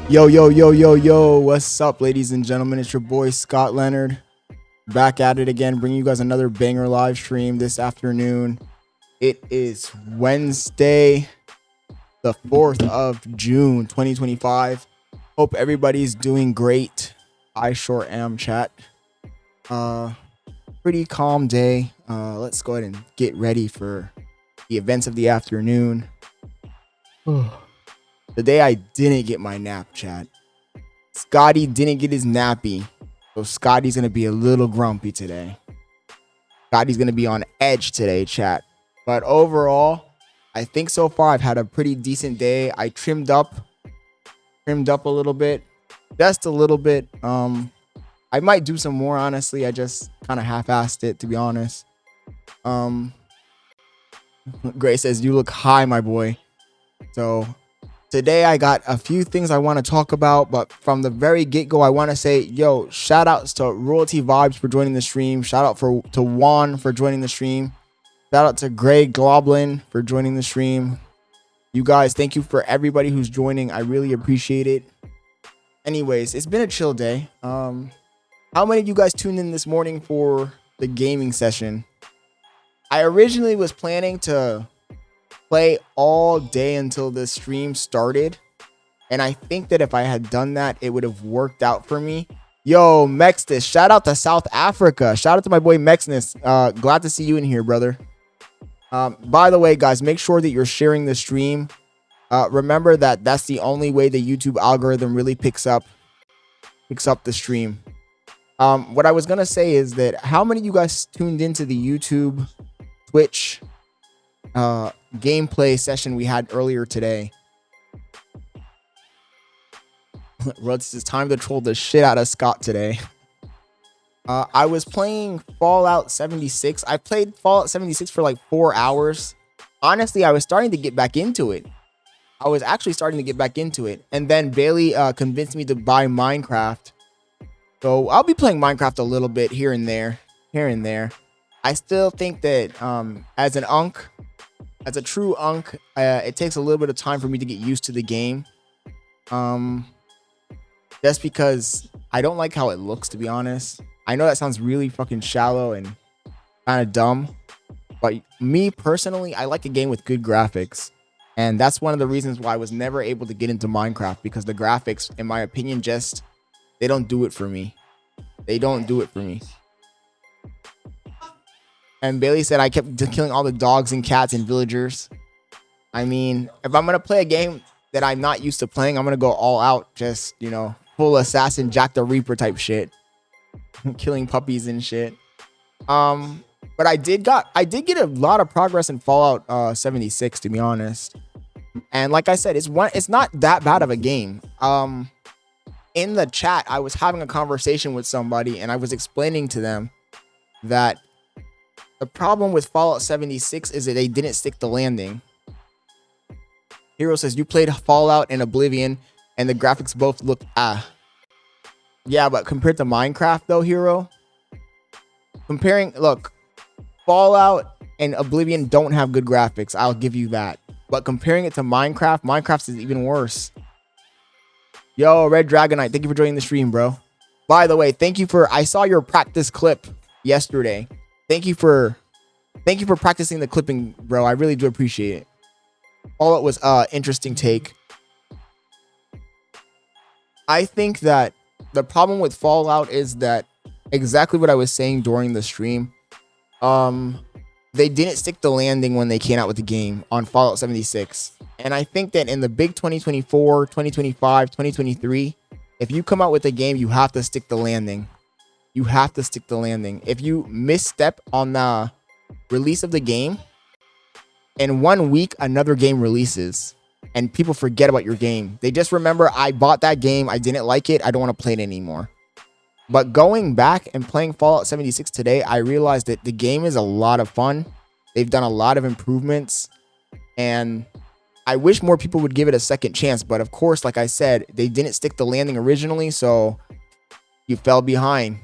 Yo, yo, yo, yo, yo, what's up, ladies and gentlemen? It's your boy, Scott Leonard, back at it again, bringing you guys another banger live stream this afternoon. It is Wednesday, the 4th of June, 2025. Hope everybody's doing great. I sure am, chat. Pretty calm day. Let's go ahead and get ready for the events of the afternoon. The day I didn't get my nap, chat. Scotty didn't get his nappy. So Scotty's going to be a little grumpy today. Scotty's going to be on edge today, chat. But overall, I think so far I've had a pretty decent day. I trimmed up a little bit. Just a little bit. I might do some more, honestly. I just kind of half-assed it, to be honest. Gray says, you look high, my boy. So today I got a few things I want to talk about, but from the very get-go, I want to say, yo, shout outs to Royalty Vibes for joining the stream. Shout out to Juan for joining the stream. Shout out to Greg Globlin for joining the stream. You guys, thank you for everybody who's joining. I really appreciate it. Anyways, it's been a chill day. How many of you guys tuned in this morning for the gaming session? I originally was planning to play all day until the stream started, and I think that if I had done that, it would have worked out for me. Yo, Mexness, shout out to South Africa. Shout out to my boy Mexness. Glad to see you in here, brother. By the way, guys, make sure that you're sharing the stream. Remember that that's the only way the YouTube algorithm really picks up the stream. What I was gonna say is that how many of you guys tuned into the YouTube, Twitch gameplay session we had earlier today? It's time to troll the shit out of Scott today. I was playing Fallout 76. I played Fallout 76 for like 4 hours. Honestly, I was starting to get back into it. And then Bailey convinced me to buy Minecraft. So I'll be playing Minecraft a little bit here and there. I still think that as a true unk, it takes a little bit of time for me to get used to the game. Just because I don't like how it looks, to be honest. I know that sounds really fucking shallow and kind of dumb, but me personally, I like a game with good graphics. And that's one of the reasons why I was never able to get into Minecraft, because the graphics, in my opinion, they don't do it for me. And Bailey said I kept killing all the dogs and cats and villagers. I mean, if I'm going to play a game that I'm not used to playing, I'm going to go all out. Just, full assassin Jack the Reaper type shit. Killing puppies and shit. But I did get a lot of progress in Fallout 76, to be honest. And like I said, it's not that bad of a game. In the chat, I was having a conversation with somebody, and I was explaining to them that the problem with Fallout 76 is that they didn't stick the landing. Hero says, you played Fallout and Oblivion, and the graphics both look Yeah, but compared to Minecraft, though, Hero, look, Fallout and Oblivion don't have good graphics. I'll give you that. But comparing it to Minecraft is even worse. Yo, Red Dragonite, thank you for joining the stream, bro. By the way, I saw your practice clip yesterday. Thank you for practicing the clipping, bro. I really do appreciate it. Fallout was interesting take. I think that the problem with Fallout is that exactly what I was saying during the stream. They didn't stick the landing when they came out with the game on Fallout 76. And I think that in the big 2024, 2025, 2023, if you come out with a game, you have to stick the landing. If you misstep on the release of the game, in 1 week, another game releases. And people forget about your game. They just remember, I bought that game, I didn't like it, I don't want to play it anymore. But going back and playing Fallout 76 today, I realized that the game is a lot of fun. They've done a lot of improvements. And I wish more people would give it a second chance. But of course, like I said, they didn't stick the landing originally, so you fell behind.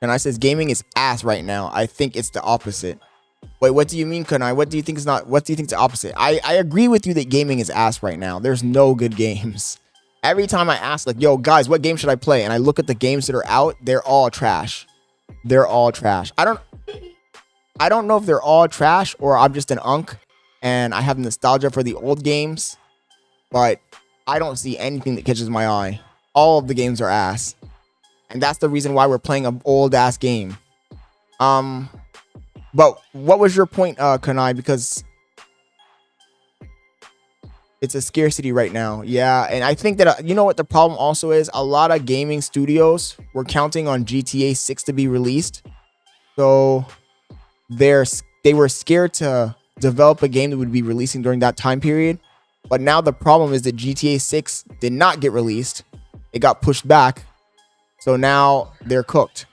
And I says gaming is ass right now. I think it's the opposite. Wait, what do you mean, Kunai? What do you think is not? What do you think is the opposite? I agree with you that gaming is ass right now. There's no good games. Every time I ask, like, yo, guys, what game should I play? And I look at the games that are out, they're all trash. They're all trash. I don't know if they're all trash or I'm just an unk and I have nostalgia for the old games, but I don't see anything that catches my eye. All of the games are ass. And that's the reason why we're playing an old ass game. But what was your point, Kunai? Because it's a scarcity right now. Yeah, and I think that, you know what the problem also is? A lot of gaming studios were counting on GTA 6 to be released. So they were scared to develop a game that would be releasing during that time period. But now the problem is that GTA 6 did not get released. It got pushed back. So now they're cooked.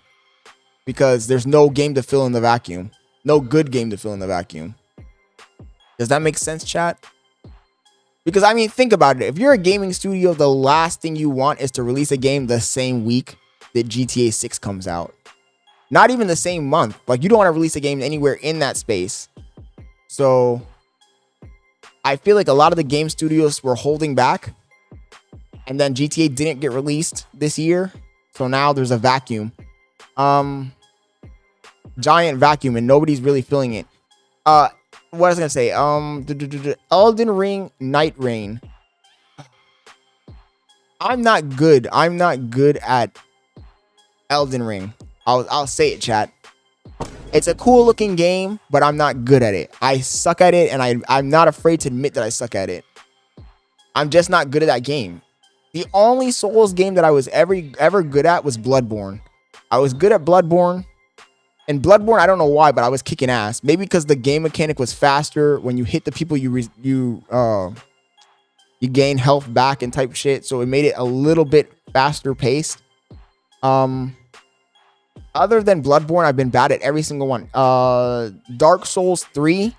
Because there's no game to fill in the vacuum. No good game to fill in the vacuum. Does that make sense, chat? Because, I mean, think about it. If you're a gaming studio, the last thing you want is to release a game the same week that GTA 6 comes out. Not even the same month. Like, you don't want to release a game anywhere in that space. So, I feel like a lot of the game studios were holding back. And then GTA didn't get released this year. So now there's a vacuum. Giant vacuum and nobody's really filling it. What was I gonna say? Elden Ring Night Rain. I'm not good at Elden Ring. I'll say it, chat. It's a cool looking game, but I'm not good at it. I suck at it, and I'm not afraid to admit that I suck at it. I'm just not good at that game. The only Souls game that I was ever good at was Bloodborne. I was good at Bloodborne. And Bloodborne, I don't know why, but I was kicking ass. Maybe because the game mechanic was faster. When you hit the people, you gain health back and type shit. So it made it a little bit faster paced. Other than Bloodborne, I've been bad at every single one. Dark Souls 3.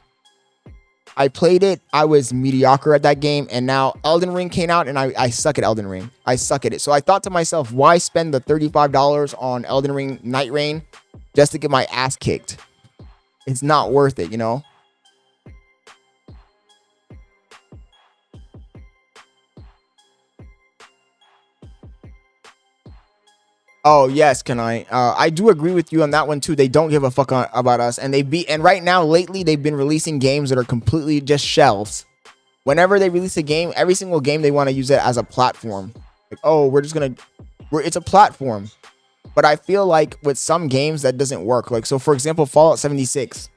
I played it. I was mediocre at that game. And now Elden Ring came out and I suck at Elden Ring. I suck at it. So I thought to myself, why spend the $35 on Elden Ring Night Rain just to get my ass kicked? It's not worth it, you know? Oh, yes, can I do agree with you on that one too. They don't give a fuck about us, and and right now lately they've been releasing games that are completely just shells. Whenever they release a game, every single game they want to use it as a platform. Like, oh, it's a platform. But I feel like with some games that doesn't work. Like, so for example, Fallout 76.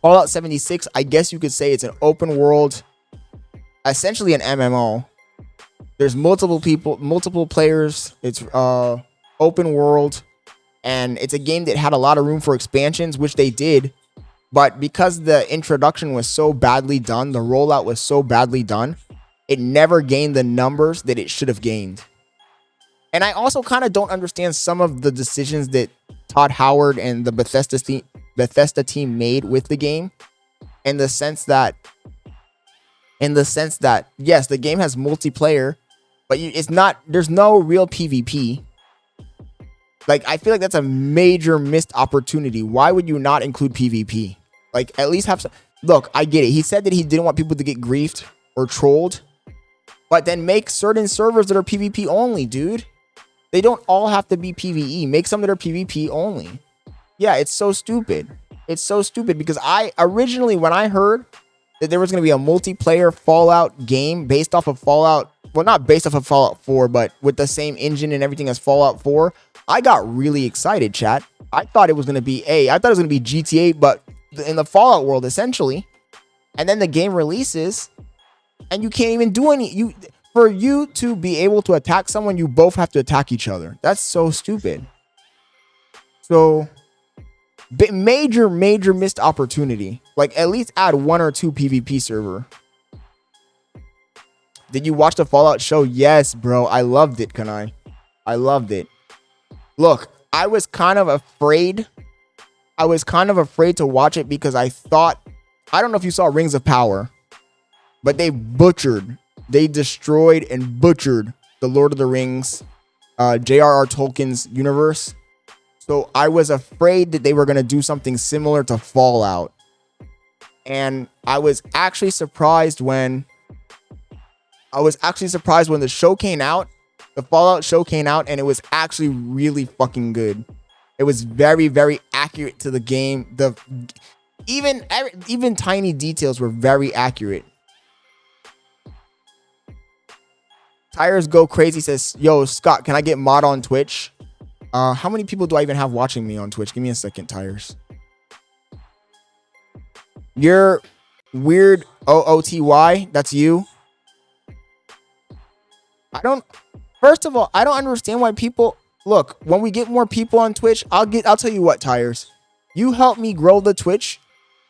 Fallout 76, I guess you could say it's an open world, essentially an MMO. There's multiple people, multiple players. It's open world, and it's a game that had a lot of room for expansions, which they did. But because the introduction was so badly done, the rollout was so badly done, it never gained the numbers that it should have gained. And I also kind of don't understand some of the decisions that Todd Howard and the Bethesda team made with the game, in the sense that yes, the game has multiplayer, but there's no real PvP. Like, I feel like that's a major missed opportunity. Why would you not include PvP? Like, at least have some. Look, I get it. He said that he didn't want people to get griefed or trolled, but then make certain servers that are PvP only, dude. They don't all have to be PvE. Make some that are PvP only. Yeah, it's so stupid. It's so stupid because originally, when I heard that there was going to be a multiplayer Fallout game based off of Fallout, well, not based off of Fallout 4, but with the same engine and everything as Fallout 4, I got really excited, chat. I thought it was going to be GTA, but in the Fallout world, essentially. And then the game releases, and you can't even do for you to be able to attack someone, you both have to attack each other. That's so stupid. So, major missed opportunity. Like, at least add 1 or 2 PvP server. Did you watch the Fallout show? Yes, bro. I loved it, Kanai. I loved it. Look, I was kind of afraid. To watch it because I thought, I don't know if you saw Rings of Power, but they destroyed and butchered the Lord of the Rings, J.R.R. Tolkien's universe So I was afraid that they were going to do something similar to Fallout. And I was actually surprised when the show came out, the Fallout show came out, and it was actually really fucking good. It was very, very accurate to the game. Even tiny details were very accurate. Tires Go Crazy says, yo, Scott, can I get mod on Twitch? How many people do I even have watching me on Twitch? Give me a second, Tires. You're weird OOTY. That's you. First of all, I don't understand why people look, when we get more people on Twitch, I'll tell you what, Tires. You help me grow the Twitch.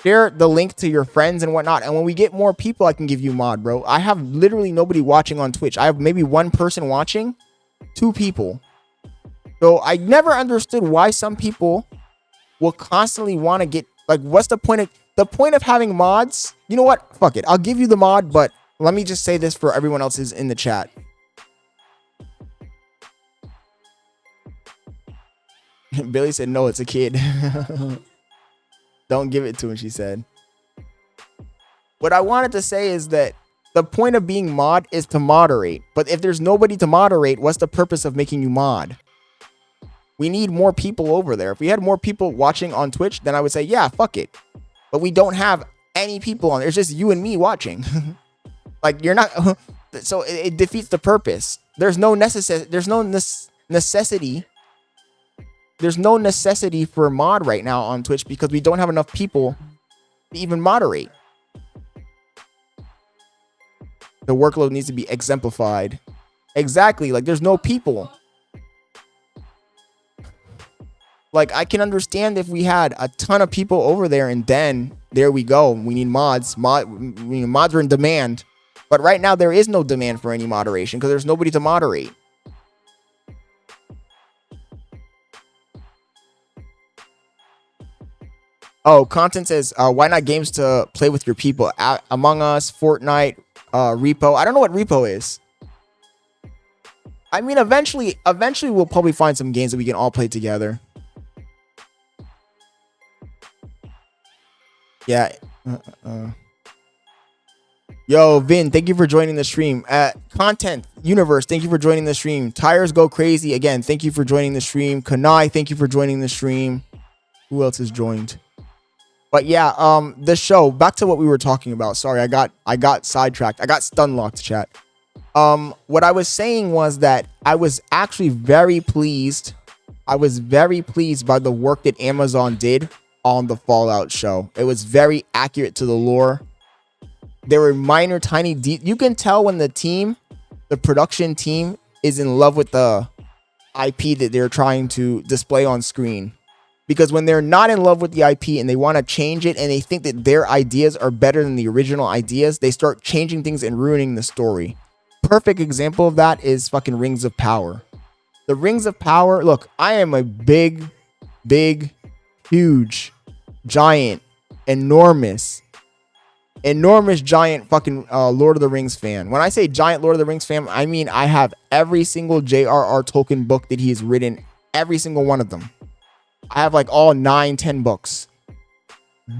Share the link to your friends and whatnot. And when we get more people, I can give you mod, bro. I have literally nobody watching on Twitch. I have maybe one person watching, 2 people. So I never understood why some people will constantly want to get, like, what's the point of having mods? You know what? Fuck it. I'll give you the mod, but let me just say this for everyone else who's in the chat. Billy said, no, it's a kid. Don't give it to him, she said. What I wanted to say is that the point of being mod is to moderate. But if there's nobody to moderate, what's the purpose of making you mod? We need more people over there. If we had more people watching on Twitch, then I would say, yeah, fuck it. But we don't have any people on there. It's just you and me watching. Like, you're not... So it defeats the purpose. There's no necessity. There's no necessity for a mod right now on Twitch because we don't have enough people to even moderate. The workload needs to be exemplified. Exactly. Like, there's no people. Like, I can understand if we had a ton of people over there and then there we go. We need mods. Mods are in demand. But right now there is no demand for any moderation because there's nobody to moderate. Oh, content says, why not games to play with your people? Among Us, Fortnite, Repo. I don't know what Repo is. I mean, eventually we'll probably find some games that we can all play together. Yeah. Yo, Vin, thank you for joining the stream. Content Universe, thank you for joining the stream. Tires Go Crazy, again, thank you for joining the stream. Kanai, thank you for joining the stream. Who else has joined? But yeah, the show, back to what we were talking about. Sorry, I got sidetracked. I got stun locked, chat. What I was saying was that I was actually very pleased. I was very pleased by the work that Amazon did on the Fallout show. It was very accurate to the lore. There were minor, tiny you can tell when the production team is in love with the IP that they're trying to display on screen. Because when they're not in love with the IP and they want to change it and they think that their ideas are better than the original ideas, they start changing things and ruining the story. Perfect example of that is fucking Rings of Power. The Rings of Power, look, I am a big, huge, giant, enormous giant fucking Lord of the Rings fan. When I say giant Lord of the Rings fan, I mean I have every single J.R.R. Tolkien book that he has written, every single one of them. I have like all 9-10 books.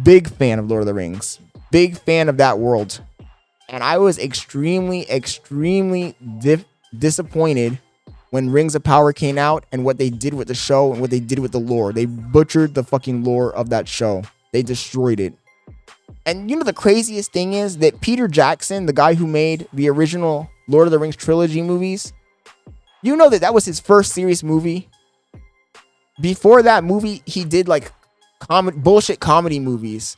Big fan of Lord of the Rings. Big fan of that world. And I was extremely disappointed when Rings of Power came out and what they did with the show and what they did with the lore. They butchered the fucking lore of that show. They destroyed it. And you know the craziest thing is that Peter Jackson, the guy who made the original Lord of the Rings trilogy movies, you know that was his first serious movie. Before that movie, he did like bullshit comedy movies.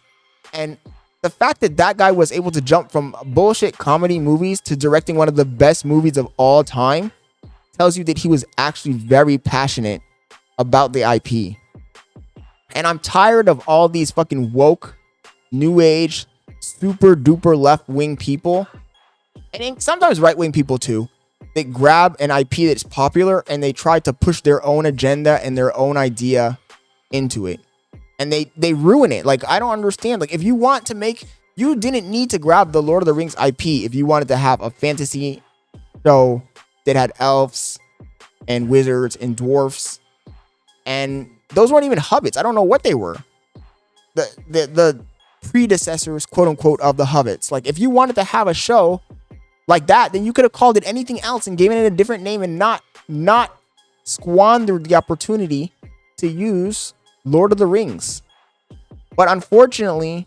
And the fact that that guy was able to jump from bullshit comedy movies to directing one of the best movies of all time tells you that he was actually very passionate about the IP. And I'm tired of all these fucking woke, new age, super duper left wing people, and sometimes right wing people too, that grab an IP that's popular and they try to push their own agenda and their own idea into it. And they ruin it. Like, I don't understand. Like, if you want to make, you didn't need to grab the Lord of the Rings IP if you wanted to have a fantasy show that had elves and wizards and dwarfs. And those weren't even hobbits. I don't know what they were. The predecessors, quote unquote, of the hobbits. Like, if you wanted to have a show like that, then you could have called it anything else and given it a different name and not squandered the opportunity to use Lord of the Rings. But unfortunately,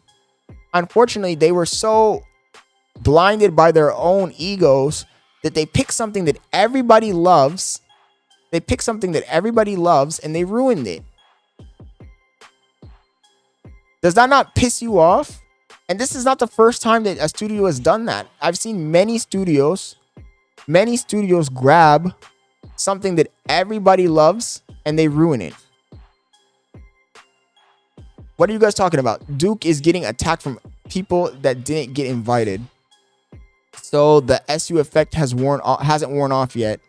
they were so blinded by their own egos that they picked something that everybody loves. They picked something that everybody loves and they ruined it. Does that not piss you off? And this is not the first time that a studio has done that. I've seen many studios grab something that everybody loves and they ruin it. What are you guys talking about? Duke is getting attacked from people that didn't get invited. So the SU effect hasn't worn off yet.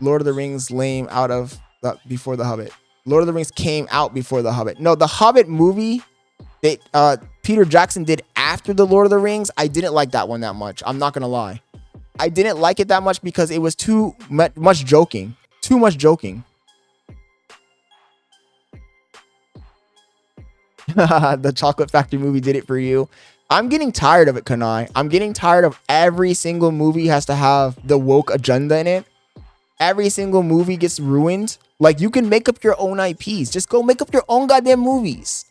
Lord of the Rings lame out of before the Hobbit. Lord of the Rings came out before the Hobbit. No, the Hobbit movie that Peter Jackson did after the Lord of the Rings, I didn't like that one that much. I'm not gonna lie. I didn't like it that much because it was too much joking. Too much joking. The Chocolate Factory movie did it for you. I'm getting tired of it, Kanai. I'm getting tired of every single movie has to have the woke agenda in it. Every single movie gets ruined. Like, you can make up your own IPs. Just go make up your own goddamn movies.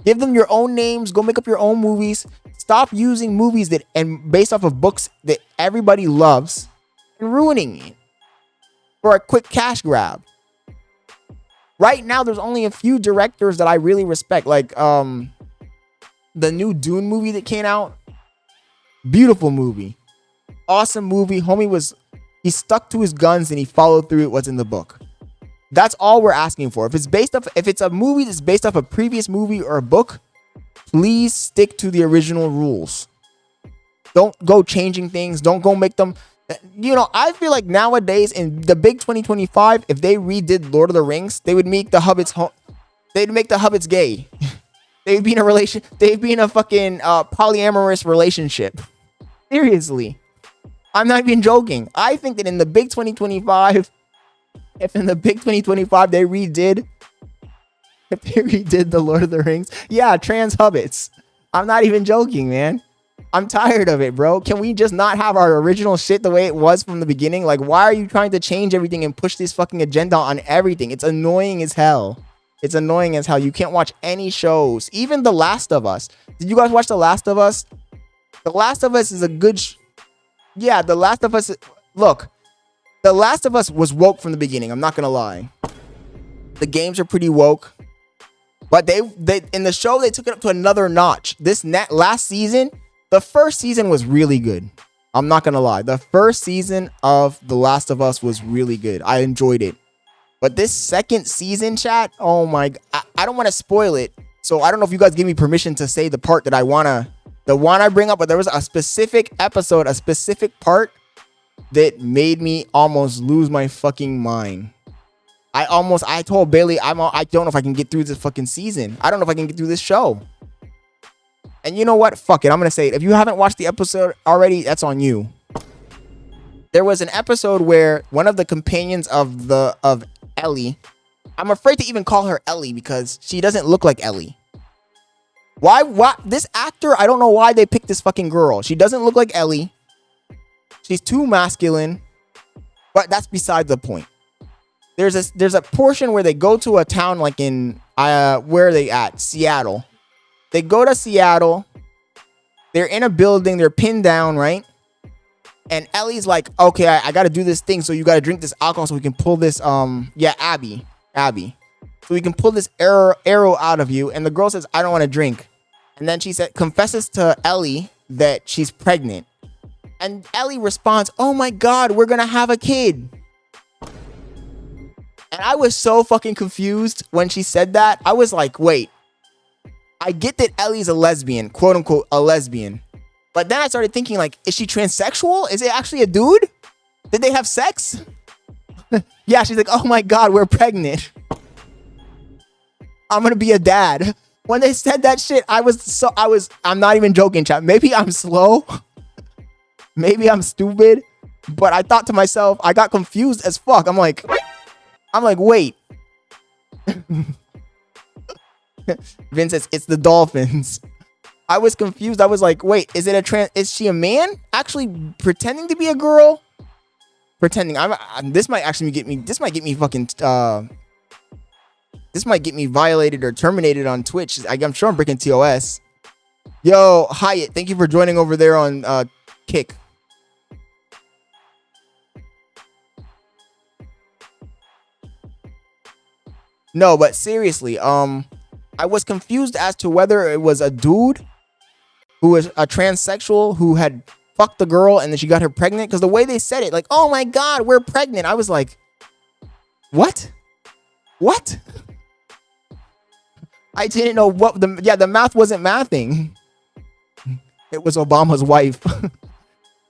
Give them your own names. Go make up your own movies. Stop using movies and based off of books that everybody loves and ruining it for a quick cash grab. Right now, there's only a few directors that I really respect. Like, the new Dune movie that came out. Beautiful movie. Awesome movie. Homie he stuck to his guns and he followed through what's in the book. That's all we're asking for. If it's a movie that's based off a previous movie or a book, please stick to the original rules. Don't go changing things. Don't go make them. You know, I feel like nowadays in the big 2025, if they redid Lord of the Rings, they would make the hobbits they'd make the hobbits gay. They'd be in a fucking polyamorous relationship. Seriously. I'm not even joking. I think that in the big 2025, if in the big 2025 they redid the Lord of the Rings, yeah, trans hobbits. I'm not even joking, man. I'm tired of it, bro. Can we just not have our original shit the way it was from the beginning? Like, why are you trying to change everything and push this fucking agenda on everything? It's annoying as hell. It's annoying as hell. You can't watch any shows. Even The Last of Us. Did you guys watch The Last of Us? The Last of Us is a good... Yeah, The Last of Us... Look, The Last of Us was woke from the beginning. I'm not going to lie. The games are pretty woke. But they in the show, they took it up to another notch. Last season... The first season was really good. I'm not going to lie. The first season of The Last of Us was really good. I enjoyed it. But this second season, chat, oh my... I don't want to spoil it. So I don't know if you guys give me permission to say the part that I want to bring up. But there was a specific episode, a specific part that made me almost lose my fucking mind. I told Bailey, I don't know if I can get through this fucking season. I don't know if I can get through this show. And you know what? Fuck it. I'm going to say it. If you haven't watched the episode already, that's on you. There was an episode where one of the companions of Ellie, I'm afraid to even call her Ellie because she doesn't look like Ellie. Why? This actor, I don't know why they picked this fucking girl. She doesn't look like Ellie. She's too masculine. But that's beside the point. There's a portion where they go to a town like in, where are they at? Seattle. They go to Seattle. They're in a building. They're pinned down, right? And Ellie's like, okay, I got to do this thing. So you got to drink this alcohol so we can pull this, Abby. So we can pull this arrow out of you. And the girl says, I don't want to drink. And then she confesses to Ellie that she's pregnant. And Ellie responds, oh my God, we're going to have a kid. And I was so fucking confused when she said that. I was like, wait. I get that Ellie's a lesbian, quote unquote, a lesbian. But then I started thinking, like, is she transsexual? Is it actually a dude? Did they have sex? Yeah, she's like, oh my God, we're pregnant. I'm going to be a dad. When they said that shit, I'm not even joking, chat. Maybe I'm slow. Maybe I'm stupid. But I thought to myself, I got confused as fuck. I'm like, wait. Vince says, it's the Dolphins. I was confused. I was like, wait, is she a man? Actually pretending to be a girl? Pretending. This might actually get me, this might get me violated or terminated on Twitch. I'm sure I'm breaking TOS. Yo, Hyatt, thank you for joining over there on Kick. No, but seriously, I was confused as to whether it was a dude who was a transsexual who had fucked the girl and then she got her pregnant, because the way they said it, like, oh my god, we're pregnant. I was like, what? I didn't know what the math wasn't mathing. It was Obama's wife.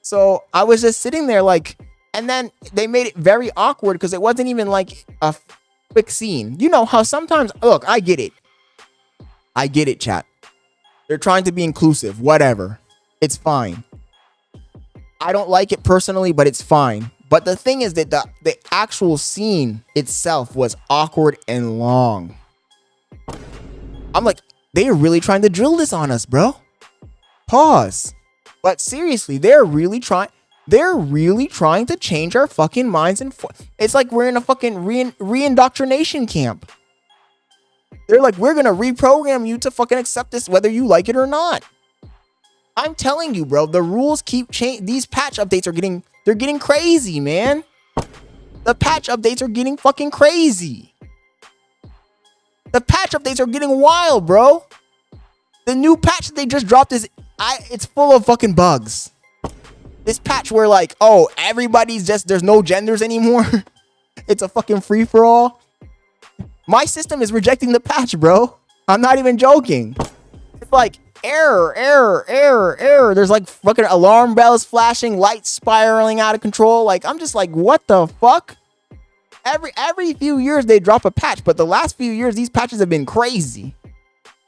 So I was just sitting there like, and then they made it very awkward because it wasn't even like a quick scene. You know how sometimes, look, I get it, chat. They're trying to be inclusive, whatever. It's fine. I don't like it personally, but it's fine. But the thing is that the actual scene itself was awkward and long. I'm like, they are really trying to drill this on us, bro. Pause. But seriously, they're really trying to change our fucking minds. And it's like we're in a fucking re-indoctrination camp. They're like, we're going to reprogram you to fucking accept this whether you like it or not. I'm telling you, bro, the rules keep changing. These patch updates they're getting crazy, man. The patch updates are getting fucking crazy. The patch updates are getting wild, bro. The new patch that they just dropped it's full of fucking bugs. This patch where like, oh, everybody's just, there's no genders anymore. It's a fucking free-for-all. My system is rejecting the patch, bro. I'm not even joking. It's like error. There's like fucking alarm bells flashing, lights spiraling out of control. Like, I'm just like, what the fuck? Every few years they drop a patch, but the last few years these patches have been crazy.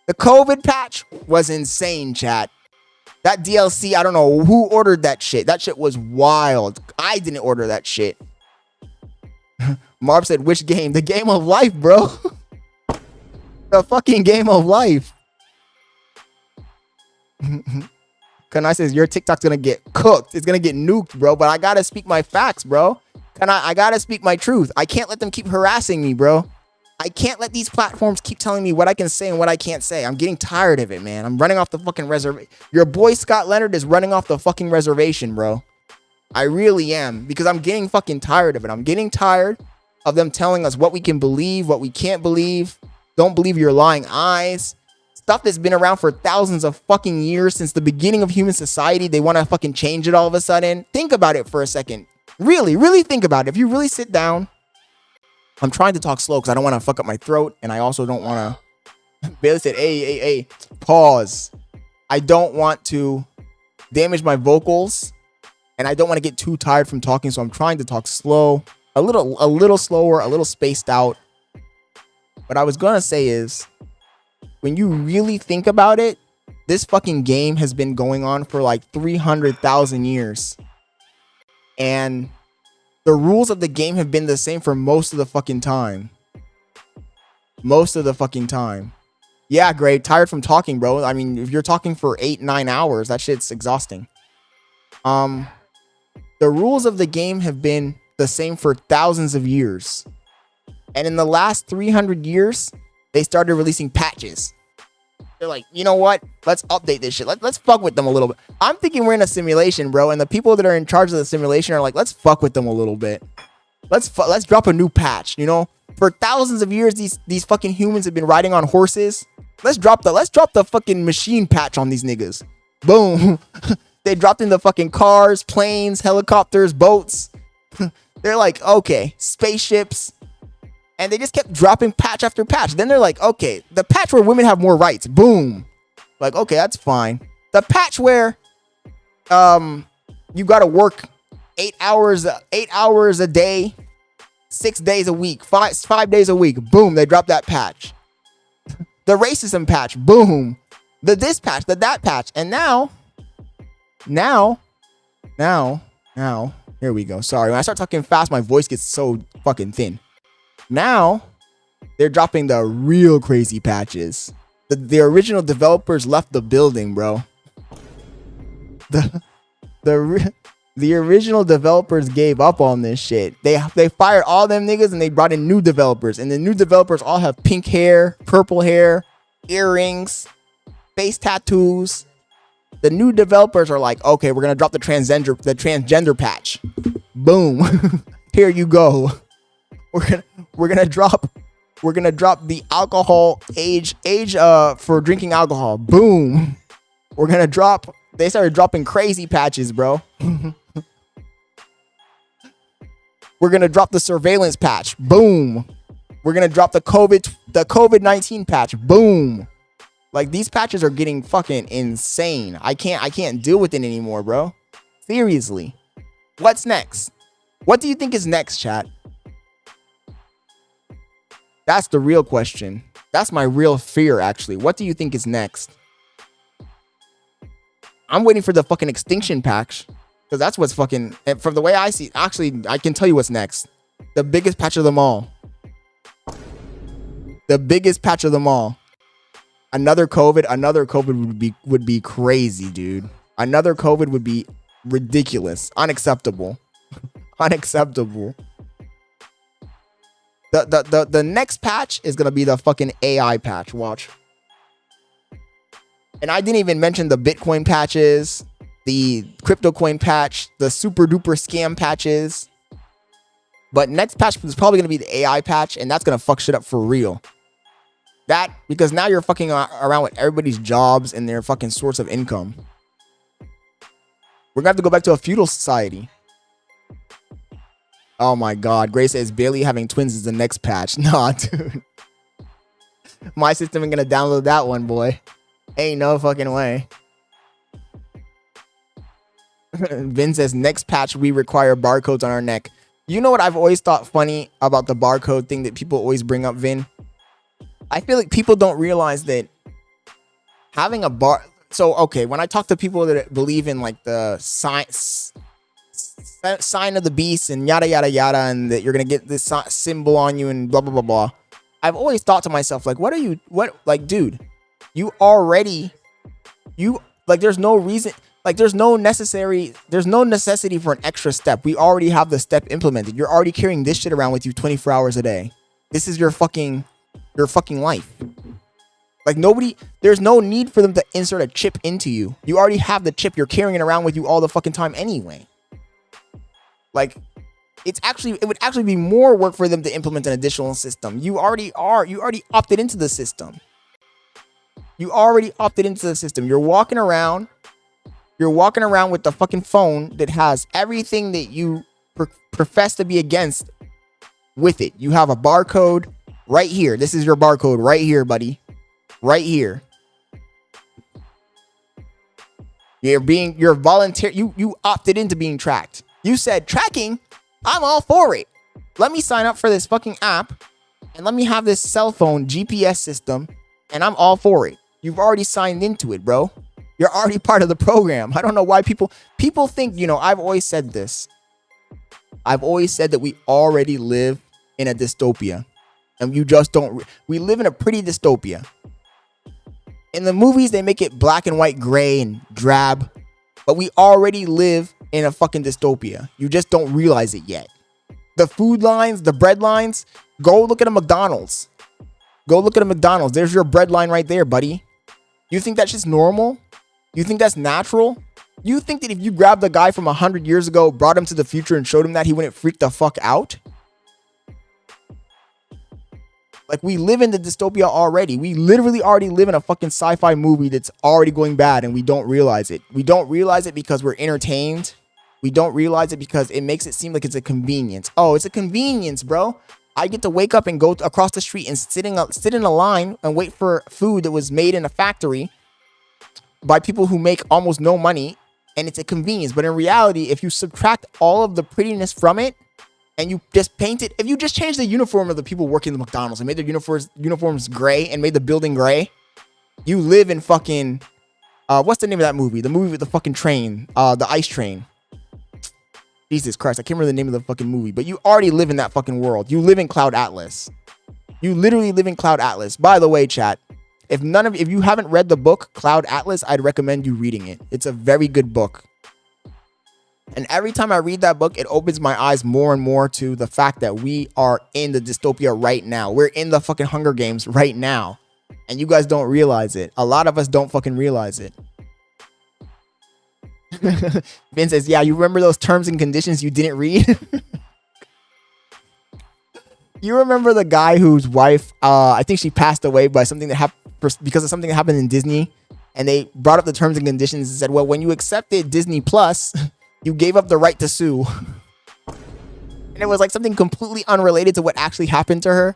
The COVID patch was insane, chat. That DLC, I don't know who ordered that shit. That shit was wild. I didn't order that shit. Marv said, which game? The game of life, bro. The fucking game of life. Kanai says, your TikTok's gonna get cooked. It's gonna get nuked, bro. But I gotta speak my facts, bro. I gotta speak my truth. I can't let them keep harassing me, bro. I can't let these platforms keep telling me what I can say and what I can't say. I'm getting tired of it, man. I'm running off the fucking reservation. Your boy Scott Leonard is running off the fucking reservation, bro. I really am, because I'm getting fucking tired of it. I'm getting tired of them telling us what we can believe, what we can't believe. Don't believe your lying eyes. Stuff that's been around for thousands of fucking years, since the beginning of human society. They want to fucking change it all of a sudden. Think about it for a second. Really think about it. If you really sit down. I'm trying to talk slow because I don't want to fuck up my throat, and I also don't want to. Bailey said, hey, pause. I don't want to damage my vocals, and I don't want to get too tired from talking, so I'm trying to talk slow, a little slower, a little spaced out. What I was gonna say is, when you really think about it, this fucking game has been going on for like 300,000 years, and the rules of the game have been the same for most of the fucking time. Yeah, great. Tired from talking, bro. I mean, if you're talking for 8-9 hours, that shit's exhausting. The rules of the game have been the same for thousands of years. And in the last 300 years, they started releasing patches. They're like, you know what? Let's update this shit. Let's fuck with them a little bit. I'm thinking we're in a simulation, bro. And the people that are in charge of the simulation are like, let's fuck with them a little bit. Let's drop a new patch. You know, for thousands of years, these fucking humans have been riding on horses. Let's drop the fucking machine patch on these niggas. Boom. They dropped in the fucking cars, planes, helicopters, boats. They're like, okay, spaceships. And they just kept dropping patch after patch. Then they're like, okay, the patch where women have more rights. Boom. Like, okay, that's fine. The patch where you got to work 8 hours a day, 6 days a week, five days a week. Boom, they dropped that patch. The racism patch. Boom. The this patch, the that patch. And now, Here we go. Sorry, when I start talking fast, my voice gets so fucking thin. Now, they're dropping the real crazy patches. The original developers left the building, bro. The original developers gave up on this shit. They fired all them niggas and they brought in new developers. And the new developers all have pink hair, purple hair, earrings, face tattoos. The new developers are like, okay, we're gonna drop the transgender patch. Boom. Here you go. We're gonna drop the alcohol age for drinking alcohol. Boom. We're gonna drop. They started dropping crazy patches, bro. We're gonna drop the surveillance patch. Boom. We're gonna drop the COVID-19 patch. Boom. Like, these patches are getting fucking insane. I can't deal with it anymore, bro. Seriously. What's next? What do you think is next, chat? That's the real question. That's my real fear, actually. What do you think is next? I'm waiting for the fucking extinction patch. Because that's what's fucking... From the way I see... Actually, I can tell you what's next. The biggest patch of them all. The biggest patch of them all. Another COVID would be crazy, dude. Another COVID would be ridiculous. Unacceptable. Unacceptable. The next patch is gonna be the fucking AI patch. Watch. And I didn't even mention the Bitcoin patches, the crypto coin patch, the super duper scam patches. But next patch is probably gonna be the AI patch, and that's gonna fuck shit up for real. That, because now you're fucking around with everybody's jobs and their fucking source of income. We're gonna have to go back to a feudal society. Oh my god, Gray says Bailey having twins is the next patch. Nah, dude. My system ain't gonna download that one, boy. Ain't no fucking way. Vin says next patch we require barcodes on our neck. You know what I've always thought funny about the barcode thing that people always bring up, Vin? I feel like people don't realize that having a bar... So, okay, when I talk to people that believe in, like, the sign of the beast and yada, yada, yada, and that you're going to get this symbol on you and blah, blah, blah, blah. I've always thought to myself, like, like, dude, you already... Like, there's no reason... Like, there's no necessity for an extra step. We already have the step implemented. You're already carrying this shit around with you 24 hours a day. This is your fucking life. Like, there's no need for them to insert a chip into you. You already have the chip. You're carrying it around with you all the fucking time anyway. Like, it would actually be more work for them to implement an additional system. You already opted into the system. You're walking around with the fucking phone that has everything that you profess to be against with it. You have a barcode right here. This is your barcode right here, buddy. Right here. You're volunteer. You opted into being tracked. You said tracking. I'm all for it. Let me sign up for this fucking app and let me have this cell phone GPS system, and I'm all for it. You've already signed into it, bro. You're already part of the program. I don't know why people think, I've always said this. I've always said that we already live in a dystopia. And you just don't. We live in a pretty dystopia. In the movies, they make it black and white, gray and drab. But we already live in a fucking dystopia. You just don't realize it yet. The food lines, the bread lines, go look at a McDonald's. Go look at a McDonald's. There's your bread line right there, buddy. You think that's just normal? You think that's natural? You think that if you grabbed the guy from 100 years ago, brought him to the future and showed him that, he wouldn't freak the fuck out? Like, we live in the dystopia already. We literally already live in a fucking sci-fi movie that's already going bad, and we don't realize it. We don't realize it because we're entertained. We don't realize it because it makes it seem like it's a convenience. Oh, it's a convenience, bro. I get to wake up and go across the street and sit in a line and wait for food that was made in a factory by people who make almost no money, and it's a convenience. But in reality, if you subtract all of the prettiness from it, and you just paint it, if you just change the uniform of the people working the McDonald's and made their uniforms gray and made the building gray, you live in fucking, what's the name of that movie? The movie with the fucking train, the ice train. Jesus Christ, I can't remember the name of the fucking movie, but you already live in that fucking world. You live in Cloud Atlas. You literally live in Cloud Atlas. By the way, chat, if you haven't read the book Cloud Atlas, I'd recommend you reading it. It's a very good book. And every time I read that book, it opens my eyes more and more to the fact that we are in the dystopia right now. We're in the fucking Hunger Games right now. And you guys don't realize it. A lot of us don't fucking realize it. Vin says, yeah, you remember those terms and conditions you didn't read? You remember the guy whose wife, I think she passed away by something that happened because of something that happened in Disney, and they brought up the terms and conditions and said, well, when you accepted Disney Plus, you gave up the right to sue. And it was like something completely unrelated to what actually happened to her.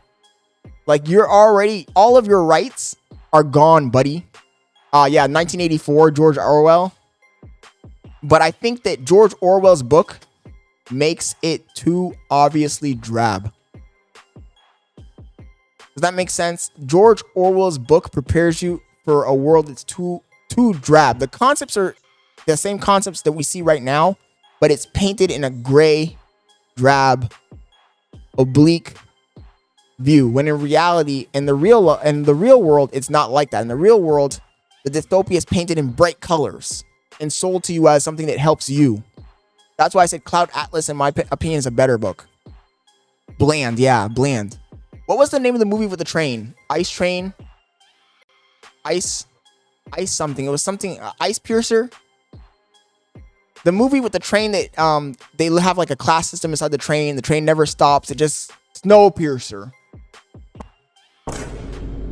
Like, you're already, all of your rights are gone, buddy. Yeah, 1984, George Orwell. But I think that George Orwell's book makes it too obviously drab. Does that make sense? George Orwell's book prepares you for a world that's too drab. The concepts are the same concepts that we see right now, but it's painted in a gray, drab, oblique view. When in reality, in the real world, it's not like that. In the real world, the dystopia is painted in bright colors and sold to you as something that helps you. That's why I said Cloud Atlas, in my opinion, is a better book. Bland, yeah, bland. What was the name of the movie with the train? Ice Train? Ice something. It was something, Ice Piercer? The movie with the train that they have like a class system inside the train. The train never stops. It just, Snowpiercer.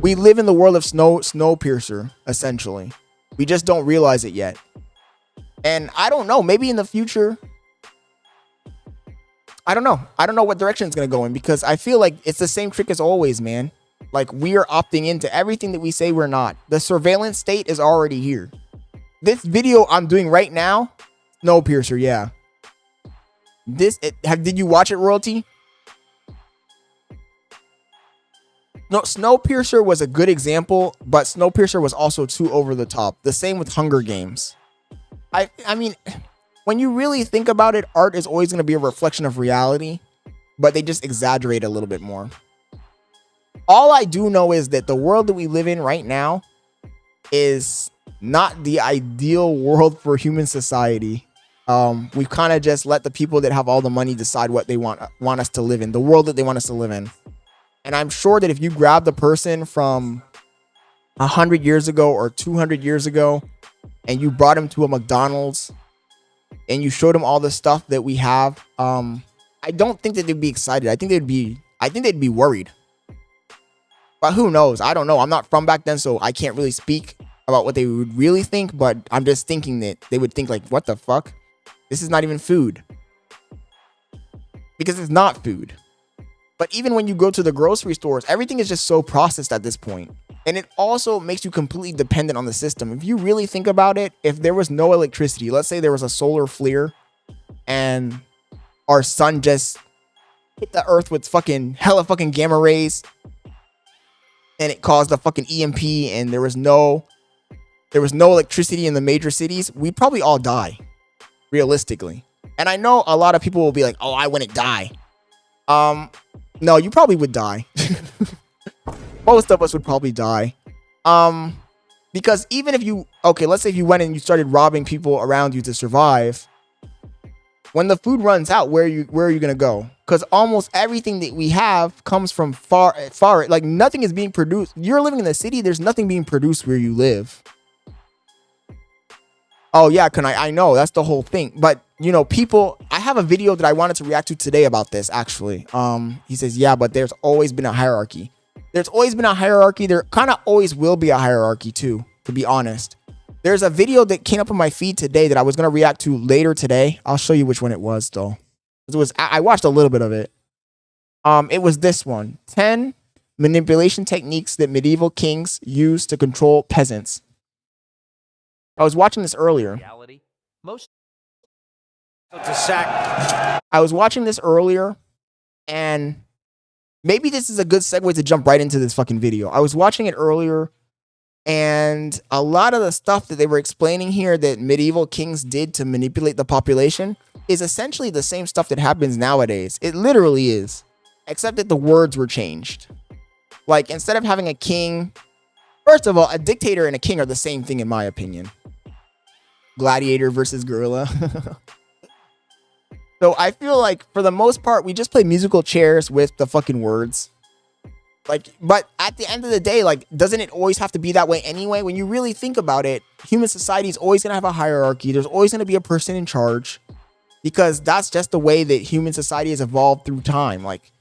We live in the world of Snowpiercer, essentially. We just don't realize it yet. And I don't know, maybe in the future, I don't know. I don't know what direction it's going to go in, because I feel like it's the same trick as always, man. Like, we are opting into everything that we say we're not. The surveillance state is already here. This video I'm doing right now, Snowpiercer, yeah. Did you watch it, Royalty? No, Snowpiercer was a good example, but Snowpiercer was also too over the top. The same with Hunger Games. I mean, when you really think about it, art is always going to be a reflection of reality, but they just exaggerate a little bit more. All I do know is that the world that we live in right now is not the ideal world for human society. We've kind of just let the people that have all the money decide what they want us to live in, the world that they want us to live in. And I'm sure that if you grab the person from 100 years ago or 200 years ago, and you brought him to a McDonald's and you showed him all the stuff that we have, I don't think that they'd be excited. I think they'd be worried. But who knows? I don't know. I'm not from back then, so I can't really speak about what they would really think, but I'm just thinking that they would think like, what the fuck? This is not even food. Because it's not food. But even when you go to the grocery stores, everything is just so processed at this point. And it also makes you completely dependent on the system. If you really think about it, if there was no electricity, let's say there was a solar flare and our sun just hit the earth with hella fucking gamma rays and it caused a fucking EMP and there was no electricity in the major cities, we'd probably all die, realistically. And I know a lot of people will be like, oh, I wouldn't die. No, you probably would die. Most of us would probably die. Because even if you, okay, let's say if you went and you started robbing people around you to survive, when the food runs out, where are you going to go? Because almost everything that we have comes from far, like nothing is being produced. You're living in the city, there's nothing being produced where you live. Oh yeah, I know, that's the whole thing. But you know, people, I have a video that I wanted to react to today about this, actually. He says, yeah, but there's always been a hierarchy. There's always been a hierarchy. There kind of always will be a hierarchy too, to be honest. There's a video that came up on my feed today that I was going to react to later today. I'll show you which one it was though. I watched a little bit of it. It was this one. 10 manipulation techniques that medieval kings used to control peasants. I was watching this earlier. I was watching this earlier, and maybe this is a good segue to jump right into this fucking video. I was watching it earlier, And a lot of the stuff that they were explaining here that medieval kings did to manipulate the population is essentially the same stuff that happens nowadays. It literally is, except that the words were changed. Like, instead of having a king, first of all, a dictator and a king are the same thing in my opinion. Gladiator versus gorilla. So I feel like for the most part, we just play musical chairs with the fucking words. Like, but at the end of the day, like, doesn't it always have to be that way anyway? When you really think about it, human society is always going to have a hierarchy. There's always going to be a person in charge, because that's just the way that human society has evolved through time. Like,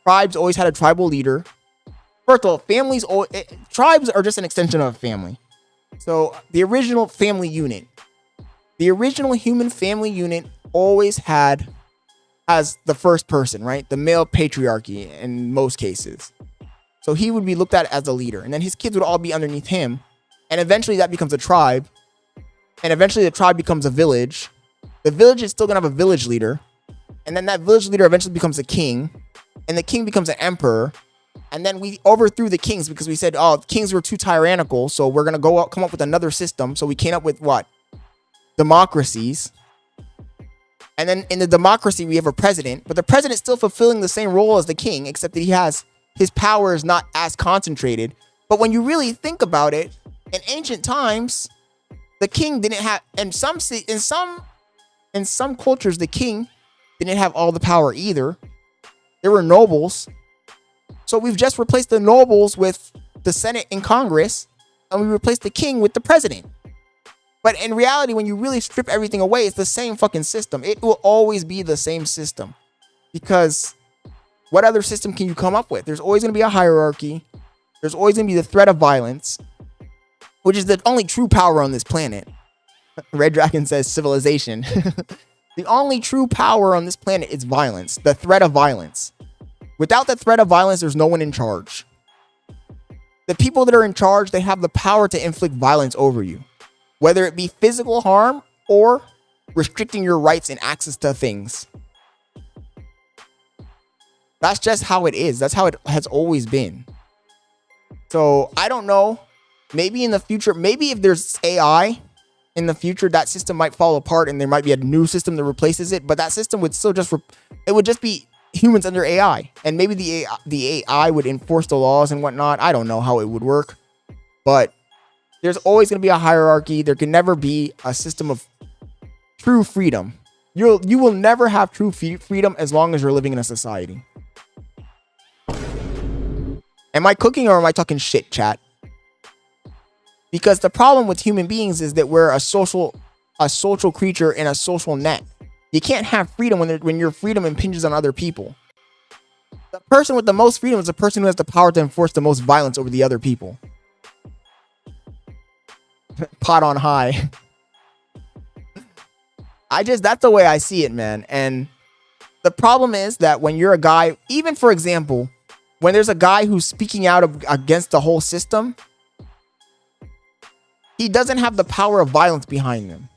tribes always had a tribal leader. First of all, tribes are just an extension of a family. So the original family unit, the original human family unit always had as the first person, right? The male patriarchy in most cases. So he would be looked at as the leader, and then his kids would all be underneath him. And eventually that becomes a tribe. And eventually the tribe becomes a village. The village is still going to have a village leader. And then that village leader eventually becomes a king. And the king becomes an emperor. And then we overthrew the kings because we said, oh, kings were too tyrannical. So we're going to come up with another system. So we came up with what? Democracies. And then in the democracy, we have a president. But the president's still fulfilling the same role as the king, except that his power is not as concentrated. But when you really think about it, in ancient times, the king didn't have, in some cultures, the king didn't have all the power either. There were nobles. So we've just replaced the nobles with the Senate and Congress, and we replaced the king with the president. But in reality, when you really strip everything away, it's the same fucking system. It will always be the same system, because what other system can you come up with? There's always going to be a hierarchy. There's always going to be the threat of violence, which is the only true power on this planet. Red Dragon says civilization. The only true power on this planet is violence, the threat of violence. Without the threat of violence, there's no one in charge. The people that are in charge, they have the power to inflict violence over you, whether it be physical harm or restricting your rights and access to things. That's just how it is. That's how it has always been. So I don't know. Maybe in the future, maybe if there's AI in the future, that system might fall apart and there might be a new system that replaces it. But that system would still it would just be humans under AI. And maybe the AI would enforce the laws and whatnot. I don't know how it would work. But there's always going to be a hierarchy. There can never be a system of true freedom. You will never have true freedom as long as you're living in a society. Am I cooking or am I talking shit, chat? Because the problem with human beings is that we're a social creature in a social net. You can't have freedom when your freedom impinges on other people. The person with the most freedom is the person who has the power to enforce the most violence over the other people. Pot on high. That's the way I see it, man. And the problem is that when you're a guy, even for example, when there's a guy who's speaking out against the whole system, he doesn't have the power of violence behind him.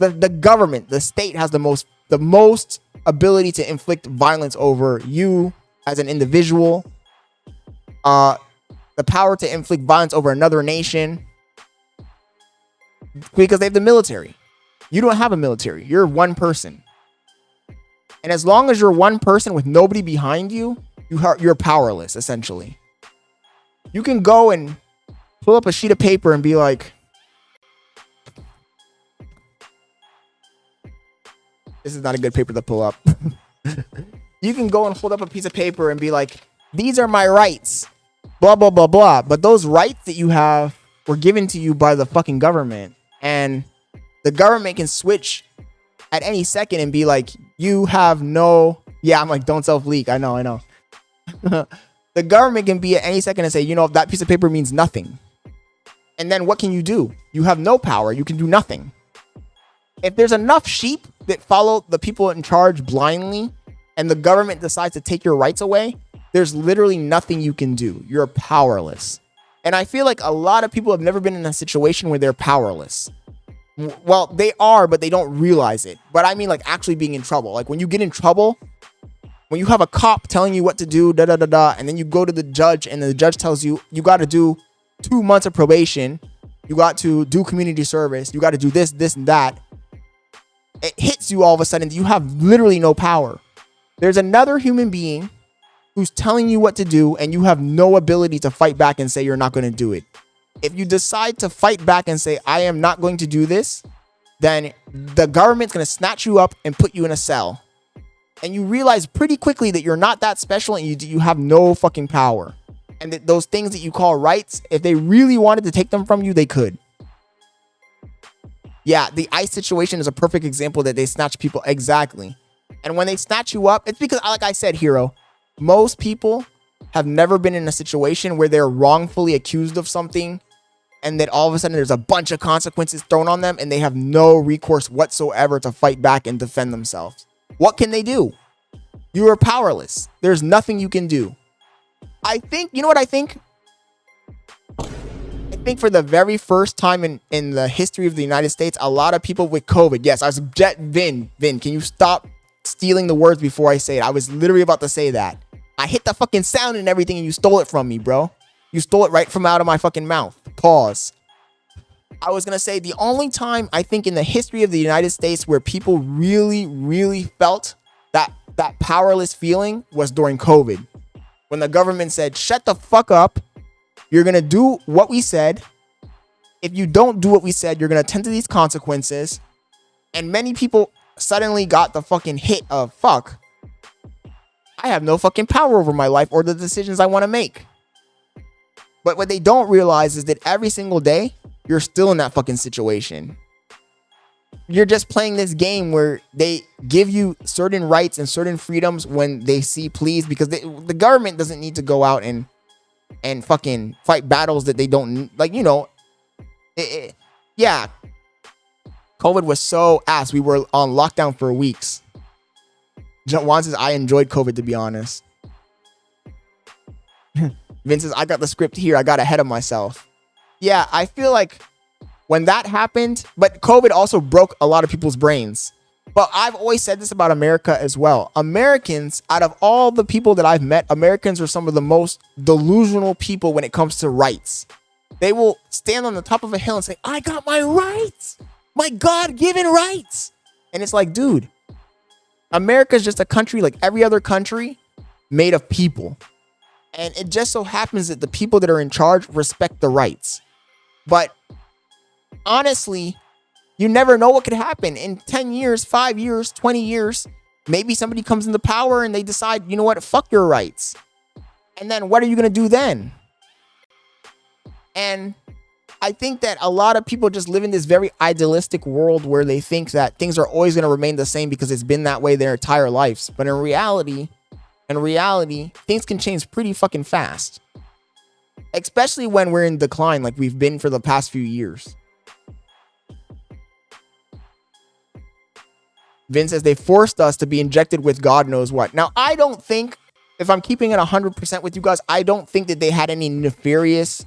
The government, the state has the most ability to inflict violence over you as an individual. The power to inflict violence over another nation, because they have the military. You don't have a military. You're one person. And as long as you're one person with nobody behind you, you're powerless, essentially. You can go and pull up a sheet of paper and be like, this is not a good paper to pull up. You can go and hold up a piece of paper and be like, these are my rights, blah, blah, blah, blah. But those rights that you have were given to you by the fucking government. And the government can switch at any second and be like, you have no... Yeah, I'm like, don't self-leak. I know. The government can be at any second and say, you know, that piece of paper means nothing. And then what can you do? You have no power. You can do nothing. If there's enough sheep that follow the people in charge blindly and the government decides to take your rights away, there's literally nothing you can do. You're powerless. And I feel like a lot of people have never been in a situation where they're powerless. Well, they are, but they don't realize it. But I mean, like, actually being in trouble. Like, when you get in trouble, when you have a cop telling you what to do, and then you go to the judge and the judge tells you, you got to do 2 months of probation. You got to do community service. You got to do this, this, and that. It hits you all of a sudden. You have literally no power. There's another human being who's telling you what to do, and you have no ability to fight back and say you're not going to do it. If you decide to fight back and say, I am not going to do this, then the government's going to snatch you up and put you in a cell. And you realize pretty quickly that you're not that special and you have no fucking power. And that those things that you call rights, if they really wanted to take them from you, they could. Yeah, the ICE situation is a perfect example that they snatch people. Exactly. And when they snatch you up, it's because, like I said, Hero, most people have never been in a situation where they're wrongfully accused of something and that all of a sudden there's a bunch of consequences thrown on them and they have no recourse whatsoever to fight back and defend themselves. What can they do? You are powerless. There's nothing you can do. I think, you know what I think? I think for the very first time in the history of the United States, a lot of people with COVID. Yes, I was Vin, can you stop stealing the words before I say it? I was literally about to say that. I hit the fucking sound and everything and you stole it from me, bro. You stole it right from out of my fucking mouth. Pause. I was going to say the only time I think in the history of the United States where people really, really felt that powerless feeling was during COVID. When the government said, shut the fuck up. You're going to do what we said. If you don't do what we said, you're going to attend to these consequences. And many people suddenly got the fucking hit of, fuck, I have no fucking power over my life or the decisions I want to make. But what they don't realize is that every single day, you're still in that fucking situation. You're just playing this game where they give you certain rights and certain freedoms when they see please, because the government doesn't need to go out and fucking fight battles that they don't, like, you know, yeah. COVID was so ass. We were on lockdown for weeks. Juan says, I enjoyed COVID, to be honest. Vince says, I got the script here. I got ahead of myself. Yeah, I feel like when that happened, but COVID also broke a lot of people's brains. But I've always said this about America as well. Americans, out of all the people that I've met, Americans are some of the most delusional people when it comes to rights. They will stand on the top of a hill and say, I got my rights, my God-given rights. And it's like, dude, America is just a country like every other country made of people. And it just so happens that the people that are in charge respect the rights. But honestly, you never know what could happen in 10 years, 5 years, 20 years. Maybe somebody comes into power and they decide, you know what, fuck your rights. And then what are you going to do then? And I think that a lot of people just live in this very idealistic world where they think that things are always going to remain the same because it's been that way their entire lives. But in reality, things can change pretty fucking fast. Especially when we're in decline like we've been for the past few years. Vince says they forced us to be injected with God knows what. Now, I don't think, if I'm keeping it 100% with you guys, I don't think that they had any nefarious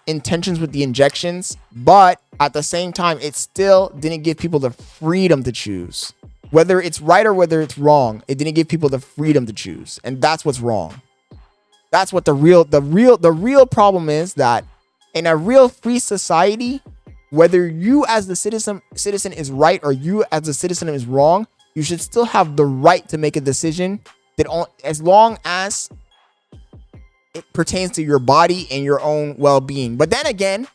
intentions with the injections. But at the same time, it still didn't give people the freedom to choose. Whether it's right or whether it's wrong, it didn't give people the freedom to choose. And that's what's wrong. That's what the real problem is, that in a real free society, whether you as the citizen is right or you as the citizen is wrong, you should still have the right to make a decision that as long as it pertains to your body and your own well-being. But then again,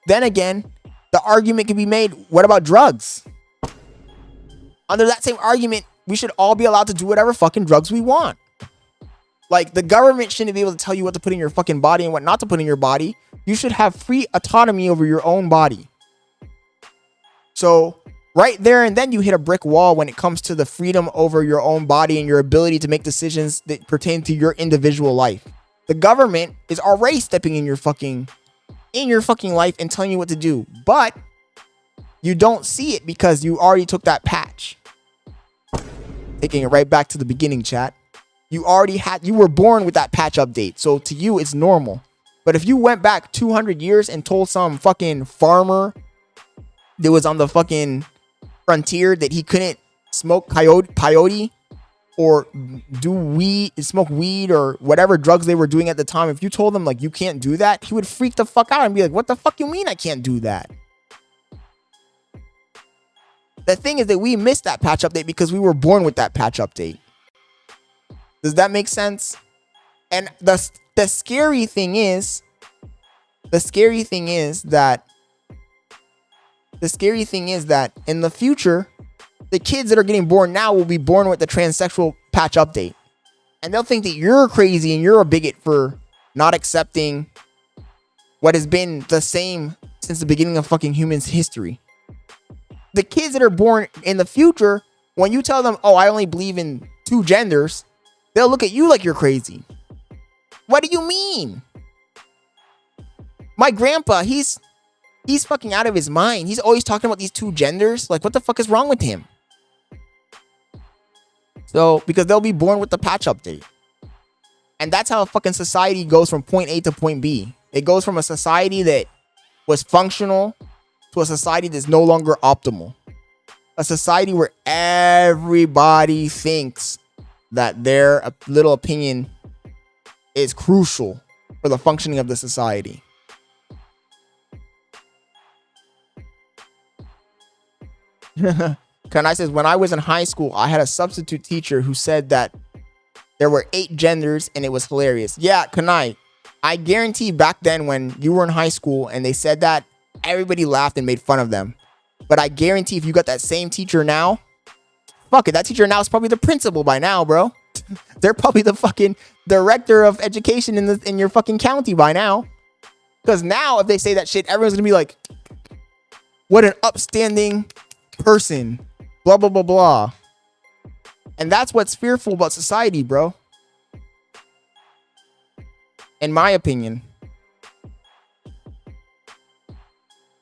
the argument can be made, what about drugs? Under that same argument, we should all be allowed to do whatever fucking drugs we want. Like, the government shouldn't be able to tell you what to put in your fucking body and what not to put in your body. You should have free autonomy over your own body. So right there and then you hit a brick wall when it comes to the freedom over your own body and your ability to make decisions that pertain to your individual life. The government is already stepping in your fucking life and telling you what to do. But you don't see it because you already took that patch. Taking it right back to the beginning, chat. You were born with that patch update. So to you, it's normal. But if you went back 200 years and told some fucking farmer that was on the fucking frontier that he couldn't smoke peyote, or smoke weed or whatever drugs they were doing at the time, if you told them like you can't do that, he would freak the fuck out and be like, what the fuck you mean I can't do that? The thing is that we missed that patch update because we were born with that patch update. Does that make sense? And the scary thing is that in the future, the kids that are getting born now will be born with the transsexual patch update. And they'll think that you're crazy and you're a bigot for not accepting what has been the same since the beginning of fucking humans history. The kids that are born in the future, when you tell them, oh, I only believe in 2 genders, they'll look at you like you're crazy. What do you mean? My grandpa, he's fucking out of his mind. He's always talking about these 2 genders. Like, what the fuck is wrong with him? So, because they'll be born with the patch update. And that's how a fucking society goes from point A to point B. It goes from a society that was functional to a society that's no longer optimal. A society where everybody thinks that their little opinion is crucial for the functioning of the society. Kanai says, when I was in high school, I had a substitute teacher who said that there were 8 genders and it was hilarious. Yeah, Kanai, I guarantee back then when you were in high school and they said that, everybody laughed and made fun of them. But I guarantee if you got that same teacher now, fuck it, that teacher now is probably the principal by now, bro. They're probably the fucking director of education in your fucking county by now. Because now if they say that shit, everyone's gonna be like, what an upstanding person, blah blah blah blah. And that's what's fearful about society, bro, in my opinion.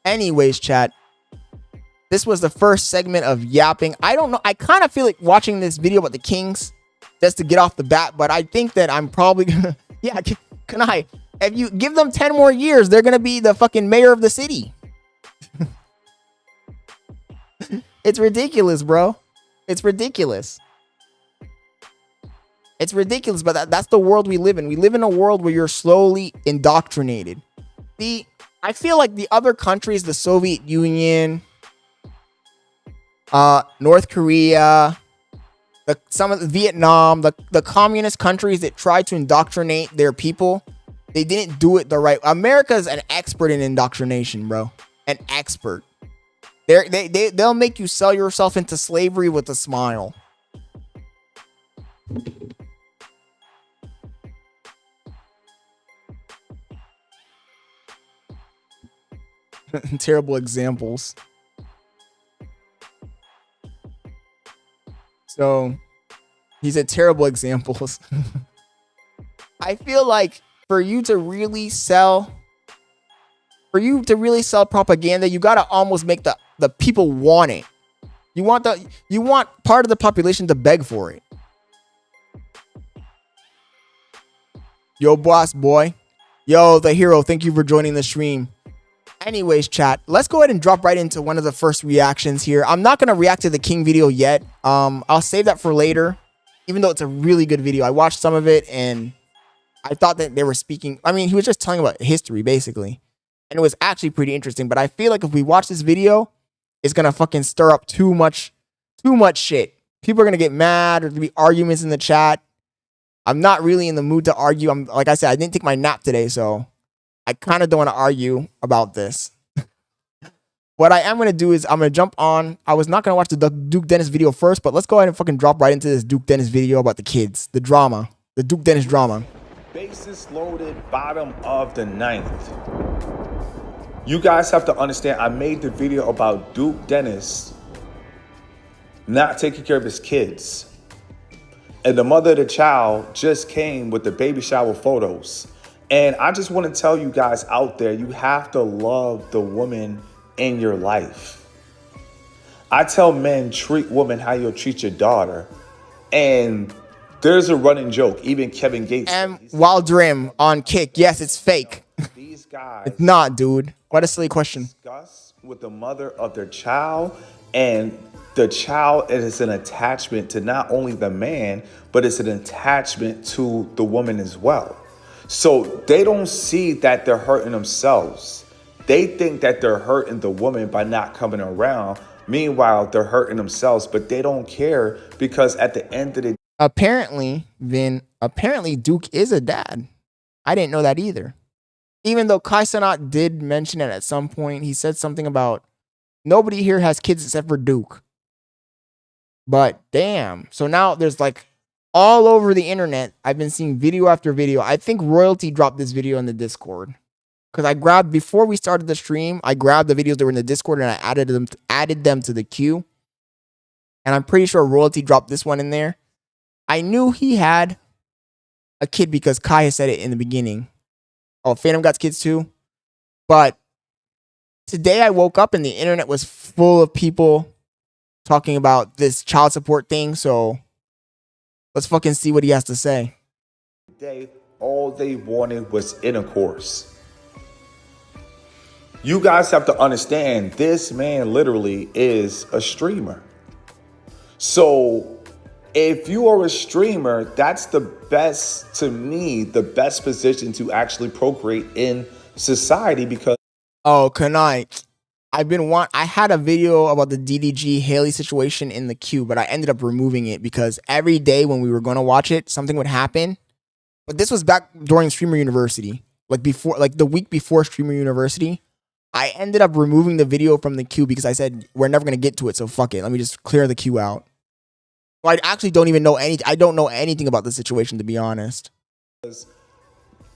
Anyways, chat, this was the first segment of yapping. I don't know, I kind of feel like watching this video about the Kings just to get off the bat, but I think that I'm probably gonna, yeah, can I, if you give them 10 more years, they're gonna be the fucking mayor of the city. It's ridiculous, bro. It's ridiculous. It's ridiculous, but that's the world we live in. We live in a world where you're slowly indoctrinated. I feel like the other countries, the Soviet Union, North Korea, some of the Vietnam, the communist countries that try to indoctrinate their people, they didn't do it the right. America's an expert in indoctrination, bro. An expert. They'll make you sell yourself into slavery with a smile. Terrible examples. So he said terrible examples. I feel like for you to really sell propaganda, you gotta almost make the people want it. You want part of the population to beg for it. Yo, boss boy. Yo, the hero. Thank you for joining the stream. Anyways, chat, let's go ahead and drop right into one of the first reactions here. I'm not going to react to the King video yet. I'll save that for later, even though it's a really good video. I watched some of it and I thought that they were speaking. I mean, he was just telling about history, basically. And it was actually pretty interesting. But I feel like if we watch this video, it's going to fucking stir up too much shit. People are going to get mad. There's going to be arguments in the chat. I'm not really in the mood to argue. Like I said, I didn't take my nap today, so I kind of don't want to argue about this. What I am going to do is I'm going to jump on. I was not going to watch the Duke Dennis video first, but let's go ahead and fucking drop right into this Duke Dennis video about the kids. The drama. The Duke Dennis drama. Bases loaded, bottom of the 9th. You guys have to understand, I made the video about Duke Dennis not taking care of his kids. And the mother of the child just came with the baby shower photos. And I just want to tell you guys out there, you have to love the woman in your life. I tell men, treat women how you'll treat your daughter. And there's a running joke, even Kevin Gates. And Wildrim on Kick. Yes, it's fake. These guys. It's not, dude. What a silly question. Discuss with the mother of their child. And the child is an attachment to not only the man, but it's an attachment to the woman as well. So they don't see that they're hurting themselves. They think that they're hurting the woman by not coming around. Meanwhile, they're hurting themselves, but they don't care because at the end of the day, apparently, Duke is a dad. I didn't know that either. Even though Kai Cenat did mention it at some point, he said something about nobody here has kids except for Duke. But damn. So now there's like all over the internet, I've been seeing video after video. I think Royalty dropped this video in the Discord. Because I grabbed, before we started the stream, I grabbed the videos that were in the Discord and I added them to the queue. And I'm pretty sure Royalty dropped this one in there. I knew he had a kid because Kai has said it in the beginning. Oh, Phantom got kids too. But today I woke up and the internet was full of people talking about this child support thing. So let's fucking see what he has to say. All they wanted was intercourse. You guys have to understand, this man literally is a streamer. So if you are a streamer, that's the best, to me, the best position to actually procreate in society because... Oh, can I had a video about the DDG Haley situation in the queue, but I ended up removing it because every day when we were going to watch it, something would happen. But this was back during Streamer University, like the week before Streamer University. I ended up removing the video from the queue because I said, we're never going to get to it. So fuck it. Let me just clear the queue out. So I actually don't even know I don't know anything about the situation, to be honest.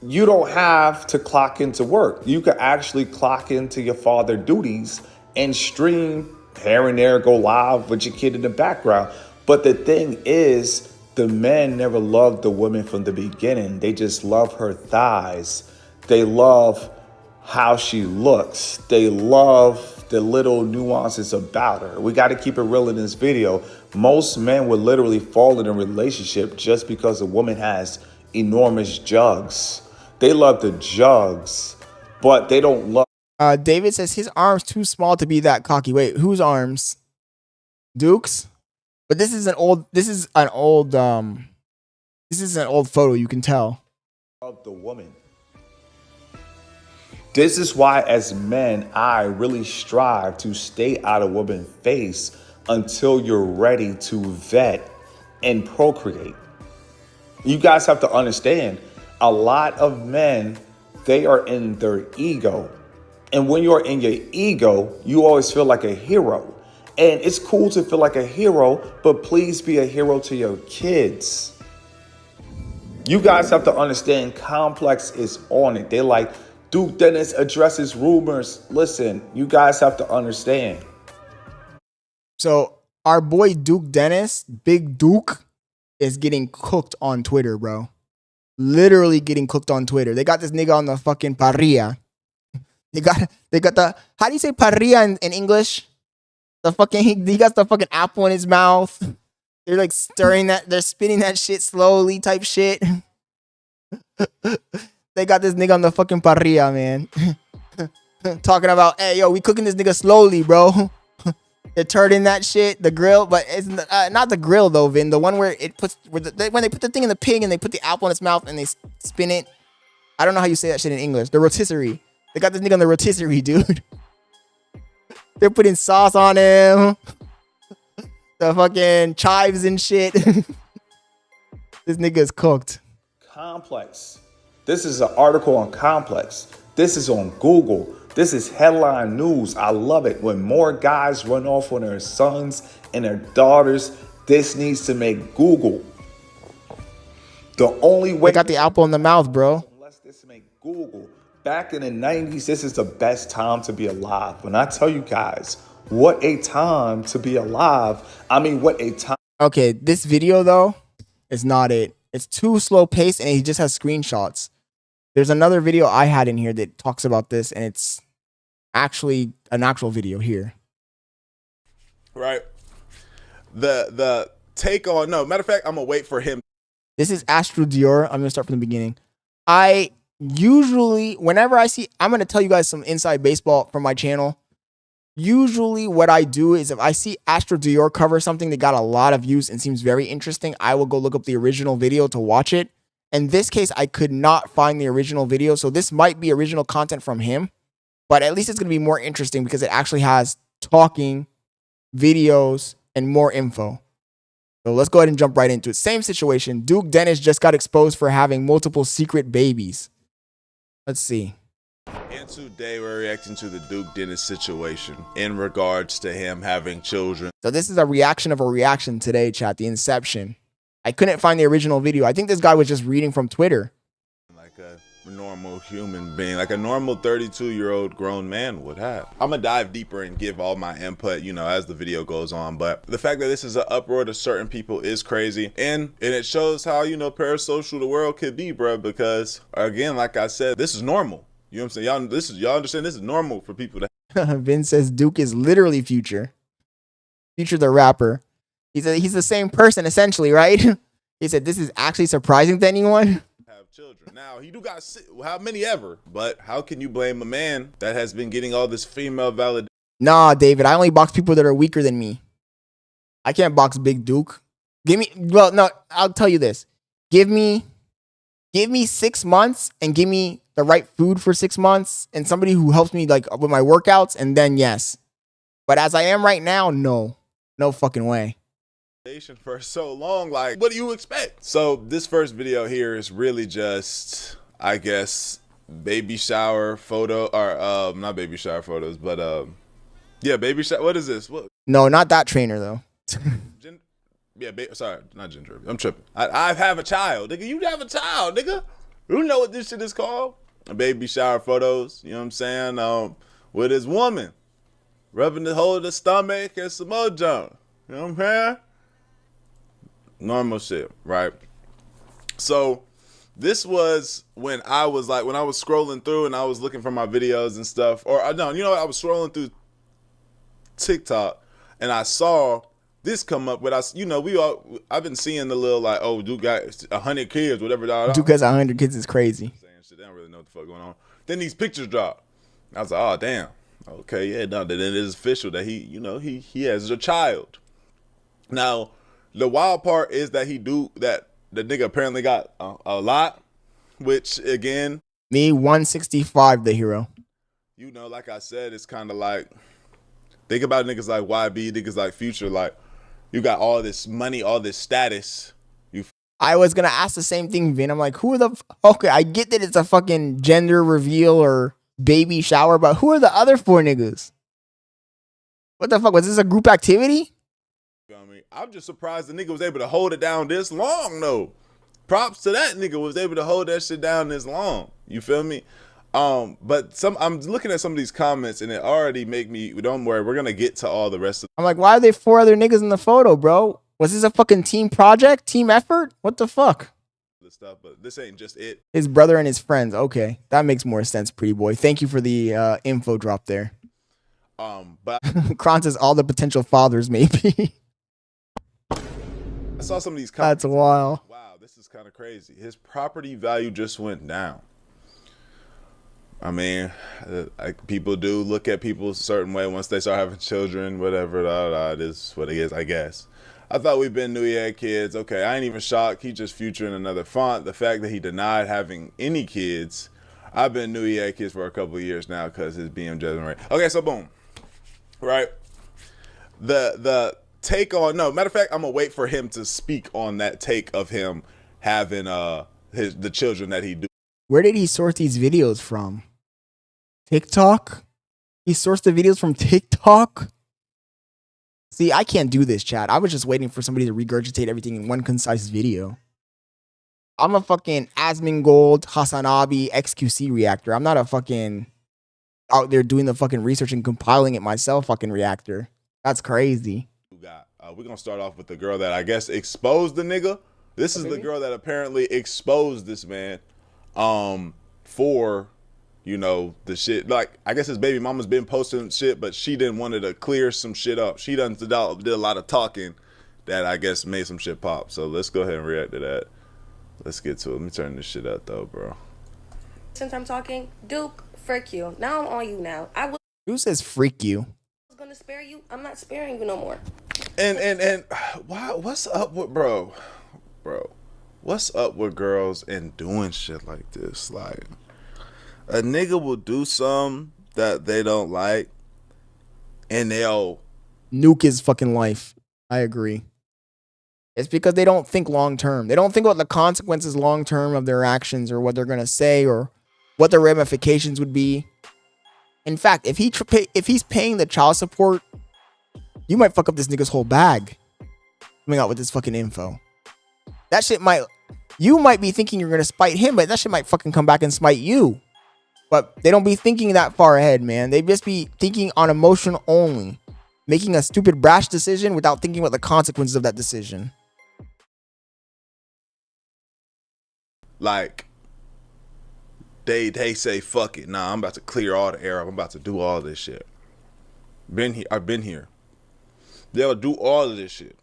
You don't have to clock into work. You can actually clock into your father duties and stream here and there, go live with your kid in the background. But the thing is, the men never loved the woman from the beginning. They just love her thighs. They love how she looks. They love the little nuances about her. We got to keep it real in this video. Most men would literally fall in a relationship just because a woman has enormous jugs. They love the jugs, but they don't love... David says his arm's too small to be that cocky. Wait, whose arms? Duke's? But this is an old photo, you can tell. Of the woman. This is why, as men, I really strive to stay out of women's face until you're ready to vet and procreate. You guys have to understand, a lot of men, they are in their ego. And when you're in your ego, you always feel like a hero. And it's cool to feel like a hero, but please be a hero to your kids. You guys have to understand, Complex is on it. They're like, Duke Dennis addresses rumors. Listen, you guys have to understand. So our boy Duke Dennis, Big Duke, is getting cooked on Twitter, bro. Literally getting cooked on Twitter. They got this nigga on the fucking parrilla. They got the, how do you say parrilla in English? The fucking, he got the fucking apple in his mouth. They're like stirring that, they're spinning that shit slowly type shit. They got this nigga on the fucking parrilla, man. Talking about, hey, yo, we cooking this nigga slowly, bro. They're turning that shit, the grill, but it's not the grill though, Vin. The one where it puts, when they put the thing in the pig and they put the apple in its mouth and they spin it. I don't know how you say that shit in English. The rotisserie. They got this nigga on the rotisserie, dude. They're putting sauce on him. The fucking chives and shit. This nigga is cooked. Complex. This is an article on Complex. This is on Google. This is headline news. I love it. When more guys run off on their sons and their daughters, this needs to make Google. The only way... They got the apple in the mouth, bro. Unless this make Google. Back in the 90s, this is the best time to be alive. When I tell you guys, what a time to be alive. I mean, what a time. Okay, this video, though, is not it. It's too slow paced, and he just has screenshots. There's another video I had in here that talks about this, and it's actually an actual video here. Right. The take on, no, matter of fact, I'm going to wait for him. This is Astro Dior. I'm going to start from the beginning. I usually, whenever I see, I'm going to tell you guys some inside baseball from my channel. Usually what I do is if I see Astro Dior cover something that got a lot of views and seems very interesting, I will go look up the original video to watch it. In this case, I could not find the original video, so this might be original content from him, but at least it's going to be more interesting because it actually has talking, videos, and more info. So let's go ahead and jump right into it. Same situation. Duke Dennis just got exposed for having multiple secret babies. Let's see. And today we're reacting to the Duke Dennis situation in regards to him having children. So this is a reaction of a reaction today, chat. The inception. I couldn't find the original video. I think this guy was just reading from Twitter. Like a normal human being, like a normal 32-year-old grown man would have. I'm gonna dive deeper and give all my input, you know, as the video goes on. But the fact that this is an uproar to certain people is crazy, and it shows how, you know, parasocial the world could be, bro. Because again, like I said, this is normal. You know what I'm saying? Y'all understand this is normal for people to. Vin says Duke is literally Future. Future the rapper. He's the same person essentially, right? He said this is actually surprising to anyone. Have children. Now he do got how many ever, but how can you blame a man that has been getting all this female validation? Nah, David, I only box people that are weaker than me. I can't box Big Duke. Well, no, I'll tell you this. Give me 6 months and give me the right food for 6 months and somebody who helps me like with my workouts, and then yes. But as I am right now, no fucking way. For so long, like, what do you expect? So this first video here is really just, I guess, baby shower photo, or not baby shower photos, but yeah, baby shower. What is this? What? No, not that trainer though. Yeah, sorry, not ginger. I'm tripping. I have a child, nigga. You have a child, nigga. You know what this shit is called? Baby shower photos. You know what I'm saying? With his woman, rubbing the whole of the stomach and some more junk. You know what I'm saying? Normal shit, right? So this was when I was scrolling through and I was looking for my videos and stuff, or no, you know what? I was scrolling through TikTok and I saw this come up. But I've been seeing the little like, oh, Duke got 100 kids, whatever. Duke has 100 kids is crazy. Saying shit, they don't really know what the fuck going on. Then these pictures drop. I was like, oh damn, okay, yeah, no, then it is official that he has a child. Now, the wild part is that the nigga apparently got a lot, which again, me 165, the hero. You know, like I said, it's kind of like, think about niggas like YB, niggas like Future, like you got all this money, all this status. I was gonna ask the same thing, Vin. I'm like, who are okay, I get that it's a fucking gender reveal or baby shower, but who are the other 4 niggas? What the fuck, was this a group activity? I'm just surprised the nigga was able to hold it down this long, though. Props to that nigga was able to hold that shit down this long. You feel me? But I'm looking at some of these comments and it already make me, don't worry, we're gonna get to all the rest of. I'm like, why are there 4 other niggas in the photo, bro? Was this a fucking team project, team effort? What the fuck? The stuff, but this ain't just it. His brother and his friends. Okay, that makes more sense, pretty boy. Thank you for the info drop there. But Kron says all the potential fathers, maybe. I saw some of these comments. That's wild. Wow, this is kind of crazy. His property value just went down. I mean, like, people do look at people a certain way once they start having children, whatever. It is what it is, I guess. I thought we knew he had kids. Okay, I ain't even shocked. He just Future in another font. The fact that he denied having any kids, I've knew he had kids for a couple of years now because his BM judgment rate. Okay, so boom, right? The take on, no, matter of fact, I'm gonna wait for him to speak on that take of him having the children that he do. Where did he source these videos from? TikTok? He sourced the videos from TikTok? See, I can't do this, chat. I was just waiting for somebody to regurgitate everything in one concise video. I'm a fucking Asmongold, Hasanabi, XQC reactor. I'm not a fucking out there doing the fucking research and compiling it myself fucking reactor. That's crazy. We're gonna start off with the girl that I guess exposed the nigga. This is the girl that apparently exposed this man for, you know, the shit. Like, I guess his baby mama's been posting shit, but she didn't wanted to clear some shit up. She did a lot of talking that I guess made some shit pop. So let's go ahead and react to that. Let's get to it. Let me turn this shit up though, bro. Since I'm talking, Duke, frick you. Now I'm on you now. Who says freak you? gonna spare you, I'm not sparing you no more. And why? What's up with bro? What's up with girls and doing shit like this? Like, a nigga will do something that they don't like, and they'll nuke his fucking life. I agree. It's because they don't think long term. They don't think about the consequences long term of their actions or what they're gonna say or what the ramifications would be. In fact, if he's paying the child support, you might fuck up this nigga's whole bag coming out with this fucking info. That shit you might be thinking you're gonna spite him, but that shit might fucking come back and smite you. But they don't be thinking that far ahead, man. They just be thinking on emotion only, making a stupid brash decision without thinking about the consequences of that decision. like they say fuck it. Nah, I'm about to clear all the air up. I'm about to do all this shit. I've been here. They'll do all of this shit,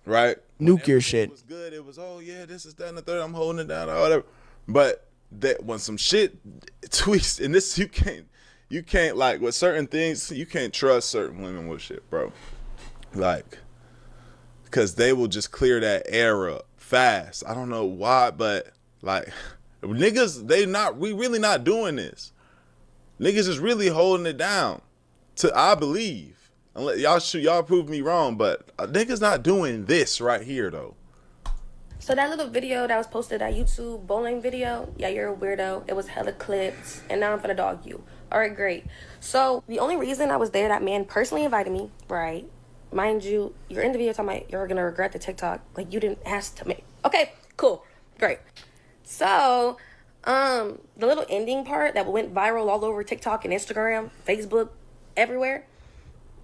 right? Nuke your shit. It was good. It was, oh yeah, this is that and the third. I'm holding it down or whatever. But that when some shit tweaks, and this you can't like with certain things, you can't trust certain women with shit, bro. Like, because they will just clear that air up fast. I don't know why, but like niggas, we really not doing this. Niggas is really holding it down. I believe. Unless y'all prove me wrong, but a nigga's not doing this right here though. So that little video that was posted at YouTube, bowling video, yeah, you're a weirdo. It was hella clips, and now I'm gonna dog you. All right, great. So the only reason I was there, that man personally invited me, right? Mind you, you're in the video talking about you're gonna regret the TikTok. Like, you didn't ask to make. Okay, cool, great. So, the little ending part that went viral all over TikTok and Instagram, Facebook, everywhere,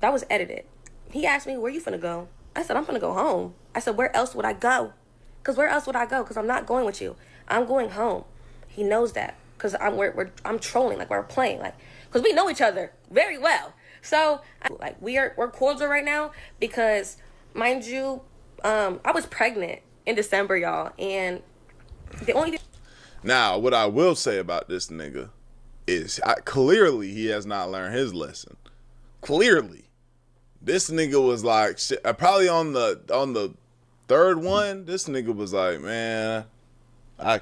that was edited. He asked me, where you finna go? I said, I'm finna go home. I said, where else would I go? Because where else would I go? Because I'm not going with you. I'm going home. He knows that. Because I'm trolling, like we're playing, like, because we know each other very well. So, like, we're cordial right now because, mind you, I was pregnant in December, y'all, and the only thing. Now, what I will say about this nigga is clearly he has not learned his lesson. Clearly. This nigga was like, shit, probably on the third one, this nigga was like, man, I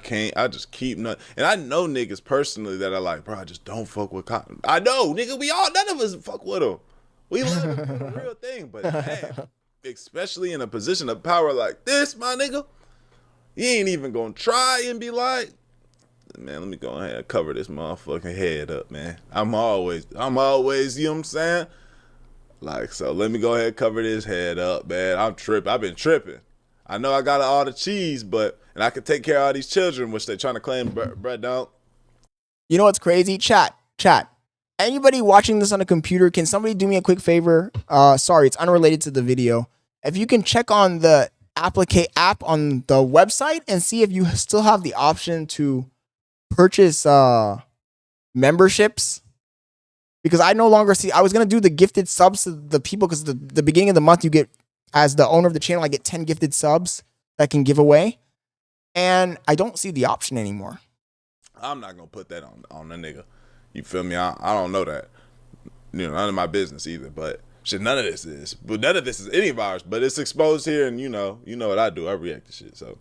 just keep nothing. And I know niggas personally that are like, bro, I just don't fuck with Cotton. I know, nigga, none of us fuck with him. We love him for the real thing, but man, especially in a position of power like this, my nigga, you ain't even gonna try and be like, man, let me go ahead and cover this motherfucking head up, man. I'm always, you know what I'm saying? Like, so let me go ahead and cover this head up, man. I've been tripping. I know I got all the cheese, and I can take care of all these children, which they trying to claim bread don't. You know what's crazy? Chat. Anybody watching this on a computer, can somebody do me a quick favor? Sorry, it's unrelated to the video. If you can check on the app on the website and see if you still have the option to purchase memberships. Because I no longer see, I was going to do the gifted subs to the people because the beginning of the month you get, as the owner of the channel, I get 10 gifted subs that I can give away. And I don't see the option anymore. I'm not going to put that on the nigga. You feel me? I don't know that. You know, none of my business either. But shit, none of this is. But none of this is any of ours. But it's exposed here, and you know what I do. I react to shit. So,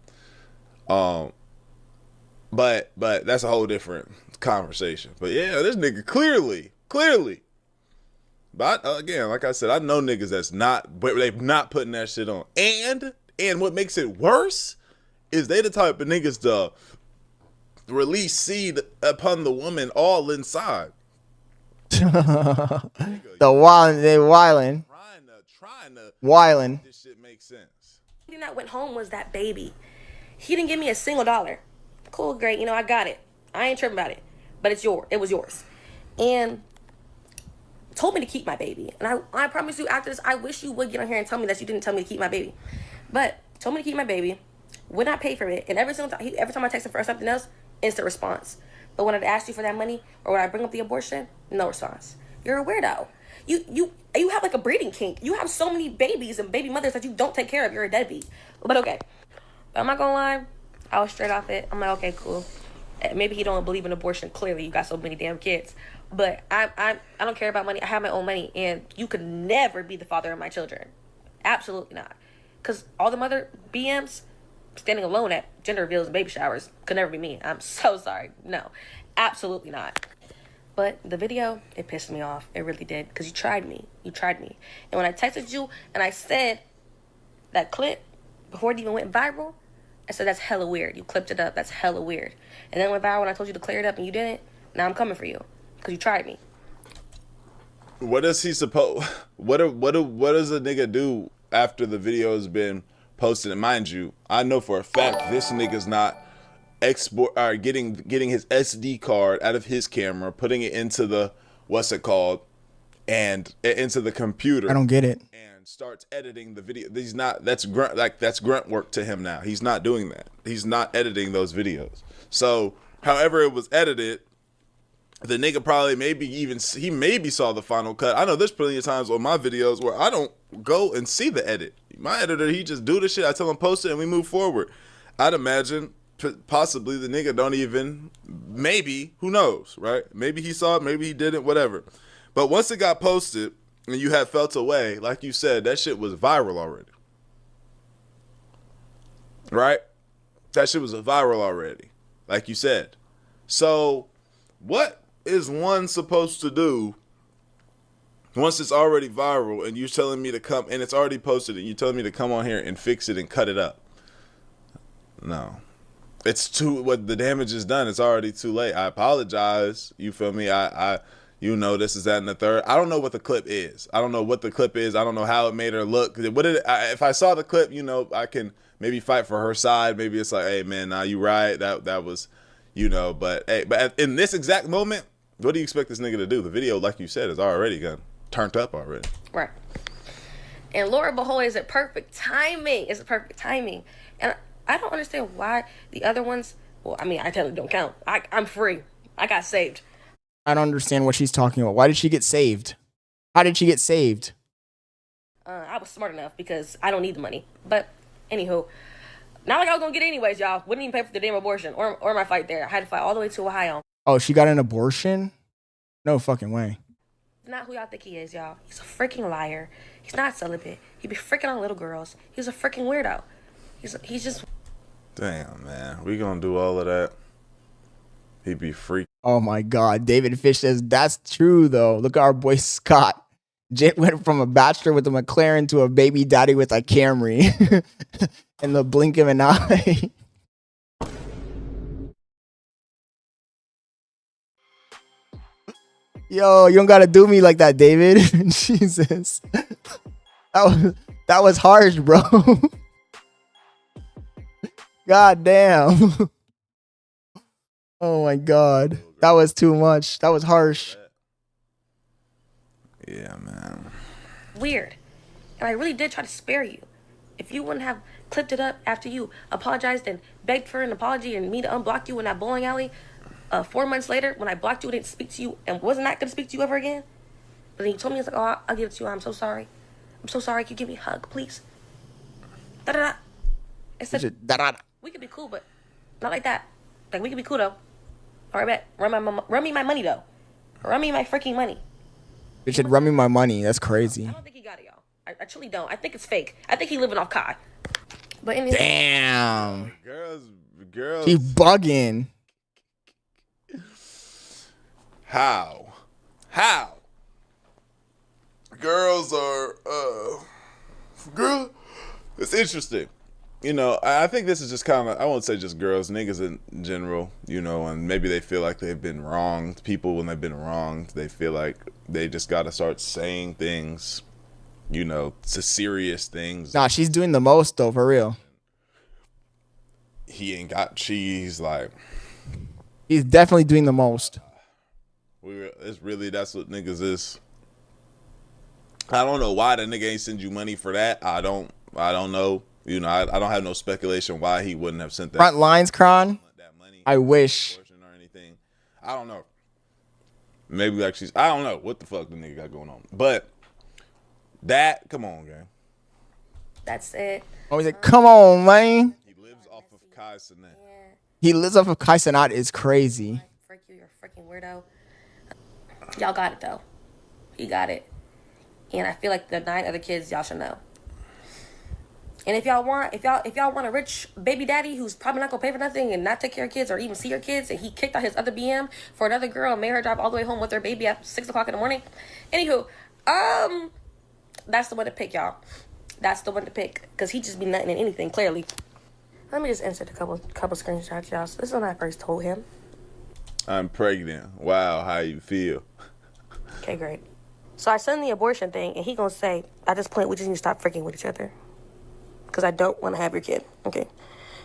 but that's a whole different conversation. But yeah, this nigga clearly. But again, like I said, I know niggas they're not putting that shit on. And what makes it worse is they the type of niggas to release seed upon the woman all inside. They wildin'. Trying to wildin'. This shit makes sense. The thing that went home was that baby. He didn't give me a single dollar. Cool, great, I got it. I ain't tripping about it. But it was yours. And told me to keep my baby. And I promise you, after this, I wish you would get on here and tell me that you didn't tell me to keep my baby. But told me to keep my baby, would not pay for it. And every time I text him for something else, instant response. But when I'd ask you for that money, or when I bring up the abortion, no response. You're a weirdo. You have like a breeding kink. You have so many babies and baby mothers that you don't take care of. You're a deadbeat. But okay. But I'm not gonna lie, I was straight off it. I'm like, okay, cool. Maybe he don't believe in abortion. Clearly, you got so many damn kids. But I don't care about money. I have my own money, and you could never be the father of my children. Absolutely not. Because all the mother BMs standing alone at gender reveals and baby showers could never be me. I'm so sorry. No, absolutely not. But the video, it pissed me off. It really did. Because you tried me. You tried me. And when I texted you and I said that clip, before it even went viral, I said, that's hella weird. You clipped it up. That's hella weird. And then it went viral when I told you to clear it up and you didn't. Now I'm coming for you. Because you tried me. What does he suppose? What does a nigga do after the video has been posted? And mind you, I know for a fact this nigga's not getting his SD card out of his camera, putting it into the and into the computer. I don't get it. And starts editing the video. He's not. That's grunt work to him now. He's not doing that. He's not editing those videos. So, however it was edited, the nigga probably maybe saw the final cut. I know there's plenty of times on my videos where I don't go and see the edit. My editor, he just do the shit. I tell him post it and we move forward. I'd imagine possibly the nigga don't even, maybe, who knows, right? Maybe he saw it, maybe he didn't, whatever. But once it got posted and you had felt away, like you said, that shit was viral already. Right? That shit was viral already, like you said. So what is one supposed to do once it's already viral and you're telling me to come, and it's already posted and you're telling me to come on here and fix it and cut it up? No. It's what the damage is done. It's already too late. I apologize. You feel me? This is that and the third. I don't know what the clip is. I don't know what the clip is. I don't know how it made her look. If I saw the clip, I can maybe fight for her side. Maybe it's like, hey man, nah, you right. That was, but hey, in this exact moment, what do you expect this nigga to do? The video, like you said, is already turned up already. Right. And Lord behold, is it perfect timing? It's perfect timing. And I don't understand why the other ones, well, I mean, I tell you, don't count. I'm free. I got saved. I don't understand what she's talking about. Why did she get saved? How did she get saved? I was smart enough because I don't need the money. But anywho, not like I was gonna get it anyways, y'all. Wouldn't even pay for the damn abortion or my fight there. I had to fight all the way to Ohio. Oh, she got an abortion? No fucking way. Not who y'all think he is, y'all. He's a freaking liar. He's not celibate. He be freaking on little girls. He's a freaking weirdo. He's just. Damn, man. We gonna do all of that? He be freak. Oh my God. David Fish says, that's true though. Look at our boy Scott. Jit went from a bachelor with a McLaren to a baby daddy with a Camry. In the blink of an eye. Yo, you don't gotta do me like that, David. Jesus. That was harsh, bro. God damn. Oh my God. That was too much. That was harsh. Yeah, man. Weird. And I really did try to spare you. If you wouldn't have clipped it up after you apologized and begged for an apology and me to unblock you in that bowling alley, 4 months later, when I blocked you and didn't speak to you and was not going to speak to you ever again. But then you told me, it's like, oh, I'll give it to you. I'm so sorry. I'm so sorry. Can you give me a hug, please? Da-da-da. I said, we could be cool, but not like that. Like, we could be cool, though. All right, bet. Run me my money, though. Run me my freaking money. Bitch should run me my money. That's crazy. I don't think he got it, y'all. I truly don't. I think it's fake. I think he living off Kai. But damn. Girls. He bugging. How? Girls are, it's interesting. I think this is just kind of, I won't say just girls, niggas in general, and maybe they feel like they've been wronged. People, when they've been wronged, they feel like they just got to start saying things, to serious things. Nah, she's doing the most, though, for real. She's like. He's definitely doing the most. That's what niggas is. I don't know why the nigga ain't send you money for that. I don't know. I don't have no speculation why he wouldn't have sent that. Front lines, Kron. I wish. Or anything. I don't know. Maybe like I don't know what the fuck the nigga got going on. But come on, gang. That's it. Oh, he's like, come on, man. He lives off of Kai Cenat. He lives off of Kai Cenat is crazy. Frick you, you're a freaking weirdo. Y'all got it though. He got it. And I feel like the 9 other kids, y'all should know. And if y'all want a rich baby daddy who's probably not gonna pay for nothing and not take care of kids or even see your kids, and he kicked out his other BM for another girl and made her drive all the way home with her baby at 6 o'clock in the morning. Anywho, that's the one to pick, y'all. That's the one to pick, because he just be nutting in anything, clearly. Let me just insert a couple screenshots, y'all. So this is when I first told him. I'm pregnant. Wow, how you feel? Okay, great. So I send the abortion thing, and he gonna say, at this point, we just need to stop freaking with each other. Because I don't want to have your kid, okay?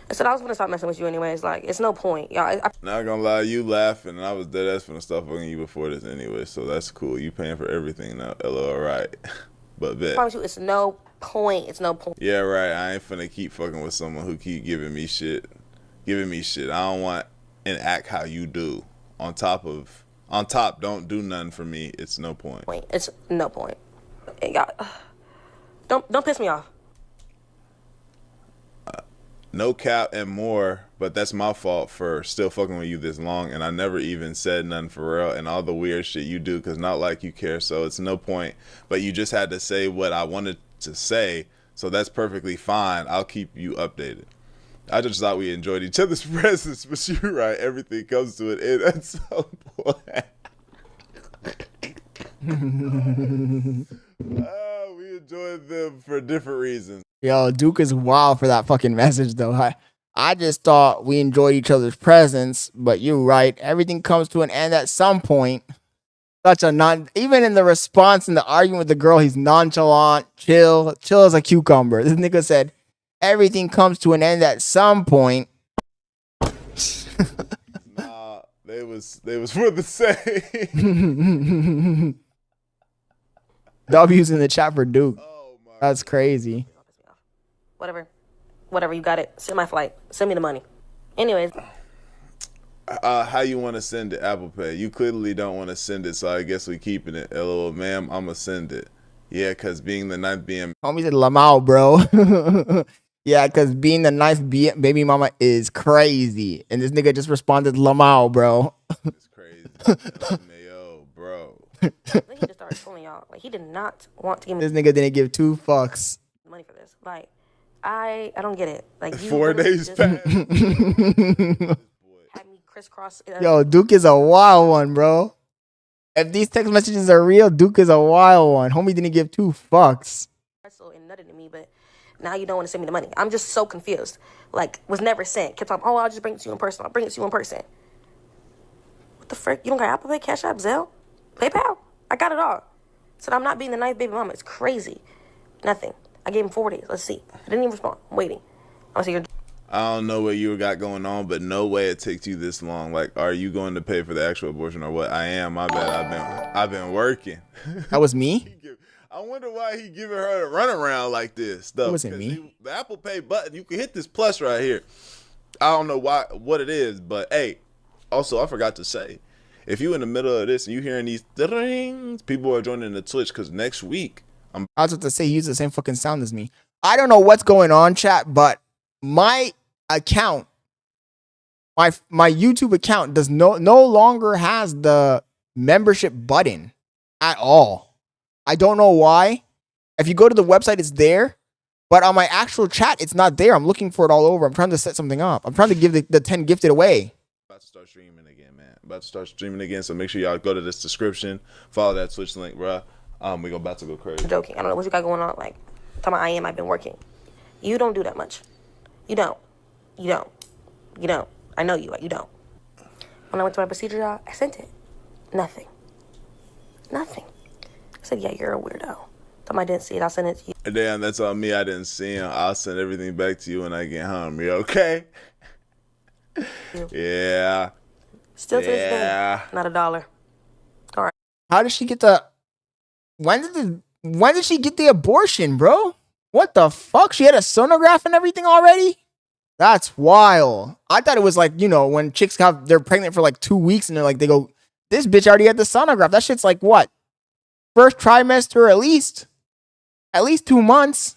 I said I was gonna stop messing with you anyways. Like, it's no point, y'all. Not gonna lie, you laughing, and I was dead ass finna stop fucking you before this anyway, so that's cool. You paying for everything now, LOL, right? But bet. I promise you, it's no point. It's no point. Yeah, right. I ain't finna keep fucking with someone who keep giving me shit. I don't want an act how you do. On top, don't do nothing for me. It's no point. It's no point. Y'all, don't piss me off. No cap and more, but that's my fault for still fucking with you this long, and I never even said nothing for real, and all the weird shit you do, because not like you care, so it's no point. But you just had to say what I wanted to say, so that's perfectly fine. I'll keep you updated. I just thought we enjoyed each other's presence, but you're right, everything comes to an end at some point. We enjoyed them for different reasons. Yo, Duke is wild for that fucking message, though. I just thought we enjoyed each other's presence, but you're right. Everything comes to an end at some point. Even in the response in the argument with the girl, he's nonchalant, chill as a cucumber. This nigga said, everything comes to an end at some point. Nah, they was for the same. W's in the chat for Duke. Oh, that's crazy. Whatever, you got it. Send my flight. Send me the money. Anyways. How you want to send it? Apple Pay. You clearly don't want to send it, so I guess we keeping it. LOL, ma'am, I'm going to send it. Yeah, because being the 9th BM. Homie said Lamau, bro. Yeah, because being the 9th baby mama is crazy. And this nigga just responded Lamau, bro. It's crazy. Yo, bro. I think he just started trolling y'all. Like, he did not want to give me this nigga didn't give 2 fucks. money for this. Like, I don't get it. Like, you 4 days passed. had me crisscross. Yo, Duke is a wild one, bro. If these text messages are real, Duke is a wild one. Homie didn't give 2 fucks. And nutted to me, but now you don't want to send me the money. I'm just so confused. Like, was never sent. Kept on, oh, I'll just bring it to you in person. I'll bring it to you in person. What the frick? You don't got Apple Pay, Cash App, Zelle, PayPal? I got it all. Said I'm not being the 9th baby mama. It's crazy. Nothing. I gave him 4 days. Let's see. I didn't even respond. I'm waiting. I'm see. I don't know what you got going on, but no way it takes you this long. Like, are you going to pay for the actual abortion or what? I am. My bad. I've been working. That was me? I wonder why he giving her a runaround like this. Though. That wasn't me. The Apple Pay button, you can hit this plus right here. I don't know what it is, but hey, also I forgot to say, if you in the middle of this and you hearing these things, people are joining the Twitch because next week I was about to say he used the same fucking sound as me. I don't know what's going on, chat, but my account, my YouTube account does no longer has the membership button at all. I don't know why. If you go to the website, it's there, but on my actual chat, it's not there. I'm looking for it all over. I'm trying to set something up. I'm trying to give the 10 gifted away. About to start streaming again, man. About to start streaming again, so make sure y'all go to this description, follow that Twitch link, bruh. We about to go crazy. I'm joking. I don't know what you got going on. Like, talking about I've been working. You don't do that much. You don't. I know you. Like, you don't. When I went to my procedure, y'all, I sent it. Nothing. I said, yeah, you're a weirdo. Time I didn't see it, I'll send it to you. Damn, that's on me. I didn't see him. I'll send everything back to you when I get home. You okay? Yeah. Still to this day, not $1. All right. How did she get the... When did she get the abortion, bro? What the fuck? She had a sonograph and everything already? That's wild. I thought it was like, you know, when chicks they're pregnant for like 2 weeks and they go, this bitch already had the sonograph. That shit's like what? First trimester at least 2 months.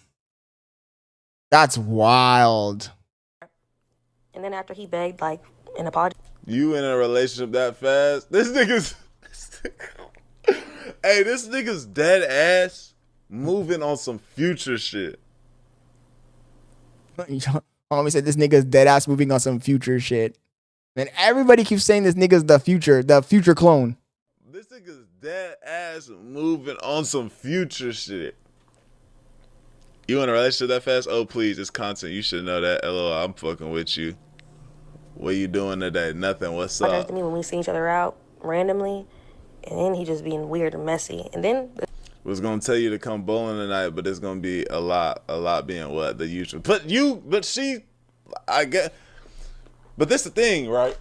That's wild. And then after he begged, like, an apology. You in a relationship that fast? This nigga's... Hey, this nigga's dead ass moving on some future shit. Homie said this nigga's dead ass moving on some future shit. And everybody keeps saying this nigga's the future clone. This nigga's dead ass moving on some future shit. You in a relationship that fast? Oh, please, it's content. You should know that. LOL, I'm fucking with you. What you doing today? Nothing. What's up? When we see each other out randomly, and then he just being weird and messy. And then Was gonna tell you to come bowling tonight, but it's gonna be a lot being what the usual. I get. But this the thing, right?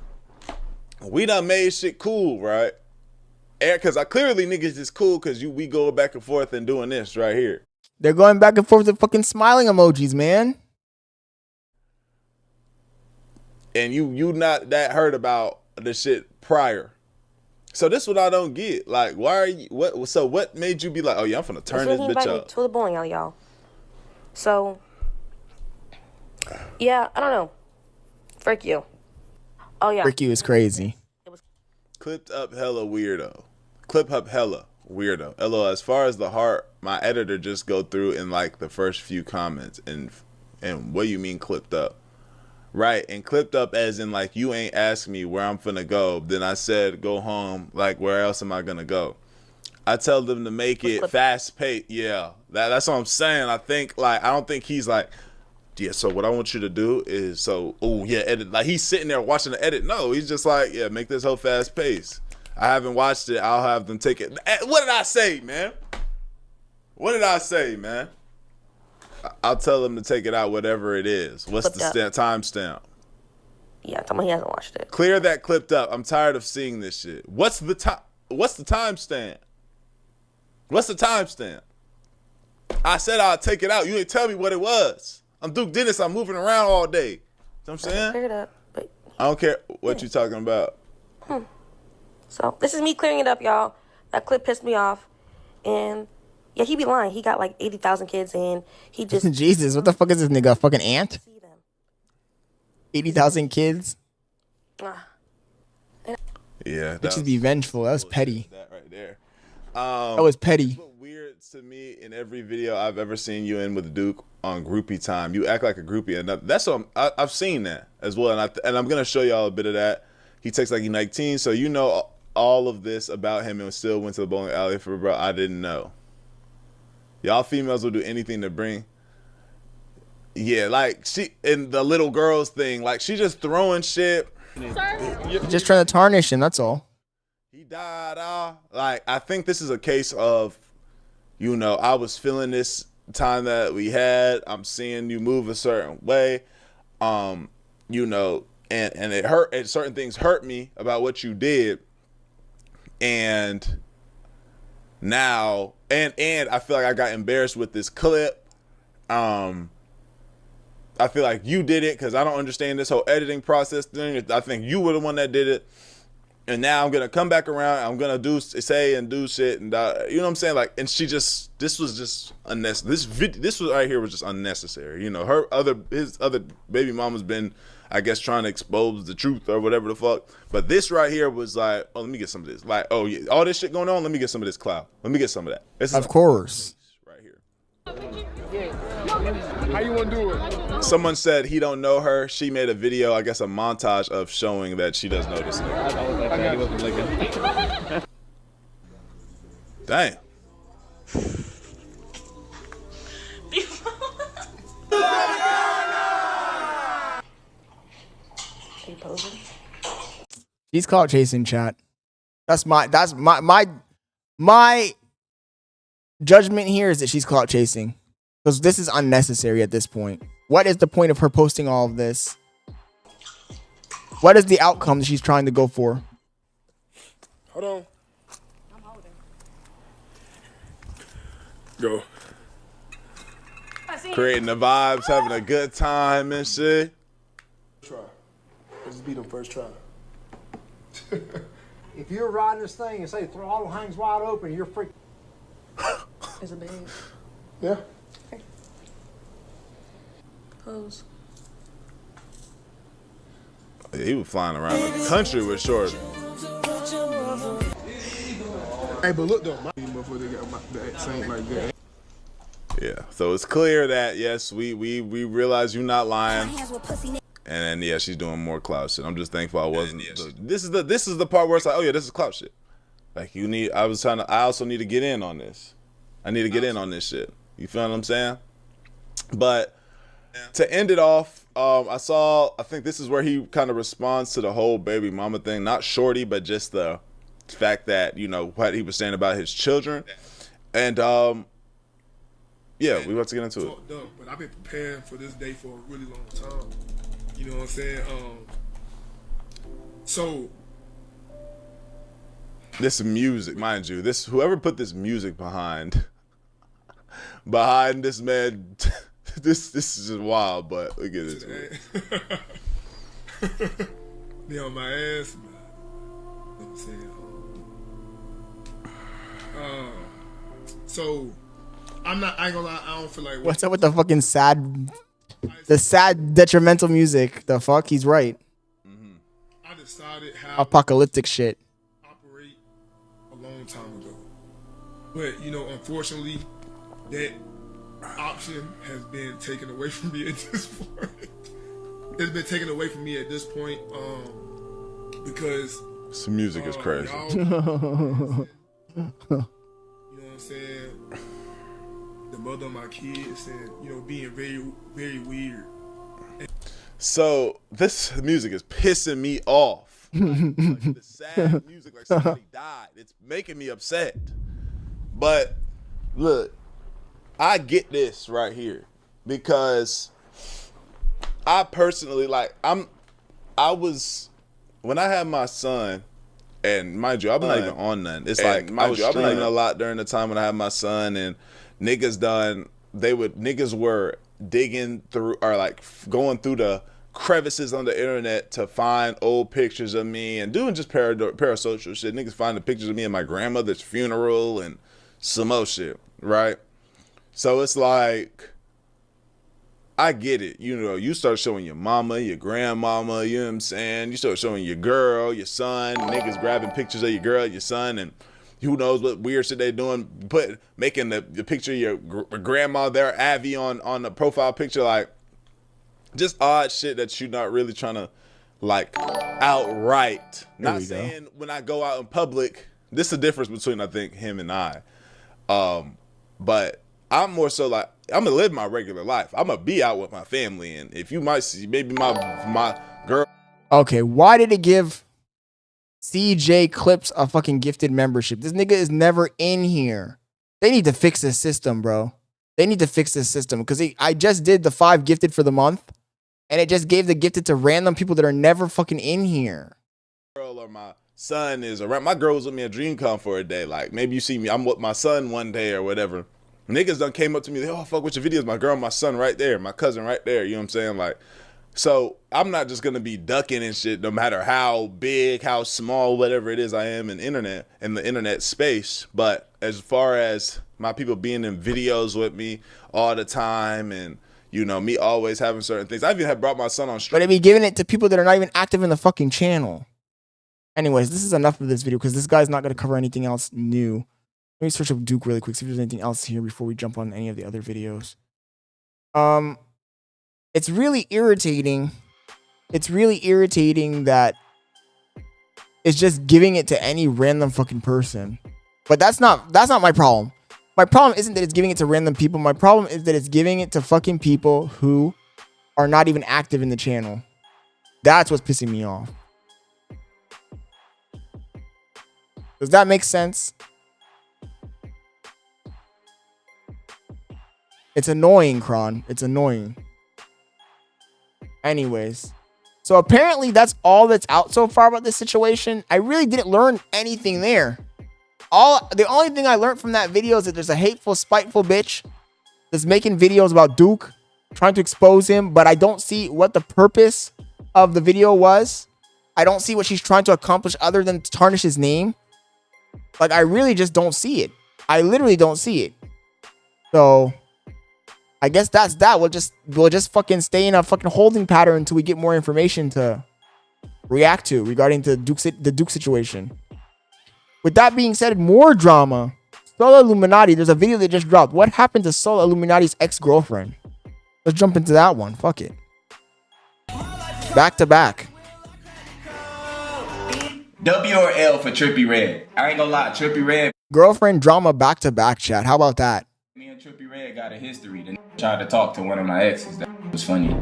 We done made shit cool, right? Because I clearly niggas is cool because we go back and forth and doing this right here. They're going back and forth with fucking smiling emojis, man. And you not that hurt about the shit prior. So this what I don't get. Like, why are you what made you be like, oh yeah, I'm finna turn this bitch up? To the bowling alley, y'all. So yeah, I don't know. Frick you. Oh yeah. Frick you is crazy. Clipped up hella weirdo. Clip up hella weirdo. LOL, as far as the heart, my editor just go through in like the first few comments and what do you mean clipped up? Right, and clipped up as in like you ain't asked me where I'm finna go. Then I said go home. Like where else am I gonna go? I tell them to make it fast paced. Yeah, that's what I'm saying. I think like I don't think he's like, yeah. So what I want you to do is edit. Like he's sitting there watching the edit. No, he's just like yeah, make this whole fast pace. I haven't watched it. I'll have them take it. What did I say, man? What did I say, man? I'll tell them to take it out, whatever it is. What's the timestamp? Yeah, tell me he hasn't watched it. Clear that clipped up. I'm tired of seeing this shit. What's the timestamp? What's the timestamp? I said I'll take it out. You didn't tell me what it was. I'm Duke Dennis. I'm moving around all day. You know what I'm saying? Clear it up. But I don't care what you talking about. So this is me clearing it up, y'all. That clip pissed me off. And yeah, he be lying. He got like 80,000 kids and he just... Jesus, what the fuck is this nigga? A fucking ant? 80,000 kids? Yeah. That should be vengeful. That was petty. That right there. That was petty. Weird to me in every video I've ever seen you in with Duke on groupie time. You act like a groupie. And that's what I've seen that as well. And I'm going to show y'all a bit of that. He takes like he's 19. So you know all of this about him and still went to the bowling alley for bro. I didn't know. Y'all females will do anything to bring. Yeah, like she and the little girls thing, like she just throwing shit. Just trying to tarnish him, that's all. He died. Like I think this is a case of, you know, I was feeling this time that we had. I'm seeing you move a certain way, you know, and it hurt. And certain things hurt me about what you did, and now. And I feel like I got embarrassed with this clip. I feel like you did it because I don't understand this whole editing process thing. I think you were the one that did it. And now I'm going to come back around. I'm going to say and do shit. And you know what I'm saying? Like, and this was just unnecessary. This was right here was just unnecessary. You know, his other baby mama's been, I guess, trying to expose the truth or whatever the fuck. But this right here was like, oh, let me get some of this. Like, oh yeah, all this shit going on. Let me get some of this clout. Let me get some of that. Of course. Right here. How you want to do it? Someone said he don't know her. She made a video, I guess a montage of showing that she does know this nigga. Damn. She's caught chasing, chat. That's my judgment here is that she's caught chasing. Because this is unnecessary at this point. What is the point of her posting all of this? What is the outcome that she's trying to go for? Hold on. I'm holding. Go. Creating the vibes, having a good time and shit. Try. Let's beat him first try. If you're riding this thing and say throttle hangs wide open, you're freaking. Is it big? Yeah. Okay. Pose. He was flying around the country with short. Hey, but look though, my motherfucker got that same like that. Yeah, so it's clear that yes, we realize you're not lying, and then yeah, she's doing more clout shit. I'm just thankful I wasn't. This is the part where it's like, oh yeah, this is clout shit. Like you need, I also need to get in on this. I need to get in on this shit. You feel what I'm saying? But to end it off, I think this is where he kind of responds to the whole baby mama thing, not shorty, but just the fact that, you know, what he was saying about his children. And yeah, we about to get into it. But I've been preparing for this day for a really long time. You know what I'm saying? So this music, mind you, this whoever put this music behind this man, this is just wild. But we get into it. Be on my ass. You know what I'm saying? So I ain't gonna lie, I don't feel like What's up with the fucking sad detrimental music? The fuck, he's right. I decided how Apocalyptic shit. operate a long time ago, but you know, unfortunately, that option has been taken away from me at this point. It's been taken away from me at this point, because This music is crazy. you know what I'm saying? The mother of my kids, and you know, being very, very weird. So this music is pissing me off. Like the sad music, like somebody died. It's making me upset. But look, I get this right here because I personally when I had my son, and mind you, I'm not even on none. It's like I was streaming a lot during the time when I had my son, and niggas were digging through or like going through the crevices on the internet to find old pictures of me and doing just parasocial shit. Niggas finding pictures of me at my grandmother's funeral and some more shit, right? So it's like, I get it. You know, you start showing your mama, your grandmama, you know what I'm saying? You start showing your girl, your son, niggas grabbing pictures of your girl, your son, and who knows what weird shit they doing, making the picture of your grandma, their Abby on the profile picture, like, just odd shit that you're not really trying to, like, outright. Not saying when I go out in public, this is the difference between, I think, him and I. But I'm more so like, I'm gonna live my regular life. I'm gonna be out with my family, and if you might see maybe my girl. Okay, why did it give CJ Clips a fucking gifted membership? This nigga is never in here. They need to fix this system, bro. They need to fix this system because I just did the 5 gifted for the month, and it just gave the gifted to random people that are never fucking in here. Girl or my son is around. My girl was with me at DreamCon for a day. Like, maybe you see me, I'm with my son one day or whatever. Niggas done came up to me, oh, fuck with your videos. My girl, my son right there, my cousin right there. You know what I'm saying? Like, so I'm not just gonna be ducking and shit, no matter how big, how small, whatever it is I am in the internet space. But as far as my people being in videos with me all the time, and you know, me always having certain things. I even have brought my son on stream. But they be giving it to people that are not even active in the fucking channel. Anyways, this is enough of this video because this guy's not gonna cover anything else new. Let me search up Duke really quick, see if there's anything else here before we jump on any of the other videos. It's really irritating. It's really irritating that it's just giving it to any random fucking person. But that's not my problem. My problem isn't that it's giving it to random people. My problem is that it's giving it to fucking people who are not even active in the channel. That's what's pissing me off. Does that make sense? It's annoying, Kron. It's annoying. Anyways. So apparently that's all that's out so far about this situation. I really didn't learn anything there. The only thing I learned from that video is that there's a hateful, spiteful bitch that's making videos about Duke, trying to expose him, but I don't see what the purpose of the video was. I don't see what she's trying to accomplish other than to tarnish his name. Like, I really just don't see it. I literally don't see it. So I guess that's that. We'll just fucking stay in a fucking holding pattern until we get more information to react to regarding the Duke situation. With that being said, more drama. Solar Illuminati, there's a video that just dropped. What happened to Solar Illuminati's ex-girlfriend? Let's jump into that one. Fuck it. Back to back. W or L for Trippie Redd? I ain't gonna lie, Trippie Redd. Girlfriend drama back to back, chat. How about that? Me and Trippie Redd got a history. Then tried to talk to one of my exes. That was funny.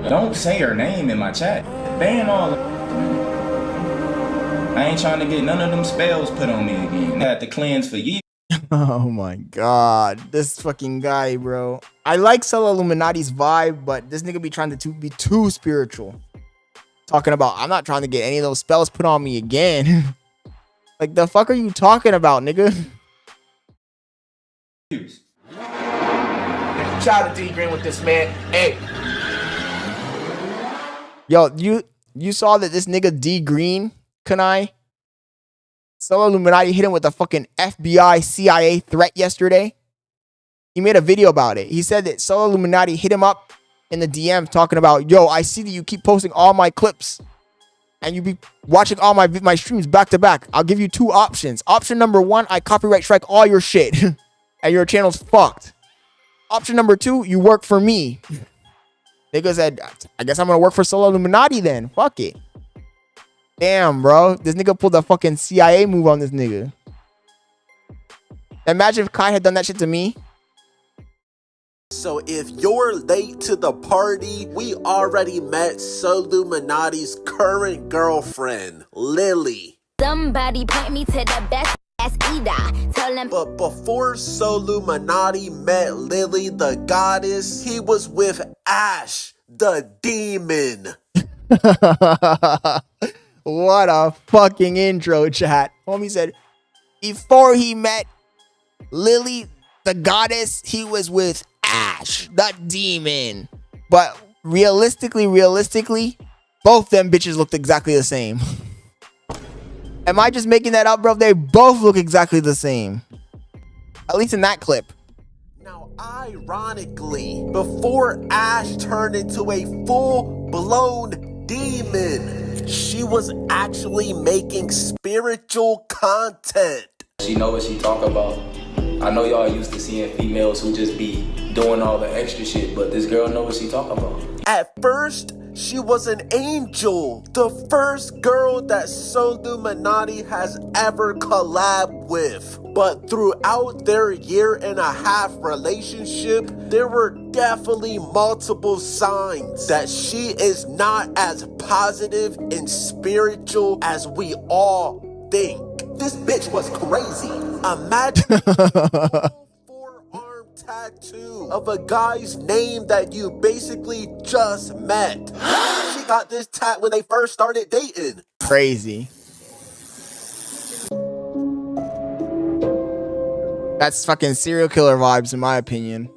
Don't say her name in my chat. Ban all of I ain't trying to get none of them spells put on me again. I had to cleanse for years. Oh my god. This fucking guy, bro. I like Solar Illuminati's vibe, but this nigga be trying to be too spiritual. Talking about, I'm not trying to get any of those spells put on me again. Like, the fuck are you talking about, nigga? Shout out to D Green with this man. Hey. Yo, you saw that this nigga D Green, Kanai? Solar Illuminati hit him with a fucking FBI CIA threat yesterday. He made a video about it. He said that Solar Illuminati hit him up in the DM talking about, yo, I see that you keep posting all my clips and you be watching all my streams back to back. I'll give you two options. Option number one, I copyright strike all your shit and your channel's fucked. Option number two, you work for me. Nigga said, I guess I'm gonna work for Solar Illuminati then. Fuck it. Damn, bro. This nigga pulled a fucking CIA move on this nigga. Imagine if Kai had done that shit to me. So if you're late to the party, we already met Soluminati's current girlfriend, Lily. Somebody point me to the best ass eater. Tell them. But before Soluminati met Lily the goddess, he was with Ash the demon. What a fucking intro, chat. Homie said, before he met Lily the goddess, he was with Ash the demon. But realistically, both them bitches looked exactly the same. Am I just making that up, bro? They both look exactly the same. At least in that clip. Now, ironically, before Ash turned into a full-blown demon, she was actually making spiritual content. She know what she talk about. I know y'all used to seeing females who just be doing all the extra shit, but this girl know what she talking about. At first, she was an angel, the first girl that Soluminati has ever collabed with. But throughout their 1.5-year relationship, there were definitely multiple signs that she is not as positive and spiritual as we all think. This bitch was crazy. Imagine a 4-arm tattoo of a guy's name that you basically just met. She got this tat when they first started dating. Crazy. That's fucking serial killer vibes in my opinion.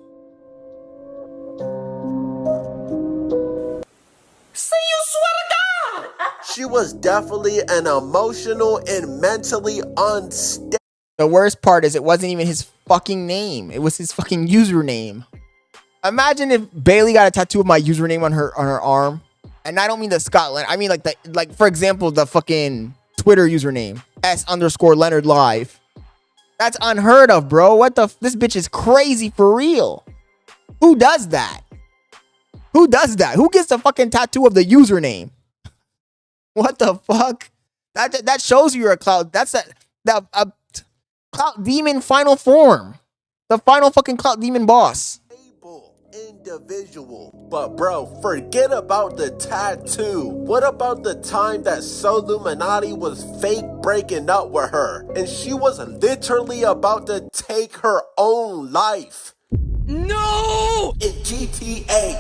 She was definitely an emotional and mentally unstable. The worst part is it wasn't even his fucking name. It was his fucking username. Imagine if Bailey got a tattoo of my username on her arm. And I don't mean the Scotland. I mean like for example, the fucking Twitter username. S_Leonard Live. That's unheard of, bro. What the this bitch is crazy for real. Who does that? Who does that? Who gets the fucking tattoo of the username? What the fuck? That shows you you're a clout. That's a clout demon final form. The final fucking clout demon boss. Individual. But bro, forget about the tattoo. What about the time that Soluminati was fake breaking up with her and she was literally about to take her own life? No! In GTA.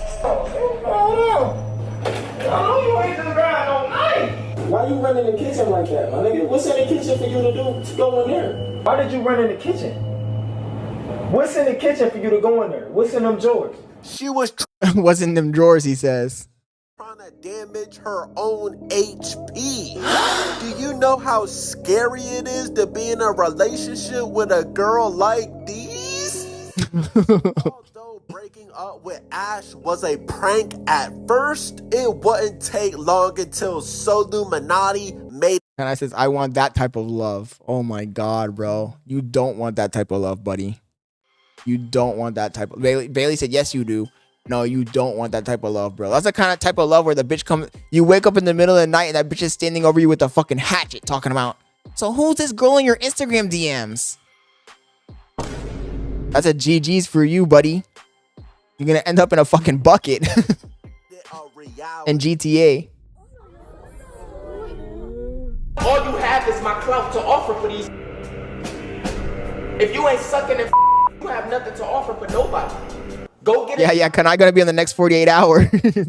Why you running the kitchen like that, my nigga? What's in the kitchen for you to do to go in there? Why did you run in the kitchen? What's in the kitchen for you to go in there? What's in them drawers? She was What's in them drawers, he says. trying to damage her own HP. Do you know how scary it is to be in a relationship with a girl like these? Although breaking up with Ash was a prank at first, it wouldn't take long until Soluminati made. And I says, I want that type of love. Oh my God, bro. You don't want that type of love, buddy. You don't want that type of... Bailey said, yes, you do. No, you don't want that type of love, bro. That's the kind of type of love where the bitch comes... You wake up in the middle of the night and that bitch is standing over you with a fucking hatchet talking about, so who's this girl in your Instagram DMs? That's a GG's for you, buddy. You're gonna end up in a fucking bucket. And GTA. All you have is my clout to offer for these. If you ain't sucking and you have nothing to offer for nobody. Go get it. Yeah, can I gonna be in the next 48 hours? It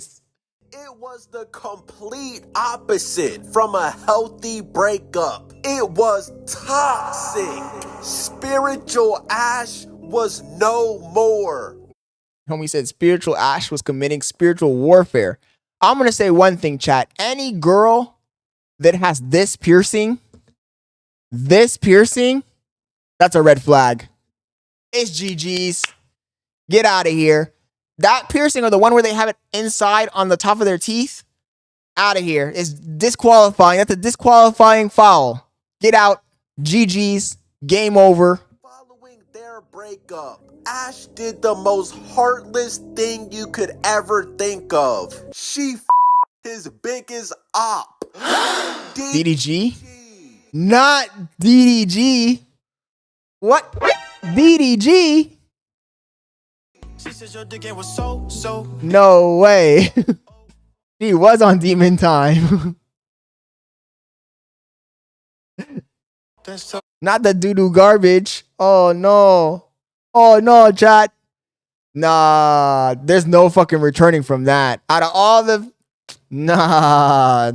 was the complete opposite from a healthy breakup. It was toxic. Spiritual Ash was no more. Homie said spiritual Ash was committing spiritual warfare. I'm gonna say one thing, chat. Any girl that has this piercing, that's a red flag. It's GG's. Get out of here. That piercing or the one where they have it inside on the top of their teeth, out of here. It's disqualifying. That's a disqualifying foul. Get out. GG's. Game over. Following their breakup, Ash did the most heartless thing you could ever think of. She his biggest op. DDG? Not DDG. What? DDG? She says your dick was so. No way. She was on Demon Time. Not the doo-doo garbage. Oh no. Oh no, chat. Nah, there's no fucking returning from that. Out of all the... Nah.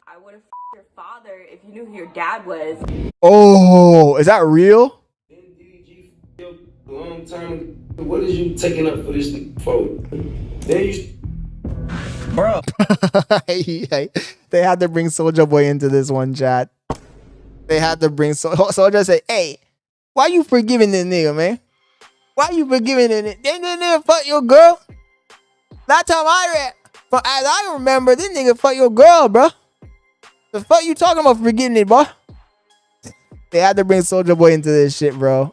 I would have your father if you knew who your dad was. Oh, is that real? Long time. What is you taking up for this for? Then you, bro. They had to bring Soulja Boy into this one, chat. They had to bring Soulja. Say, hey, why you forgiving this nigga, man? Why you forgiving this nigga? Didn't this nigga fuck your girl? That time I read, but as I remember, this nigga fuck your girl, bro. The fuck you talking about forgetting it, bro? They had to bring Soulja Boy into this shit, bro.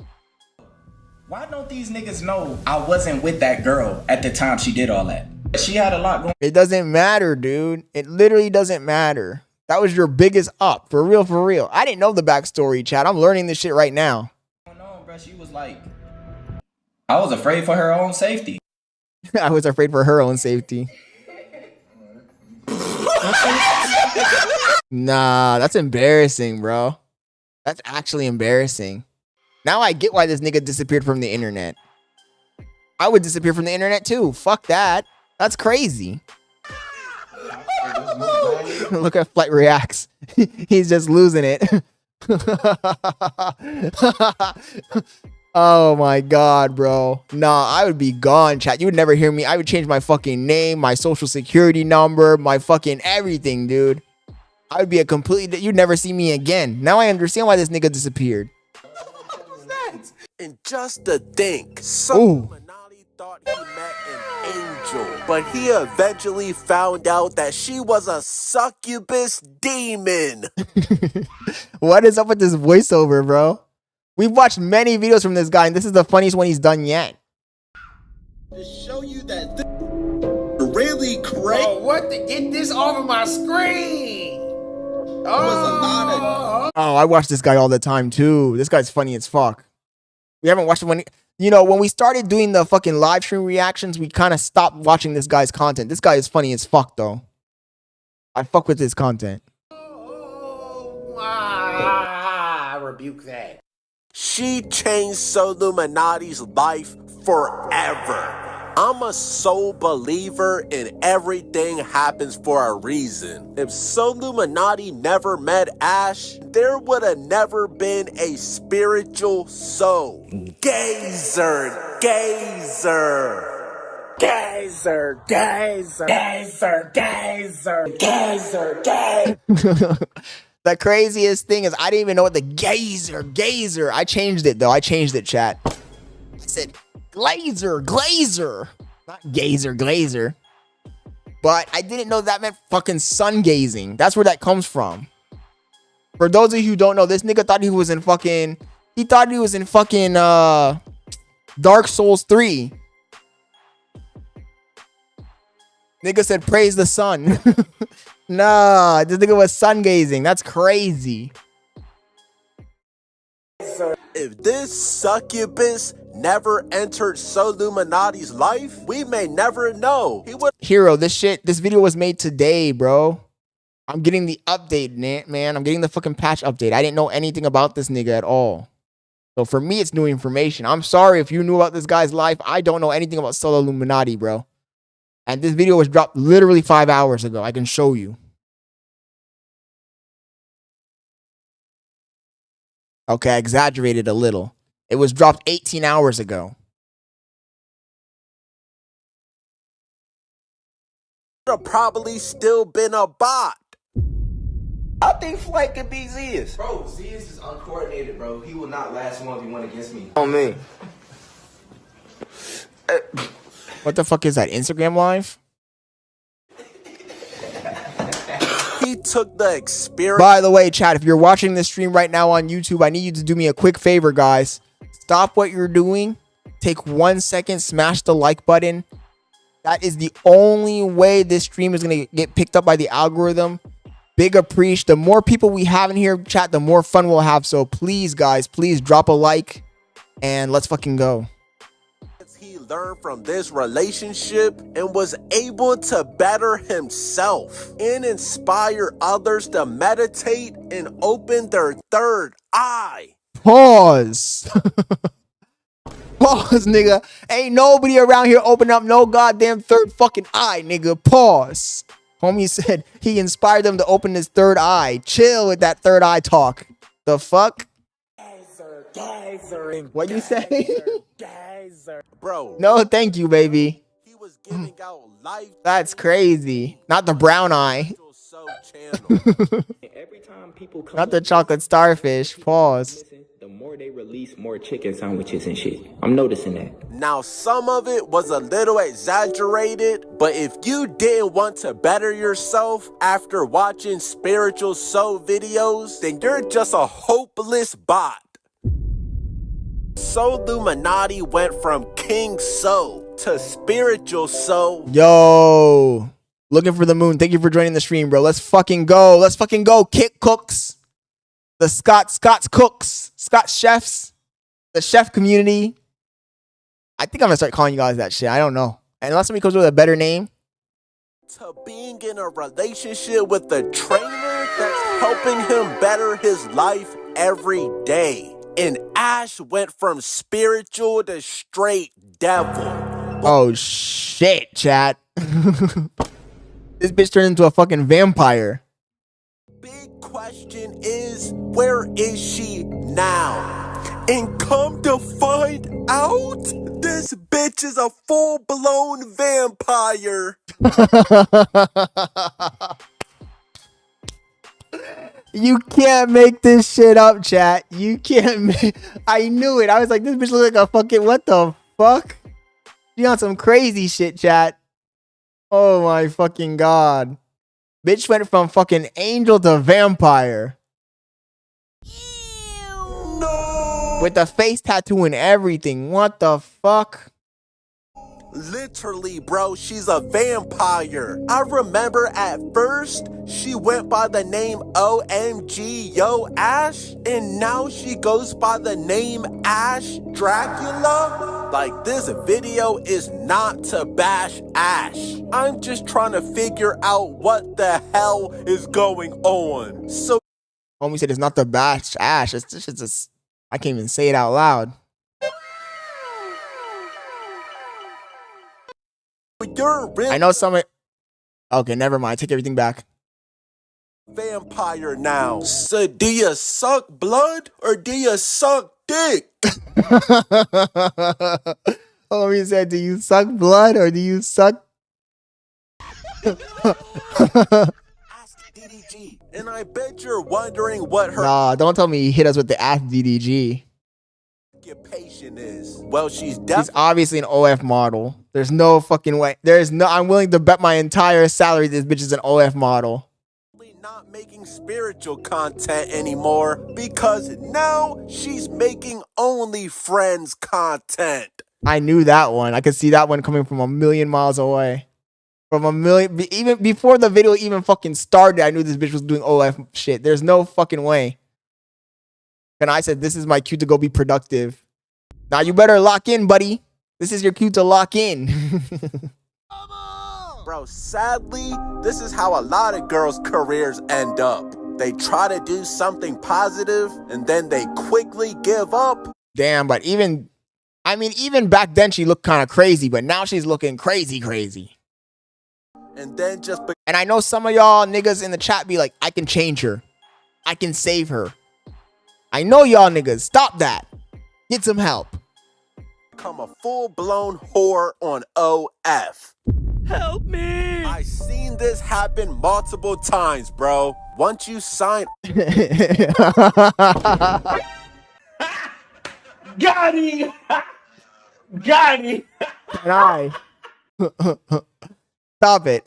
Why don't these niggas know I wasn't with that girl at the time she did all that? She had a lot going. It doesn't matter, dude. It literally doesn't matter. That was your biggest up. For real, for real. I didn't know the backstory, chat. I'm learning this shit right now. No, bro. She was like... I was afraid for her own safety. I was afraid for her own safety. Nah, that's embarrassing, bro. That's actually embarrassing. Now I get why this nigga disappeared from the internet. I would disappear from the internet too. Fuck that. That's crazy. Look at Flight reacts. He's just losing it. Oh my God, bro. Nah, I would be gone, chat. You would never hear me. I would change my fucking name, my social security number, my fucking everything, dude. I would be a completely... You'd never see me again. Now I understand why this nigga disappeared. And just to think, Soluminati thought he met an angel, but he eventually found out that she was a succubus demon. What is up with this voiceover, bro? We've watched many videos from this guy, and this is the funniest one he's done yet. To show you that this really crazy. Oh, what? Get this off of my screen. Oh, I watch this guy all the time too. This guy's funny as fuck. We haven't watched him when, you know, when we started doing the fucking live stream reactions, we kind of stopped watching this guy's content. This guy is funny as fuck though. I fuck with his content. I rebuke that. She changed Soluminati's life forever. I'm a sole believer in everything happens for a reason. If Soluminati never met Ash, there would have never been a spiritual soul. Gazer, gazer. Gazer, gazer, gazer, gazer, gazer, gazer. The craziest thing is I didn't even know what the gazer. I changed it though. I changed it, chat. I said, Glazer. Not gazer, glazer. But I didn't know that meant fucking sun gazing. That's where that comes from. For those of you who don't know, this nigga thought he was in fucking... He thought he was in fucking Dark Souls 3. Nigga said praise the sun. Nah, this nigga was sun gazing. That's crazy. If this succubus never entered Soluminati's life, we may never know. He would Hero, this video was made today, bro. I'm getting the update, man. I'm getting the fucking patch update. I didn't know anything about this nigga at all. So for me, it's new information. I'm sorry if you knew about this guy's life. I don't know anything about Soluminati, bro. And this video was dropped literally 5 hours ago. I can show you. Okay, I exaggerated a little. It was dropped 18 hours ago. have probably still been a bot. I think Flight could beat Z's. Bro, Z's is uncoordinated, bro. He will not last 1v1 against me. On me. What the fuck is that? Instagram Live? He took the experience. By the way, chat, if you're watching this stream right now on YouTube, I need you to do me a quick favor, guys. Stop what you're doing. Take 1 second, smash the like button. That is the only way this stream is going to get picked up by the algorithm. Big appreciate. The more people we have in here, chat, the more fun we'll have. So please, guys, please drop a like and let's fucking go. He learned from this relationship and was able to better himself and inspire others to meditate and open their third eye. Pause. Pause, nigga. Ain't nobody around here open up no goddamn third fucking eye, nigga. Pause. Homie said he inspired them to open his third eye. Chill with that third eye talk. The fuck? What you say? Bro. No, thank you, baby. He was giving out life. That's crazy. Not the brown eye. Every time people come Not the chocolate starfish. Pause. the more they release more chicken sandwiches and shit. I'm noticing that. Now, some of it was a little exaggerated, but if you didn't want to better yourself after watching Spiritual Soul videos, then you're just a hopeless bot. Soluminati went from King Soul to Spiritual Soul. Yo, looking for the moon. Thank you for joining the stream, bro. Let's fucking go. Let's fucking go. Kick cooks. The Scott's cooks. Scott's chefs. The chef community. I think I'm gonna start calling you guys that shit. I don't know. Unless somebody comes with a better name. To being in a relationship with a trainer that's helping him better his life every day. And Ash went from spiritual to straight devil. Oh shit, chat. This bitch turned into a fucking vampire. Big question is, where is she now? And come to find out, this bitch is a full-blown vampire. You can't make this shit up, chat. You can't make... I knew it. I was like, this bitch looks like a fucking... What the fuck? She on some crazy shit, chat. Oh my fucking god. Bitch went from fucking angel to vampire. Ew. No. With the face tattoo and everything. What the fuck? Literally, bro, she's a vampire. I remember at first, she went by the name OMG Yo Ash, and now she goes by the name Ash Dracula. Like, this video is not to bash Ash. I'm just trying to figure out what the hell is going on. So, Homie said it's not the bash Ash. It's just, I can't even say it out loud. you're really I know some... Okay, never mind. Take everything back. vampire now. So do you suck blood or do you suck dick? Homie said, do you suck blood or do you suck... Ask DDG. And I bet you're wondering what her Nah, don't tell me he hit us with the ass DDG. occupation is. Well, she's obviously an OF model. There's no fucking way. I'm willing to bet my entire salary this bitch is an OF model. Not making spiritual content anymore because now she's making OnlyFriends content. I knew that one. I could see that one coming from a million miles away. From a million, even before the video even fucking started, I knew this bitch was doing OF shit. There's no fucking way. And I said, this is my cue to go be productive. Now you better lock in, buddy. This is your cue to lock in. Bro, sadly, this is how a lot of girls' careers end up. They try to do something positive and then they quickly give up. Damn, but even back then she looked kind of crazy, but now she's looking crazy. And then and I know some of y'all niggas in the chat be like, I can change her. I can save her. I know y'all niggas. Stop that. Get some help. Become a full-blown whore on OF. Help me! I seen this happen multiple times, bro. Once you sign... Got him! Got him! Can I? Stop it.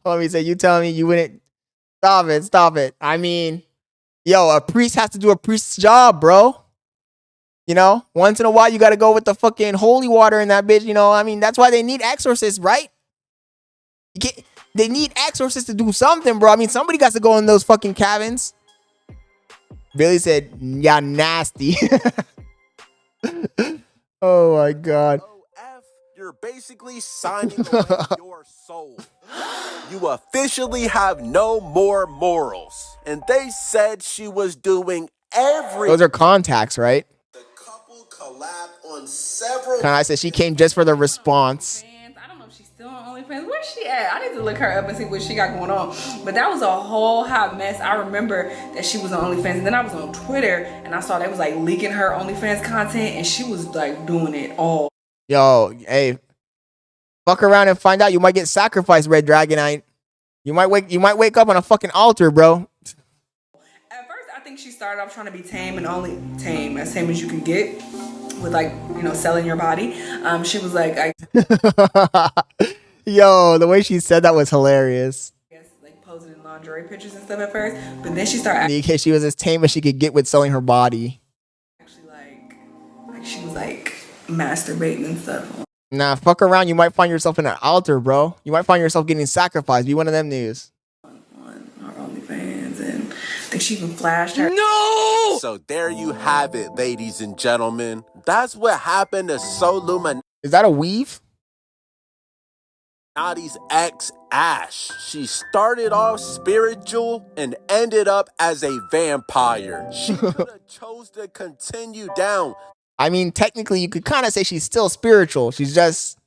Let me say, you telling me you wouldn't... Stop it. I mean, yo, a priest has to do a priest's job, bro. You know, once in a while, you got to go with the fucking holy water in that bitch. You know, I mean, that's why they need exorcists, right? They need exorcists to do something, bro. I mean, somebody got to go in those fucking cabins. Billy said, yeah, nasty. Oh, my God. You're basically signing away your soul. You officially have no more morals. And they said she was doing Those are contacts, right? On several. Can I say she came just for the response? I don't know if she's still on OnlyFans. Where's she at? I need to look her up and see what she got going on. But that was a whole hot mess. I remember that she was on OnlyFans, and then I was on Twitter and I saw they was like leaking her OnlyFans content, and she was like doing it all. Yo, hey, fuck around and find out. You might get sacrificed, Red Dragonite. You might wake up on a fucking altar, bro. At first, I think she started off trying to be tame and only tame as you can get. With like, you know, selling your body. She was like, yo, the way she said that was hilarious. I guess like posing in lingerie pictures and stuff at first, but then she started because she was as tame as she could get with selling her body. Actually, like she was like masturbating and stuff. Nah, fuck around. You might find yourself in an altar, bro. You might find yourself getting sacrificed. Be one of them news. On her OnlyFans, and I think she even flashed her. No! So there you have it, ladies and gentlemen. That's what happened to Is that a weave? Illuminati's ex, Ash. She started off spiritual and ended up as a vampire. She could have chose to continue down. I mean, technically, you could kind of say she's still spiritual. She's just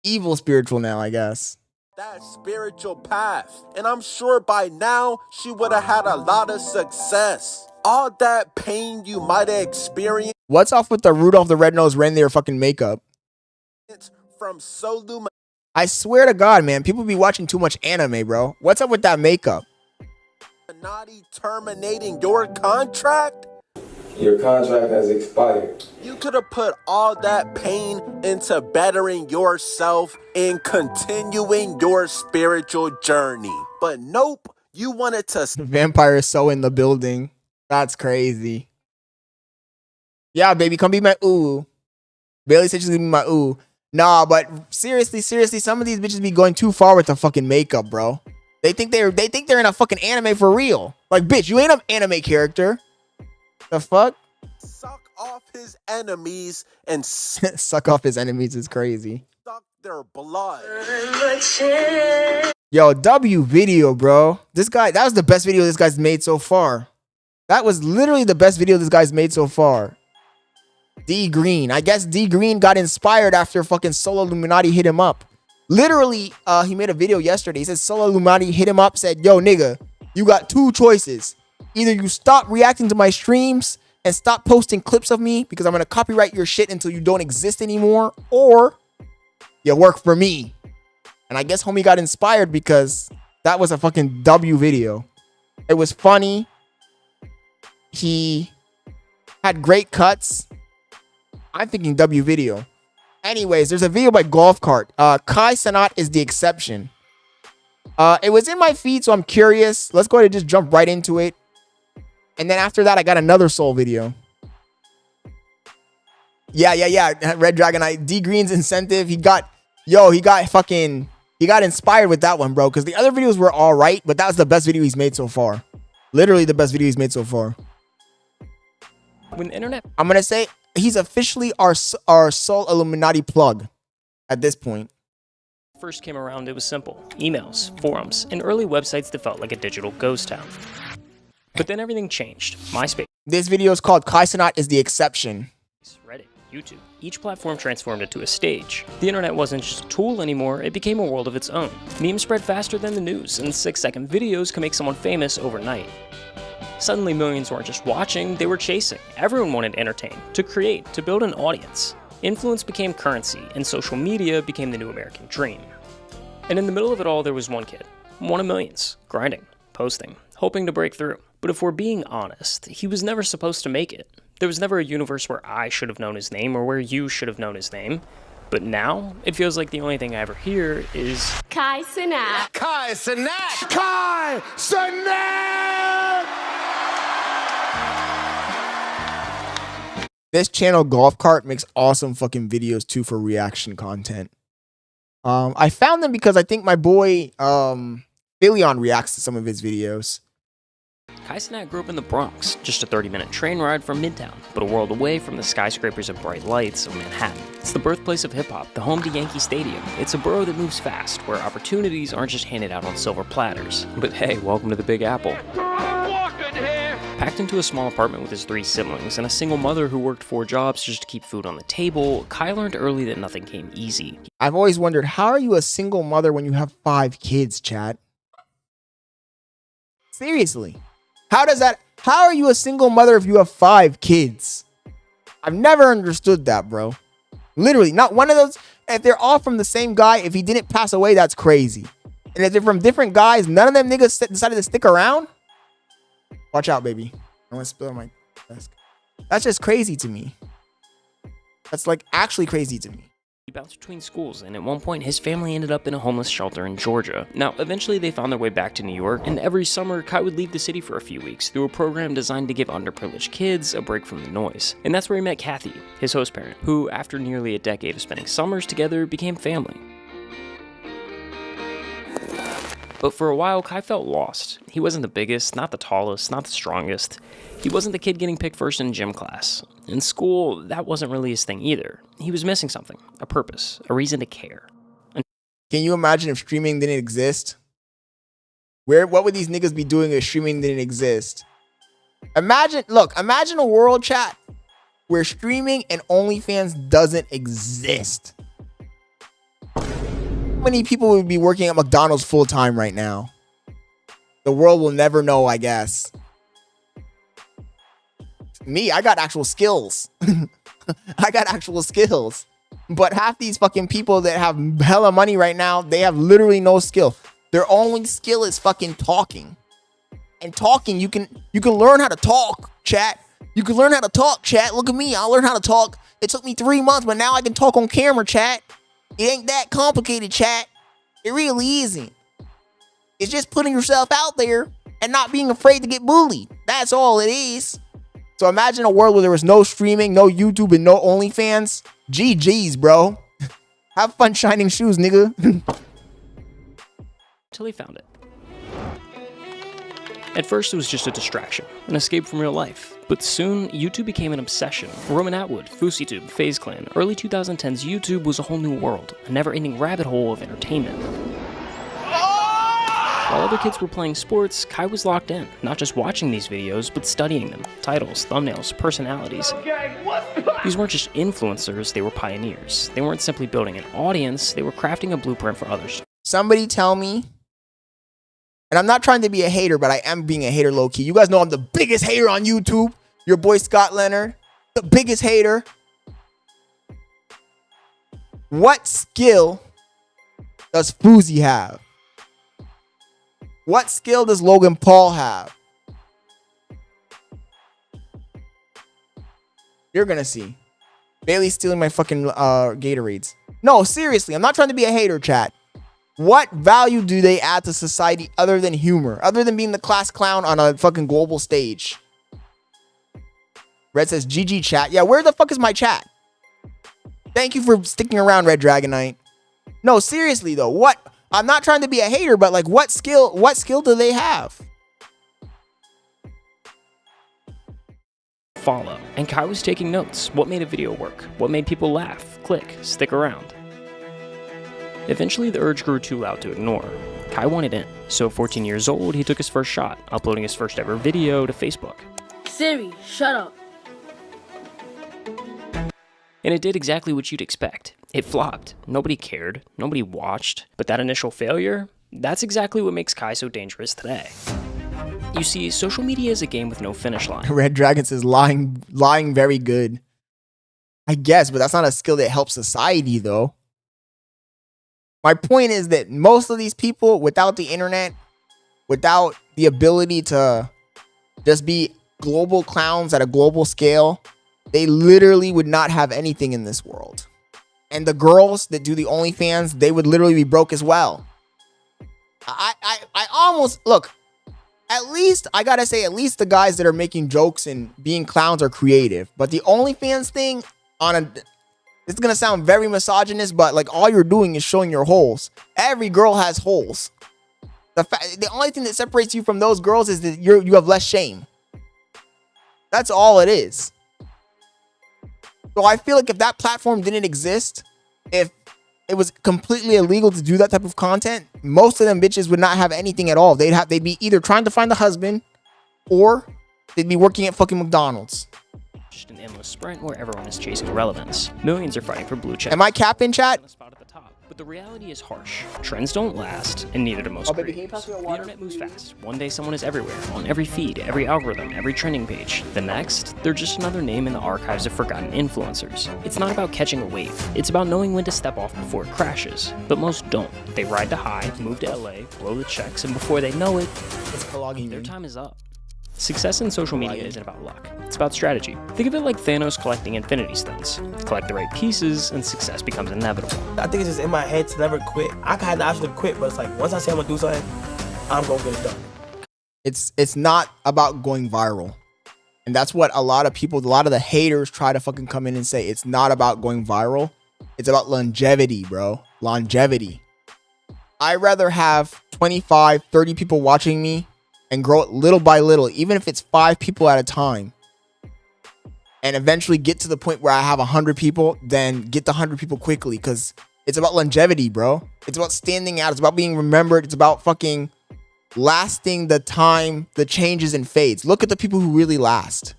evil spiritual now, I guess. That spiritual path. And I'm sure by now, she would have had a lot of success. All that pain you might have experienced. What's off with the Rudolph the Red-Nosed Reindeer fucking makeup? From I swear to God, man, people be watching too much anime, bro. What's up with that makeup? Illuminati terminating your contract? Your contract has expired. You could have put all that pain into bettering yourself and continuing your spiritual journey. But nope, you wanted to... The vampire is so in the building. That's crazy. Yeah, baby, come be my ooh. Bailey said she's gonna be my ooh. Nah, but seriously, some of these bitches be going too far with the fucking makeup, bro. They think they're in a fucking anime for real. Like, bitch, you ain't an anime character. The fuck? Suck off his enemies and suck off his enemies is crazy. Suck their blood. Yo, W video, bro. That was the best video this guy's made so far. That was literally the best video this guy's made so far. D Green. I guess D Green got inspired after fucking Solo Illuminati hit him up. Literally, he made a video yesterday. He said Solo Illuminati hit him up, said, yo, nigga, you got two choices. Either you stop reacting to my streams and stop posting clips of me because I'm going to copyright your shit until you don't exist anymore, or you work for me. And I guess homie got inspired because that was a fucking W video. It was funny. He had great cuts. I'm thinking W video. Anyways, there's a video by Golf Cart. Kai Cenat is the exception. It was in my feed, so I'm curious. Let's go ahead and just jump right into it. And then after that, I got another Soul video. Yeah. Red Dragonite. D Green's incentive. He got inspired with that one, bro. Because the other videos were all right, but that was the best video he's made so far. Literally the best video he's made so far. When the internet, I'm gonna say he's officially our Soul Illuminati plug at this point. first came around, it was simple. Emails, forums, and early websites that felt like a digital ghost town. But then everything changed. MySpace. This video is called Kai Cenat is the exception. Reddit, YouTube. Each platform transformed into a stage. The internet wasn't just a tool anymore, it became a world of its own. Memes spread faster than the news, and 6-second videos can make someone famous overnight. Suddenly millions weren't just watching, they were chasing. Everyone wanted to entertain, to create, to build an audience. Influence became currency, and social media became the new American dream. And in the middle of it all, there was one kid. One of millions. Grinding, posting, hoping to break through. But if we're being honest, he was never supposed to make it. There was never a universe where I should have known his name or where you should have known his name. But now, it feels like the only thing I ever hear is Kai Cenat. Kai Cenat! Kai Cenat! This channel, Golf Cart, makes awesome fucking videos too for reaction content. I found them because I think my boy Philion reacts to some of his videos. Kai Cenat grew up in the Bronx, just a 30-minute train ride from Midtown, but a world away from the skyscrapers and bright lights of Manhattan. It's the birthplace of hip-hop, the home to Yankee Stadium. It's a borough that moves fast, where opportunities aren't just handed out on silver platters. But hey, welcome to the Big Apple. Packed into a small apartment with his 3 siblings and a single mother who worked 4 jobs just to keep food on the table, Kai learned early that nothing came easy. I've always wondered, how are you a single mother when you have 5 kids, chat? Seriously. How are you a single mother if you have 5 kids? I've never understood that, bro. Literally, not one of those. If they're all from the same guy, if he didn't pass away, that's crazy. And if they're from different guys, none of them niggas decided to stick around? Watch out, baby. I want to spill on my desk. That's just crazy to me. That's like actually crazy to me. He bounced between schools, and at one point his family ended up in a homeless shelter in Georgia. Now, eventually they found their way back to New York, and every summer Kai would leave the city for a few weeks through a program designed to give underprivileged kids a break from the noise. And that's where he met Kathy, his host parent, who, after nearly a decade of spending summers together, became family. But for a while, Kai felt lost. He wasn't the biggest, not the tallest, not the strongest. He wasn't the kid getting picked first in gym class. In school, that wasn't really his thing either. He was missing something, a purpose, a reason to care. Can you imagine if streaming didn't exist? What would these niggas be doing if streaming didn't exist? Imagine a world, chat, where streaming and OnlyFans doesn't exist. How many people would be working at McDonald's full time right now? The world will never know, I guess. Me, I got actual skills. I got actual skills. But half these fucking people that have hella money right now, they have literally no skill. Their only skill is fucking talking. And talking, you can learn how to talk, chat. You can learn how to talk, chat. Look at me, I learned how to talk. It took me 3 months, but now I can talk on camera, chat. It ain't that complicated, chat. It really isn't. It's just putting yourself out there and not being afraid to get bullied. That's all it is. So imagine a world where there was no streaming, no YouTube, and no OnlyFans. GG's, bro. Have fun shining shoes, nigga. Until he found it. At first, it was just a distraction, an escape from real life. But soon, YouTube became an obsession. Roman Atwood, FouseyTube, FaZe Clan. Early 2010s YouTube was a whole new world, a never-ending rabbit hole of entertainment. While other kids were playing sports, Kai was locked in, not just watching these videos, but studying them. Titles, thumbnails, personalities. These weren't just influencers, they were pioneers. They weren't simply building an audience, they were crafting a blueprint for others. Somebody tell me, and I'm not trying to be a hater, but I am being a hater low-key. You guys know I'm the biggest hater on YouTube. Your boy Scott Leonard, the biggest hater. What skill does Fousey have? What skill does Logan Paul have? You're gonna see. Bailey's stealing my fucking Gatorades. No, seriously, I'm not trying to be a hater, chat. What value do they add to society other than humor? Other than being the class clown on a fucking global stage? Red says, GG chat. Yeah, where the fuck is my chat? Thank you for sticking around, Red Dragonite. No, seriously though, what? I'm not trying to be a hater, but like what skill do they have? Follow. And Kai was taking notes. What made a video work? What made people laugh, click, stick around? Eventually, the urge grew too loud to ignore. Kai wanted in, so at 14 years old, he took his first shot, uploading his first ever video to Facebook. Siri, shut up. And it did exactly what you'd expect. It flopped. Nobody cared. Nobody watched. But that initial failure, that's exactly what makes Kai so dangerous today. You see, social media is a game with no finish line. Red Dragon says lying very good. I guess, but that's not a skill that helps society though. My point is that most of these people, without the internet, without the ability to just be global clowns at a global scale, they literally would not have anything in this world. And the girls that do the OnlyFans, they would literally be broke as well. I almost, look, at least, I gotta say, at least the guys that are making jokes and being clowns are creative. But the OnlyFans thing, it's gonna sound very misogynist, but like all you're doing is showing your holes. Every girl has holes. The only thing that separates you from those girls is that you have less shame. That's all it is. So I feel like if that platform didn't exist, if it was completely illegal to do that type of content, most of them bitches would not have anything at all. They'd be either trying to find a husband or they'd be working at fucking McDonald's. Just an endless sprint where everyone is chasing relevance. Millions are fighting for blue check. Am I capping, chat? But the reality is harsh. Trends don't last, and neither do most creators. The internet moves fast. One day someone is everywhere, on every feed, every algorithm, every trending page. The next, they're just another name in the archives of forgotten influencers. It's not about catching a wave. It's about knowing when to step off before it crashes. But most don't. They ride the high, move to LA, blow the checks, and before they know it, their time is up. Success in social media isn't about luck. It's about strategy. Think of it like Thanos collecting Infinity Stones. Collect the right pieces, and success becomes inevitable. I think it's just in my head to never quit. I had the option to quit, but it's like, once I say I'm gonna do something, I'm gonna get it done. It's not about going viral. And that's what a lot of the haters try to fucking come in and say. It's not about going viral. It's about longevity, bro. Longevity. I'd rather have 25, 30 people watching me and grow it little by little, even if it's 5 people at a time, and eventually get to the point where I have 100 people, then get the 100 people quickly, because it's about longevity, bro. It's about standing out. It's about being remembered. It's about fucking lasting the time, the changes and fades. Look at the people who really last.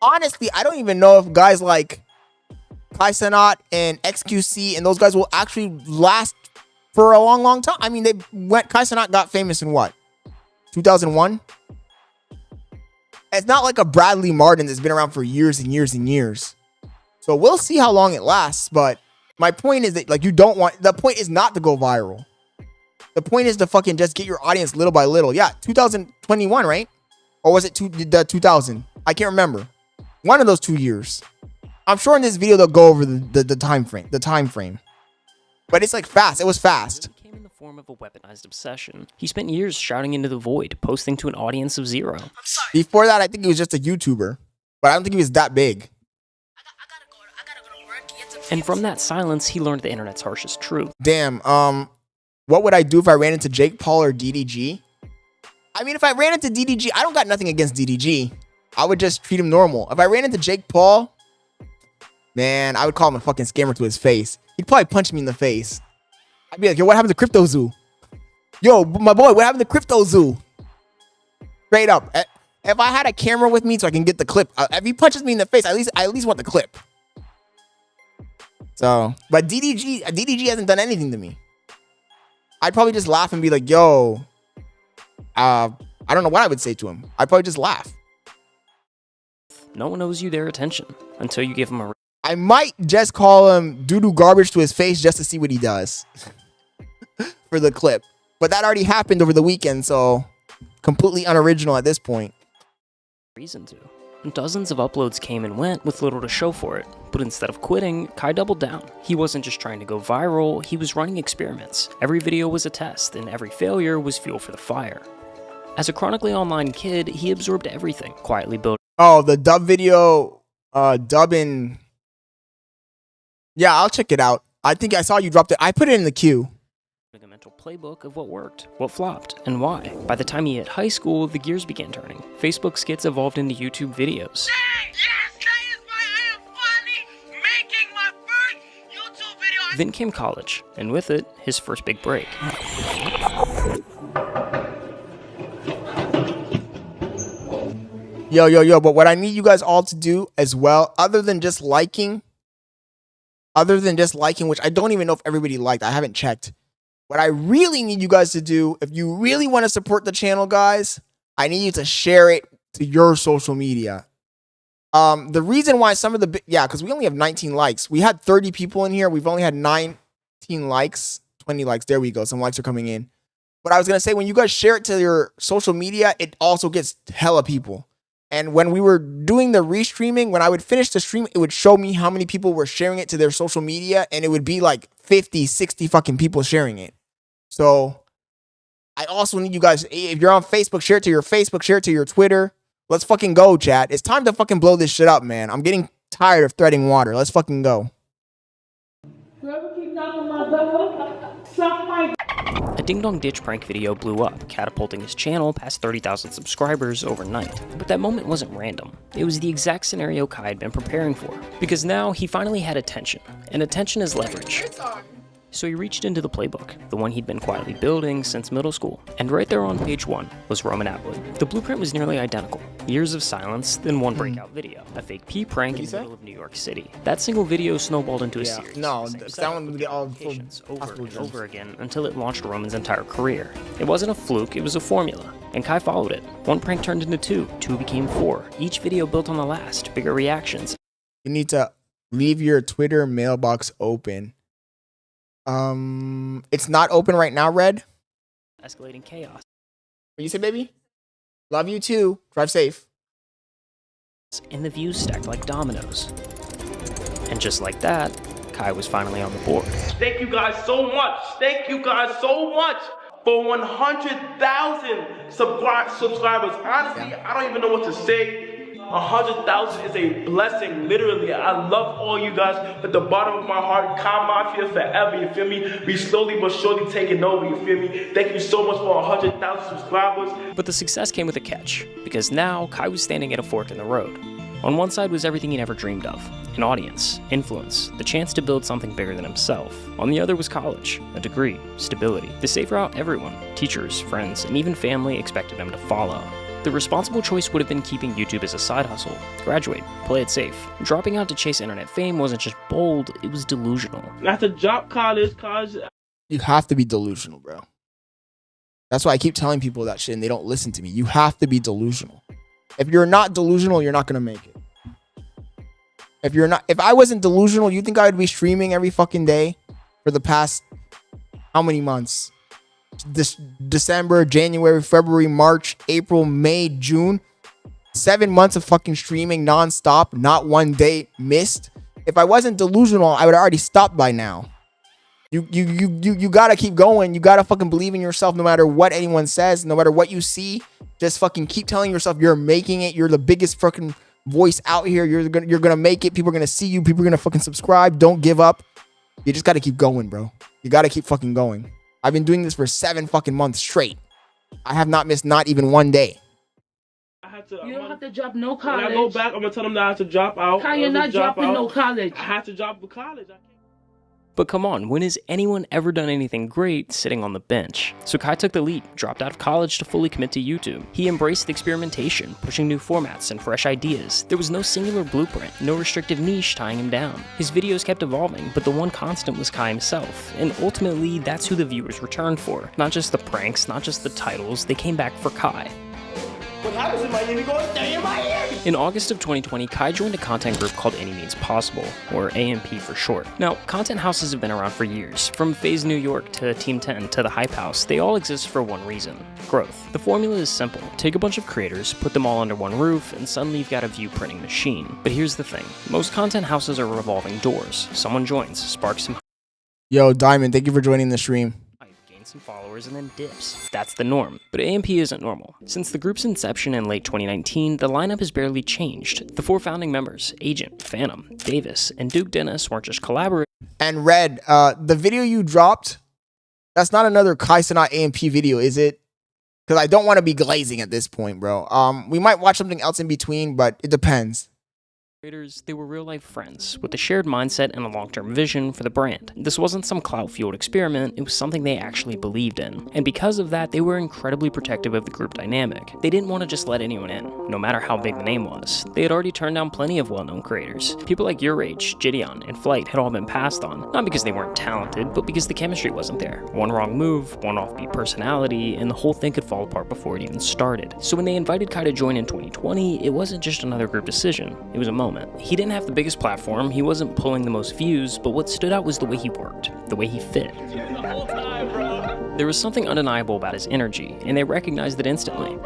Honestly, I don't even know if guys like Kai Cenat and XQC and those guys will actually last for a long, long time. I mean, Kai Cenat got famous in what? 2001? It's not like a Bradley Martin that's been around for years and years and years. So we'll see how long it lasts. But my point is that, like, the point is not to go viral. The point is to fucking just get your audience little by little. Yeah, 2021, right? Or was it 2000? I can't remember. One of those 2 years. I'm sure in this video they'll go over the time frame. But it's like fast. It was fast. Form of a weaponized obsession. He spent years shouting into the void, posting to an audience of 0. Before that, I think he was just a YouTuber, but I don't think he was that big. And from that silence, he learned the internet's harshest truth. Damn, what would I do if I ran into Jake Paul or DDG? I mean, if I ran into DDG, I don't got nothing against DDG. I would just treat him normal. If I ran into Jake Paul, man, I would call him a fucking scammer to his face. He'd probably punch me in the face. I'd be like, yo, what happened to Crypto Zoo? Yo, my boy, what happened to Crypto Zoo? Straight up. If I had a camera with me so I can get the clip, if he punches me in the face, I at least want the clip. So, but DDG hasn't done anything to me. I'd probably just laugh and be like, yo, I don't know what I would say to him. I'd probably just laugh. No one owes you their attention until you give them a... I might just call him doo-doo garbage to his face just to see what he does for the clip. But that already happened over the weekend, so completely unoriginal at this point. Reason to. Dozens of uploads came and went with little to show for it, but instead of quitting, Kai doubled down. He wasn't just trying to go viral, he was running experiments. Every video was a test, and every failure was fuel for the fire. As a chronically online kid, he absorbed everything, quietly building. Oh, the dub video, dubbing. Yeah, I'll check it out. I think I saw you dropped it. I put it in the queue. A mental playbook of what worked, what flopped, and why. By the time he hit high school, the gears began turning. Facebook skits evolved into YouTube videos. Then came college, and with it, his first big break. Yo, but what I need you guys all to do as well, other than just liking, which I don't even know if everybody liked, I haven't checked. What I really need you guys to do, if you really want to support the channel, guys, I need you to share it to your social media. The reason why some of the, because we only have 19 likes. We had 30 people in here. We've only had 19 likes, 20 likes. There we go. Some likes are coming in. But I was going to say, when you guys share it to your social media, it also gets hella people. And when we were doing the restreaming, when I would finish the stream, it would show me how many people were sharing it to their social media. And it would be like 50, 60 fucking people sharing it. So I also need you guys, if you're on Facebook, share it to your Facebook, share it to your Twitter. Let's fucking go, chat. It's time to fucking blow this shit up, man. I'm getting tired of treading water. Let's fucking go. A ding-dong ditch prank video blew up, catapulting his channel past 30,000 subscribers overnight. But that moment wasn't random. It was the exact scenario Kai had been preparing for. Because now, he finally had attention. And attention is leverage. So he reached into the playbook, the one he'd been quietly building since middle school. And right there on page 1 was Roman Atwood. The blueprint was nearly identical. Years of silence, then one breakout video. A fake pee prank in the middle of New York City. That single video snowballed into a series. No, that one would get all over and over again until it launched Roman's entire career. It wasn't a fluke, it was a formula. And Kai followed it. One prank turned into 2, 2 became 4. Each video built on the last, bigger reactions. You need to leave your Twitter mailbox open. It's not open right now, Red. Escalating chaos. What you say, baby? Love you too. Drive safe. And the views stacked like dominoes. And just like that, Kai was finally on the board. Thank you guys so much. Thank you guys so much for 100,000 subscribers. Honestly, I don't even know what to say. 100,000 is a blessing, literally. I love all you guys at the bottom of my heart. Kai Mafia forever, you feel me? We slowly but surely taking over, you feel me? Thank you so much for 100,000 subscribers. But the success came with a catch, because now Kai was standing at a fork in the road. On one side was everything he never dreamed of, an audience, influence, the chance to build something bigger than himself. On the other was college, a degree, stability, the safe route everyone, teachers, friends, and even family expected him to follow. The responsible choice would have been keeping YouTube as a side hustle, graduate, play it safe. Dropping out to chase internet fame wasn't just bold, it was delusional. I have to drop college. You have to be delusional, bro. That's why I keep telling people that shit and they don't listen to me. You have to be delusional. If you're not delusional, you're not gonna make it. If I wasn't delusional, you think I would be streaming every fucking day for the past how many months? This December, January, February, March, April, May, June. 7 months of fucking streaming nonstop, not one day missed. If I wasn't delusional, I would have already stopped by now. You gotta keep going. You gotta fucking believe in yourself no matter what anyone says, no matter what you see. Just fucking keep telling yourself you're making it. You're the biggest fucking voice out here. You're gonna make it. People are gonna see you. People are gonna fucking subscribe. Don't give up. You just gotta keep going, bro. You gotta keep fucking going. I've been doing this for 7 fucking months straight. I have not missed not even one day. You don't have to drop no college. When I go back, I'm gonna tell them that I have to drop out. Kai, you're not dropping no college. I have to drop college. But come on, when has anyone ever done anything great sitting on the bench? So Kai took the leap, dropped out of college to fully commit to YouTube. He embraced experimentation, pushing new formats and fresh ideas. There was no singular blueprint, no restrictive niche tying him down. His videos kept evolving, but the one constant was Kai himself. And ultimately, that's who the viewers returned for. Not just the pranks, not just the titles, they came back for Kai. What happens in Miami goes stay in Miami. In August of 2020, Kai joined a content group called Any Means Possible, or AMP for short. Now, content houses have been around for years. From FaZe New York to Team 10 to the Hype House, they all exist for one reason: growth. The formula is simple. Take a bunch of creators, put them all under one roof, and suddenly you've got a view printing machine. But here's the thing. Most content houses are revolving doors. Someone joins, sparks some Yo, Diamond, thank you for joining the stream. some followers, and then dips. That's the norm. But AMP isn't normal. Since the group's inception in late 2019, the lineup has barely changed. The 4 founding members, Agent, Phantom, Davis, and Duke Dennis weren't just collaborators. And Red, the video you dropped, that's not another Kai Cenat AMP video, is it? Because I don't want to be glazing at this point, bro. We might watch something else in between, but it depends. They were real-life friends, with a shared mindset and a long-term vision for the brand. This wasn't some clout-fueled experiment, it was something they actually believed in. And because of that, they were incredibly protective of the group dynamic. They didn't want to just let anyone in, no matter how big the name was. They had already turned down plenty of well-known creators. People like Your Age, Gideon, and Flight had all been passed on, not because they weren't talented, but because the chemistry wasn't there. One wrong move, one offbeat personality, and the whole thing could fall apart before it even started. So when they invited Kai to join in 2020, it wasn't just another group decision, it was a moment. He didn't have the biggest platform, he wasn't pulling the most views, but what stood out was the way he worked, the way he fit. There was something undeniable about his energy, and they recognized it instantly.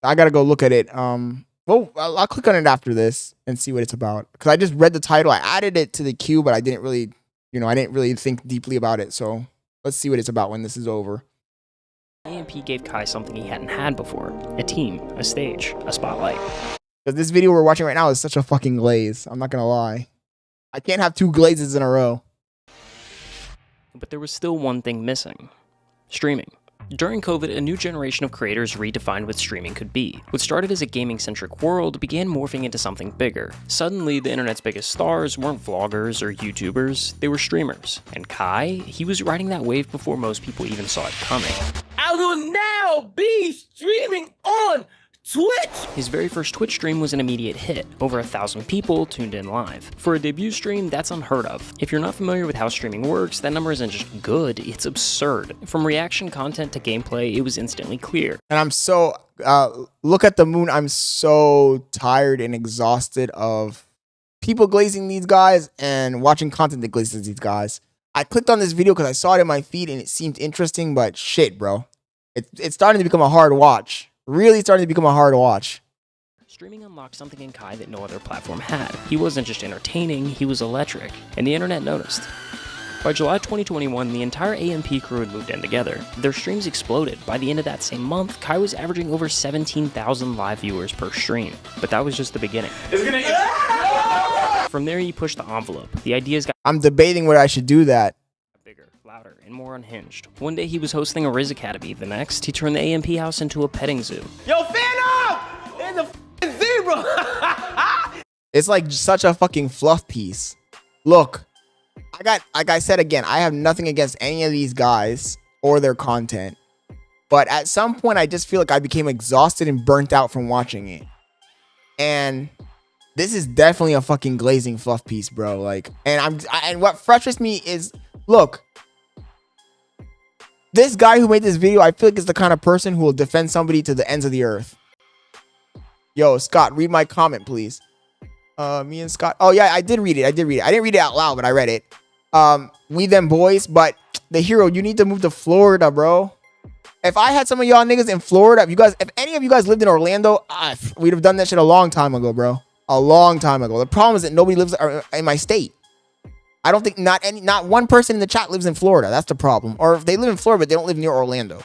I gotta go look at it. Well, I'll click on it after this and see what it's about. Because I just read the title, I added it to the queue, but I didn't really, I didn't really think deeply about it. So let's see what it's about when this is over. AMP gave Kai something he hadn't had before: a team, a stage, a spotlight. Because this video we're watching right now is such a fucking glaze. I'm not gonna lie. I can't have 2 glazes in a row. But there was still one thing missing: streaming. During COVID, a new generation of creators redefined what streaming could be. What started as a gaming-centric world began morphing into something bigger. Suddenly, the internet's biggest stars weren't vloggers or YouTubers, they were streamers. And Kai, he was riding that wave before most people even saw it coming. I will now be streaming on Twitch! His very first Twitch stream was an immediate hit. Over 1,000 people tuned in live. For a debut stream, that's unheard of. If you're not familiar with how streaming works, that number isn't just good, it's absurd. From reaction content to gameplay, it was instantly clear. And I'm so, look at the moon, I'm so tired and exhausted of people glazing these guys and watching content that glazes these guys. I clicked on this video because I saw it in my feed and it seemed interesting, but shit, bro. It's starting to become a hard watch. Really starting to become a hard watch. Streaming unlocked something in Kai that no other platform had. He wasn't just entertaining, he was electric, and the internet noticed. By July 2021, the entire AMP crew had moved in together. Their streams exploded. By the end of that same month, Kai was averaging over 17,000 live viewers per stream. But that was just the beginning. From there, he pushed the envelope. The ideas got I'm debating whether I should do that. bigger, louder, and more unhinged. One day he was hosting a Riz Academy. The next, he turned the AMP house into a petting zoo. Yo, Phantom! There's a f***ing zebra! It's like such a fucking fluff piece. Look, like I said again, I have nothing against any of these guys or their content. But at some point, I just feel like I became exhausted and burnt out from watching it. And this is definitely a fucking glazing fluff piece, bro. Like, and what frustrates me is, look, this guy who made this video, I feel like is the kind of person who will defend somebody to the ends of the earth. Yo, Scott, read my comment, please. Me and Scott. Oh yeah, I did read it. I didn't read it out loud, but I read it. We them boys, but the hero, you need to move to Florida, bro. If I had some of y'all niggas in Florida, if any of you guys lived in Orlando, we'd have done that shit a long time ago, bro. A long time ago. The problem is that nobody lives in my state. I don't think not one person in the chat lives in Florida. That's the problem. Or if they live in Florida, but they don't live near Orlando.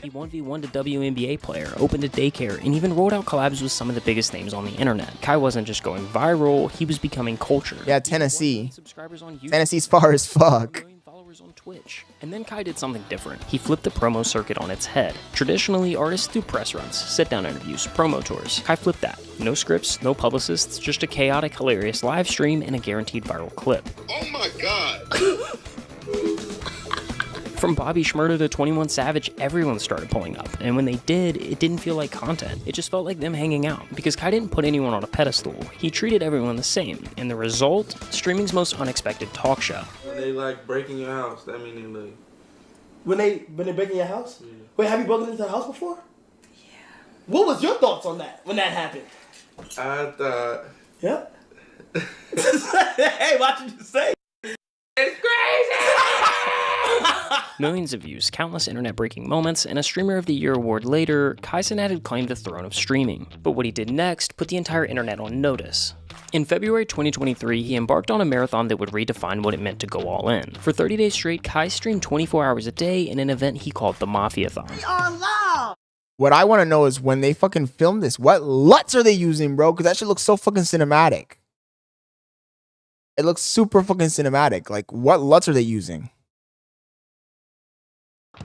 He 1v1'd a WNBA player, opened a daycare, and even rolled out collabs with some of the biggest names on the internet. Kai wasn't just going viral, he was becoming cultured. Yeah, Tennessee. Subscribers on YouTube, Tennessee's far as fuck. followers on Twitch. And then Kai did something different. He flipped the promo circuit on its head. Traditionally, artists do press runs, sit-down interviews, promo tours. Kai flipped that. No scripts, no publicists, just a chaotic, hilarious live stream and a guaranteed viral clip. Oh my god! From Bobby Shmurda to 21 Savage, everyone started pulling up, and when they did, it didn't feel like content. It just felt like them hanging out, because Kai didn't put anyone on a pedestal. He treated everyone the same, and the result? Streaming's most unexpected talk show. When they like breaking your house, that mean they like When they break in your house? Yeah. Wait, have you broken into the house before? Yeah. What was your thoughts on that when that happened? I thought. Yep. Hey, watch what you say. It's crazy! Millions of views, countless internet-breaking moments, and a Streamer of the Year award later, Kai Cenat had claimed the throne of streaming. But what he did next put the entire internet on notice. In February 2023, he embarked on a marathon that would redefine what it meant to go all in. For 30 days straight, Kai streamed 24 hours a day in an event he called the Mafia-thon. We are live! What I want to know is when they fucking film this, what LUTs are they using, bro? Because that shit looks so fucking cinematic. It looks super fucking cinematic. Like, what LUTs are they using?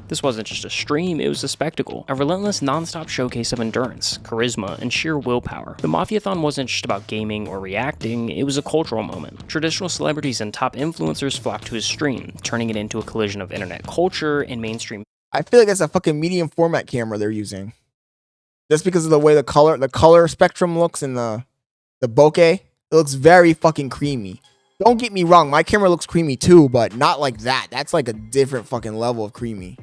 This wasn't just a stream, it was a spectacle. A relentless, non-stop showcase of endurance, charisma, and sheer willpower. The Mafia-thon wasn't just about gaming or reacting, it was a cultural moment. Traditional celebrities and top influencers flocked to his stream, turning it into a collision of internet culture and mainstream. I feel like that's a fucking medium format camera they're using. Just because of the way the color spectrum looks in the bokeh, it looks very fucking creamy. Don't get me wrong, my camera looks creamy too, but not like that. That's like a different fucking level of creamy.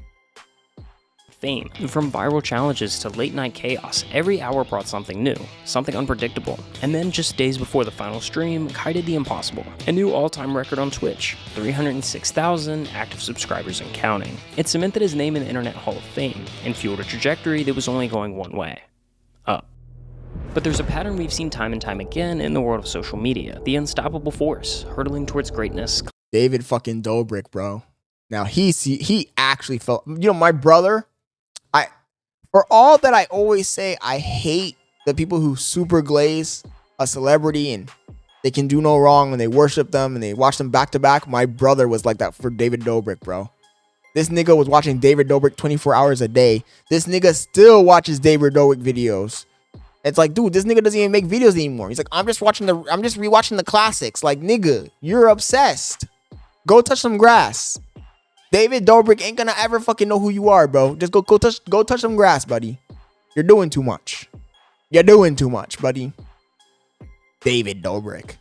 Fame. From viral challenges to late night chaos, every hour brought something new, something unpredictable. And then just days before the final stream, Kai did the impossible. A new all-time record on Twitch, 306,000 active subscribers and counting. It cemented his name in the Internet Hall of Fame, and fueled a trajectory that was only going one way, up. But there's a pattern we've seen time and time again in the world of social media, the unstoppable force, hurtling towards greatness. David fucking Dobrik, bro. Now he actually felt, you know, my brother, for all that I always say, I hate the people who super glaze a celebrity and they can do no wrong and they worship them and they watch them back to back. My brother was like that for David Dobrik, bro. This nigga was watching David Dobrik 24 hours a day. This nigga still watches David Dobrik videos. It's like, dude, this nigga doesn't even make videos anymore. He's like, I'm just rewatching the classics. Like, nigga, you're obsessed. Go touch some grass. David Dobrik ain't gonna ever fucking know who you are, bro. Just go touch some grass, buddy. You're doing too much. You're doing too much, buddy. David Dobrik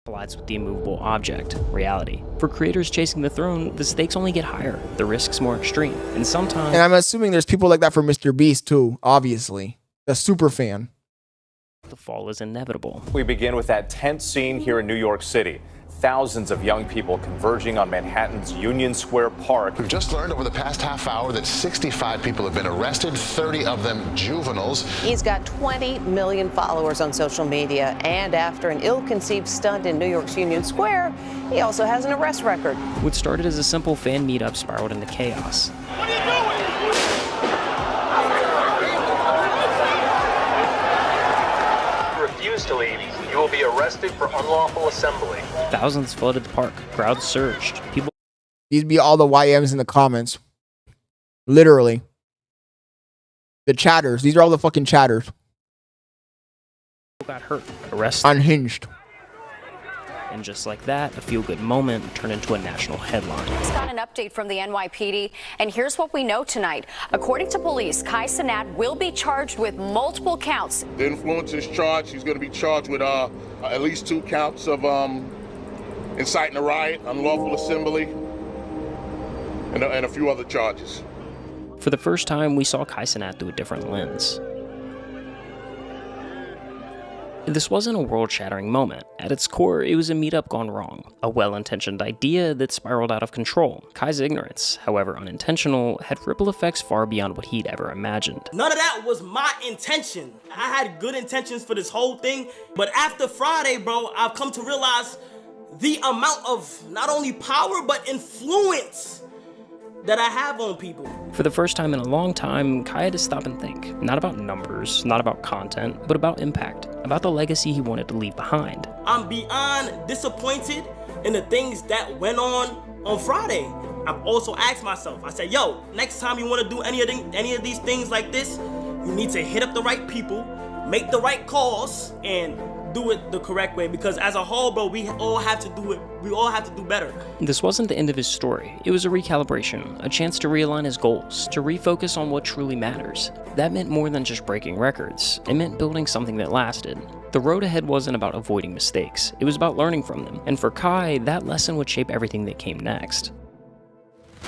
Collides with the immovable object, reality. For creators chasing the throne, the stakes only get higher, the risks more extreme, and sometimes... And I'm assuming there's people like that for Mr. Beast too, obviously. A super fan. The fall is inevitable. We begin with that tense scene here in New York City. Thousands of young people converging on Manhattan's Union Square Park. We've just learned over the past half hour that 65 people have been arrested, 30 of them juveniles. He's got 20 million followers on social media, and after an ill-conceived stunt in New York's Union Square, he also has an arrest record. What started as a simple fan meetup spiraled into chaos. What are you doing? Refuse to leave. You will be arrested for unlawful assembly. Thousands flooded the park. Crowds surged. People. These be all the YMs in the comments. Literally. The chatters. These are all the fucking chatters. Got hurt. Arrested. Unhinged. And just like that, a feel-good moment turned into a national headline. Just got an update from the NYPD, and here's what we know tonight. According to police, Kai Cenat will be charged with multiple counts. The influencer is charged. He's going to be charged with at least 2 counts of inciting a riot, unlawful assembly, and a few other charges. For the first time, we saw Kai Cenat through a different lens. This wasn't a world-shattering moment. At its core, it was a meetup gone wrong. A well-intentioned idea that spiraled out of control. Kai's ignorance, however unintentional, had ripple effects far beyond what he'd ever imagined. None of that was my intention. I had good intentions for this whole thing, but after Friday, bro, I've come to realize the amount of not only power, but influence that I have on people. For the first time in a long time, Kai had to stop and think. Not about numbers, not about content, but about impact. About the legacy he wanted to leave behind. I'm beyond disappointed in the things that went on Friday. I've also asked myself, I said, yo, next time you want to do any of these things like this, you need to hit up the right people, make the right calls, and do it the correct way, because as a whole, bro, we all have to do it. We all have to do better. This wasn't the end of his story. It was a recalibration, a chance to realign his goals, to refocus on what truly matters. That meant more than just breaking records. It meant building something that lasted. The road ahead wasn't about avoiding mistakes. It was about learning from them. And for Kai, that lesson would shape everything that came next.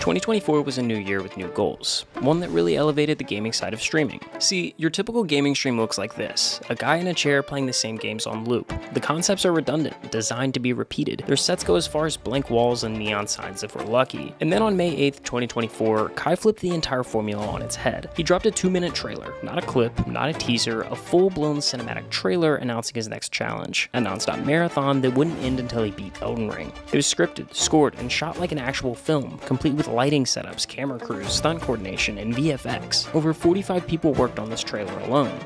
2024 was a new year with new goals, one that really elevated the gaming side of streaming. See, your typical gaming stream looks like this: a guy in a chair playing the same games on loop. The concepts are redundant, designed to be repeated. Their sets go as far as blank walls and neon signs if we're lucky. And then on May 8th, 2024, Kai flipped the entire formula on its head. He dropped a 2-minute trailer, not a clip, not a teaser, a full-blown cinematic trailer announcing his next challenge, a non-stop marathon that wouldn't end until he beat Elden Ring. It was scripted, scored, and shot like an actual film, complete with lighting setups, camera crews, stunt coordination, and VFX. Over 45 people worked on this trailer alone.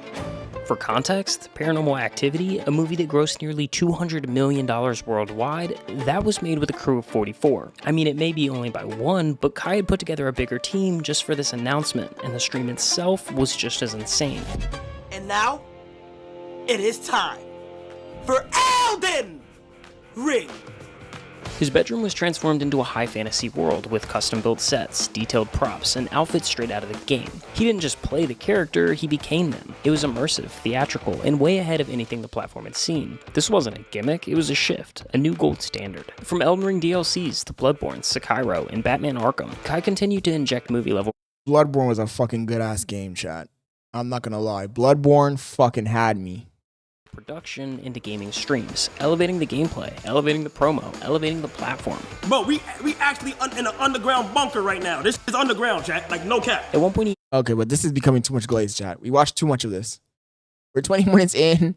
For context, Paranormal Activity, a movie that grossed nearly $200 million worldwide, that was made with a crew of 44. I mean, it may be only by one, but Kai had put together a bigger team just for this announcement, and the stream itself was just as insane. And now, it is time for Elden Ring. His bedroom was transformed into a high fantasy world with custom-built sets, detailed props, and outfits straight out of the game. He didn't just play the character, he became them. It was immersive, theatrical, and way ahead of anything the platform had seen. This wasn't a gimmick, it was a shift, a new gold standard. From Elden Ring DLCs to Bloodborne, Sekiro, and Batman Arkham, Kai continued to inject movie-level. Bloodborne was a fucking good-ass game, chat. I'm not gonna lie. Bloodborne fucking had me. Production into gaming streams, elevating the gameplay, elevating the promo, elevating the platform. Bro, we actually in an underground bunker right now. This is underground, chat. Like, no cap. At one point, okay, but this is becoming too much glaze, chat. We watched too much of this. We're 20 minutes in.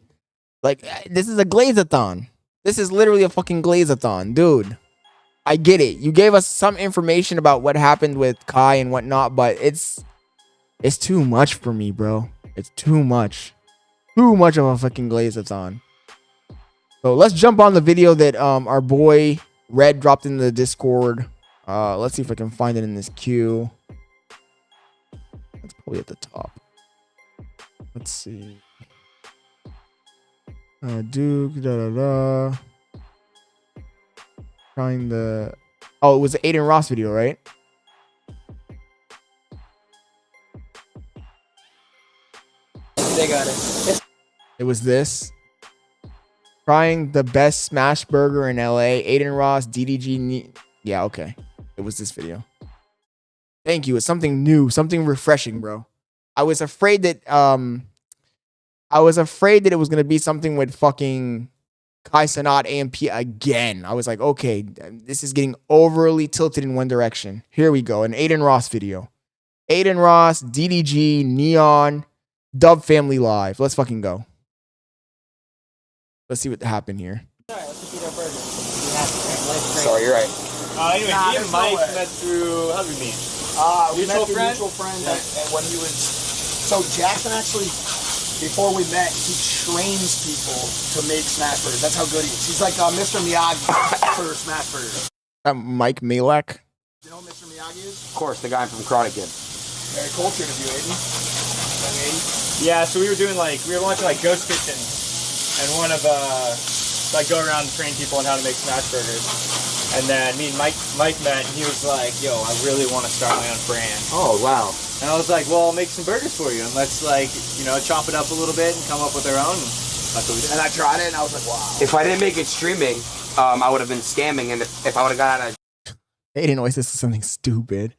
Like, this is a glaze-a-thon. This is literally a fucking glaze-a-thon, dude. I get it. You gave us some information about what happened with Kai and whatnot, but it's too much for me, bro. It's too much. Too much of a fucking glaze-a-thon. So let's jump on the video that our boy Red dropped in the Discord. Let's see if I can find it in this queue. It's probably at the top. Let's see. Duke, Trying the... Oh, it was the Adin Ross video, right? They got it. It was this. Trying the best smash burger in LA. Adin Ross, DDG. Yeah, okay. It was this video. Thank you. It's something new, something refreshing, bro. I was afraid that it was gonna be something with fucking Kai Cenat AMP again. I was like, okay, this is getting overly tilted in one direction. Here we go. An Adin Ross video. Adin Ross, DDG, Neon, Dub Family Live. Let's fucking go. Let's see what happened here. Sorry, you're right. Anyway, me and Mike met through, how did we meet? Mutual friend. And when he was, so Jackson actually, before we met, he trains people to make smash burgers. That's how good he is. He's like Mr. Miyagi for smash burgers. Mike Malek. You know who Mr. Miyagi is? Of course, the guy from Karate Kid. Very cultured of you, Aiden. Yeah, so we were watching like Ghost Kitchen, and one of go around and train people on how to make smash burgers. And then me and Mike met, and he was like, "Yo, I really want to start my own brand." Oh wow! And I was like, "Well, I'll make some burgers for you, and let's chop it up a little bit and come up with our own." And that's what we did. And I tried it, and I was like, "Wow!" If I didn't make it streaming, I would have been scamming, and if I would have got out of... Aiden always says something stupid.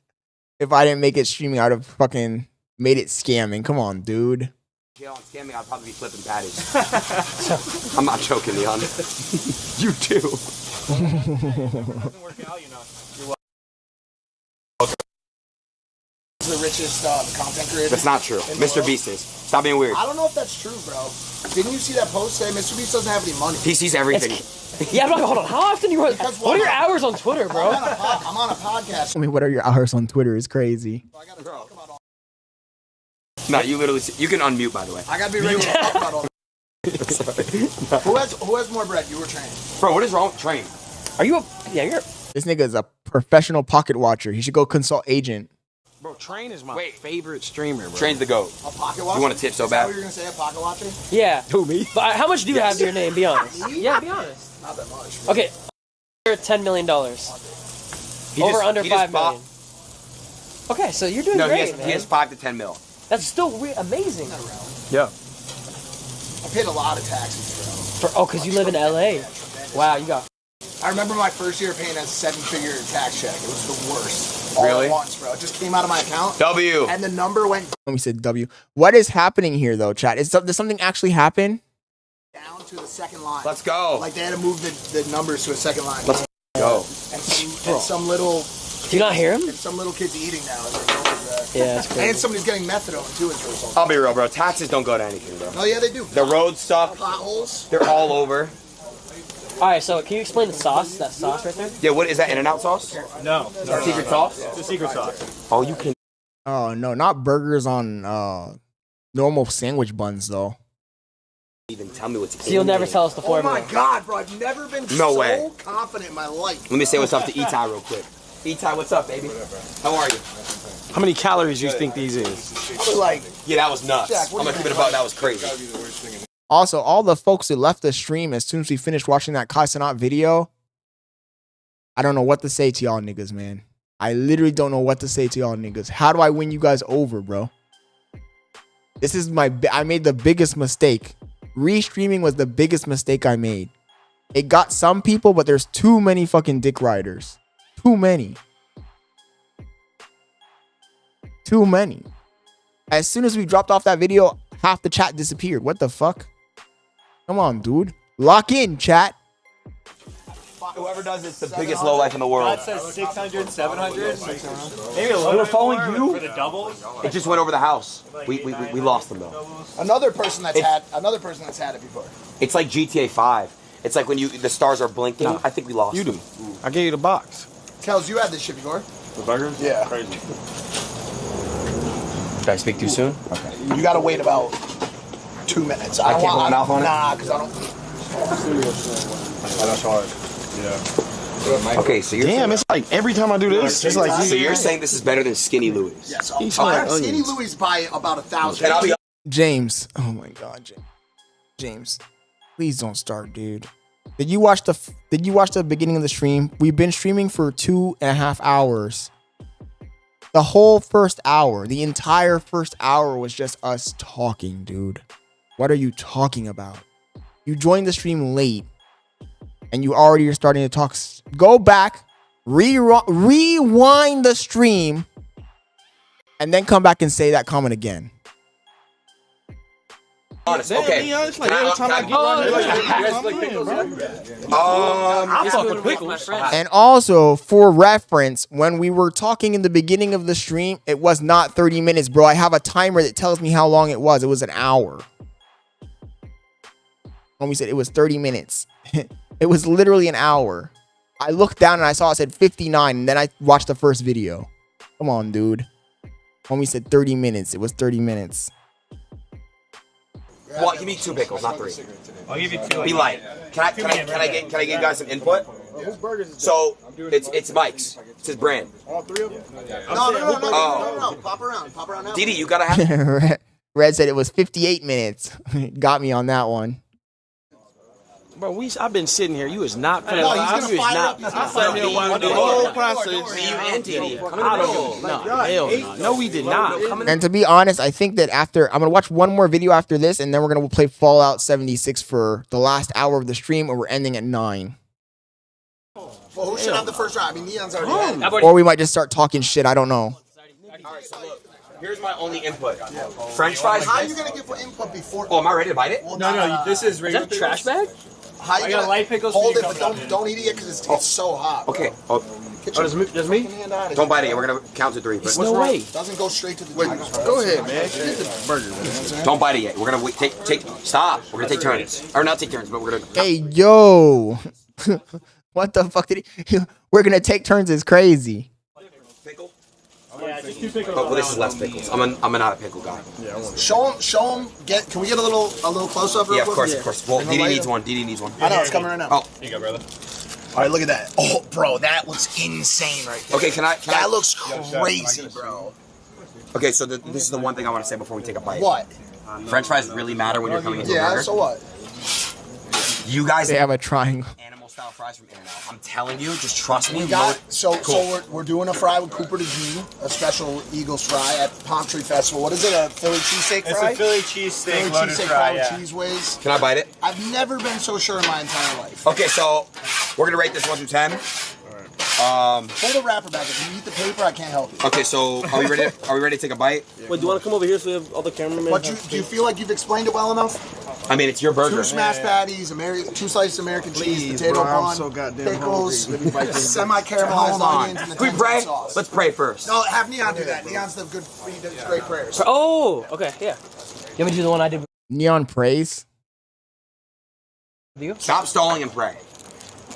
If I didn't make it streaming, I would have fucking made it scamming. Come on, dude. Jail and scamming, I'd probably be flipping patties. I'm not joking, Leon. You too. The richest content creator. That's not true. Mr. Beast is. Stop being weird. I don't know if that's true, bro. Didn't you see that post say Mr. Beast doesn't have any money? He sees everything. Yeah, but hold on. How often you... What are your hours on Twitter, bro? I'm on a podcast. I mean, what are your hours on Twitter? Is crazy. No, you literally... You can unmute, by the way. I gotta be ready to talk about all Who has more bread, you or Train? Bro, what is wrong with Train? Are you a... Yeah, you're... This nigga is a professional pocket watcher. He should go consult agent. Bro, Train is my favorite streamer, bro. Train's the GOAT. A pocket watcher? You want a tip so Is that bad? what you're gonna say, a pocket watcher? Yeah. Who, me? But how much do you have to your name? Be honest. Me? Yeah, be honest. Not that much. Okay. You're at $10 million. Under 5 million. Okay, so you're doing great, man. He has 5 to 10 mil. That's still amazing. Yeah. I paid a lot of taxes, bro. Because you live in LA. Wow, you got I remember my first year paying a 7-figure tax check. It was the worst. All Really? at once, bro. It just came out of my account. W. And the number went When we said W. What is happening here, though, chat? Does something actually happen? down to the second line. Let's go. Like they had to move the numbers to a second line. Let's go. And some little. Do you not hear him? And some little kid's eating now. As a result of that. Yeah, that's crazy. And somebody's getting methadone too as a result. I'll be real, bro. Taxes don't go to anything, bro. Oh yeah, they do. The road stuff. Potholes. They're all over. All right, so can you explain the sauce? That sauce right there? Yeah, what is that? In-N-Out sauce? No. Is that secret sauce? It's a secret sauce. Oh, you can. Oh no, not burgers on normal sandwich buns though. Even tell me what's in So you'll never there. tell us the formula. Oh my god, bro! I've never been No so way. confident in my life. Let me say what's up to Itai real quick. Itai, what's up, baby? How are you? How many calories do you think these is? I was like, Yeah, that was nuts. Jack, I'm gonna keep it about. That was crazy. Also, all the folks that left the stream as soon as we finished watching that Kai Cenat video, I don't know what to say to y'all niggas, man. I literally don't know what to say to y'all niggas. How do I win you guys over, bro? This is I made the biggest mistake. Restreaming was the biggest mistake I made. It got some people, but there's too many fucking dick riders. Too many. Too many. As soon as we dropped off that video, half the chat disappeared. What the fuck? Come on, dude. Lock in, chat. Whoever does it's the biggest low life in the world. God says 600, 700. Maybe a little bit following more you? for the doubles. It just went over the house. We lost them though. another person that's had it before. It's like GTA 5. It's like when the stars are blinking. I think we lost. You do. them. I gave you the box. Kels, you had this shit before. The burgers? Yeah. Crazy. Did I speak too soon? Okay. You gotta wait about 2 minutes. I can't put my mouth on it? Nah, because I don't. Oh, that's hard. Yeah. Okay, so you're Damn, it's like every time I do this, it's like so you're saying this is better than Skinny Louis? Yes. He's Skinny like onions. Louis by about 1,000. And I'll be James. Oh my god, James. Please don't start, dude. Did you watch the beginning of the stream? We've been streaming for 2.5 hours. The whole first hour, the entire first hour was just us talking, dude. What are you talking about? You joined the stream late and you already are starting to talk. Go back, rewind the stream, and then come back and say that comment again. honest. Damn, Okay. Leon, it's like every time I get I fuck with pickles. And also, for reference, when we were talking in the beginning of the stream, it was not 30 minutes, bro. I have a timer that tells me how long it was. It was an hour. When we said it was 30 minutes. It was literally an hour. I looked down and I saw it said 59, and then I watched the first video. Come on, dude. When we said 30 minutes, it was 30 minutes. Well, give me 2 pickles, not 3. I'll give you 2. Be light. Can I give you guys some input? So it's Mike's. It's his brand. All 3 of them? No. Pop around now. Didi, you gotta have. Red said it was 58 minutes. Got me on that one. Bro, I've been sitting here. You is not playing. No, he's gonna fire up. The whole process. See you and Didi. No, hell no. No, we did not. And to be honest, I think that after, I'm going to watch one more video after this, and then we're going to play Fallout 76 for the last hour of the stream, or we're ending at 9. Well, who should have the first round? I mean, Neon's already had it. Or we might just start talking shit. I don't know. Alright, so look. Here's my only input. French fries. How are you gonna get for input before? Oh, am I ready to bite it? Well, No, this is regular Is that a trash bag? How you I got gonna light pickles. hold it, but don't eat it yet because it's so hot. Okay. Just me? Don't bite it yet. We're gonna count to 3. But No way. Doesn't go straight to the. Go ahead, man. Eat the burger, man. don't bite it yet. We're gonna take. Stop. We're gonna take turns, or not take turns, but we're gonna. Hey, yo. What the fuck did he? We're going to take turns is crazy. Pickle. Yeah, just 2 pickles. Well, this is less pickles. I'm not a pickle guy. Show him. Can we get a little close up? Yeah, of course. Well, Didi needs one. I know it's coming right now. Oh, Here you go, brother. All right, look at that. Oh, bro, that looks insane right there. okay. That looks crazy, bro. Okay, so this is the one thing I want to say before we take a bite. What? French fries really matter when you're coming into a Yeah. burger. So what? You guys They have a triangle. animal style fries from In-N-Out. I'm telling you, just trust me. We got Cool. so we're doing a fry with Cooper DeG, a special Eagles fry at Palm Tree Festival. What is it? A Philly cheesesteak fry? It's a Philly cheesesteak Philly loaded cheesesteak fry, with yeah. cheese whiz. Can I bite it? I've never been so sure in my entire life. Okay, so We're gonna rate this 1 through 10. Hold the wrapper back. If you eat the paper, I can't help you. Okay, so are we ready? Are we ready to take a bite? Wait, do you want to come over here so we have all the cameramen? Do you feel like you've explained it well enough? I mean, it's your burger. 2 smashed patties, 2 slices of American cheese, potato bun, pickles, semi-caramelized onions, and the Can we pray? sauce. Let's pray first. No, have Neon do that. Neon's the good, he does great prayers. Oh, okay, yeah. You want me to do the one I did? Neon praise. Stop stalling and pray.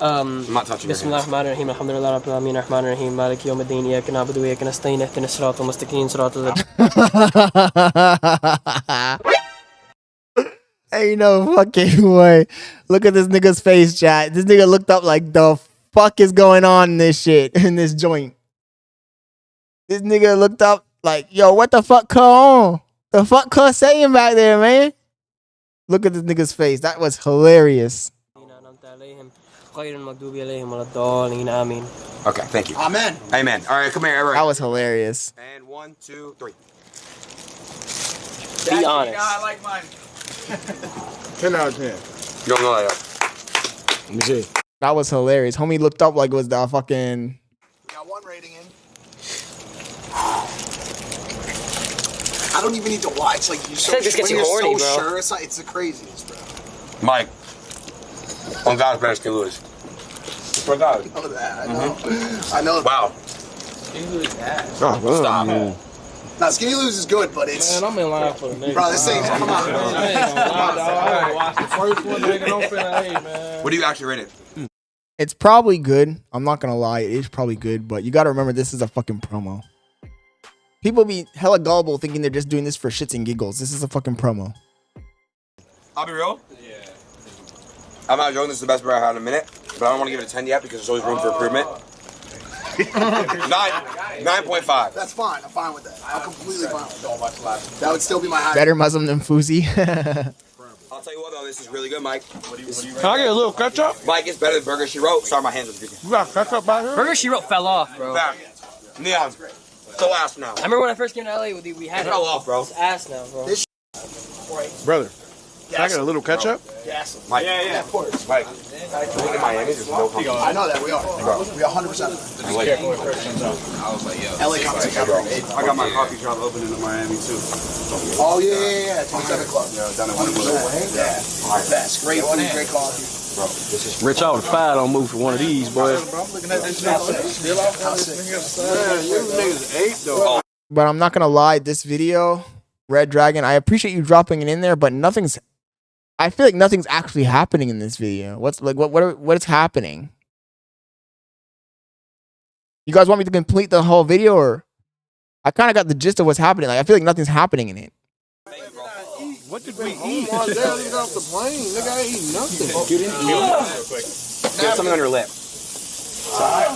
I'm not touching your hands. Bismillahirrahmanirrahim. Alhamdulillah Rabbil Alamin. Rahmanirrahim. Maliki Yawmiddin. Iyyaka na'budu wa iyyaka nasta'in. Ihdinas siratal mustaqim. Siratal Ain't no fucking way. Look at this nigga's face, chat. This nigga looked up like, the fuck is going on in this shit, in this joint. This nigga looked up like, yo, what the fuck on? The fuck cuz saying back there, man? Look at this nigga's face. That was hilarious. Okay, thank you. Amen. Amen. All right, come here. All right. That was hilarious. And 1, 2, 3. Be honest. I like mine. 10 out of 10. You don't know that. Let me see. That was hilarious. Homie looked up like it was the fucking... Got 1 rating in. I don't even need to lie. It's like you're so, This gets when you you're horny, so bro. sure. It's the craziest, bro. Mike. On God's better Skinny Lewis. For God. I know that. I know. I know. Wow. Stop. Now, Skinny Lose is good, but it's... Man, I'm in line for the nigga. Bro, this thing... Come on, bro. I ain't gonna lie, dog. I gotta watch the first one, nigga. Don't finna hate, man. What do you actually rate it? It's probably good. I'm not gonna lie. It is probably good, but you gotta remember this is a fucking promo. People be hella gullible thinking they're just doing this for shits and giggles. This is a fucking promo. I'll be real. Yeah. I'm not joking. This is the best burger I've had in a minute, but I don't want to give it a 10 yet because there's always room for improvement. 9.5. That's fine. I'm fine with that. I'm completely fine with that. That would still be my high. Better Muslim than Fousey. I'll tell you what though, this is really good, Mike. Can I get a little ketchup? Mike, it's better than Burger She Wrote. Sorry, my hands are freezing. You got ketchup out here? Burger She Wrote fell off, bro. Back. Neon. So ass now. I remember when I first came to LA, we had it fell off, bro. It's ass now, bro. Brother, can I get a little ketchup? Yes. Mike. Yeah, of course. Mike. Look at Miami. There's no competition. I know that. We are. We 100%. I like it. I was like, yo. LA competition. I got my coffee shop opening in Miami too. Oh, yeah. 27 Club. Yeah, down in Winwood. Yeah. Best. Great food, great coffee. Bro, this is Rich out of fire don't move for one of these, boy. I'm looking at this shit. Still off on this nigga. Man, you niggas ate though. But I'm not gonna lie, this video, Red Dragon, I appreciate you dropping it in there, but nothing's... I feel like nothing's actually happening in this video. What's like what is happening? You guys want me to complete the whole video, or I kind of got the gist of what's happening. Like I feel like nothing's happening in it. What did we eat? Off the plane. Nigga, I ain't eating nothing. Get in real quick. Get something on your lip.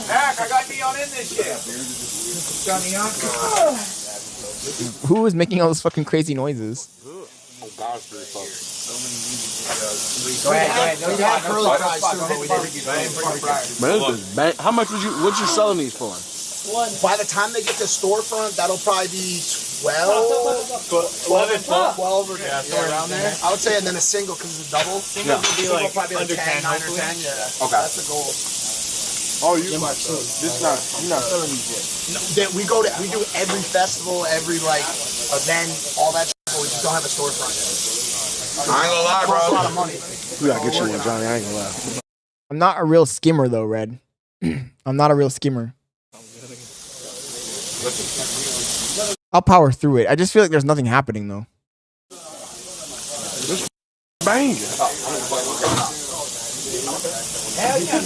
Mac, I got Neon in this shit. Got Neon? Who is making all those fucking crazy noises? Oh, God, it's really fun. Go ahead. No, you have curly fries too, but we didn't get Man, this is bang. How much what you selling these for? By the time they get to storefront, that'll probably be 12 or around there. I would say, and then a single because it's a double. Single would be like probably under 10, 9 or 10. Yeah. Okay. That's the goal. Oh, you're not selling these yet. No, we do every festival, every like event, all that shit, but we just don't have a storefront yet. I ain't gonna lie, bro. It's a lot of money. We gotta get you one, Johnny. I ain't gonna lie. I'm not a real skimmer though, Red. I'm not a real skimmer. I'll power through it. I just feel like there's nothing happening though. Bang.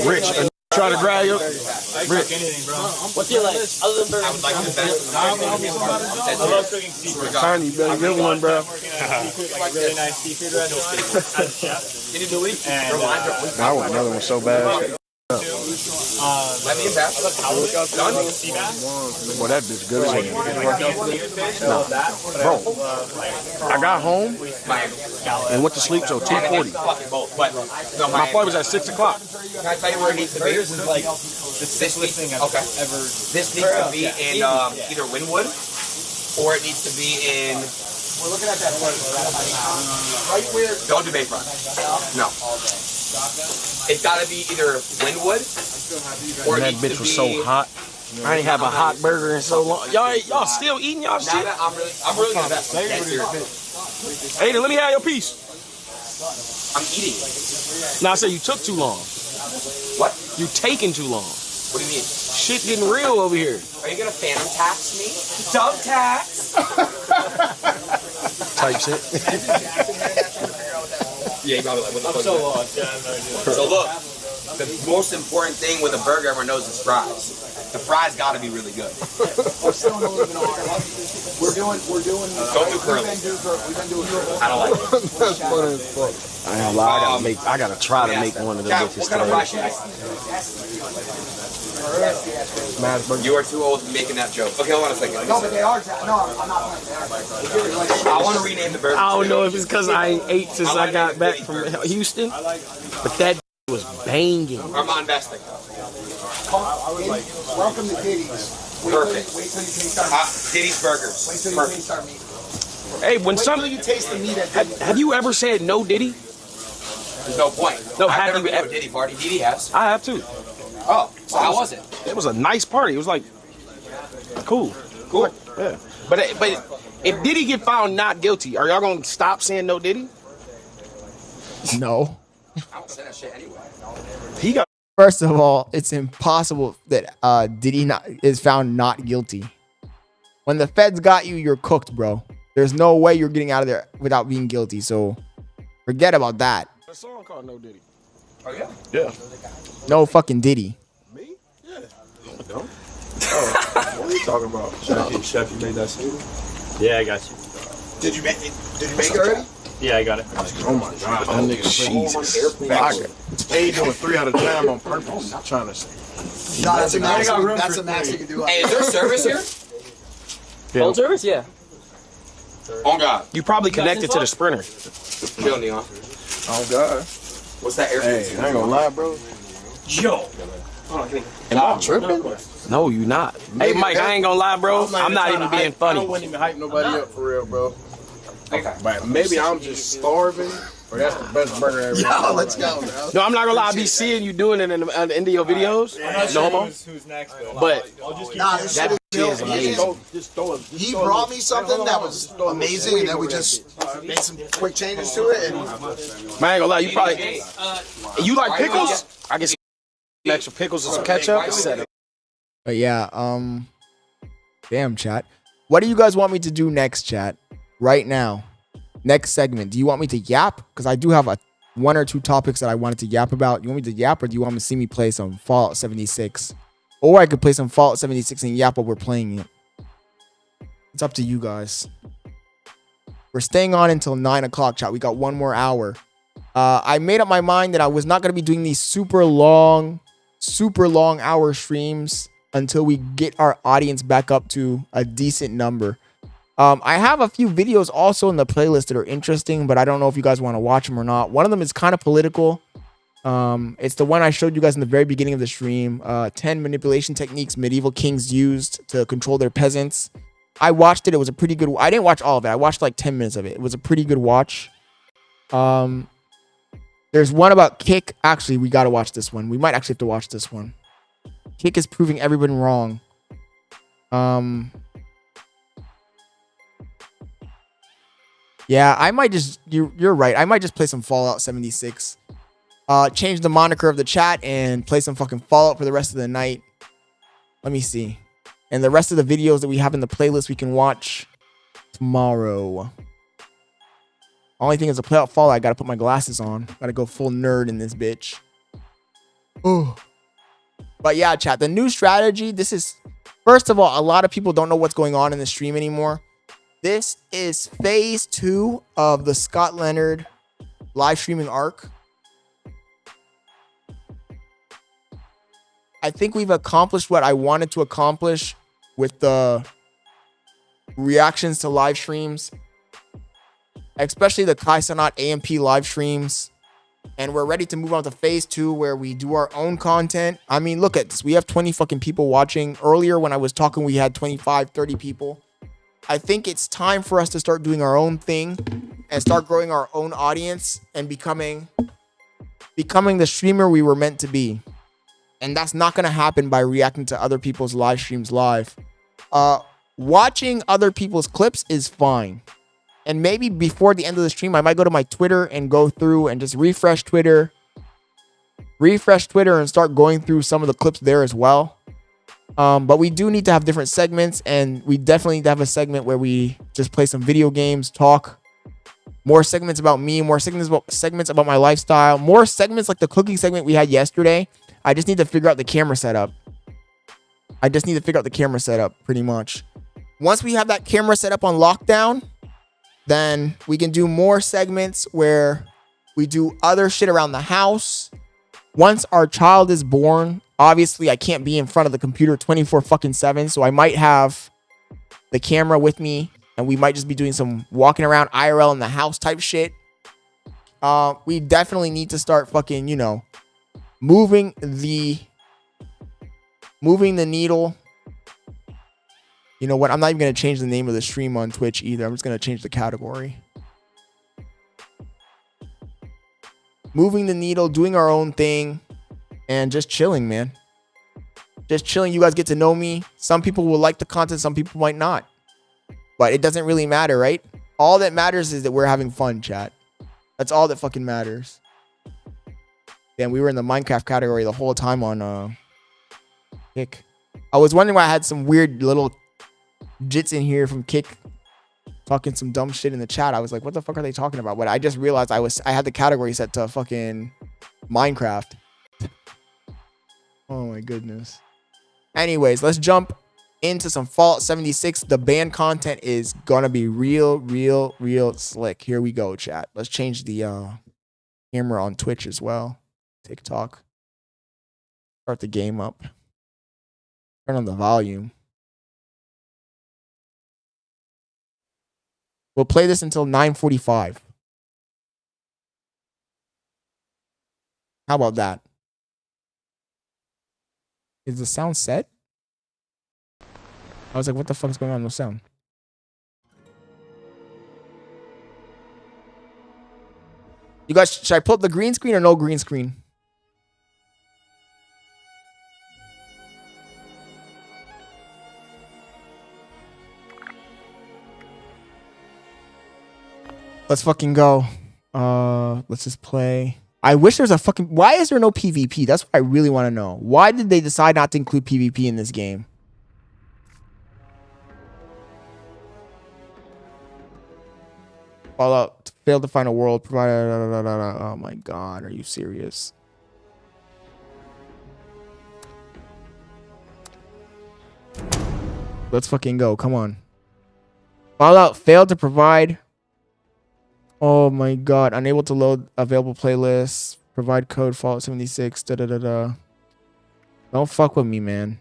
Rich, try to grab you. Rich. What's your like? Other than burger, I love cooking seafood. Tiny, you better get one, bro. Like really nice seafood restaurant. Can you delete? I want another one so bad. Let me in back. Done. Boy, that bitch good as hell. No. Bro, I got home and went to sleep till 2:40. My flight was at 6 o'clock. Can I tell you where it needs to be? This is like this needs to be in either Wynwood or it needs to be in. We're looking at that place. Right where. Don't do Bayfront. No. it's gotta be either Winwood or that bitch was so hot. I ain't have a hot burger in so long. Y'all still eating y'all shit? I'm really invested. Hey, let me have your piece. I'm eating. Now I said you took too long. What? You taking too long. What do you mean? Shit getting real over here. Are you gonna phantom tax me? Dumb tax. Type shit. Yeah, you probably like, what the fuck? I'm so lost. Yeah, I have no idea. So look, the most important thing with a burger everyone knows is fries. The fries gotta be really good. We're still in a little bit of we're doing. Don't do curly. We've been doing curly. I don't like it. That's funny as fuck. I ain't gonna lie, I gotta try to make one of them bitches. What kind of fries should I You are too old to be making that joke. Okay, hold on a second. No, but they are. No, I'm not playing. I want to rename the burger. I don't know if it's because I ain't ate since I got back from Houston, but that was banging. Armand Besting. Welcome to Diddy's. Perfect. Wait till you taste our Diddy's Burgers. Wait till you taste our meat. Hey, when Wait till you taste the meat at Diddy's. have you ever said no Diddy? There's no point. No, I've have never you been to a Diddy party. Diddy has. I have too. Oh, so how was it? It was a nice party. It was like cool. Cool. Yeah. But if Diddy get found not guilty, are y'all gonna stop saying no Diddy? No. I don't say that shit anyway. He got. First of all, it's impossible that Diddy is found not guilty. When the feds got you, you're cooked, bro. There's no way you're getting out of there without being guilty. So forget about that. A song called No Diddy. Oh yeah. Yeah. No fucking Diddy. Me? Yeah. Don't. Oh, what are you talking about? Chef, you made that single? Yeah, I got you. Did you make it already? Yeah, I got it. Oh my God, that nigga, Jesus. They ain't doing 3 out of 10 on purpose. Trying to. No, that's a max. That's a max you can do. Hey, is there service here? Phone service? Yeah. Oh God. You probably connected to the Sprinter. Chill, Neon. Oh God. What's that air? Hey, I ain't gonna lie, bro. Yo. Am I tripping? No, you not. Hey, Mike, I ain't gonna lie, bro. I'm not even being funny. I wouldn't even hype nobody up for real, bro. Okay. But maybe I'm just starving, or that's the best burger ever. Yo, let's go, bro. No, I'm not gonna lie. I be seeing you doing it in the end of your videos. No homo. Who's next, though? But Nah, this shit is amazing. He brought me something that was amazing, and then we just made some quick changes to it. And man, I ain't gonna lie. You probably you like pickles? I guess some extra pickles and some ketchup. But yeah, damn, chat. What do you guys want me to do next, chat? Right now, next segment. Do you want me to yap? Because I do have 1 or 2 topics that I wanted to yap about. You want me to yap, or do you want me to see me play some Fallout 76? Or I could play some Fallout 76 and yap while we're playing it. It's up to you guys. We're staying on until 9 o'clock, chat. We got 1 more hour. I made up my mind that I was not going to be doing these super long hour streams until we get our audience back up to a decent number. I have a few videos also in the playlist that are interesting, but I don't know if you guys want to watch them or not. One of them is kind of political. It's the one I showed you guys in the very beginning of the stream. 10 manipulation techniques medieval kings used to control their peasants. I watched it. It was a pretty good. I didn't watch all of it. I watched like 10 minutes of it. It was a pretty good watch. There's one about Kick. Actually, we got to watch this one. We might actually have to watch this one. Kick is proving everyone wrong. Yeah, I might just, you're right. I might just play some Fallout 76. Change the moniker of the chat and play some fucking Fallout for the rest of the night. Let me see. And the rest of the videos that we have in the playlist we can watch tomorrow. Only thing is to play out Fallout, I gotta put my glasses on. Gotta go full nerd in this bitch. Ooh. But yeah, chat, the new strategy, this is, first of all, a lot of people don't know what's going on in the stream anymore. This is phase 2 of the Scott Leonard live streaming arc. I think we've accomplished what I wanted to accomplish with the reactions to live streams, especially the Kai Cenat AMP live streams. And we're ready to move on to phase 2 where we do our own content. I mean, look at this. We have 20 fucking people watching. Earlier when I was talking, we had 25, 30 people. I think it's time for us to start doing our own thing and start growing our own audience and becoming becoming the streamer we were meant to be. And that's not going to happen by reacting to other people's live streams live. Watching other people's clips is fine. And maybe before the end of the stream, I might go to my Twitter and go through and just refresh Twitter and start going through some of the clips there as well. But we do need to have different segments, and we definitely need to have a segment where we just play some video games, talk. More segments about me, more segments about my lifestyle, more segments like the cooking segment we had yesterday. I just need to figure out the camera setup. Pretty much. Once we have that camera set up on lockdown, then we can do more segments where we do other shit around the house. Once our child is born, obviously I can't be in front of the computer 24/7, so I might have the camera with me and we might just be doing some walking around IRL in the house type shit. We definitely need to start fucking, you know, moving the needle. You know what? I'm not even going to change the name of the stream on Twitch either. I'm just going to change the category. Moving the needle, doing our own thing, and just chilling, man. Just chilling. You guys get to know me. Some people will like the content. Some people might not. But it doesn't really matter, right? All that matters is that we're having fun, chat. That's all that fucking matters. Damn, we were in the Minecraft category the whole time on Kick. I was wondering why I had some weird little jits in here from Kick talking some dumb shit in the chat. I was like, what the fuck are they talking about? But I just realized I had the category set to fucking Minecraft. Oh my goodness. Anyways, let's jump into some Fallout 76. The band content is gonna be real slick. Here we go, chat. Let's change the camera on Twitch as well. TikTok. Start the game up. Turn on the volume. We'll play this until 9:45. How about that? Is the sound set? I was like, what the fuck is going on? No sound. You guys, should I pull up the green screen or no green screen? Let's fucking go. Let's just play. I wish there's a fucking... Why is there no PvP? That's what I really want to know. Why did they decide not to include PvP in this game? Fallout failed to find a world provider. Oh my god, are you serious? Let's fucking go. Come on. Fallout failed to provide... Oh my god, unable to load available playlists. Provide code Fallout 76. Don't fuck with me, man.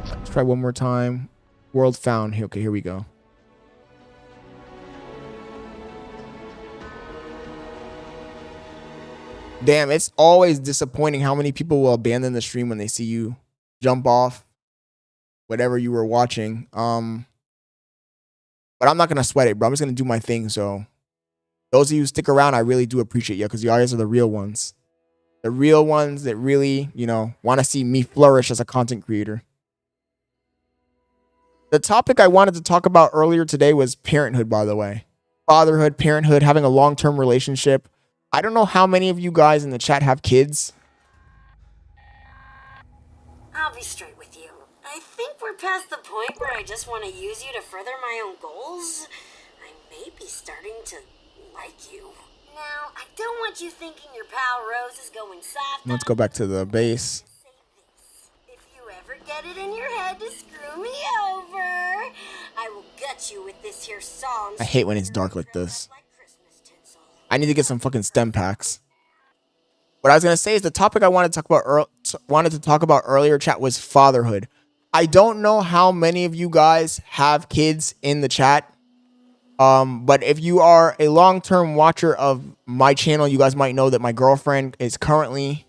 Let's try one more time. World found. Okay, here we go. Damn, it's always disappointing how many people will abandon the stream when they see you jump off whatever you were watching. But I'm not going to sweat it, bro. I'm just going to do my thing. So those of you who stick around, I really do appreciate you because you guys are the real ones. The real ones that really, you know, want to see me flourish as a content creator. The topic I wanted to talk about earlier today was parenthood, by the way. Fatherhood, parenthood, having a long-term relationship. I don't know how many of you guys in the chat have kids. I'll be straight with you. I think we're past the point where I just want to use you to further my own goals. I may be starting to like you. Now, I don't want you thinking your pal Rose is going soft. Let's go back to the base. If you ever get it in your head to screw me over, I will gut you with this here song. I hate when it's dark like this. I need to get some fucking stem packs. What I was gonna say is the topic I wanted to talk about earlier, chat, was fatherhood. I don't know how many of you guys have kids in the chat. But if you are a long-term watcher of my channel, you guys might know that my girlfriend is currently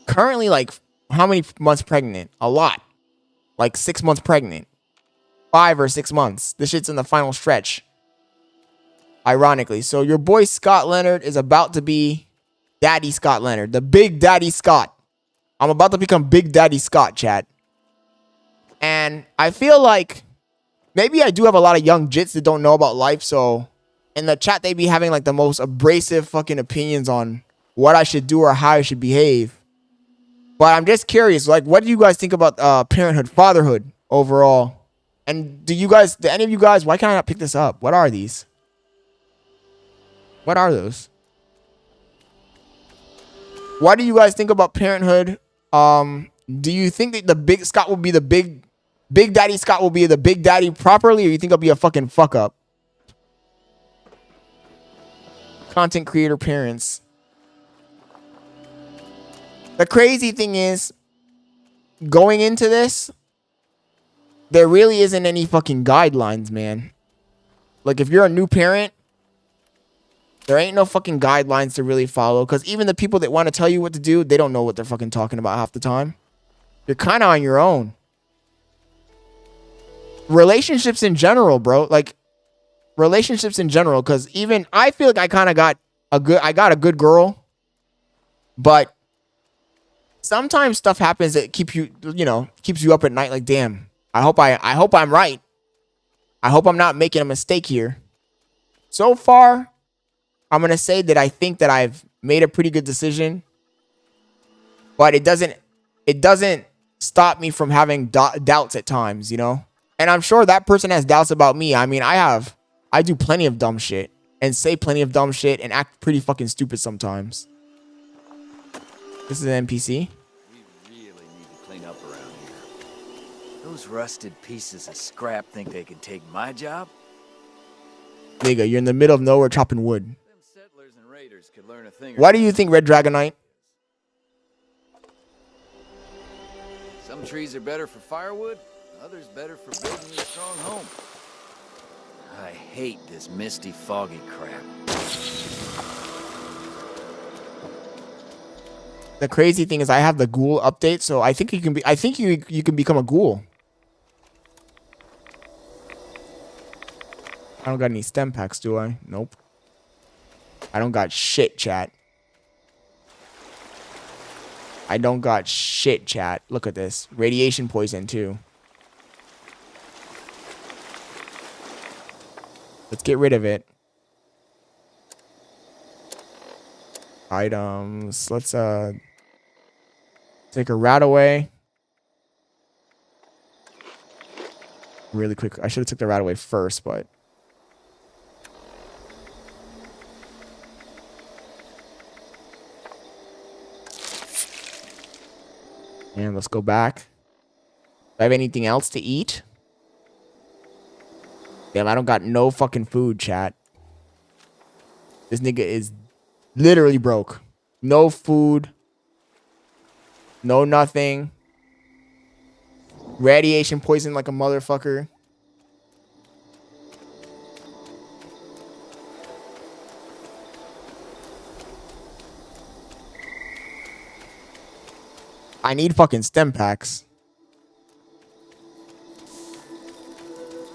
like how many months pregnant? A lot. Like 6 months pregnant. 5 or 6 months. This shit's in the final stretch. Ironically. So your boy Scott Leonard is about to be Daddy Scott Leonard. The Big Daddy Scott. I'm about to become Big Daddy Scott, chat. And I feel like maybe I do have a lot of young jits that don't know about life. So in the chat, they be having like the most abrasive fucking opinions on what I should do or how I should behave. But I'm just curious, like, what do you guys think about parenthood, fatherhood overall? And do any of you guys, why can't I not pick this up? What are these? What are those? What do you guys think about parenthood? Do you think that the Big Scott will be the Big Daddy Scott will be the Big Daddy properly, or you think it'll be a fucking fuck up? Content creator parents. The crazy thing is, going into this, there really isn't any fucking guidelines, man. Like, if you're a new parent, there ain't no fucking guidelines to really follow. Because even the people that want to tell you what to do, they don't know what they're fucking talking about half the time. You're kind of on your own. Relationships in general, bro. Like, relationships in general. Because even, I feel like I kind of got a good girl. But sometimes stuff happens that keeps you up at night. Like, damn, I hope I'm right. I hope I'm not making a mistake here. So far, I'm going to say that I think that I've made a pretty good decision, but it doesn't stop me from having doubts at times, you know? And I'm sure that person has doubts about me. I mean, I do plenty of dumb shit and say plenty of dumb shit and act pretty fucking stupid sometimes. This is an NPC. We really need to clean up around here. Those rusted pieces of scrap think they can take my job? Nigga, you're in the middle of nowhere chopping wood. Them settlers and raiders could learn a thing. Why do you think Red Dragonite? Some trees are better for firewood, others better for building a strong home. I hate this misty, foggy crap. The crazy thing is I have the ghoul update, so I think you can become a ghoul. I don't got any stem packs, do I? Nope. I don't got shit, chat. I don't got shit, chat. Look at this. Radiation poison, too. Let's get rid of it. Items. Let's take a rat away. Really quick. I should have took the rat away first, but and let's go back. Do I have anything else to eat? Damn, I don't got no fucking food, chat. This nigga is literally broke. No food. No nothing. Radiation poison like a motherfucker. I need fucking stem packs.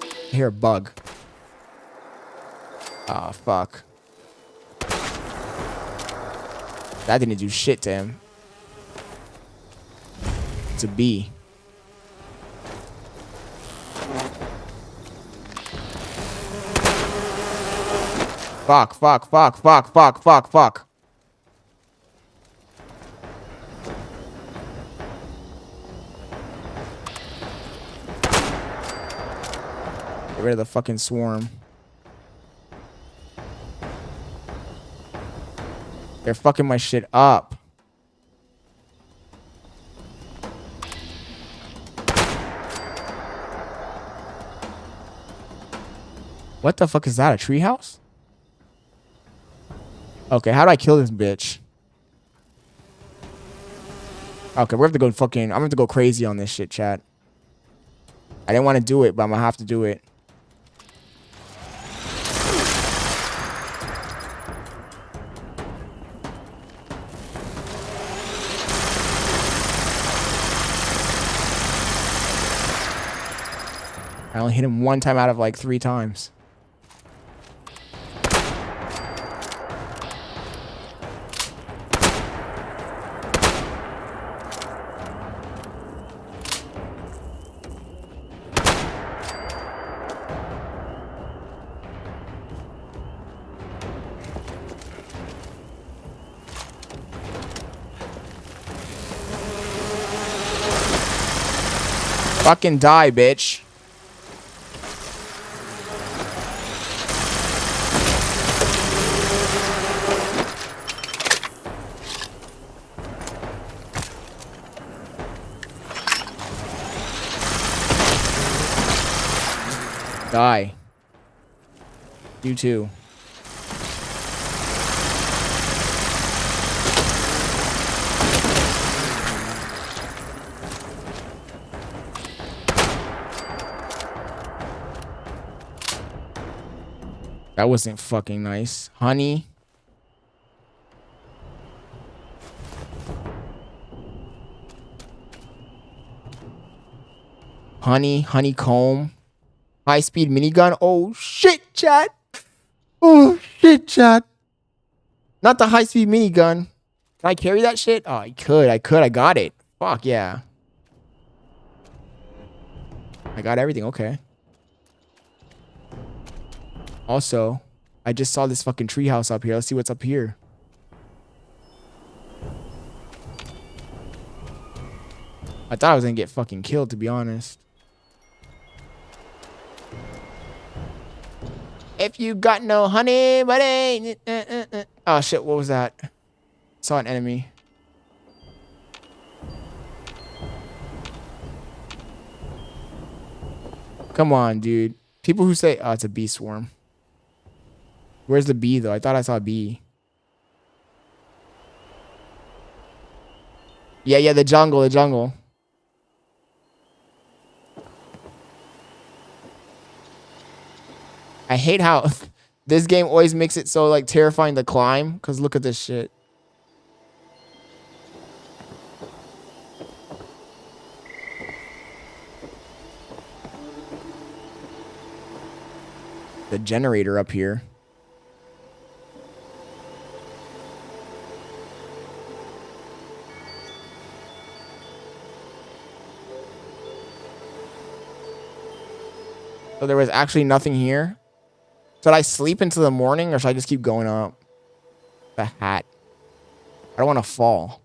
I hear a bug. Ah, fuck. That didn't do shit to him. It's a bee. Fuck, fuck, fuck, fuck, fuck, fuck, fuck. Get rid of the fucking swarm. They're fucking my shit up. What the fuck is that? A treehouse? Okay, how do I kill this bitch? Okay, we have to go fucking... I'm gonna have to go crazy on this shit, chat. I didn't want to do it, but I'm gonna have to do it. I only hit him one time out of like 3 times. Fucking die, bitch. Die. You too. That wasn't fucking nice. Honey. Honeycomb. High-speed minigun. Oh, shit, chat. Oh, shit, chat. Not the high-speed minigun. Can I carry that shit? Oh, I could. I got it. Fuck, yeah. I got everything. Okay. Also, I just saw this fucking treehouse up here. Let's see what's up here. I thought I was gonna get fucking killed, to be honest. If you got no honey, buddy. Oh shit, what was that? Saw an enemy. Come on, dude. People who say, oh, it's a bee swarm. Where's the bee, though? I thought I saw a bee. Yeah, the jungle. I hate how this game always makes it so, like, terrifying to climb. Because look at this shit. The generator up here. So there was actually nothing here. Should I sleep into the morning or should I just keep going up? The hat. I don't want to fall.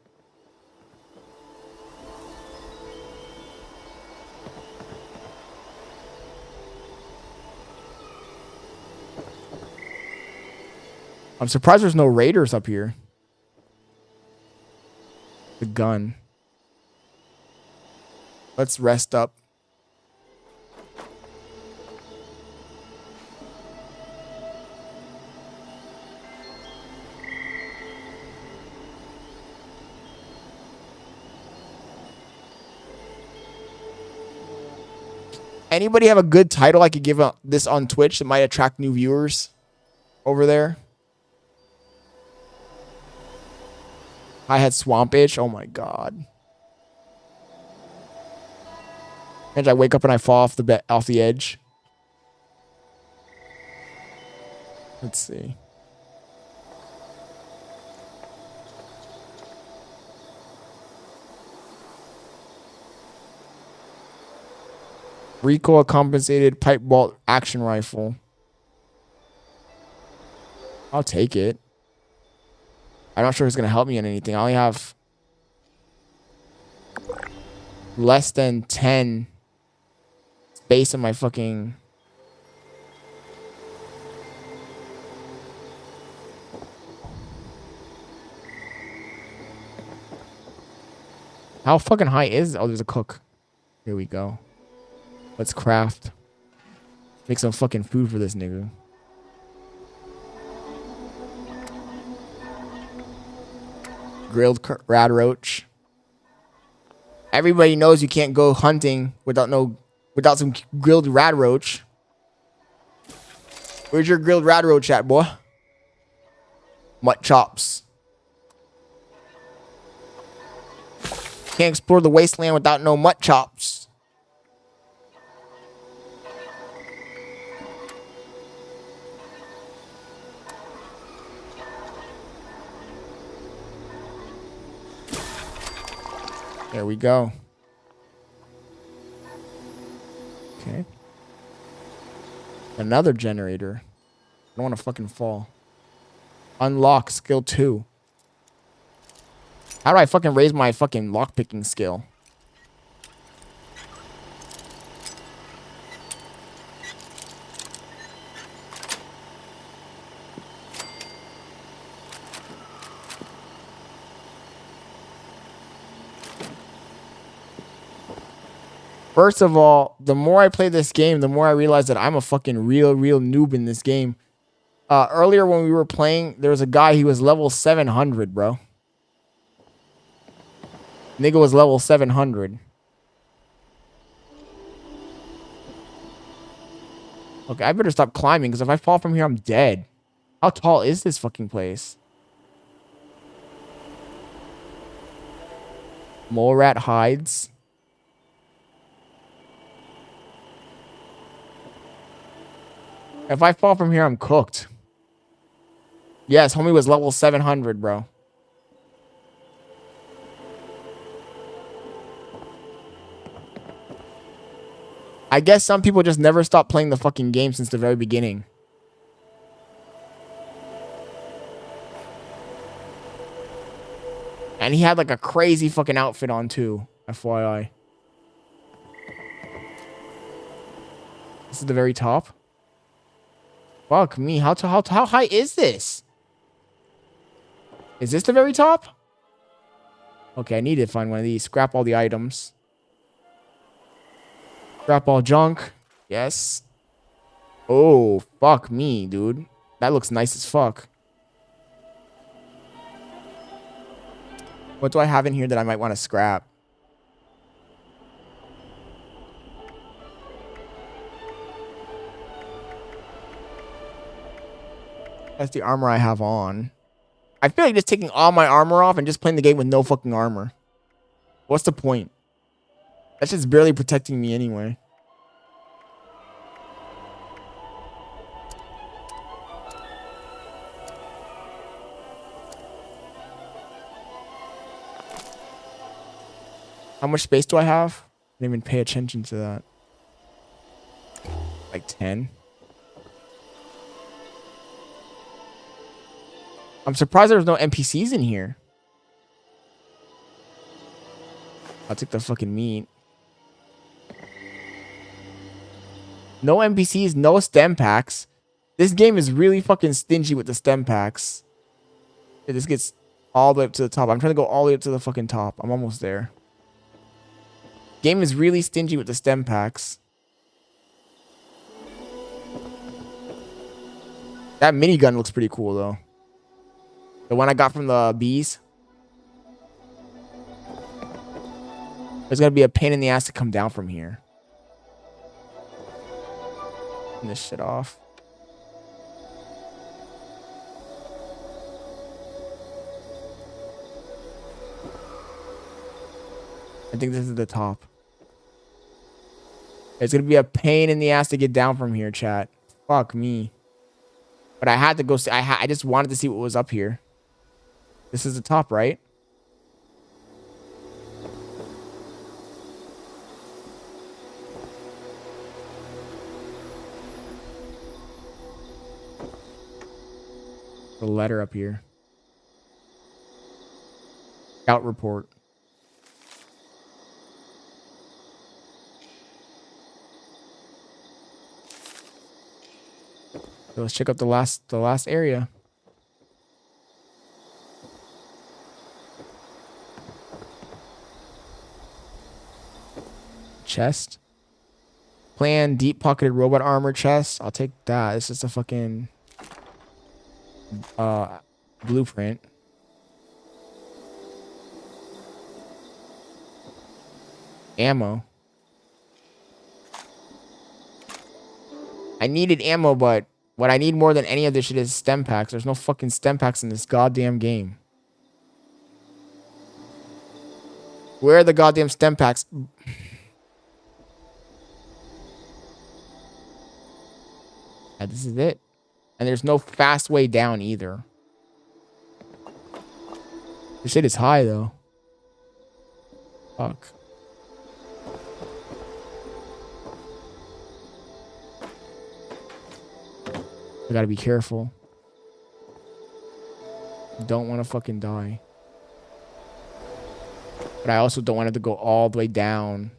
I'm surprised there's no raiders up here. The gun. Let's rest up. Anybody have a good title I could give this on Twitch that might attract new viewers over there? I had swamp itch. Oh my god. And I wake up and I fall off the edge. Let's see. Recoil compensated pipe bolt action rifle. I'll take it. I'm not sure it's going to help me in anything. I only have less than 10 space in my fucking... How fucking high is it? Oh, there's a cook. Here we go. Let's craft. Make some fucking food for this nigga. Grilled rad roach. Everybody knows you can't go hunting without some grilled rad roach. Where's your grilled rad roach at, boy? Mutt chops. Can't explore the wasteland without no mutt chops. There we go. Okay. Another generator. I don't want to fucking fall. Unlock skill 2. How do I fucking raise my fucking lockpicking skill? First of all, the more I play this game, the more I realize that I'm a fucking real noob in this game. Earlier when we were playing, there was a guy, he was level 700, bro. Nigga was level 700. Okay, I better stop climbing, because if I fall from here, I'm dead. How tall is this fucking place? Mole rat hides. If I fall from here, I'm cooked. Yes, homie was level 700, bro. I guess some people just never stop playing the fucking game since the very beginning. And he had like a crazy fucking outfit on too, FYI. This is the very top. Fuck me, how high is this? Is this the very top? Okay, I need to find one of these. Scrap all the items. Scrap all junk. Yes. Oh, fuck me, dude. That looks nice as fuck. What do I have in here that I might want to scrap? That's the armor I have on. I feel like just taking all my armor off and just playing the game with no fucking armor. What's the point? That's just barely protecting me anyway. How much space do I have? I didn't even pay attention to that. Like 10. I'm surprised there's no NPCs in here. I'll take the fucking meat. No NPCs, no stem packs. This game is really fucking stingy with the stem packs. This gets all the way up to the top. I'm trying to go all the way up to the fucking top. I'm almost there. Game is really stingy with the stem packs. That minigun looks pretty cool though. The one I got from the bees. It's gonna be a pain in the ass to come down from here. Turn this shit off. I think this is the top. It's gonna be a pain in the ass to get down from here, chat. Fuck me. But I had to go see. I just wanted to see what was up here. This is the top, right? The letter up here. Scout report. So let's check out the last area. Chest. Plan deep pocketed robot armor chest. I'll take that. It's just a fucking blueprint. Ammo. I needed ammo, but what I need more than any of this shit is stem packs. There's no fucking stem packs in this goddamn game. Where are the goddamn stem packs? Yeah, this is it. And there's no fast way down either. This shit is high though. Fuck. I gotta be careful. Don't want to fucking die. But I also don't want it to go all the way down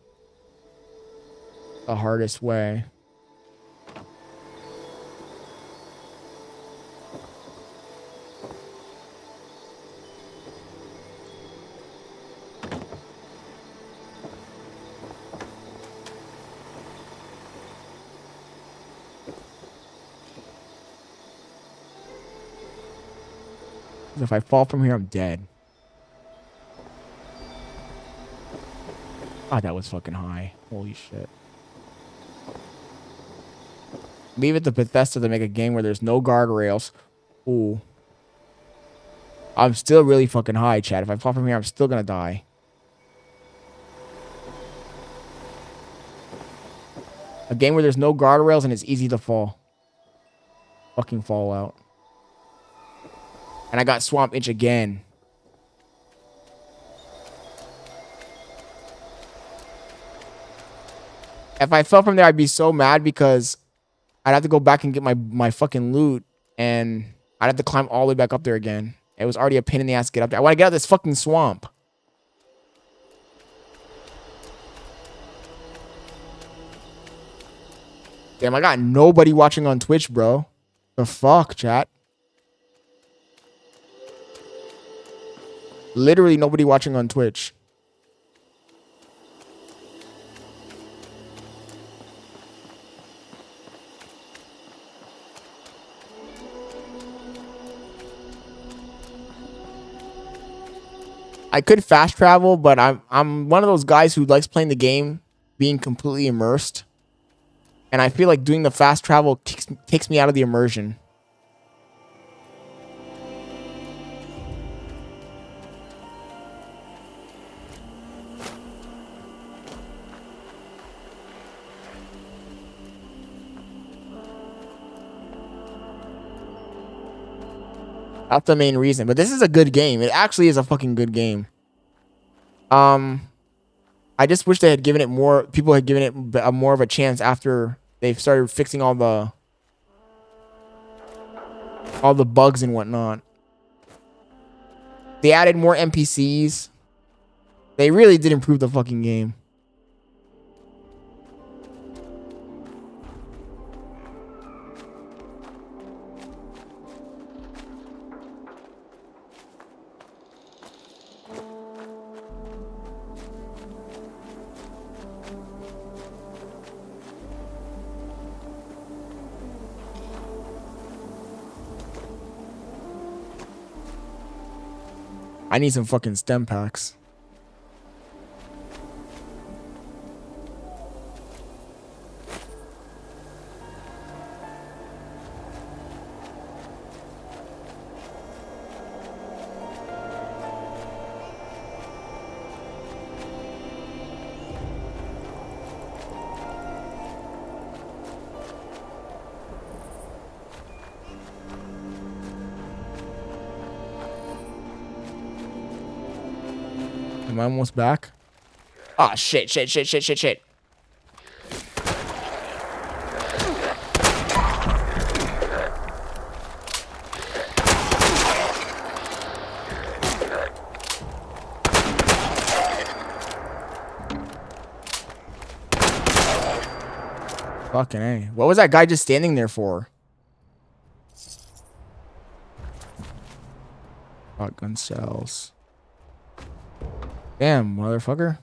the hardest way. Because if I fall from here, I'm dead. Ah, that was fucking high. Holy shit. Leave it to Bethesda to make a game where there's no guardrails. Ooh. I'm still really fucking high, Chad. If I fall from here, I'm still gonna die. A game where there's no guardrails and it's easy to fall. Fucking Fallout. And I got Swamp Itch again. If I fell from there, I'd be so mad because I'd have to go back and get my fucking loot. And I'd have to climb all the way back up there again. It was already a pain in the ass to get up there. I want to get out of this fucking swamp. Damn, I got nobody watching on Twitch, bro. The fuck, chat? Literally nobody watching on Twitch. I could fast travel, but I'm one of those guys who likes playing the game being completely immersed. And I feel like doing the fast travel takes me out of the immersion. That's the main reason. But this is a good game. It actually is a fucking good game. I just wish they had given it more. People had given it more of a chance after they've started fixing all the bugs and whatnot. They added more NPCs. They really did improve the fucking game. I need some fucking stem packs. Am I almost back? Ah, shit. Fucking A. What was that guy just standing there for? Shotgun cells. Damn, motherfucker.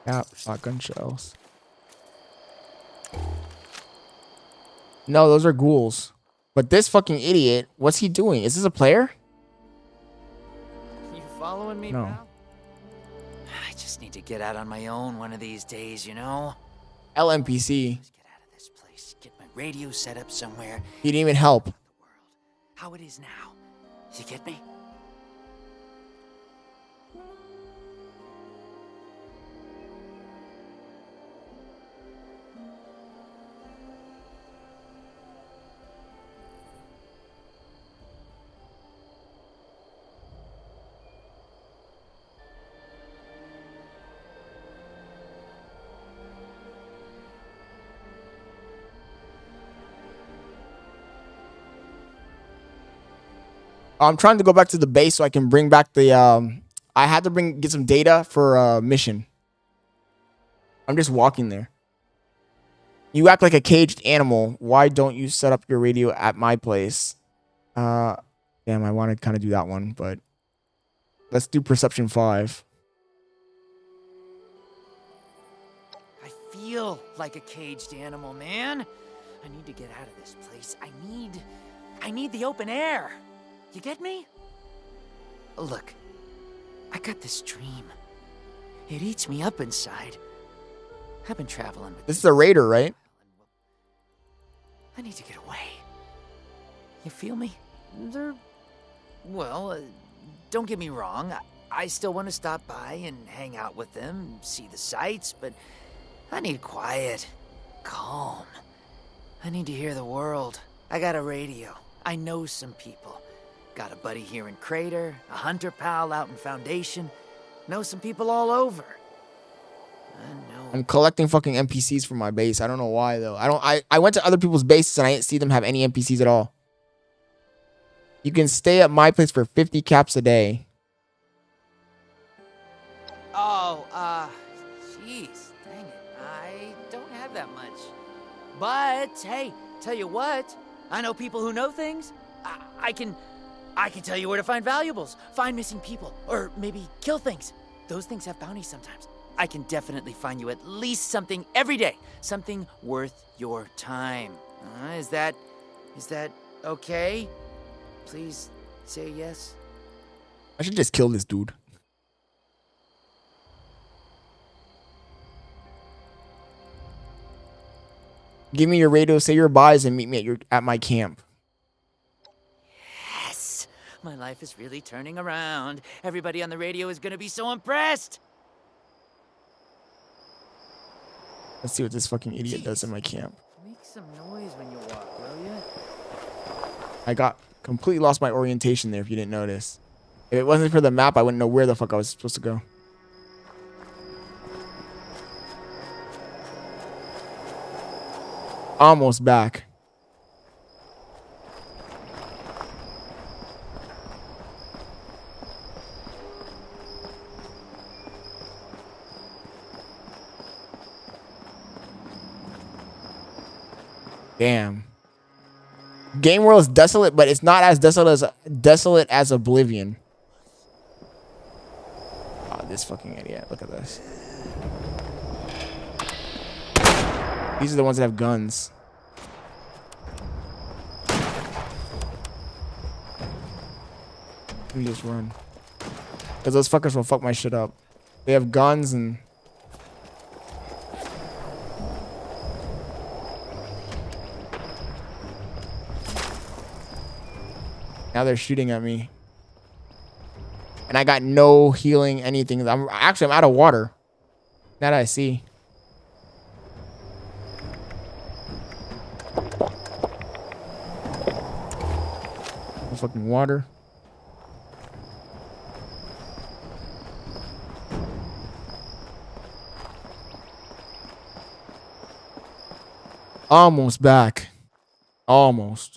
Yeah, shotgun shells. No, those are ghouls. But this fucking idiot, what's he doing? Is this a player? You following me, No. pal? I just need to get out on my own one of these days, you know? LMPC. Get my radio set up somewhere. He didn't even help. How it is now. You get me? I'm trying to go back to the base so I can bring back the I had to get some data for a mission. I'm just walking there. You act like a caged animal. Why don't you set up your radio at my place? Damn, I want to kind of do that one, but let's do Perception 5. I feel like a caged animal, man. I need to get out of this place. I need the open air. You get me? Look, I got this dream. It eats me up inside. I've been traveling with This is a raider, right? I need to get away. You feel me? Well, don't get me wrong. I still want to stop by and hang out with them, see the sights, but I need quiet, calm. I need to hear the world. I got a radio. I know some people. Got a buddy here in Crater, a hunter pal out in Foundation. Know some people all over. I'm collecting fucking NPCs for my base. I don't know why though. I went to other people's bases and I didn't see them have any NPCs at all. You can stay at my place for 50 caps a day. Oh, jeez, dang it. I don't have that much. But, hey, tell you what, I know people who know things. I can tell you where to find valuables, find missing people, or maybe kill things. Those things have bounties sometimes. I can definitely find you at least something every day, something worth your time. Is that okay? Please say yes. I should just kill this dude. Give me your radio, say your buys, and meet me at my camp. Yes! My life is really turning around. Everybody on the radio is gonna be so impressed. Let's see what this fucking idiot does in my camp. Make some noise when you walk, will ya? I got completely lost my orientation there if you didn't notice. If it wasn't for the map, I wouldn't know where the fuck I was supposed to go. Almost back. Damn. Game world is desolate, but it's not as desolate as Oblivion. Oh, this fucking idiot. Look at this. These are the ones that have guns. Let me just run. Because those fuckers will fuck my shit up. They have guns and... now they're shooting at me. And I got no healing, anything. I'm out of water. Now that I see. No fucking water. Almost back. Almost.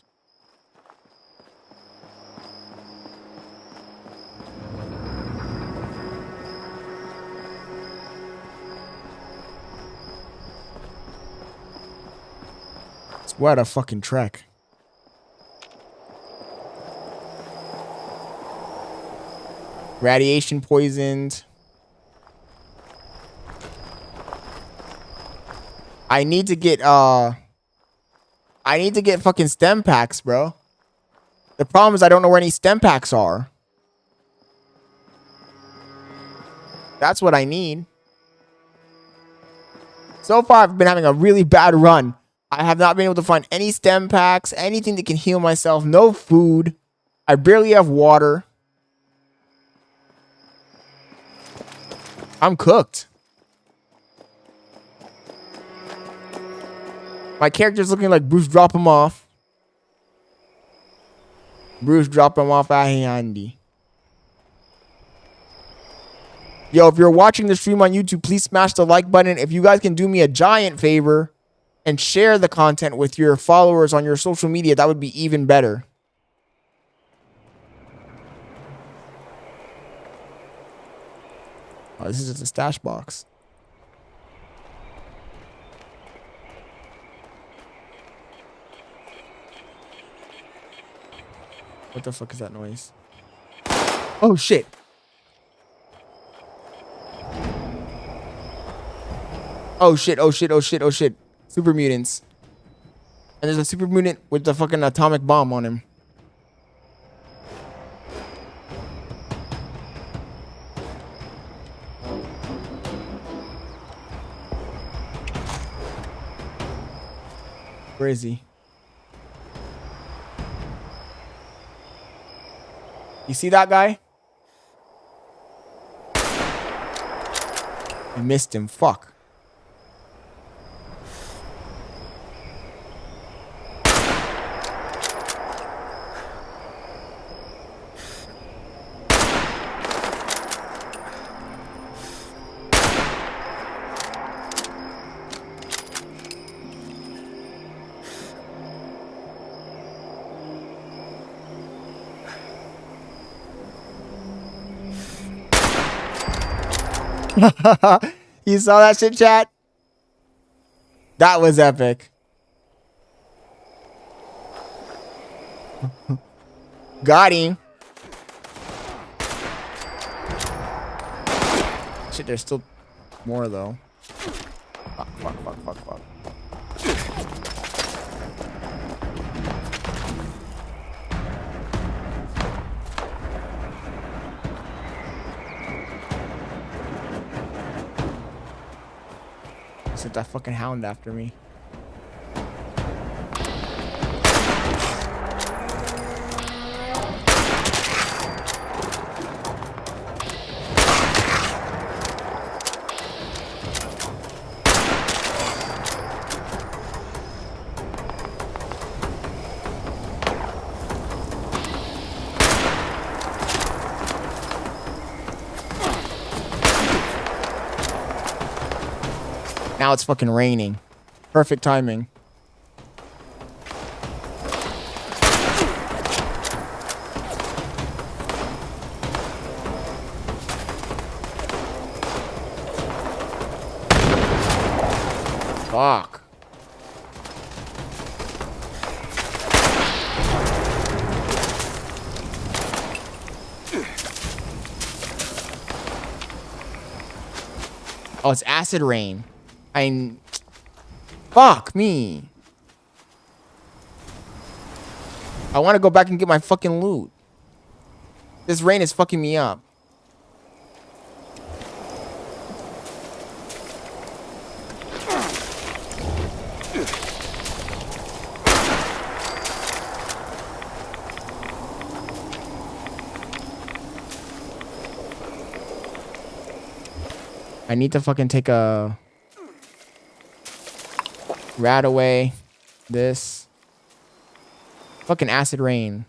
What a fucking trek. Radiation poisoned. I need to get fucking stem packs, bro. The problem is I don't know where any stem packs are. That's what I need. So far I've been having a really bad run. I have not been able to find any stem packs, anything that can heal myself, no food. I barely have water. I'm cooked. My character's looking like Bruce drop him off. Bruce drop him off at handy. Yo, if you're watching the stream on YouTube, please smash the like button. If you guys can do me a giant favor and share the content with your followers on your social media, that would be even better. Oh, this is just a stash box. What the fuck is that noise? Oh shit. Oh shit, oh shit, oh shit, oh shit. Super mutants. And there's a super mutant with the fucking atomic bomb on him. Where is he? You see that guy? I missed him. Fuck. You saw that shit, chat? That was epic. Got him. Shit, there's still more though. Fuck, fuck, fuck, fuck, fuck. Sent that fucking hound after me. Now it's fucking raining. Perfect timing. Fuck. Oh, it's acid rain. Fuck me. I want to go back and get my fucking loot. This rain is fucking me up. I need to fucking take a rat away. This fucking acid rain.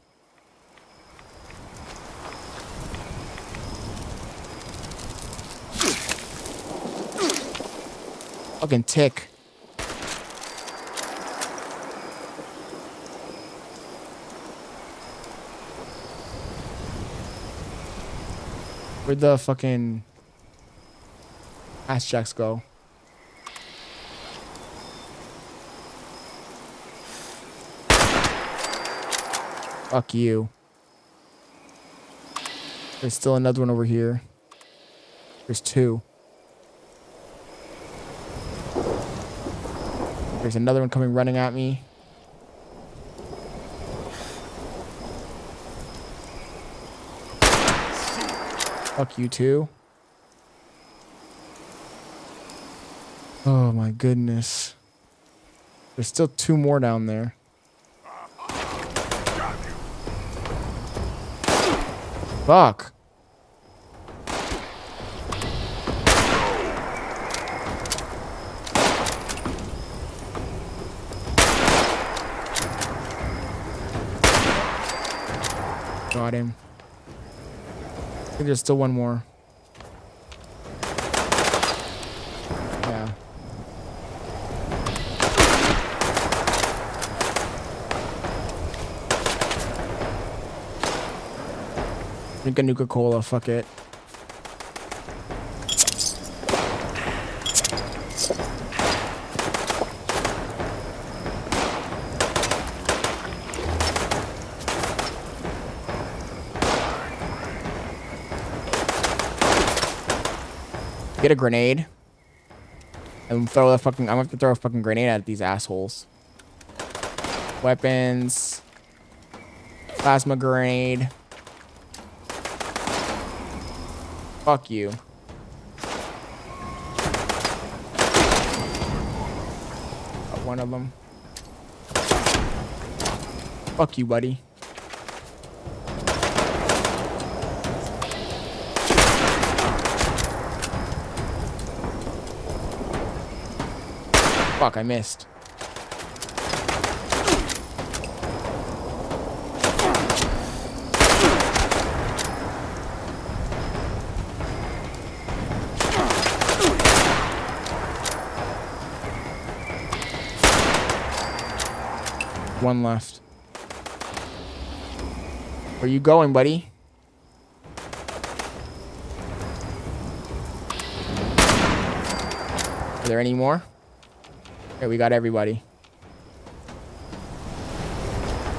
Fucking tick. Where'd the fucking ass jacks go? Fuck you. There's still another one over here. There's two. There's another one coming running at me. Fuck you too. Oh my goodness. There's still two more down there. Fuck. Got him. I think there's still one more. Yeah. Drink a Nuka-Cola, fuck it. Get a grenade. And throw the fucking... I'm gonna have to throw a fucking grenade at these assholes. Weapons. Plasma grenade. Fuck you. Got one of them. Fuck you, buddy. Fuck, I missed. One left. Where you going, buddy? Are there any more? Okay, we got everybody.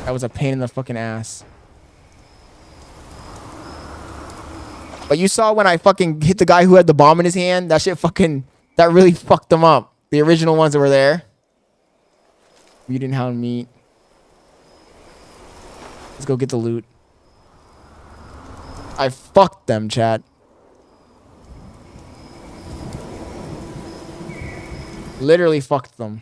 That was a pain in the fucking ass. But you saw when I fucking hit the guy who had the bomb in his hand? That shit fucking... That really fucked them up. The original ones that were there. Mutant hound meat. Let's go get the loot. I fucked them, chat. Literally fucked them.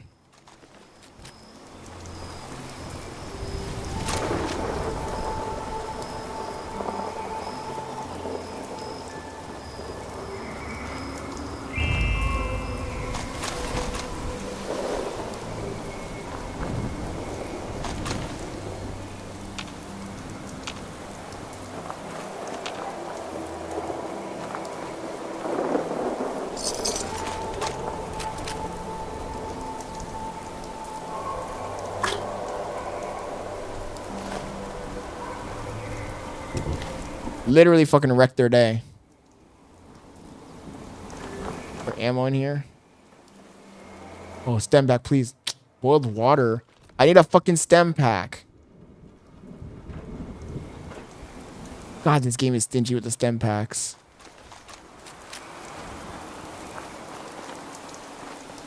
Literally fucking wrecked their day. For ammo in here. Oh, stem pack, please. Boiled water. I need a fucking stem pack. God, this game is stingy with the stem packs.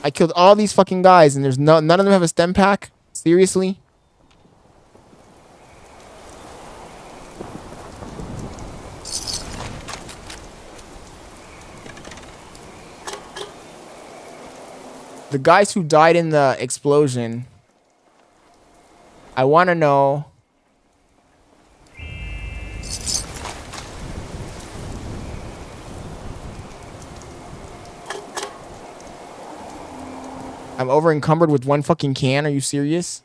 I killed all these fucking guys and there's none of them have a stem pack? Seriously? The guys who died in the explosion, I want to know I'm over encumbered with one fucking can. Are you serious?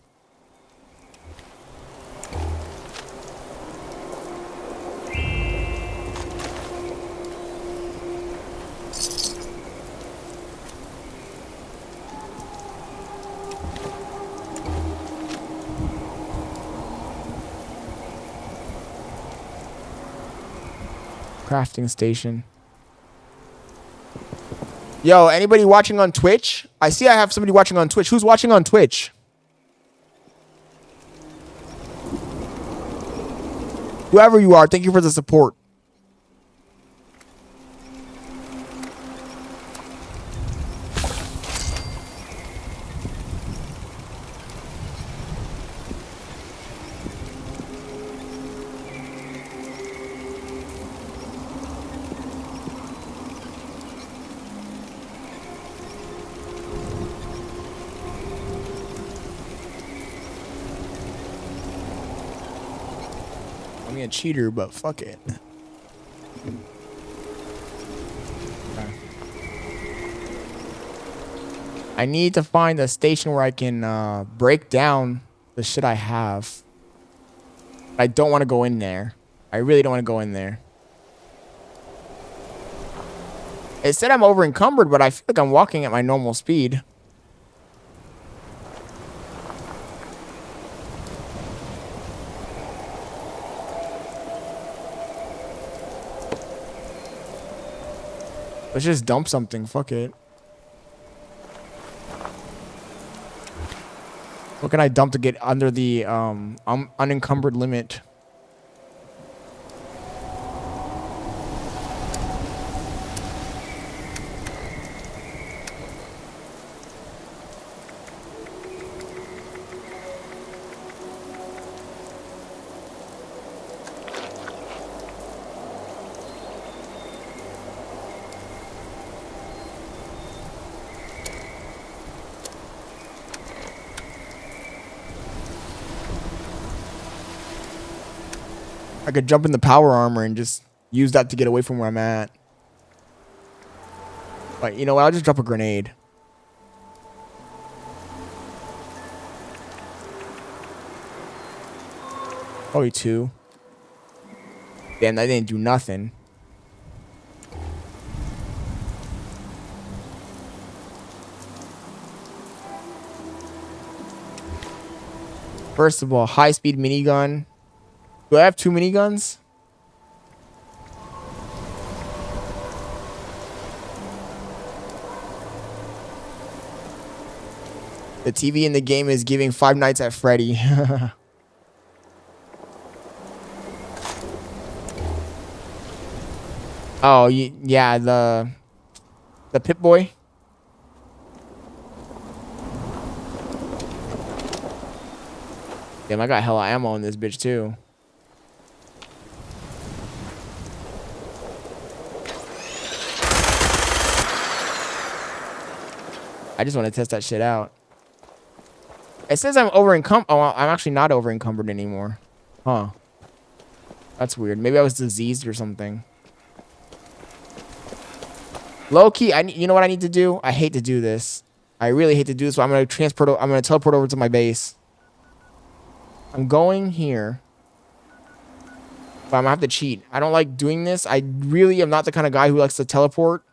Crafting station. Yo, anybody watching on Twitch? I see I have somebody watching on Twitch. Who's watching on Twitch? Whoever you are, thank you for the support. A cheater, but fuck it. Okay. I need to find a station where I can break down the shit I have. I don't want to go in there. I really don't want to go in there. It said I'm over encumbered, but I feel like I'm walking at my normal speed. Let's just dump something. Fuck it. What can I dump to get under the unencumbered limit? I could jump in the power armor and just use that to get away from where I'm at. But you know what? I'll just drop a grenade. Probably 2. Damn, that didn't do nothing. First of all, high-speed minigun. Do I have 2 miniguns? The TV in the game is giving Five Nights at Freddy. Oh, yeah, the Pip-Boy. Damn, I got hella ammo in this bitch too. I just want to test that shit out. It says I'm over-encumbered. Oh, I'm actually not over-encumbered anymore. Huh. That's weird. Maybe I was diseased or something. Low-key, you know what I need to do? I hate to do this. I really hate to do this, so I'm going to teleport over to my base. I'm going here. But I'm going to have to cheat. I don't like doing this. I really am not the kind of guy who likes to teleport.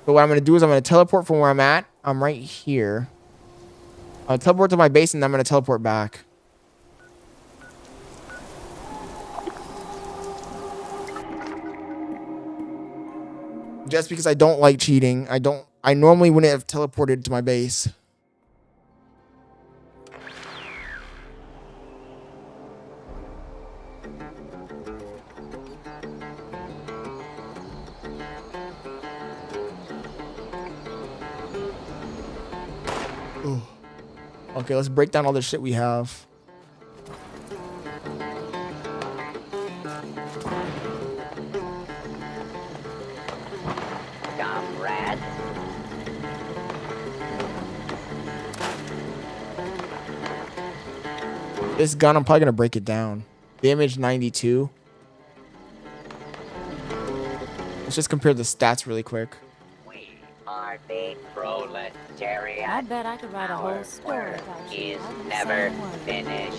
But what I'm going to do is I'm going to teleport from where I'm at. I'm right here. I'll teleport to my base and then I'm going to teleport back. Just because I don't like cheating. I normally wouldn't have teleported to my base. Ooh. Okay, let's break down all the shit we have. Comrade. This gun, I'm probably gonna break it down. Damage 92. Let's just compare the stats really quick. Are the proletariat. I bet I could write a whole story about you. Is never finished.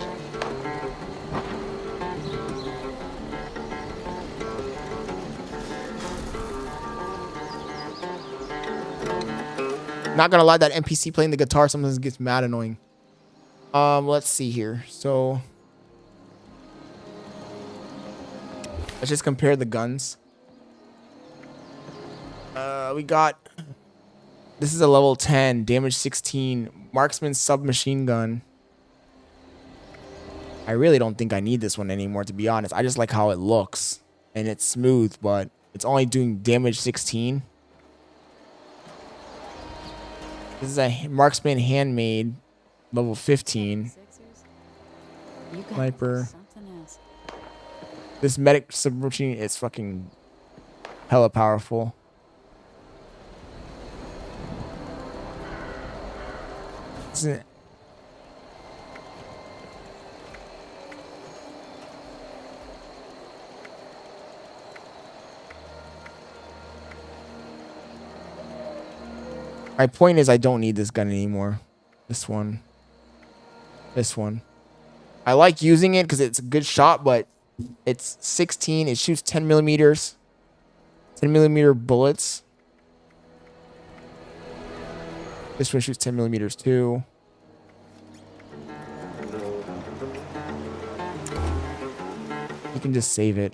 Not gonna lie, that NPC playing the guitar sometimes gets mad annoying. Let's see here. So let's just compare the guns. We got, this is a level 10, damage 16, marksman submachine gun. I really don't think I need this one anymore, to be honest. I just like how it looks and it's smooth, but it's only doing damage 16. This is a marksman handmade, level 15. Sniper. This medic submachine is fucking hella powerful. My point is I don't need this gun anymore. This one. This one. I like using it because it's a good shot, but it's 16. It shoots 10 millimeters. 10 millimeter bullets. This one shoots 10 millimeters too. You can just save it.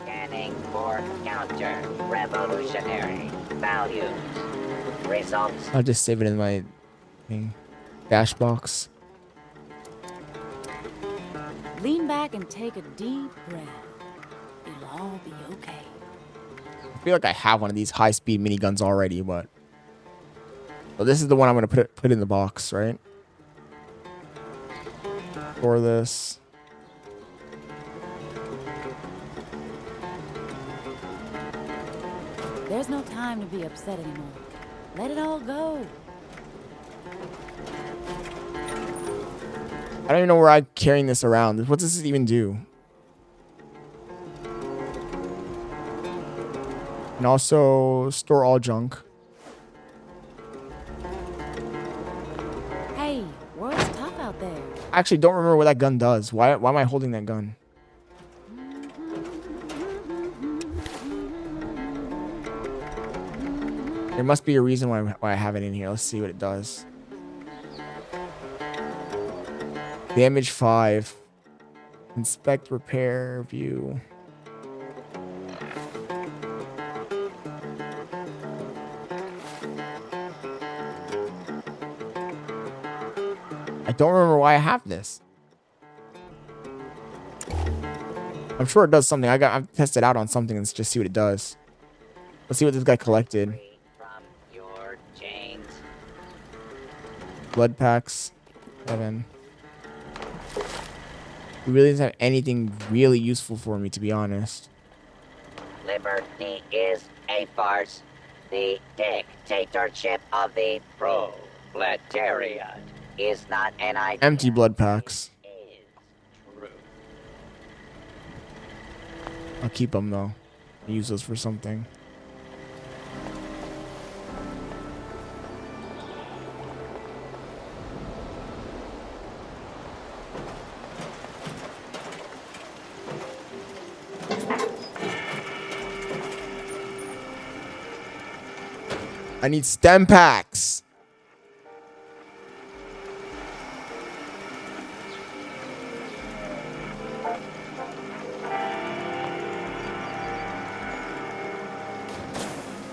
Scanning for counter-revolutionary values. Results. I'll just save it in my thing. Dash box. Lean back and take a deep breath. It'll all be okay. I feel like I have one of these high-speed miniguns already, but so this is the one I'm gonna put in the box, right? For this. There's no time to be upset anymore. Let it all go. I don't even know where I'm carrying this around. What does this even do? And also store all junk. Hey, world's tough out there. I actually don't remember what that gun does. Why am I holding that gun? There must be a reason why I have it in here. Let's see what it does. Damage 5. Inspect, repair, view. I don't remember why I have this. I'm sure it does something. I've tested out on something and just see what it does. Let's see what this guy collected. Blood packs. 7. He really doesn't have anything really useful for me, to be honest. Liberty is a farce. The dictatorship of the proletariat is not an idea. Empty blood packs. I'll keep them though. I'll use those for something. I need stem packs.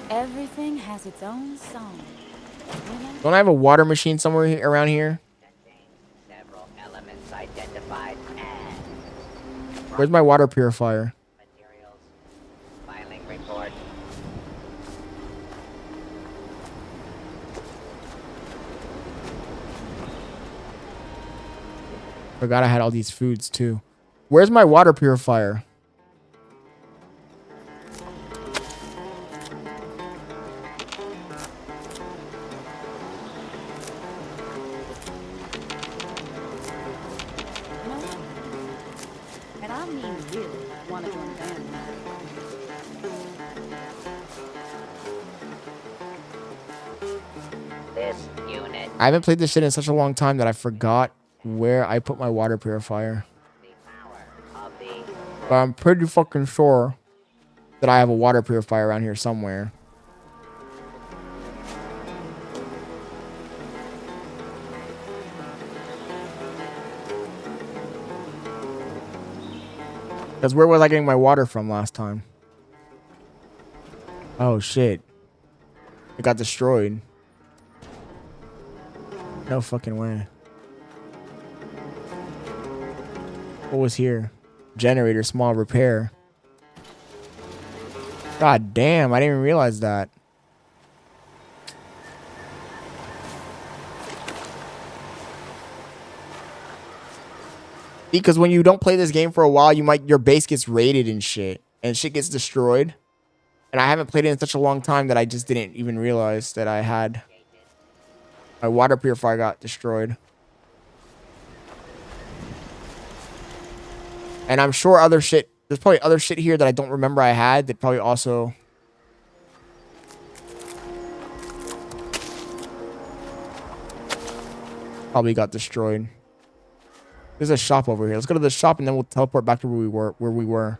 Everything has its own song. Don't I have a water machine somewhere around here? Several elements identified and Where's my water purifier? filing report. Forgot I had all these foods too. Where's my water purifier? And I mean really want to join the band. This unit I haven't played this shit in such a long time that I forgot where I put my water purifier. But I'm pretty fucking sure that I have a water purifier around here somewhere. Because where was I getting my water from last time? Oh shit. It got destroyed. No fucking way. What was here? Generator, small repair. God damn, I didn't even realize that. Because when you don't play this game for a while, your base gets raided and shit. And shit gets destroyed. And I haven't played it in such a long time that I just didn't even realize that I had... My water purifier got destroyed. And I'm sure other shit... There's probably other shit here that I don't remember I had that probably also... Probably got destroyed. There's a shop over here. Let's go to the shop and then we'll teleport back to where we were.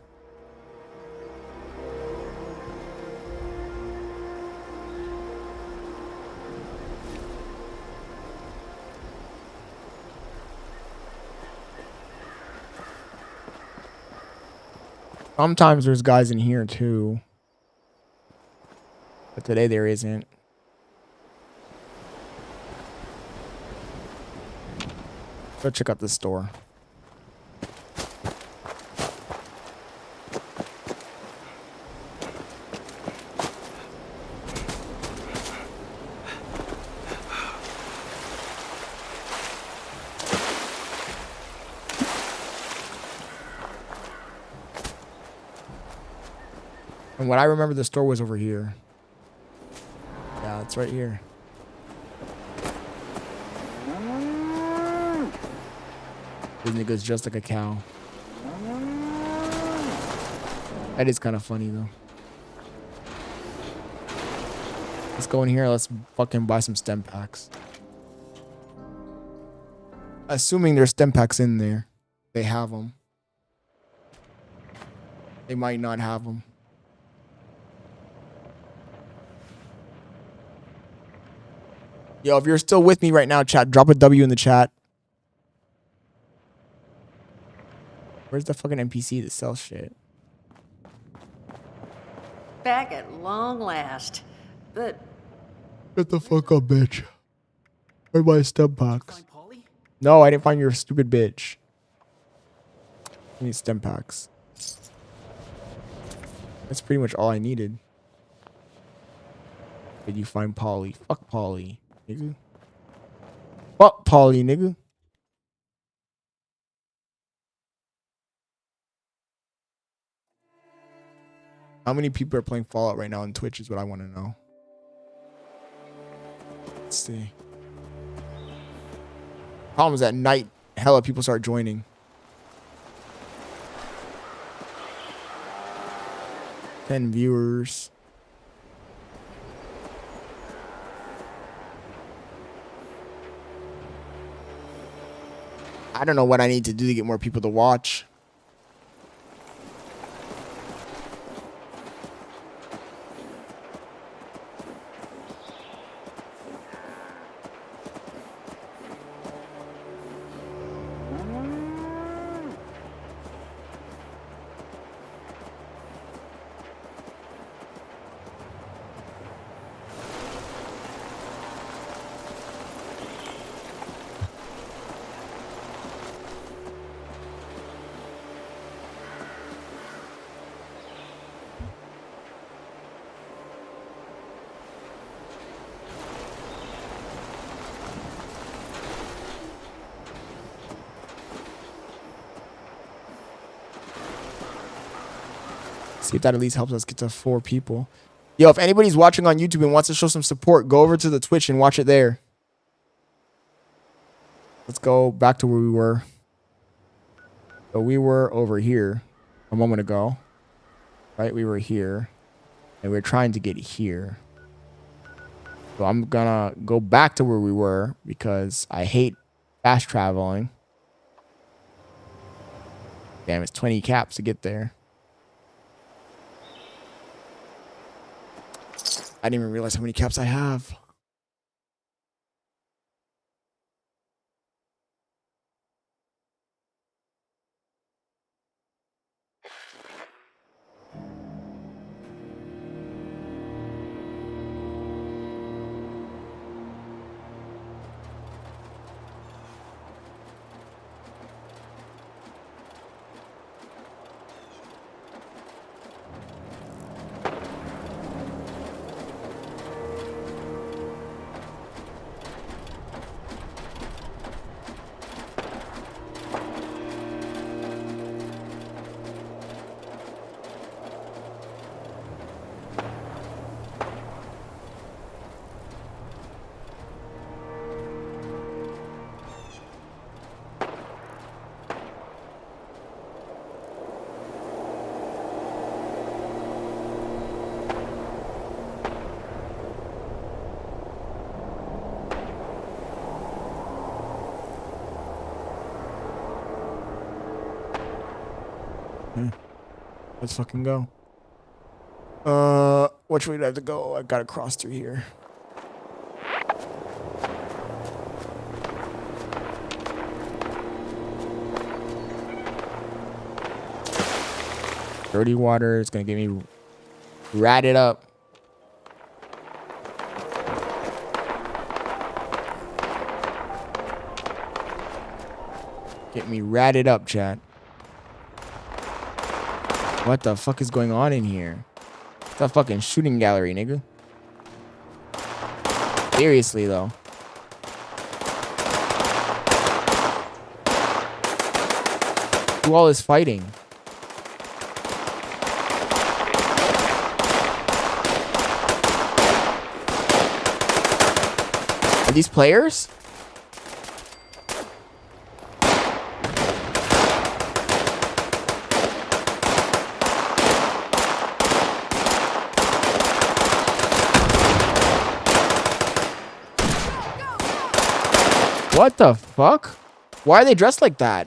Sometimes there's guys in here too. But today there isn't. Go check out the store. And what I remember, the store was over here. Yeah, it's right here. This nigga's just like a cow. That is kind of funny though. Let's go in here. Let's fucking buy some stem packs. Assuming there's stem packs in there. They have them. They might not have them. Yo, if you're still with me right now, chat, drop a W in the chat. Where's the fucking NPC that sells shit? Back at long last. But Get the fuck up, bitch. Where's my stem packs? No, I didn't find your stupid bitch. I need stem packs. That's pretty much all I needed. Did you find Polly? Fuck Polly, nigga. Fuck Polly, nigga. How many people are playing Fallout right now on Twitch is what I want to know. Let's see. Problem is at night, hella people start joining. $10 viewers. I don't know what I need to do to get more people to watch. See if that at least helps us get to 4 people. Yo, if anybody's watching on YouTube and wants to show some support, go over to the Twitch and watch it there. Let's go back to where we were. So we were over here a moment ago. Right? We were here. And we're trying to get here. So I'm gonna go back to where we were because I hate fast traveling. Damn, it's 20 caps to get there. I didn't even realize how many caps I have. Let's fucking go. Which way do I have to go? I gotta cross through here. Dirty water is gonna get me ratted up. Get me ratted up, chat. What the fuck is going on in here? It's a fucking shooting gallery, nigga. Seriously, though. Who all is fighting? Are these players? What the fuck? Why are they dressed like that?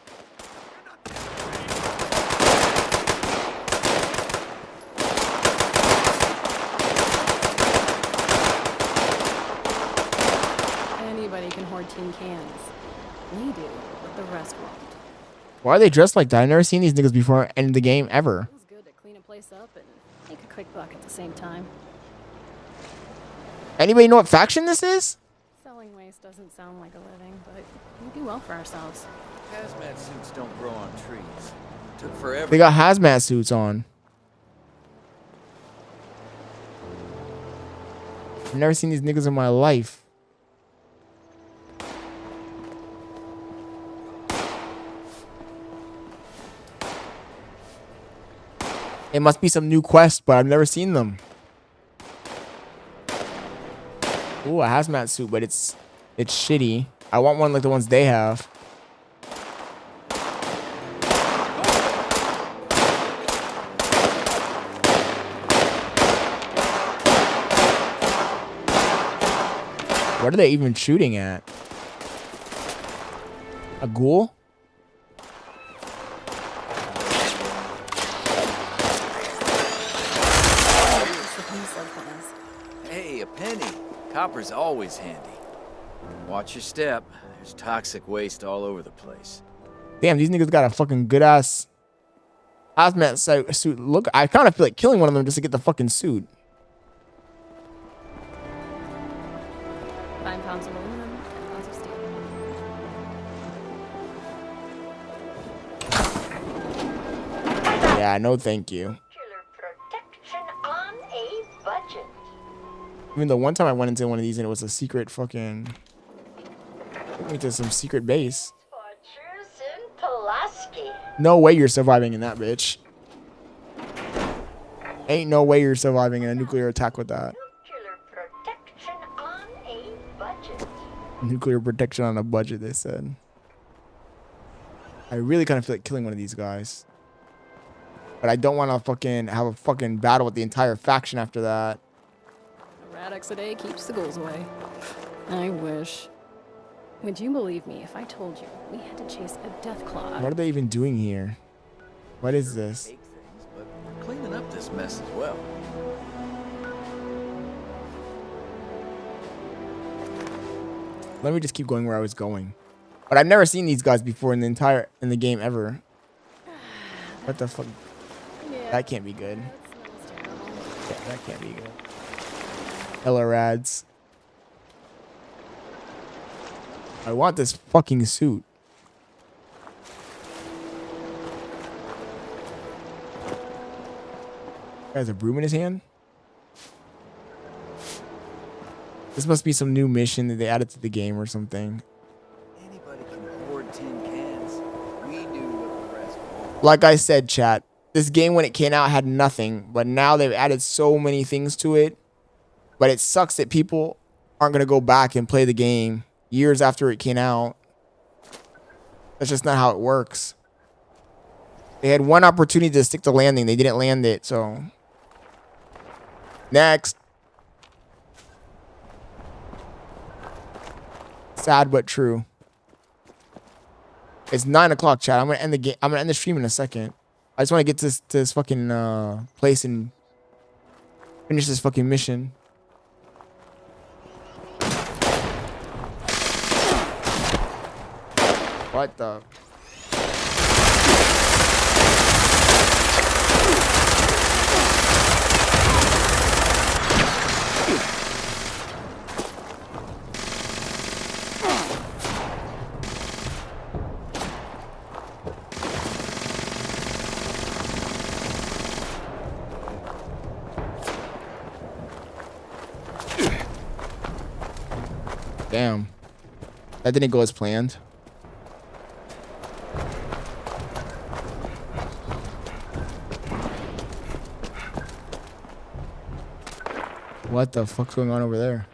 Anybody can hoard tin cans. We do, but the rest won't. Why are they dressed like that? I've never seen these niggas before in the game ever. Feels good to clean a place up and make a quick buck at the same time. Anybody know what faction this is? Selling waste doesn't sound like a living, but we do well for ourselves. Hazmat suits don't grow on trees. Took forever. They got hazmat suits on. I've never seen these niggas in my life. It must be some new quest, but I've never seen them. Ooh, a hazmat suit, but it's shitty. I want one like the ones they have. What are they even shooting at? A ghoul? Hey, a penny. Copper's always handy. Watch your step. There's toxic waste all over the place. Damn, these niggas got a fucking good ass hazmat suit. Look, I kind of feel like killing one of them just to get the fucking suit. 9 pounds of aluminum, 10 pounds of steel. Yeah, no thank you. On a budget. Even though one time I went into one of these and it was a secret fucking... took me to some secret base. No way you're surviving in that, bitch. Ain't no way you're surviving in a nuclear attack with that. Nuclear protection on a budget, they said. I really kind of feel like killing one of these guys. But I don't want to fucking have a fucking battle with the entire faction after that. A Radix a day keeps the ghouls away. I wish. Would you believe me if I told you we had to chase a death claw? What are they even doing here? What is this? But we're cleaning up this mess as well. Let me just keep going where I was going. But I've never seen these guys before in the game ever. What the fuck? Yeah. That can't be good. Yeah, that can't be good. Hella rads. I want this fucking suit. Guy has a broom in his hand. This must be some new mission that they added to the game or something. Anybody can hoard tin cans. We do what the rest won't. Like I said, chat, this game when it came out had nothing, but now they've added so many things to it. But it sucks that people aren't going to go back and play the game years after it came out. That's just not how it works. They had one opportunity to stick to landing. They didn't land it, so... Next. Sad but true. It's 9 o'clock, chat. I'm gonna end the game. I'm gonna end the stream in a second. I just want to get to this fucking place and finish this fucking mission. What the? Damn. That didn't go as planned. What the fuck's going on over there?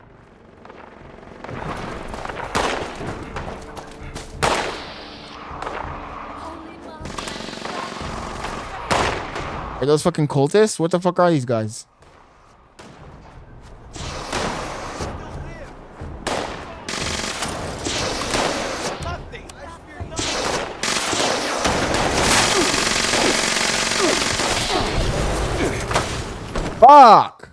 Are those fucking cultists? What the fuck are these guys? Fuck!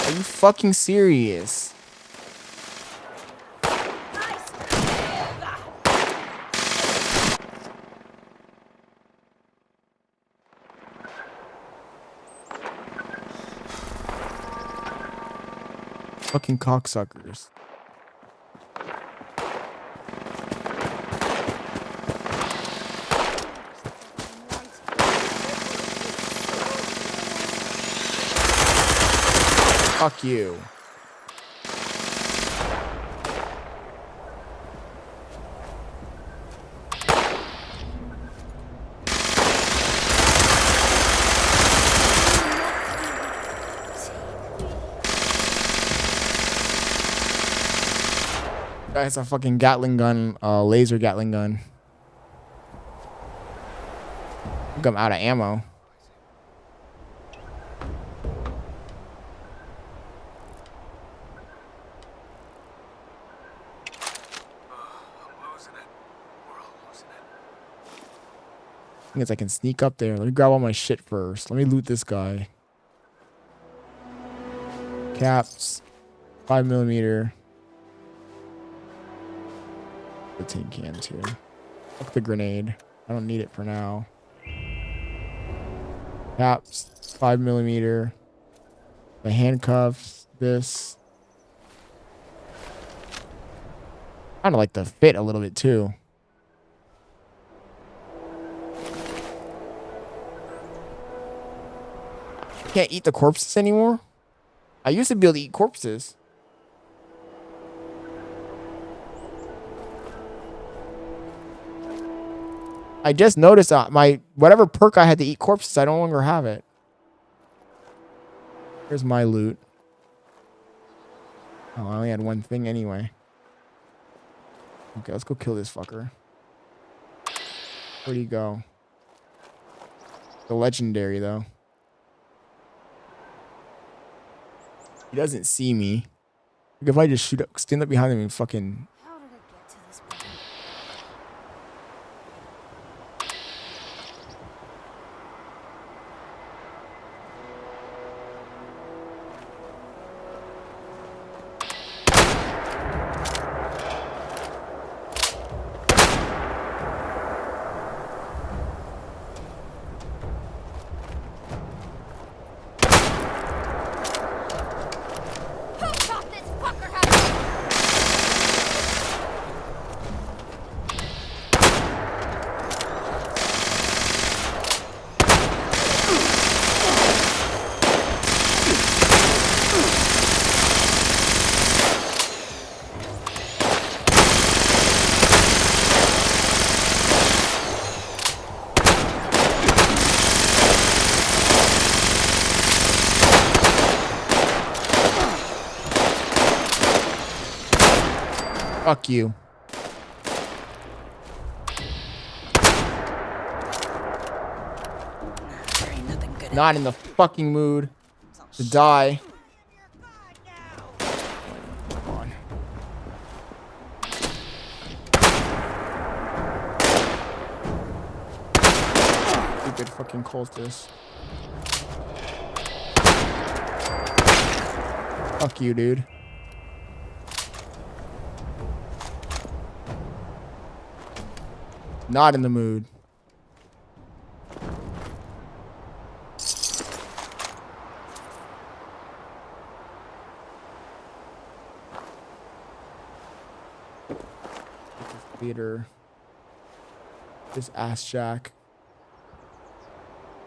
Are you fucking serious? Fucking cocksuckers. Fuck you. Guy has a fucking Gatling gun, laser Gatling gun. I think I'm out of ammo. I guess I can sneak up there. Let me grab all my shit first. Let me loot this guy. Caps. 5mm. The tin cans here. Fuck the grenade. I don't need it for now. Caps. 5mm. The handcuffs. This. Kind of like the fit a little bit too. Can't eat the corpses anymore? I used to be able to eat corpses. I just noticed my whatever perk I had to eat corpses, I no longer have it. Here's my loot. Oh, I only had one thing anyway. Okay, let's go kill this fucker. Where'd he go? The legendary though. He doesn't see me. Like if I just shoot up, stand up behind him and fucking. How did it get to this point? Fuck you. Not in the fucking mood to die. Come on. Stupid fucking cultist. Fuck you, dude. Not in the mood. Theater. This ass jack.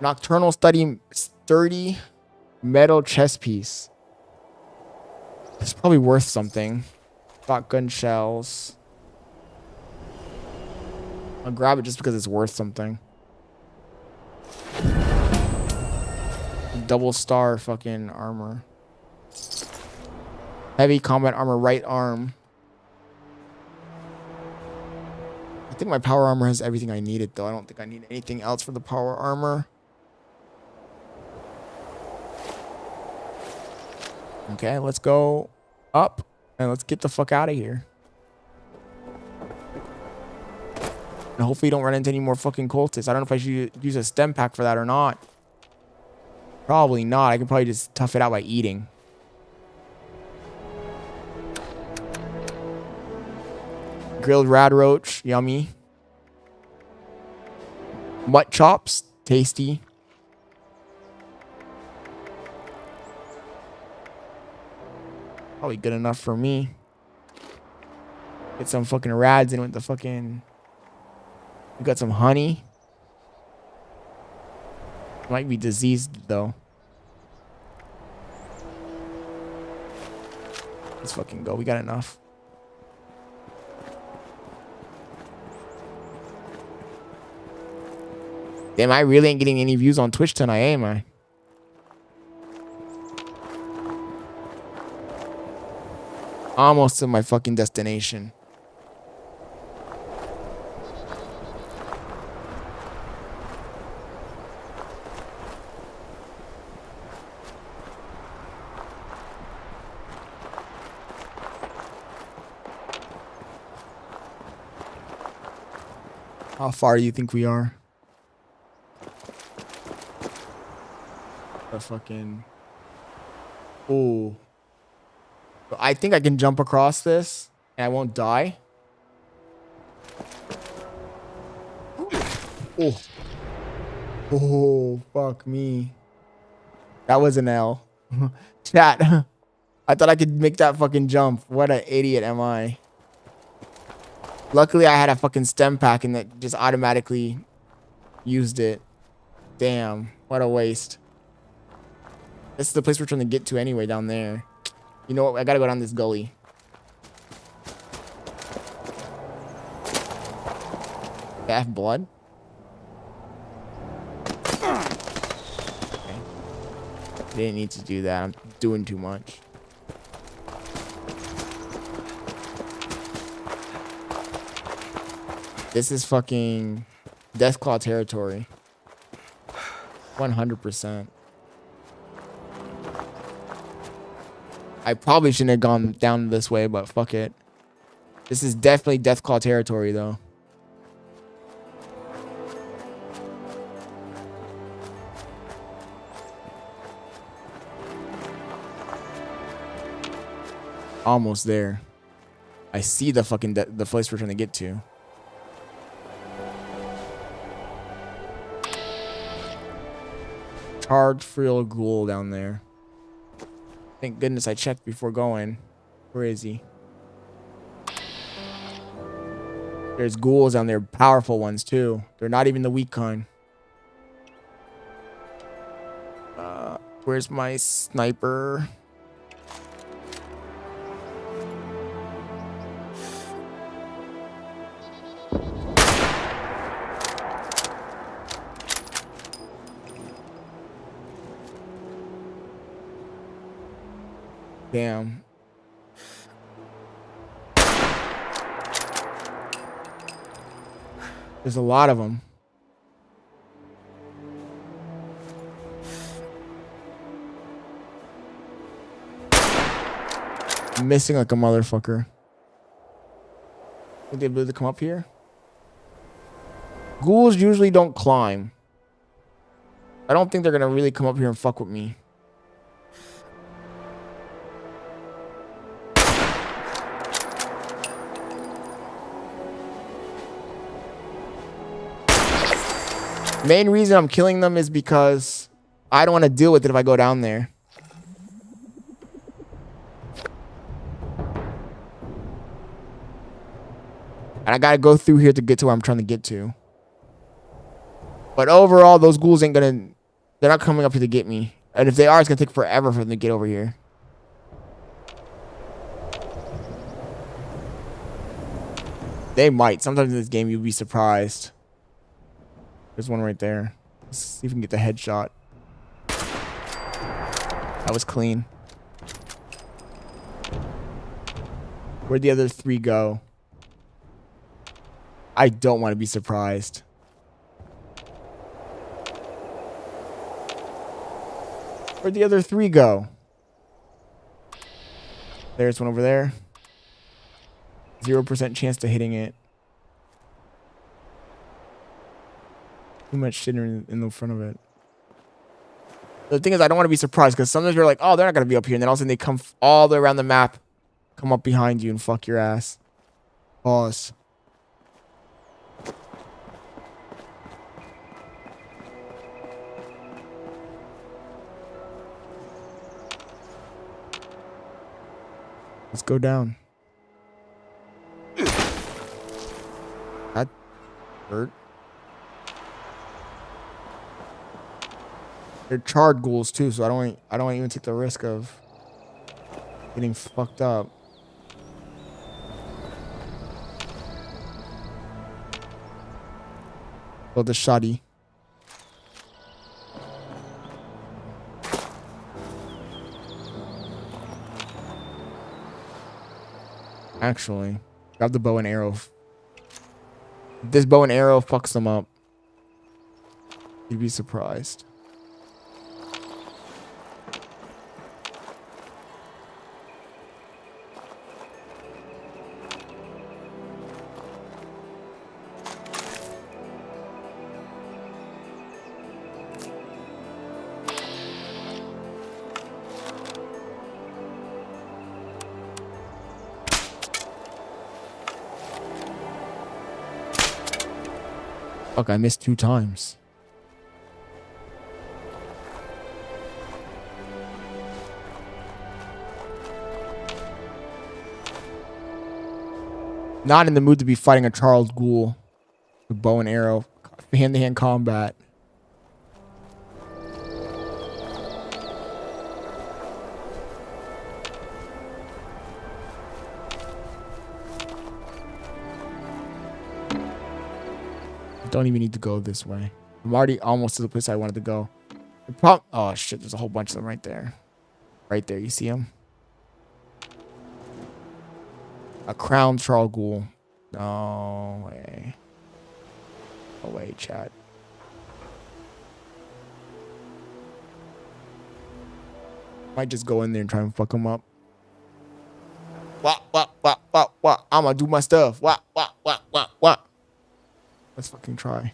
Nocturnal sturdy metal chest piece. It's probably worth something. Shotgun shells. I'll grab it just because it's worth something. Double star fucking armor. Heavy combat armor, right arm. I think my power armor has everything I needed though. I don't think I need anything else for the power armor. Okay, let's go up and let's get the fuck out of here. And hopefully you don't run into any more fucking cultists. I don't know if I should use a stem pack for that or not. Probably not. I can probably just tough it out by eating. Grilled rad roach, yummy. Mutt chops, tasty. Probably good enough for me. Get some fucking rads in with the fucking... We got some honey. Might be diseased though. Let's fucking go. We got enough. Damn, I really ain't getting any views on Twitch tonight, am I? Almost to my fucking destination. How far do you think we are? The fucking... Ooh. I think I can jump across this and I won't die. Oh. Oh, fuck me. That was an L. Chat. I thought I could make that fucking jump. What an idiot am I? Luckily, I had a fucking stem pack and that just automatically used it. Damn. What a waste. This is the place we're trying to get to anyway, down there. You know what? I gotta go down this gully. I have blood? Okay. Didn't need to do that. I'm doing too much. This is fucking Deathclaw territory. 100%. I probably shouldn't have gone down this way, but fuck it. This is definitely Deathclaw territory, though. Almost there. I see the fucking the place we're trying to get to. Charged frill ghoul down there. Thank goodness I checked before going. Where is he? There's ghouls down there, powerful ones too. They're not even the weak kind. Where's my sniper? Damn. There's a lot of them. I'm missing like a motherfucker. Think they'd be able to come up here? Ghouls usually don't climb. I don't think they're gonna really come up here and fuck with me. Main reason I'm killing them is because I don't want to deal with it if I go down there. And I gotta go through here to get to where I'm trying to get to. But overall, those ghouls ain't gonna... They're not coming up here to get me. And if they are, it's gonna take forever for them to get over here. They might. Sometimes in this game, you'll be surprised. There's one right there. Let's see if we can get the headshot. That was clean. Where'd the other three go? I don't want to be surprised. Where'd the other three go? There's one over there. 0% chance to hitting it. Too much shit in the front of it. The thing is, I don't want to be surprised because sometimes you're like, oh, they're not going to be up here. And then all of a sudden they come all the way around the map, come up behind you and fuck your ass. Pause. Let's go down. That hurt. They're charred ghouls too, so I don't even take the risk of getting fucked up. Well, the shoddy. Actually, grab the bow and arrow. If this bow and arrow fucks them up, you'd be surprised. Fuck, I missed 2 times. Not in the mood to be fighting a Charles Ghoul with bow and arrow, hand-to-hand combat. Don't even need to go this way. I'm already almost to the place I wanted to go. Oh shit, there's a whole bunch of them right there. Right there, you see them? A crowned Charles Ghoul. No way. No way, chat. Might just go in there and try and fuck them up. What? I'ma do my stuff. What? Let's fucking try.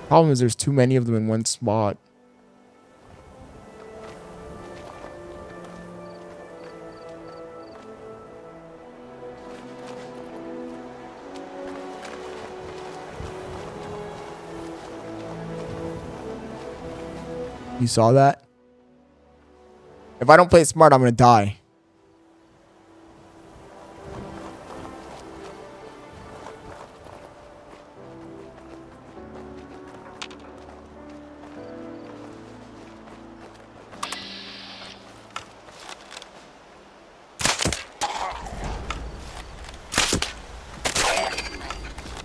Problem is there's too many of them in one spot. You saw that? If I don't play it smart, I'm gonna die.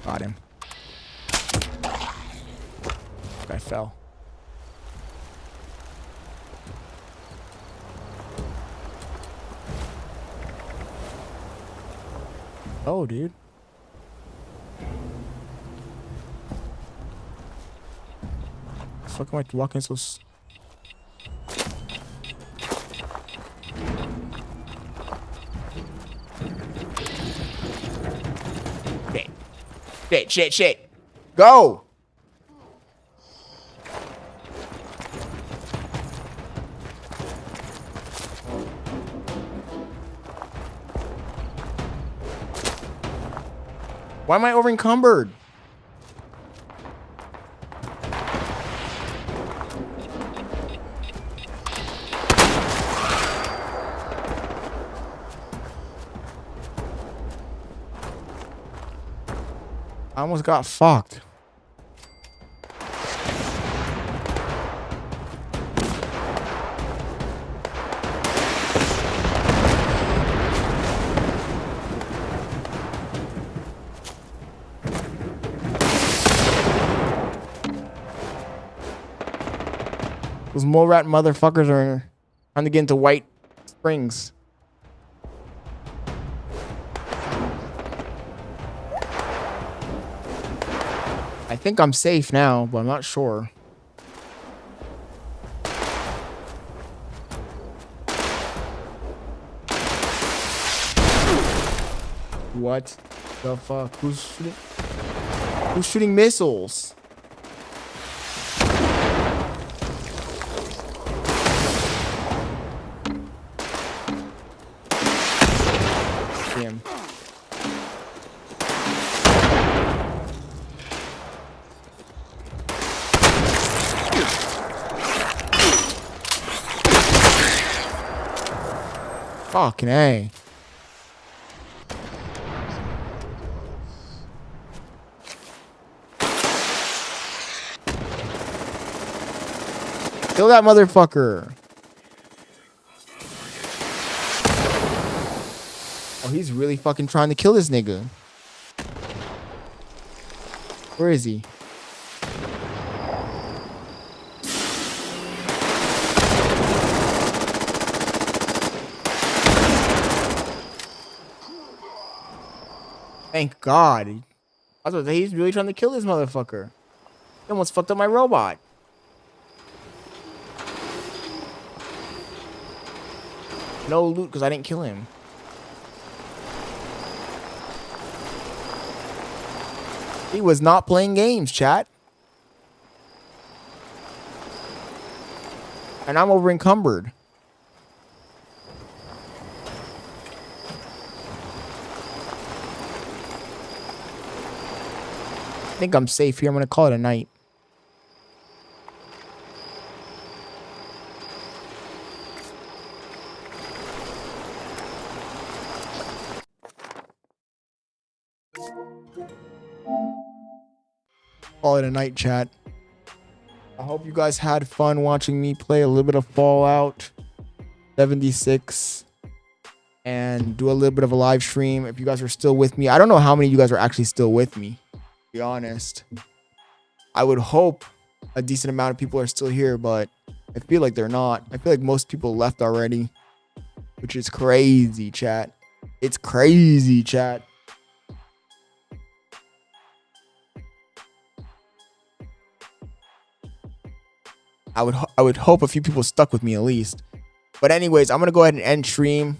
Got him. I fell. Oh, dude. Fuck, am I walking so Shit. Go! Why am I over encumbered? I almost got fucked. Those mole rat motherfuckers are trying to get into White Springs. I think I'm safe now, but I'm not sure. What the fuck? Who's shooting missiles? Damn. Fucking A. Kill that motherfucker. Oh, he's really fucking trying to kill this nigga. Where is he? Thank God. I was about to say, he's really trying to kill this motherfucker. He almost fucked up my robot. No loot because I didn't kill him. He was not playing games, chat. And I'm over encumbered. I think I'm safe here. I'm going to call it a night. Call it a night, chat. I hope you guys had fun watching me play a little bit of Fallout 76 and do a little bit of a live stream. If you guys are still with me, I don't know how many of you guys are actually still with me, to be honest. I would hope a decent amount of people are still here, but I feel like they're not. I feel like most people left already, which is crazy, chat. It's crazy, chat. I would hope a few people stuck with me at least. But anyways, I'm gonna go ahead and end stream.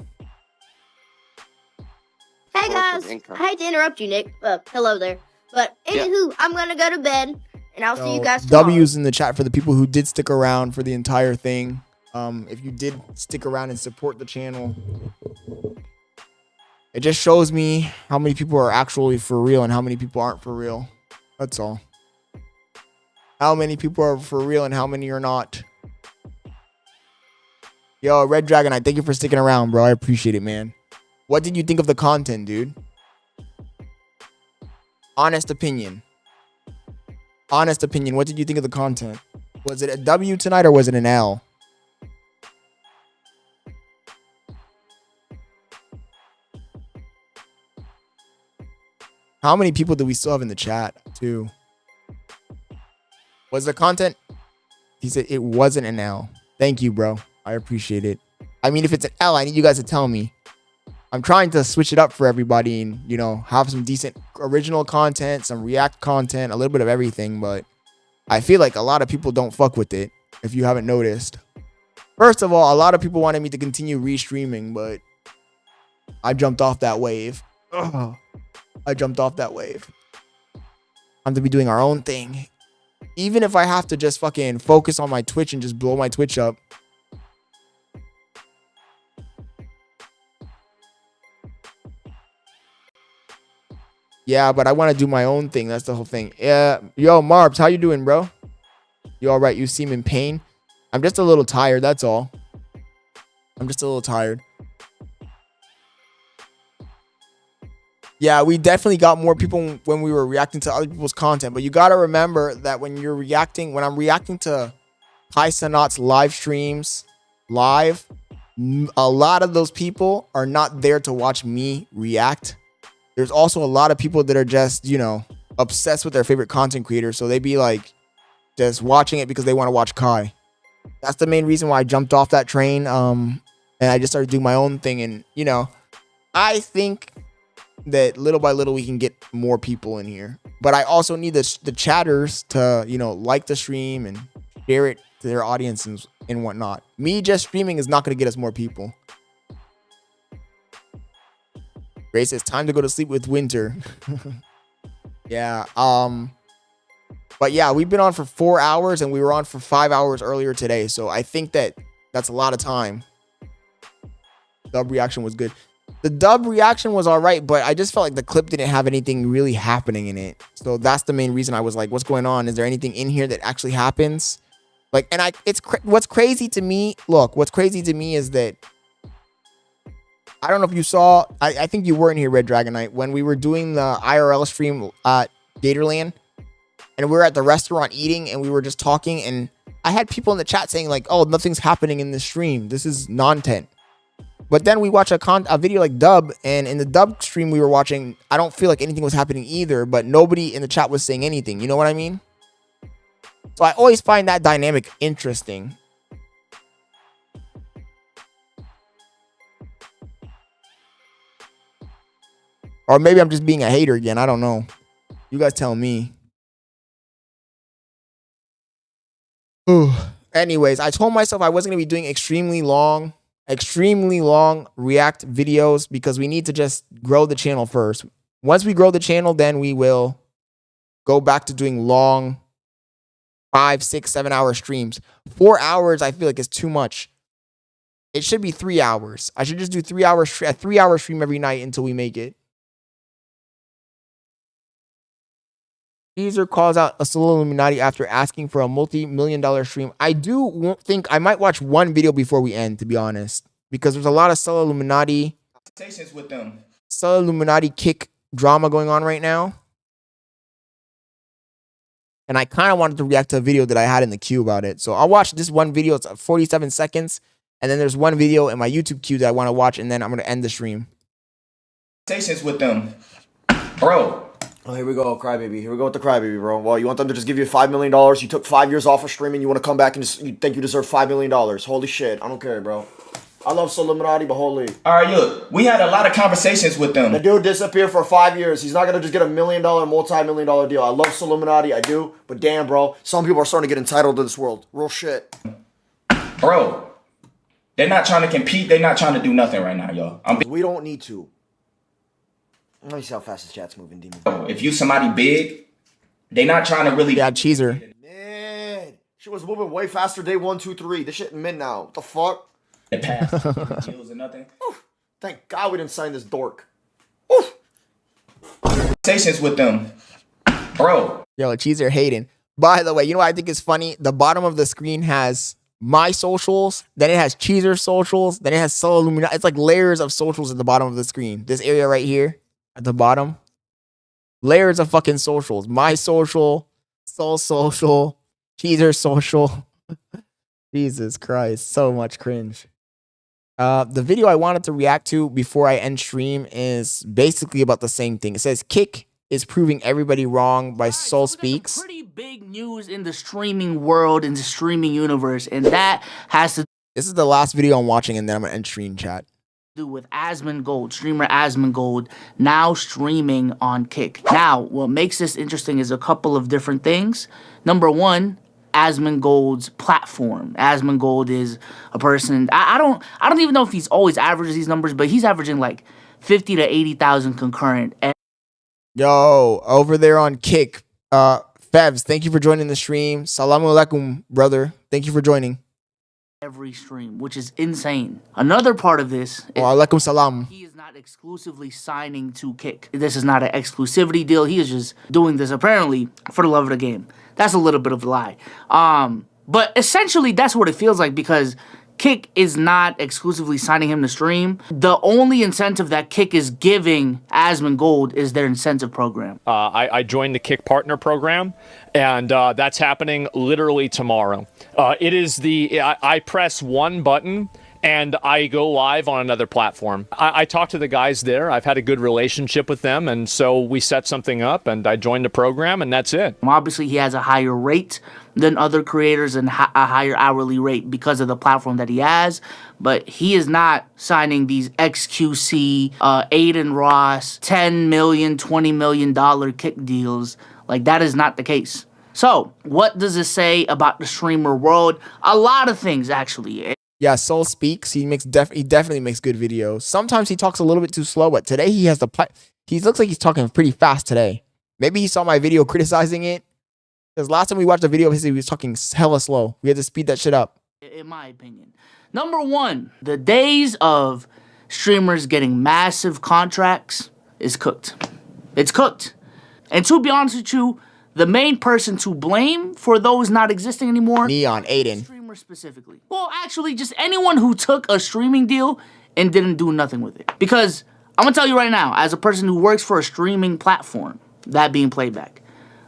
Hey guys, I hate to interrupt you, Nick. Hello there. But anywho, I'm gonna go to bed, and I'll see you guys tomorrow. W's in the chat for the people who did stick around for the entire thing. If you did stick around and support the channel, it just shows me how many people are actually for real and how many people aren't for real. That's all. How many people are for real and how many are not. Yo, Red Dragon, I thank you for sticking around, bro. I appreciate it, man. What did you think of the content, dude? Honest opinion. Honest opinion. What did you think of the content? Was it a W tonight or was it an L? How many people do we still have in the chat, too? Was the content? He said it wasn't an L. Thank you, bro. I appreciate it. I mean, if it's an L, I need you guys to tell me. I'm trying to switch it up for everybody and, you know, have some decent original content, some React content, a little bit of everything. But I feel like a lot of people don't fuck with it, if you haven't noticed. First of all, a lot of people wanted me to continue restreaming, but I jumped off that wave. Ugh. I jumped off that wave. I'm to be doing our own thing. Even if I have to just fucking focus on my Twitch and just blow my Twitch up. Yeah, but I want to do my own thing. That's the whole thing. Yeah. Yo, Marbs, how you doing, bro? You all right? You seem in pain. I'm just a little tired. That's all. I'm just a little tired. Yeah, we definitely got more people when we were reacting to other people's content. But you got to remember that when you're reacting, when I'm reacting to Kai Cenat's live streams live, a lot of those people are not there to watch me react. There's also a lot of people that are just, you know, obsessed with their favorite content creator. So they be like just watching it because they want to watch Kai. That's the main reason why I jumped off that train. And I just started doing my own thing. And, you know, I think that little by little we can get more people in here, but I also need the chatters to, you know, like the stream and share it to their audiences and whatnot. Me just streaming is not going to get us more people. Ray says, time to go to sleep with Winter. Yeah. But yeah, we've been on for 4 hours and we were on for 5 hours earlier today. So I think that that's a lot of time. Dub reaction was good. The dub reaction was all right, but I just felt like the clip didn't have anything really happening in it. So that's the main reason I was like, what's going on? Is there anything in here that actually happens? Like, and what's crazy to me, look, what's crazy to me is that, I don't know if you saw, I think you weren't here, Red Dragon Knight, when we were doing the IRL stream at Gatorland, and we were at the restaurant eating, and we were just talking, and I had people in the chat saying like, oh, nothing's happening in this stream. This is non-tent. But then we watch a video like dub, and in the dub stream we were watching, I don't feel like anything was happening either, but nobody in the chat was saying anything. You know what I mean? So I always find that dynamic interesting. Or maybe I'm just being a hater again. I don't know. You guys tell me. Ooh. Anyways, I told myself I wasn't going to be doing extremely long react videos because we need to just grow the channel first. Once we grow the channel, then we will go back to doing long 5, 6, 7 hour streams. 4 hours, I feel like is too much. It should be 3 hours. I should just do a 3 hour stream every night until we make it. Caesar calls out a solo Illuminati after asking for a multi-million-dollar stream. I do think I might watch one video before we end, to be honest, because there's a lot of solo Illuminati Conversations with them. solo Illuminati kick drama going on right now. And I kind of wanted to react to a video that I had in the queue about it. So I'll watch this one video. It's 47 seconds. And then there's one video in my YouTube queue that I want to watch. And then I'm going to end the stream. Conversations with them. Bro. Oh, here we go, Crybaby. Here we go with the Crybaby, bro. Well, you want them to just give you $5 million. You took 5 years off of streaming. You want to come back and just, you think you deserve $5 million. Holy shit. I don't care, bro. I love Illuminati, but holy. All right, look. We had a lot of conversations with them. The dude disappeared for 5 years. He's not going to just get $1 million, multi-million dollar deal. I love Illuminati. I do. But damn, bro. Some people are starting to get entitled to this world. Real shit. Bro. They're not trying to compete. They're not trying to do nothing right now, y'all. We don't need to. Let me see how fast the chat's moving, Demon. If you somebody big, they not trying to really... Yeah, Cheeser. Man, she was moving way faster day 1, 2, 3. This shit mid now. What the fuck? The past deals or nothing. Oof. Thank God we didn't sign this dork. Oof. Conversations with them. Bro. Yo, Cheeser hating. By the way, you know what I think is funny? The bottom of the screen has my socials, then it has Cheeser's socials, then it has Solo Illuminati. It's like layers of socials at the bottom of the screen. This area right here. At the bottom, layers of fucking socials. My social, Soul social, Cheeser social. Jesus Christ, so much cringe. The video I wanted to react to before I end stream is basically about the same thing. It says Kick is proving everybody wrong by Soul Speaks. Pretty big news in the streaming world, in the streaming universe, and that has to. This is the last video I'm watching, and then I'm gonna end stream chat. Do with Asmongold, streamer Asmongold, now streaming on Kick. Now, what makes this interesting is a couple of different things. Number one, Asmongold's platform. Asmongold is a person. I don't even know if he's always averages these numbers, but he's averaging like 50 to 80,000 concurrent. Yo, over there on Kick, Fevs, thank you for joining the stream. Salamu alaikum, brother. Thank you for joining. Every stream, which is insane. Another part of this is alaikum salam. He is not exclusively signing to Kick. This is not an exclusivity deal. He is just doing this apparently for the love of the game. That's a little bit of a lie. But essentially that's what it feels like because Kick is not exclusively signing him to stream. The only incentive that Kick is giving Asmongold is their incentive program. I joined the Kick Partner Program, and that's happening literally tomorrow. It is I press one button, and I go live on another platform. I talked to the guys there. I've had a good relationship with them, and so we set something up, and I joined the program, and that's it. Obviously, he has a higher rate than other creators and a higher hourly rate because of the platform that he has, but he is not signing these XQC, Adin Ross, $10 million, $20 million Kick deals. Like, that is not the case. So, what does this say about the streamer world? A lot of things, actually. Yeah, Soul speaks. He definitely makes good videos. Sometimes he talks a little bit too slow, but today he has he looks like he's talking pretty fast today. Maybe he saw my video criticizing it. Because last time we watched a video of his, he was talking hella slow. We had to speed that shit up. In my opinion. Number one, the days of streamers getting massive contracts is cooked. It's cooked. And to be honest with you, the main person to blame for those not existing anymore, Neon, Adin. Streamers specifically. Well, actually, just anyone who took a streaming deal and didn't do nothing with it. Because I'm gonna tell you right now, as a person who works for a streaming platform, that being Playback,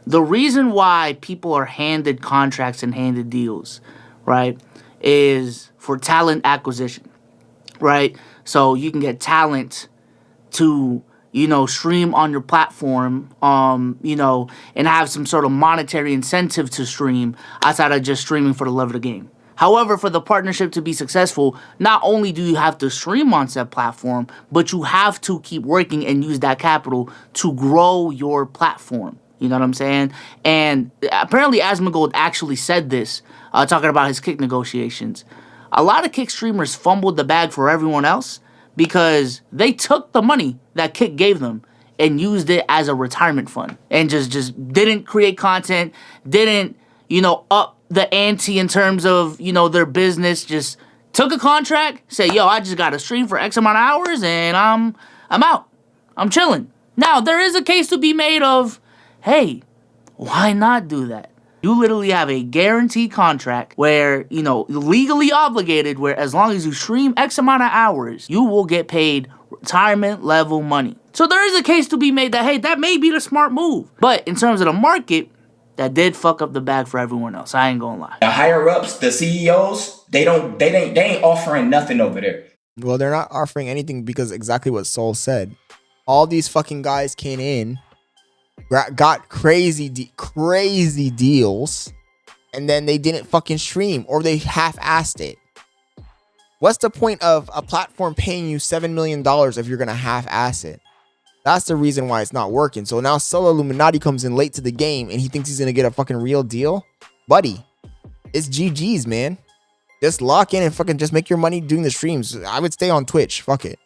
the reason why people are handed contracts and handed deals, right, is for talent acquisition, right? So you can get talent to, you know, stream on your platform, you know, and have some sort of monetary incentive to stream outside of just streaming for the love of the game. However, for the partnership to be successful, not only do you have to stream on said platform, but you have to keep working and use that capital to grow your platform. You know what I'm saying? And apparently Asmongold actually said this, talking about his Kick negotiations. A lot of Kick streamers fumbled the bag for everyone else because they took the money that Kick gave them and used it as a retirement fund and just didn't create content, didn't, you know, up the ante in terms of, you know, their business, just took a contract, say, yo, I just got to stream for X amount of hours and I'm out. I'm chilling. Now, there is a case to be made of, hey, why not do that? You literally have a guaranteed contract where, you know, legally obligated, where as long as you stream X amount of hours, you will get paid retirement level money. So there is a case to be made that, hey, that may be the smart move. But in terms of the market, that did fuck up the bag for everyone else. I ain't gonna lie. The higher ups, the CEOs, they ain't offering nothing over there. Well, they're not offering anything because exactly what Soul said. All these fucking guys came in, got crazy deals, and then they didn't fucking stream, or they half-assed it. What's the point of a platform paying you $7 million if you're gonna half-ass it? That's the reason why it's not working. So now Solo Illuminati comes in late to the game and he thinks he's gonna get a fucking real deal. Buddy, it's GG's, man. Just lock in and fucking just make your money doing the streams. I would stay on Twitch. Fuck it.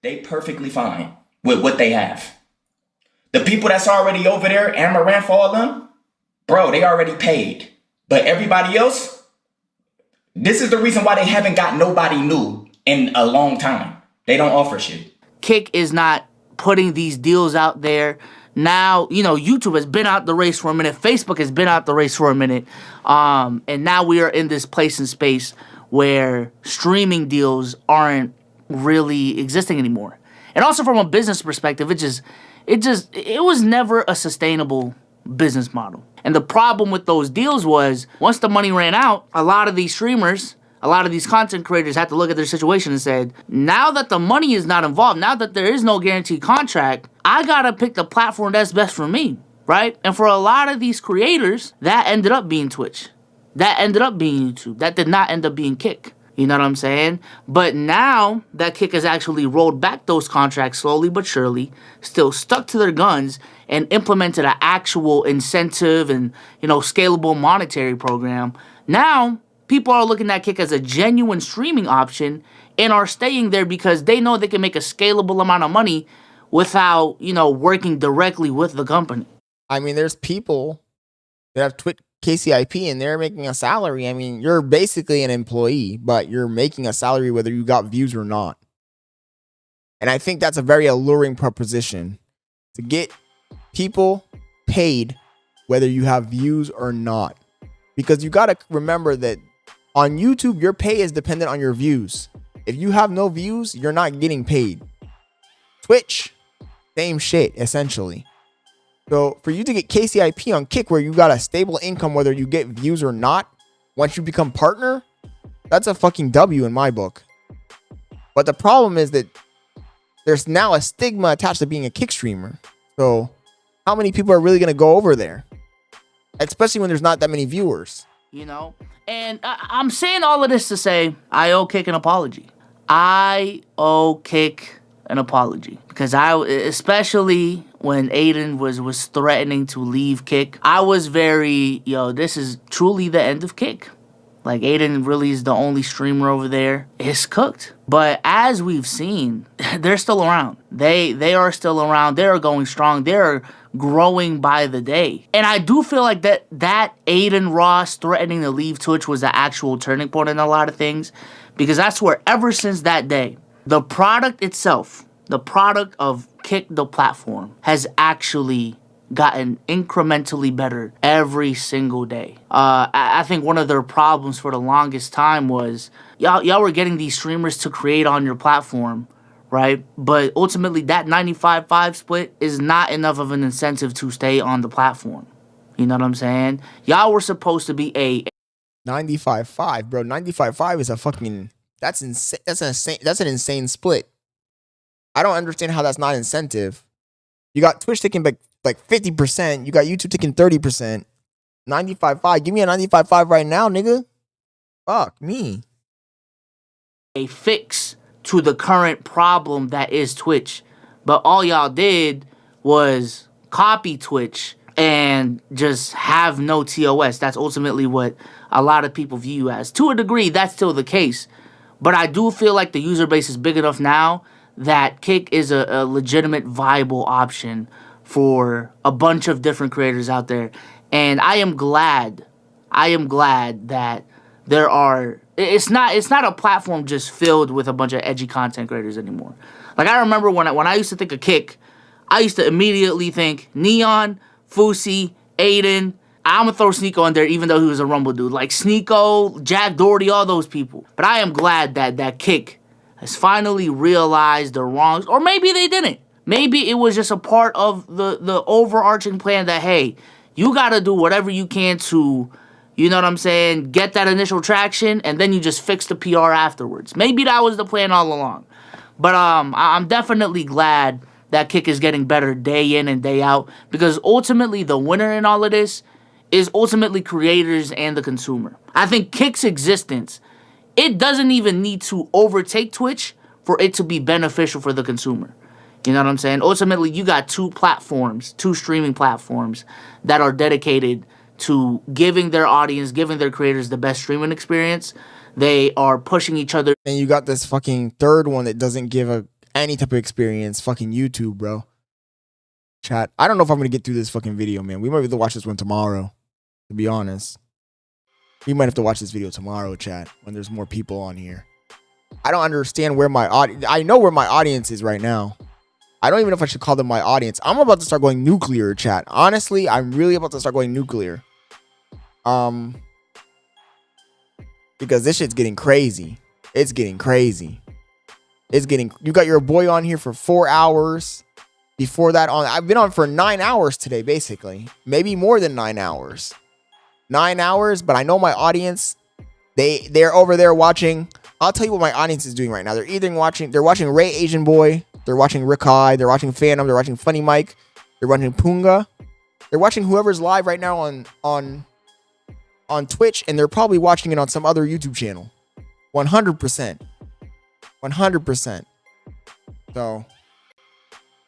They perfectly fine with what they have. The people that's already over there, Amaranth, all of them, bro, they already paid. But everybody else, this is the reason why they haven't got nobody new in a long time. They don't offer shit. Kick is not putting these deals out there. Now, you know, YouTube has been out the race for a minute. Facebook has been out the race for a minute. And now we are in this place and space where streaming deals aren't really existing anymore. And also from a business perspective, it was never a sustainable business model. And the problem with those deals was once the money ran out, a lot of these streamers, a lot of these content creators had to look at their situation and said, now that the money is not involved, now that there is no guaranteed contract, I gotta pick the platform that's best for me, right? And for a lot of these creators, that ended up being Twitch. That ended up being YouTube. That did not end up being Kick. You know what I'm saying? But now that Kick has actually rolled back those contracts slowly but surely, still stuck to their guns, and implemented an actual incentive and, you know, scalable monetary program, now people are looking at Kick as a genuine streaming option and are staying there because they know they can make a scalable amount of money without, you know, working directly with the company. I mean, there's people that have Twitch KCIP and they're making a salary. I mean, you're basically an employee, but you're making a salary whether you got views or not. And I think that's a very alluring proposition to get people paid whether you have views or not. Because you got to remember that on YouTube, your pay is dependent on your views. If you have no views, you're not getting paid. Twitch, same shit, essentially. So for you to get KCIP on Kick, where you got a stable income, whether you get views or not, once you become partner, that's a fucking W in my book. But the problem is that there's now a stigma attached to being a Kick streamer. So how many people are really going to go over there? Especially when there's not that many viewers. You know? And I'm saying all of this to say, I owe Kick an apology. I owe Kick an apology. Because especially when Adin was threatening to leave Kick, I was very, this is truly the end of Kick. Like, Adin really is the only streamer over there. It's cooked. But as we've seen, they're still around. They are still around. They are going strong. They're growing by the day. And I do feel like that Adin Ross threatening to leave Twitch was the actual turning point in a lot of things. Because I swear, ever since that day, the product itself, the product of Kick the platform, has actually gotten incrementally better every single day. I think one of their problems for the longest time was y'all were getting these streamers to create on your platform, right? But ultimately that 95-5 split is not enough of an incentive to stay on the platform. You know what I'm saying? Y'all were supposed to be a 95-5, bro. 95-5 is a fucking, that's insane. That's an insane split. I don't understand how that's not incentive. You got Twitch taking like 50%. You got YouTube taking 30%. 95-5. Give me a 95-5 right now, nigga. Fuck me. A fix to the current problem that is Twitch. But all y'all did was copy Twitch and just have no TOS. That's ultimately what a lot of people view as. To a degree, that's still the case. But I do feel like the user base is big enough now that Kick is a legitimate, viable option for a bunch of different creators out there. And I am glad that there are, it's not a platform just filled with a bunch of edgy content creators anymore. Like, I remember when I used to think of Kick, I used to immediately think Neon, Fousey, Adin. I'm gonna throw Sneeko in there even though he was a Rumble dude. Like Sneeko, Jack Doherty, all those people. But I am glad that Kick has finally realized the wrongs, or maybe they didn't. Maybe it was just a part of the overarching plan that, hey, you gotta do whatever you can to, you know what I'm saying, get that initial traction, and then you just fix the PR afterwards. Maybe that was the plan all along. But I'm definitely glad that Kick is getting better day in and day out, because ultimately the winner in all of this is ultimately creators and the consumer. I think Kick's existence, it doesn't even need to overtake Twitch for it to be beneficial for the consumer. You know what I'm saying? Ultimately, you got two streaming platforms that are dedicated to giving their audience, giving their creators the best streaming experience. They are pushing each other. And you got this fucking third one that doesn't give any type of experience. Fucking YouTube, bro. Chat. I don't know if I'm going to get through this fucking video, man. We might have to watch this one tomorrow, to be honest. We might have to watch this video tomorrow, chat, when there's more people on here. I don't understand where my audience... I know where my audience is right now. I don't even know if I should call them my audience. I'm about to start going nuclear, chat. Honestly, I'm really about to start going nuclear. Because this shit's getting crazy. It's getting crazy. You got your boy on here for 4 hours. Before that, I've been on for 9 hours today, basically. Maybe more than 9 hours. 9 hours, but I know my audience, they're over there watching. I'll tell you what my audience is doing right now. They're watching RayAsianBoy. They're watching Rakai. They're watching Phantom. They're watching Funny Mike. They're watching Punga. They're watching whoever's live right now on Twitch, and they're probably watching it on some other YouTube channel. 100%. 100%. So,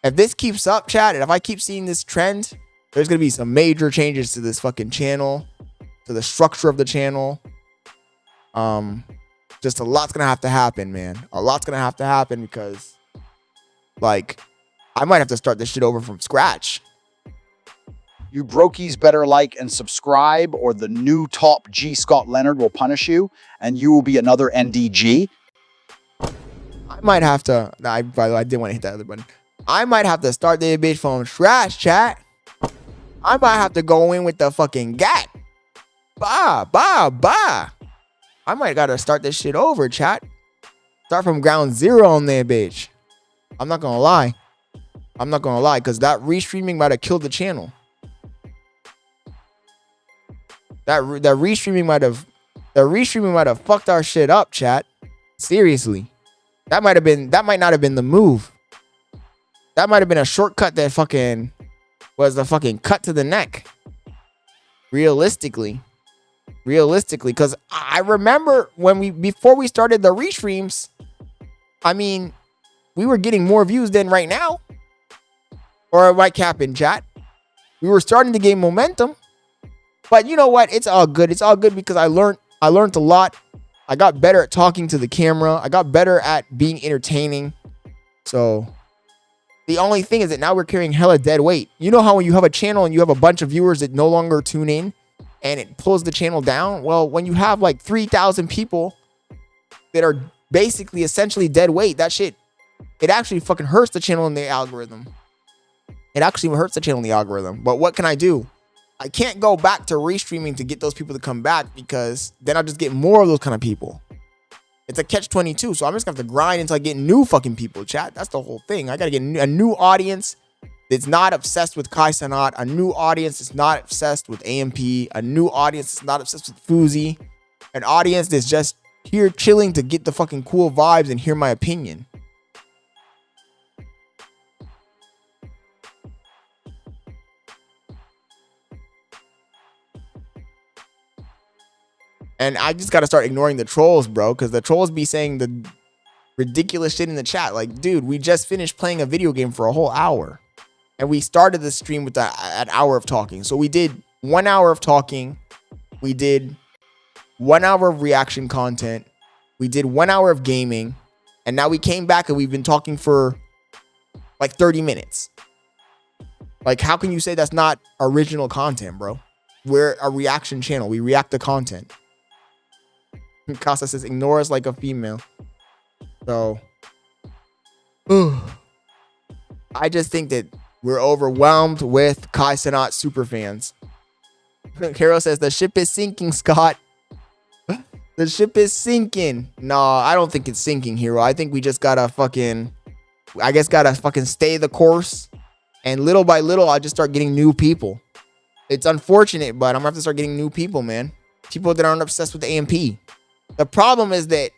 if this keeps up, chat, and if I keep seeing this trend, there's going to be some major changes to this fucking channel, to the structure of the channel. Just a lot's going to have to happen, man. A lot's going to have to happen because, like, I might have to start this shit over from scratch. You brokies better like and subscribe, or the new top G Scott Leonard will punish you, and you will be another NDG. I might have to... By the way, I didn't want to hit that other button. I might have to start the bitch from scratch, chat. I might have to go in with the fucking gat. Bah. I might gotta start this shit over, chat. Start from ground zero on there, bitch. I'm not gonna lie. Because that restreaming might have killed the channel. That restreaming might have fucked our shit up, chat. Seriously. That might not have been the move. That might have been a shortcut that fucking was the fucking cut to the neck. Realistically, because I remember before we started the restreams, I mean, we were getting more views than right now. Or it might cap in chat. We were starting to gain momentum. But you know what? It's all good. It's all good because I learned I learned a lot. I got better at talking to the camera. I got better at being entertaining. So the only thing is that now we're carrying hella dead weight. You know how when you have a channel and you have a bunch of viewers that no longer tune in and it pulls the channel down? Well, when you have like 3,000 people that are basically essentially dead weight, that shit, it actually fucking hurts the channel in the algorithm. It actually hurts the channel in the algorithm. But what can I do? I can't go back to restreaming to get those people to come back, because then I'll just get more of those kind of people. It's a catch-22, so I'm just gonna have to grind until I get new fucking people, chat. That's the whole thing. I gotta get a new audience that's not obsessed with Kai Cenat, a new audience that's not obsessed with AMP, a new audience that's not obsessed with Fousey, an audience that's just here chilling to get the fucking cool vibes and hear my opinion. And I just got to start ignoring the trolls, bro, because the trolls be saying the ridiculous shit in the chat. Like, dude, we just finished playing a video game for a whole hour. And we started the stream with an hour of talking. So we did 1 hour of talking. We did 1 hour of reaction content. We did 1 hour of gaming. And now we came back and we've been talking for like 30 minutes. Like, how can you say that's not original content, bro? We're a reaction channel. We react to content. Casa says, ignore us like a female. So, I just think that we're overwhelmed with Kai Cenat superfans. Carol says, the ship is sinking, Scott. The ship is sinking. No, I don't think it's sinking, Hero. I think we just gotta fucking, stay the course. And little by little, I just start getting new people. It's unfortunate, but I'm gonna have to start getting new people, man. People that aren't obsessed with AMP. The problem is that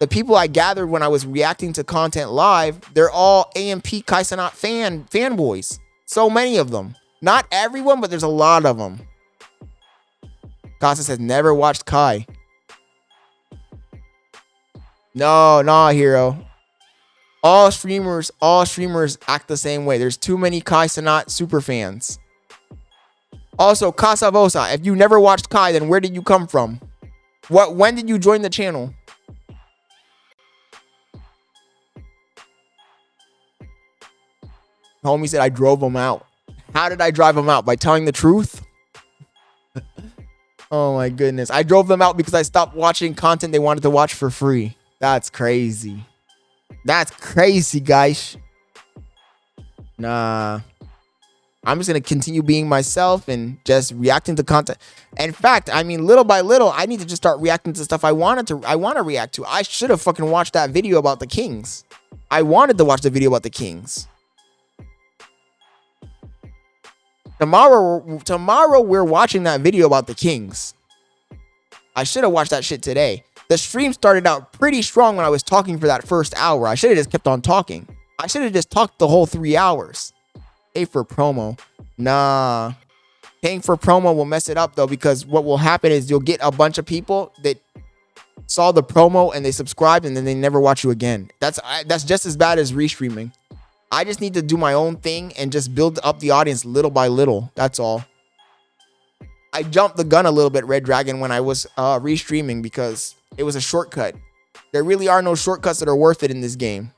the people I gathered when I was reacting to content live, they're all AMP Kai Cenat fanboys. So many of them. Not everyone, but there's a lot of them. Casa says, never watched Kai. No, Hero. All streamers act the same way. There's too many Kai Cenat super fans. Also, Casa Vosa, if you never watched Kai, then where did you come from? When did you join the channel? Homie said I drove him out. How did I drive him out? By telling the truth? Oh my goodness. I drove them out because I stopped watching content they wanted to watch for free. That's crazy. That's crazy, guys. Nah. I'm just going to continue being myself and just reacting to content. In fact, I mean, little by little, I need to just start reacting to stuff I want to react to. I should have fucking watched that video about the Kings. I wanted to watch the video about the Kings. Tomorrow we're watching that video about the Kings. I should have watched that shit today. The stream started out pretty strong when I was talking for that first hour. I should have just kept on talking. I should have just talked the whole 3 hours. Pay for promo. Nah. Paying for promo will mess it up though, because what will happen is you'll get a bunch of people that saw the promo and they subscribed and then they never watch you again. That's just as bad as restreaming. I just need to do my own thing and just build up the audience little by little. That's all. I jumped the gun a little bit, Red Dragon, when I was restreaming because it was a shortcut. There really are no shortcuts that are worth it in this game.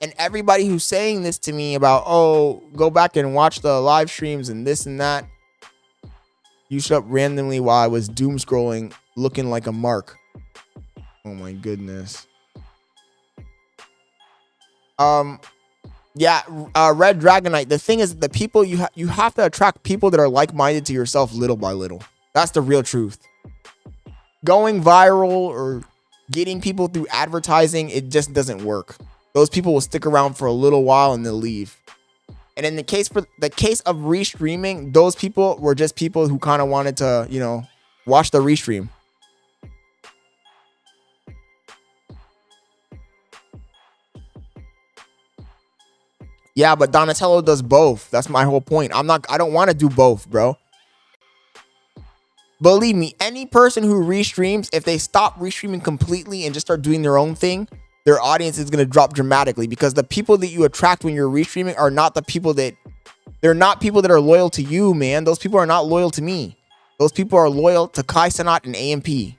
And everybody who's saying this to me about, oh, go back and watch the live streams and this and that. You shut up randomly while I was doom scrolling looking like a mark. Oh my goodness. Yeah, Red Dragonite. The thing is, the people you have to attract people that are like-minded to yourself little by little. That's the real truth. Going viral or getting people through advertising, it just doesn't work. Those people will stick around for a little while and they'll leave. And in the case of restreaming, those people were just people who kind of wanted to, you know, watch the restream. Yeah, but Donatello does both. That's my whole point. I don't want to do both, bro. Believe me, any person who restreams, if they stop restreaming completely and just start doing their own thing, their audience is going to drop dramatically, because the people that you attract when you're restreaming are not the people that, they're not people that are loyal to you, man. Those people are not loyal to me. Those people are loyal to Kai Cenat and AMP.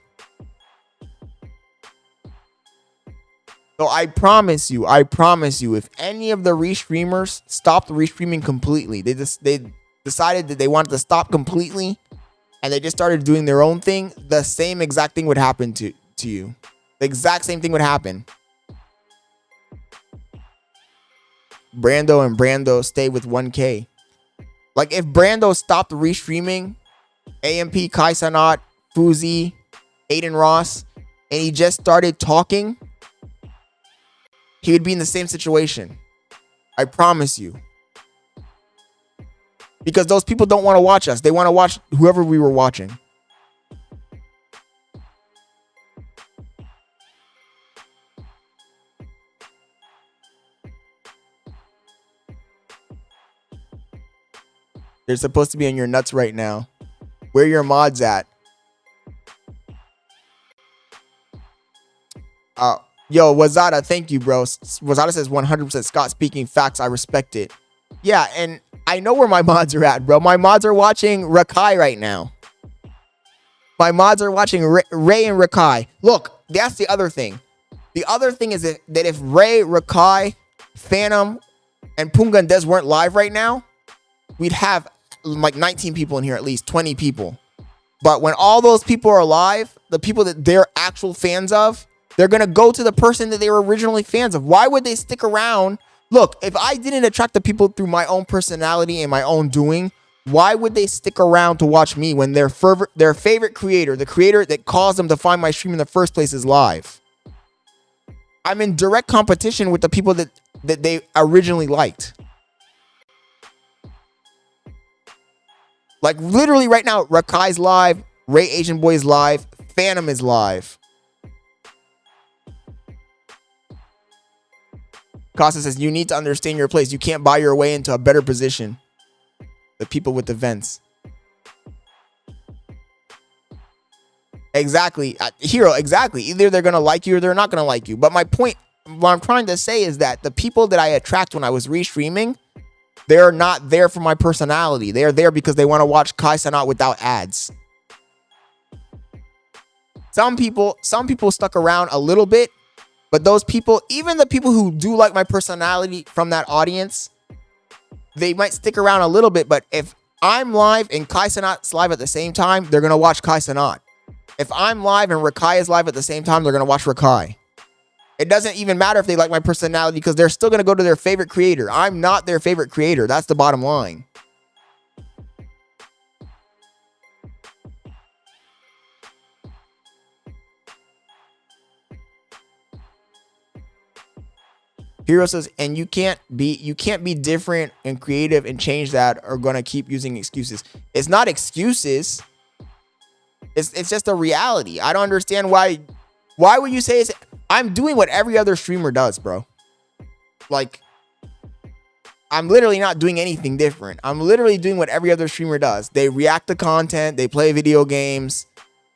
So I promise you, if any of the restreamers stopped restreaming completely, they decided that they wanted to stop completely, and they just started doing their own thing, the same exact thing would happen to you. The exact same thing would happen. Brando and Brando stay with 1K. Like, if Brando stopped restreaming AMP, Kai Cenat, Fousey, Adin Ross, and he just started talking, he would be in the same situation. I promise you. Because those people don't want to watch us. They want to watch whoever we were watching. They're supposed to be on your nuts right now. Where are your mods at? Yo, Wazada, thank you, bro. Wazada says 100% Scott speaking facts. I respect it. Yeah, and I know where my mods are at, bro. My mods are watching Rakai right now. My mods are watching Ray and Rakai. Look, that's the other thing. The other thing is that if Ray, Rakai, Phantom, and PUNGA and DEZZ weren't live right now, we'd have like 19 people in here, at least 20 people. But when all those people are live, the people that they're actual fans of, they're going to go to the person that they were originally fans of. Why would they stick around? Look, if I didn't attract the people through my own personality and my own doing, why would they stick around to watch me when their favorite creator, the creator that caused them to find my stream in the first place, is live? I'm in direct competition with the people that they originally liked. Like, literally right now, Rakai's live, RayAsianBoy is live, Phantom is live. Costa says, you need to understand your place. You can't buy your way into a better position. The people with the vents. Exactly. Hero, exactly. Either they're going to like you or they're not going to like you. But my point, what I'm trying to say is that the people that I attract when I was restreaming, they're not there for my personality. They're there because they want to watch Kai Cenat without ads. Some people stuck around a little bit, but those people, even the people who do like my personality from that audience, they might stick around a little bit. But if I'm live and Kai Cenat's live at the same time, they're going to watch Kai Cenat. If I'm live and Rakai is live at the same time, they're going to watch Rakai. It doesn't even matter if they like my personality because they're still going to go to their favorite creator. I'm not their favorite creator. That's the bottom line. Hero says, and you can't be different and creative and change that, or gonna keep using excuses. It's not excuses. It's just a reality. I don't understand why would you say it's, I'm doing what every other streamer does, bro. Like, I'm literally not doing anything different. I'm literally doing what every other streamer does. They react to content, they play video games,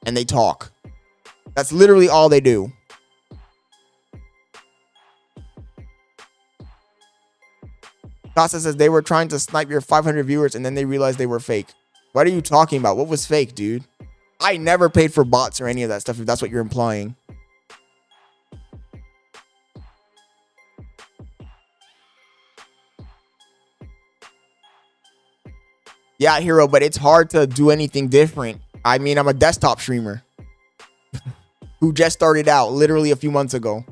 and they talk. That's literally all they do. Costa says they were trying to snipe your 500 viewers and then they realized they were fake. What are you talking about? What was fake, dude? I never paid for bots or any of that stuff, if that's what you're implying. Yeah, Hero, but it's hard to do anything different. I mean, I'm a desktop streamer who just started out literally a few months ago.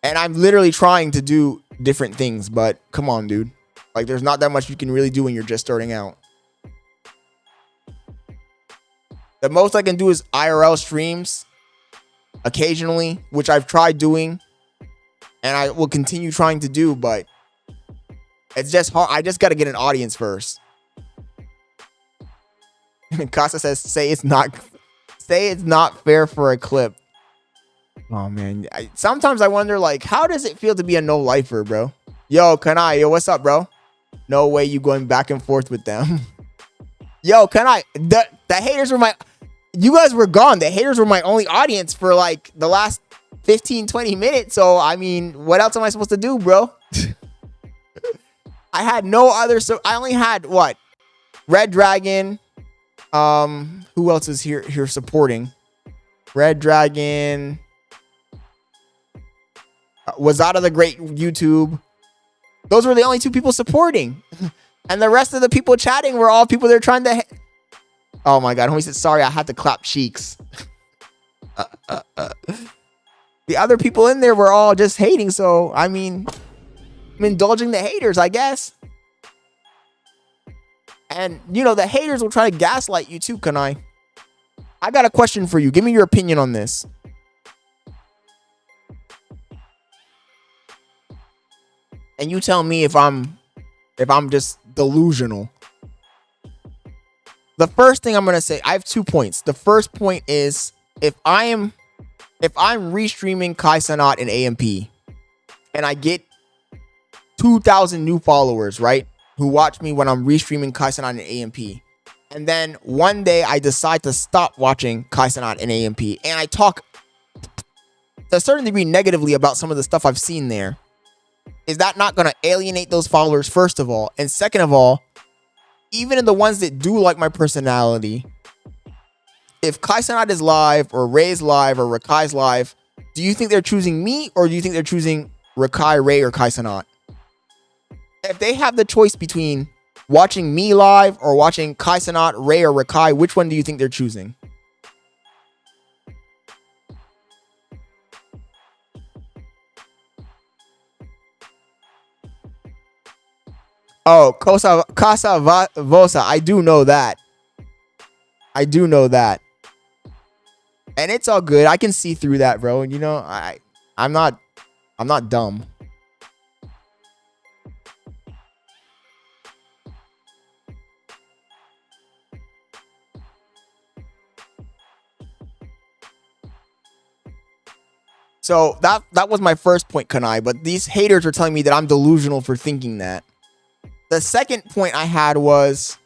And I'm literally trying to do different things, but come on, dude. Like, there's not that much you can really do when you're just starting out. The most I can do is IRL streams occasionally, which I've tried doing and I will continue trying to do, but it's just hard. I just got to get an audience first. Costa says, say it's not fair for a clip. Oh, man. Sometimes I wonder, like, how does it feel to be a no-lifer, bro? Yo, Kanai, yo, what's up, bro? No way you going back and forth with them. Yo, Kanai, the haters were my... You guys were gone. The haters were my only audience for, like, the last 15, 20 minutes. So, I mean, what else am I supposed to do, bro? I had no other... So I only had, what? Red Dragon. Who else is here supporting? Red Dragon. Was out of the great YouTube. Those were the only two people supporting. And the rest of the people chatting were all people they're trying to... Oh my God. Homie said, sorry, I had to clap cheeks. The other people in there were all just hating. So, I mean, I'm indulging the haters, I guess. And, you know, the haters will try to gaslight you too, Kanai. I got a question for you. Give me your opinion on this. And you tell me if I'm just delusional. The first thing I'm going to say, I have 2 points. The first point is if I'm restreaming Kai Cenat in AMP and I get 2,000 new followers, right? Who watch me when I'm restreaming Kai Cenat in AMP. And then one day I decide to stop watching Kai Cenat in AMP and I talk to a certain degree negatively about some of the stuff I've seen there. Is that not going to alienate those followers, first of all? And second of all, even in the ones that do like my personality, if Kai Cenat is live or Ray's live or Rakai's live, do you think they're choosing me or do you think they're choosing Rakai, Ray, or Kai Cenat? If they have the choice between watching me live or watching Kai Cenat, Ray, or Rakai, which one do you think they're choosing? Oh, Casa Vosa. I do know that. I do know that. And it's all good. I can see through that, bro. You know, I'm not dumb. So that was my first point, Kanai, but these haters are telling me that I'm delusional for thinking that. The second point I had was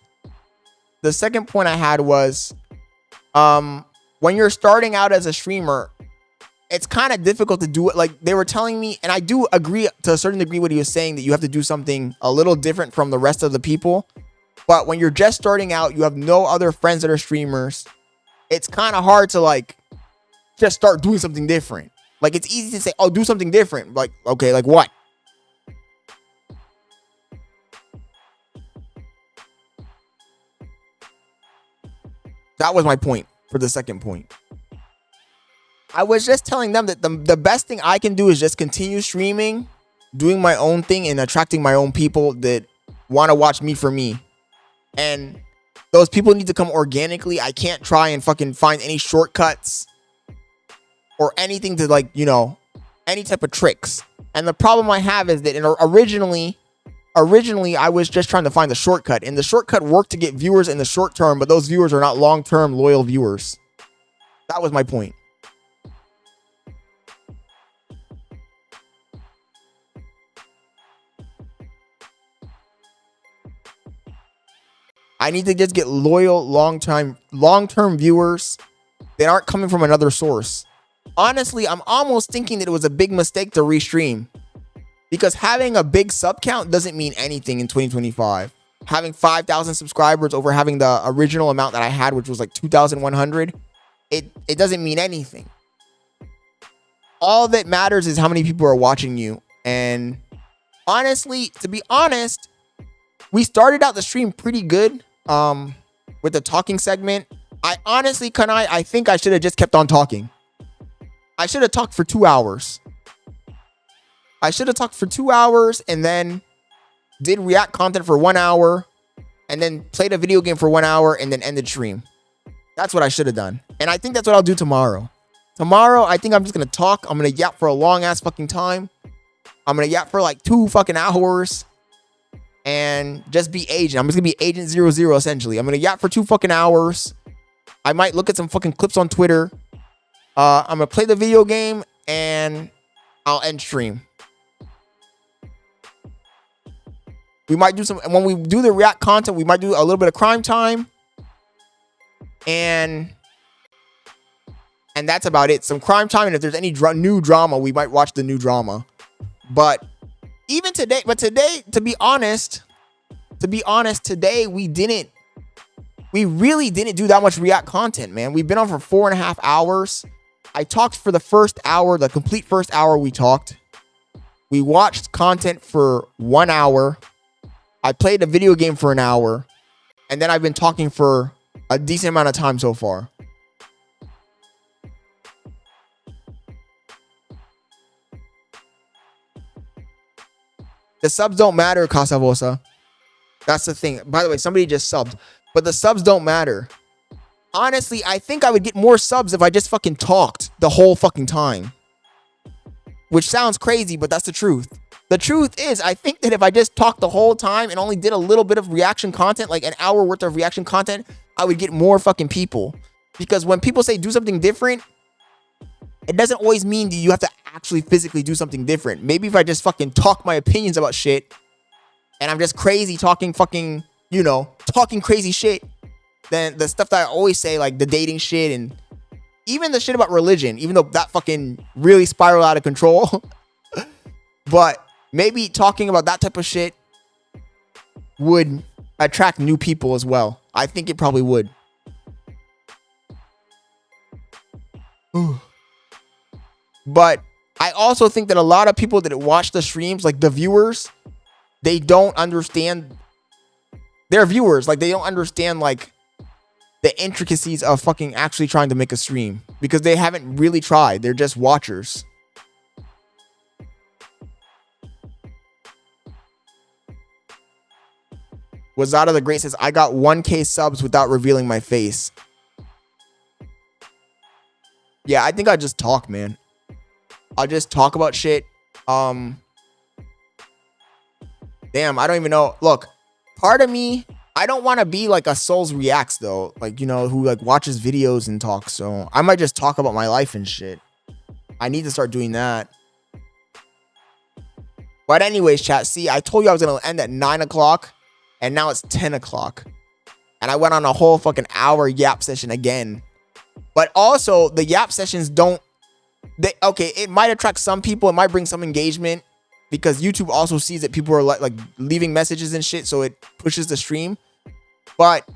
when you're starting out as a streamer, it's kind of difficult to do it. Like they were telling me, and I do agree to a certain degree what he was saying, that you have to do something a little different from the rest of the people. But when you're just starting out, you have no other friends that are streamers. It's kind of hard to like just start doing something different. Like it's easy to say, oh, do something different. Like, okay, like what? That was my point for the second point. I was just telling them that the best thing I can do is just continue streaming, doing my own thing and attracting my own people that want to watch me for me. And those people need to come organically. I can't try and fucking find any shortcuts or anything to like, you know, any type of tricks. And the problem I have is that originally I was just trying to find the shortcut, and the shortcut worked to get viewers in the short term, but those viewers are not long-term loyal viewers. That was my point. I need to just get loyal long-term viewers that aren't coming from another source. Honestly, I'm almost thinking that it was a big mistake to restream. Because having a big sub count doesn't mean anything in 2025. Having 5,000 subscribers over having the original amount that I had, which was like 2,100, it doesn't mean anything. All that matters is how many people are watching you. And honestly, to be honest, we started out the stream pretty good with the talking segment. I honestly, Kanai, I think I should have just kept on talking. I should have talked for 2 hours. I should have talked for 2 hours and then did react content for 1 hour and then played a video game for 1 hour and then ended stream. That's what I should have done. And I think that's what I'll do tomorrow. Tomorrow, I think I'm just going to talk. I'm going to yap for a long ass fucking time. I'm going to yap for like 2 fucking hours and just be agent. I'm just going to be Agent 00 essentially. I'm going to yap for 2 fucking hours. I might look at some fucking clips on Twitter. I'm going to play the video game and I'll end stream. We might do some, when we do the react content, we might do a little bit of crime time. And that's about it. Some crime time. And if there's any new drama, we might watch the new drama. But even today, to be honest, today we didn't we really didn't do that much React content, man. We've been on for 4.5 hours. I talked for the first hour, the complete first hour we talked. We watched content for 1 hour. I played a video game for an hour. And then I've been talking for a decent amount of time so far. The subs don't matter, Casavosa. That's the thing. By the way, somebody just subbed. But the subs don't matter. Honestly, I think I would get more subs if I just fucking talked the whole fucking time. Which sounds crazy, but that's the truth. The truth is, I think that if I just talked the whole time and only did a little bit of reaction content, like an hour worth of reaction content, I would get more fucking people. Because when people say do something different, it doesn't always mean that you have to actually physically do something different. Maybe if I just fucking talk my opinions about shit, and I'm just crazy talking fucking, you know, talking crazy shit, then the stuff that I always say, like the dating shit and even the shit about religion, even though that fucking really spiraled out of control. But maybe talking about that type of shit would attract new people as well. I think it probably would. But I also think that a lot of people that watch the streams, like the viewers, they don't understand. They're viewers, like they don't understand like the intricacies of fucking actually trying to make a stream because they haven't really tried. They're just watchers. Wazada the Great says, I got 1K subs without revealing my face. Yeah, I think I just talk, man. I'll just talk about shit. Damn, I don't even know. Look, part of me, I don't want to be like a Souls Reacts though. Like, you know, who like watches videos and talks. So I might just talk about my life and shit. I need to start doing that. But anyways, chat, see, I told you I was going to end at 9 o'clock. And now it's 10 o'clock. And I went on a whole fucking hour yap session again. But also, the yap sessions don't... okay, it might attract some people. It might bring some engagement. Because YouTube also sees that people are like leaving messages and shit. So it pushes the stream. But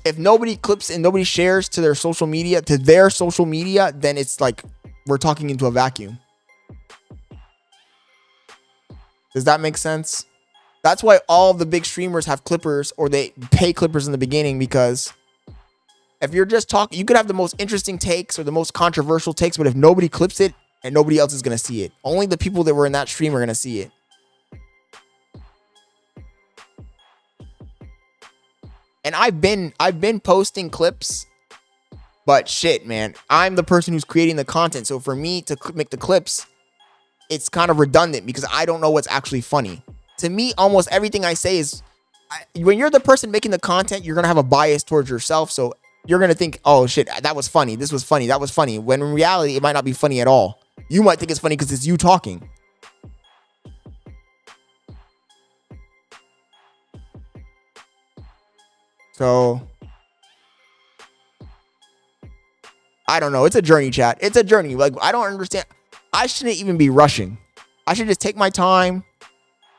if nobody clips and nobody shares to their social media, then it's like we're talking into a vacuum. Does that make sense? That's why all of the big streamers have clippers or they pay clippers in the beginning, because if you're just talking, you could have the most interesting takes or the most controversial takes, but if nobody clips it and nobody else is going to see it, only the people that were in that stream are going to see it. And I've been posting clips, but shit, man, I'm the person who's creating the content. So for me to make the clips, it's kind of redundant because I don't know what's actually funny. To me, almost everything I say is, when you're the person making the content, you're going to have a bias towards yourself. So you're going to think, oh shit, that was funny. This was funny. That was funny. When in reality, it might not be funny at all. You might think it's funny because it's you talking. So I don't know. It's a journey, chat. It's a journey. Like, I don't understand. I shouldn't even be rushing. I should just take my time,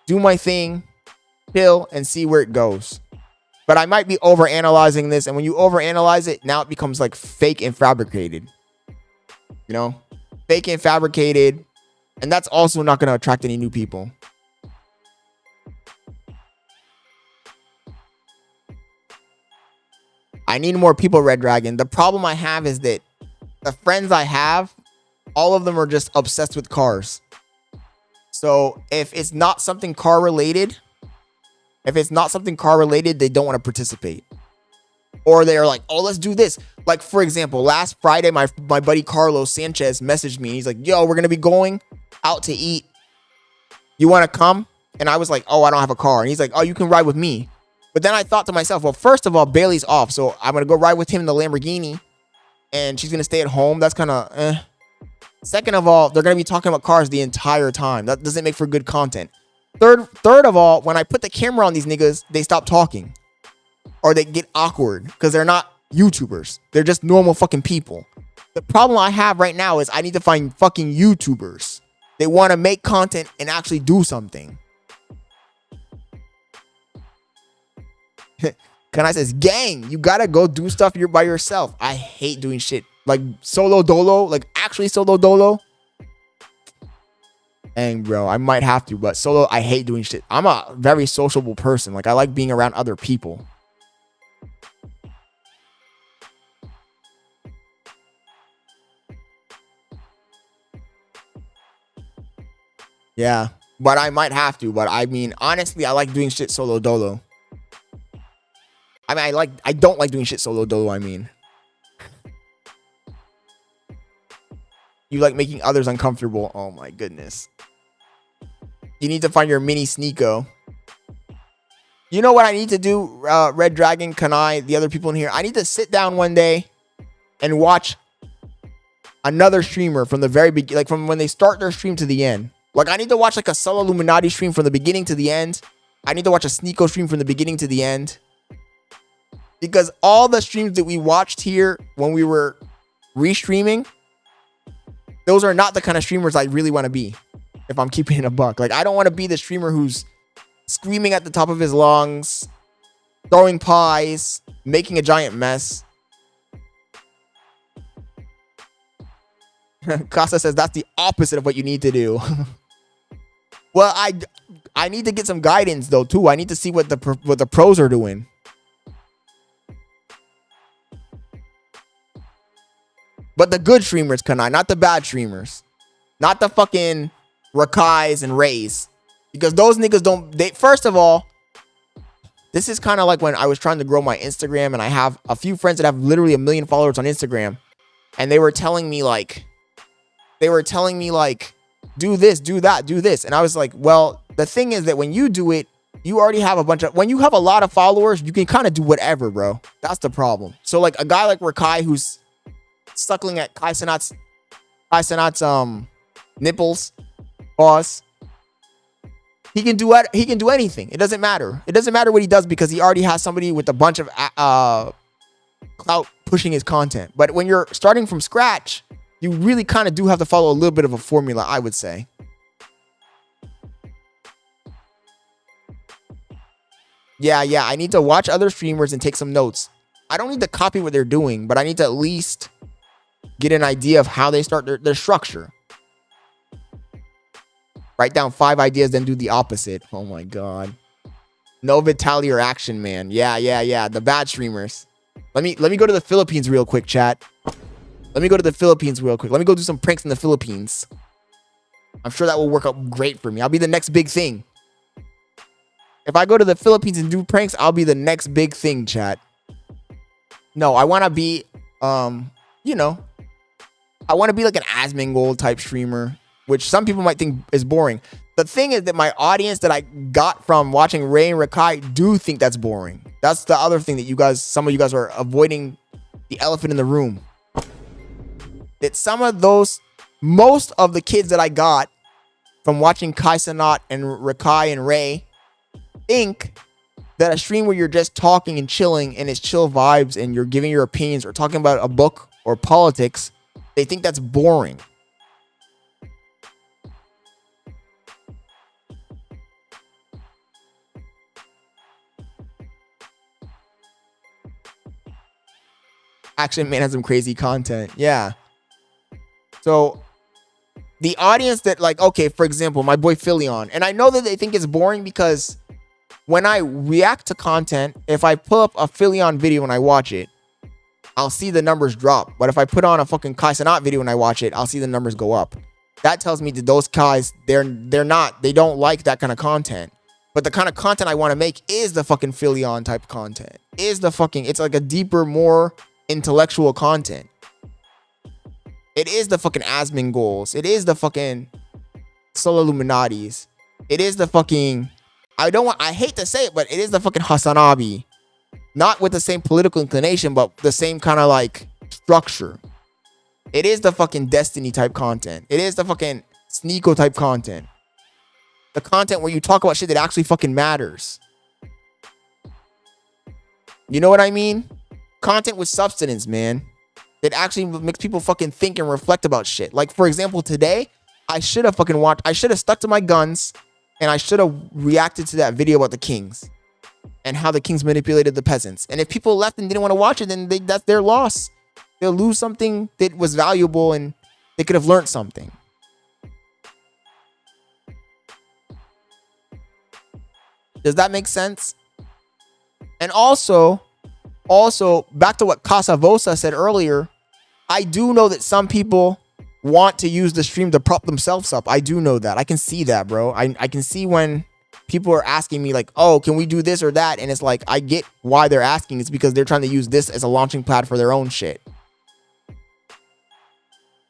do my thing, chill, and see where it goes. But I might be overanalyzing this. And when you overanalyze it, now it becomes like fake and fabricated. You know? Fake and fabricated. And that's also not going to attract any new people. I need more people, Red Dragon. The problem I have is that the friends I have, all of them are just obsessed with cars. So if it's not something car related, they don't want to participate. Or they're like, oh, let's do this. Like, for example, last Friday, my buddy Carlos Sanchez messaged me. He's like, yo, we're going to be going out to eat. You want to come? And I was like, oh, I don't have a car. And he's like, oh, you can ride with me. But then I thought to myself, well, first of all, Bailey's off. So I'm going to go ride with him in the Lamborghini. And she's going to stay at home. That's kind of eh. Second of all, they're going to be talking about cars the entire time. That doesn't make for good content. Third of all, when I put the camera on these niggas, they stop talking. Or they get awkward because they're not YouTubers. They're just normal fucking people. The problem I have right now is I need to find fucking YouTubers. They want to make content and actually do something. Kanai says, gang, you gotta go do stuff by yourself. I hate doing shit. Like solo dolo, like actually solo dolo. Dang, bro, I might have to, but solo, I hate doing shit. I'm a very sociable person. Like, I like being around other people. Yeah, but I might have to. But I mean, honestly, I like doing shit solo dolo. I mean, I don't like doing shit solo dolo, I mean. You like making others uncomfortable. Oh my goodness. You need to find your mini Sneeko. You know what I need to do, Red Dragon, Kanai, the other people in here? I need to sit down one day and watch another streamer from the very beginning, like from when they start their stream to the end. Like, I need to watch like a Solo Illuminati stream from the beginning to the end. I need to watch a Sneeko stream from the beginning to the end. Because all the streams that we watched here when we were restreaming, those are not the kind of streamers I really want to be. If I'm keeping it a buck. Like, I don't want to be the streamer who's screaming at the top of his lungs, throwing pies, making a giant mess. Casa says that's the opposite of what you need to do. Well, I need to get some guidance though too. I need to see what the pros are doing. But the good streamers, Kanai, not the bad streamers. Not the fucking Rakais and Rays. Because those niggas don't... First of all, this is kind of like when I was trying to grow my Instagram and I have a few friends that have literally 1 million followers on Instagram. And they were telling me like... do this, do that, do this. And I was like, well, the thing is that when you do it, you already have a bunch of... When you have a lot of followers, you can kind of do whatever, bro. That's the problem. So like a guy like Rakai who's suckling at Kai Cenat's nipples, pause. He can do anything. It doesn't matter. It doesn't matter what he does because he already has somebody with a bunch of clout pushing his content. But when you're starting from scratch, you really kind of do have to follow a little bit of a formula, I would say. Yeah, I need to watch other streamers and take some notes. I don't need to copy what they're doing, but I need to at least get an idea of how they start their structure. Write down 5 ideas, then do the opposite. Oh my god. No vitality or action, man. Yeah. The bad streamers. Let me go to the Philippines real quick, chat. Let me go to the Philippines real quick. Let me go do some pranks in the Philippines. I'm sure that will work out great for me. I'll be the next big thing. If I go to the Philippines and do pranks, I'll be the next big thing, chat. No, I want to be, you know, I want to be like an Asmongold type streamer, which some people might think is boring. The thing is that my audience that I got from watching Ray and Rakai do think that's boring. That's the other thing that some of you guys are avoiding, the elephant in the room. That most of the kids that I got from watching Kai Cenat and Rakai and Ray think that a stream where you're just talking and chilling and it's chill vibes and you're giving your opinions or talking about a book or politics, they think that's boring. Action Man has some crazy content. Yeah. So the audience that like, okay, for example, my boy Philion, and I know that they think it's boring because when I react to content, if I pull up a Philion video and I watch it, I'll see the numbers drop. But if I put on a fucking Kai Cenat video and I watch it, I'll see the numbers go up. That tells me that those guys, they don't like that kind of content. But the kind of content I want to make is the fucking Philion type content. It's like a deeper, more intellectual content. It is the fucking Asmongols. It is the fucking Solo Illuminatis. It is the fucking, I hate to say it, but it is the fucking Hasanabi. Not with the same political inclination, but the same kind of like structure. It is the fucking Destiny type content. It is the fucking Sneeko type content. The content where you talk about shit that actually fucking matters. You know what I mean? Content with substance, man. That actually makes people fucking think and reflect about shit. Like, for example, today, I should have stuck to my guns and I should have reacted to that video about the Kings. and how the kings manipulated the peasants. And if people left and didn't want to watch it, then that's their loss. They'll lose something that was valuable and they could have learned something. Does that make sense? And also back to what Casavosa said earlier, I do know that some people want to use the stream to prop themselves up. I do know that. I can see that, bro. I can see when people are asking me like, oh, can we do this or that? And it's like, I get why they're asking. It's because they're trying to use this as a launching pad for their own shit.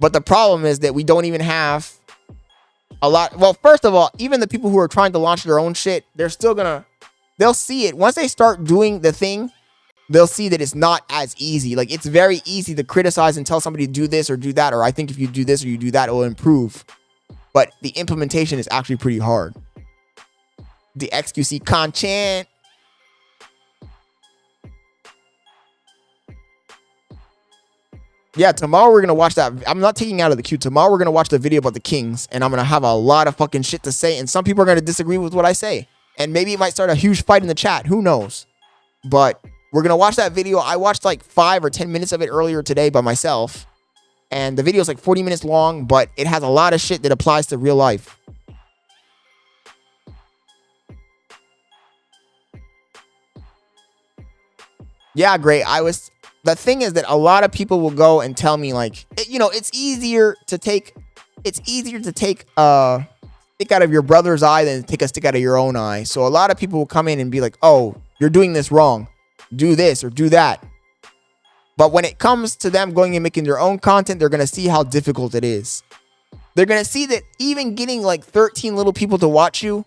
But the problem is that we don't even have a lot. Well, first of all, even the people who are trying to launch their own shit, they'll see it. Once they start doing the thing, they'll see that it's not as easy. Like, it's very easy to criticize and tell somebody to do this or do that, or I think if you do this or you do that, it will improve. But the implementation is actually pretty hard. The XQC content. Yeah, tomorrow we're going to watch that. I'm not taking out of the queue. Tomorrow we're going to watch the video about the kings, and I'm going to have a lot of fucking shit to say, and some people are going to disagree with what I say. And maybe it might start a huge fight in the chat. Who knows? But we're going to watch that video. I watched like 5 or 10 minutes of it earlier today by myself. And the video is like 40 minutes long, but it has a lot of shit that applies to real life. Yeah, great. The thing is that a lot of people will go and tell me like, it's easier to take a stick out of your brother's eye than take a stick out of your own eye. So a lot of people will come in and be like, oh, you're doing this wrong. Do this or do that. But when it comes to them going and making their own content, they're going to see how difficult it is. They're going to see that even getting like 13 little people to watch you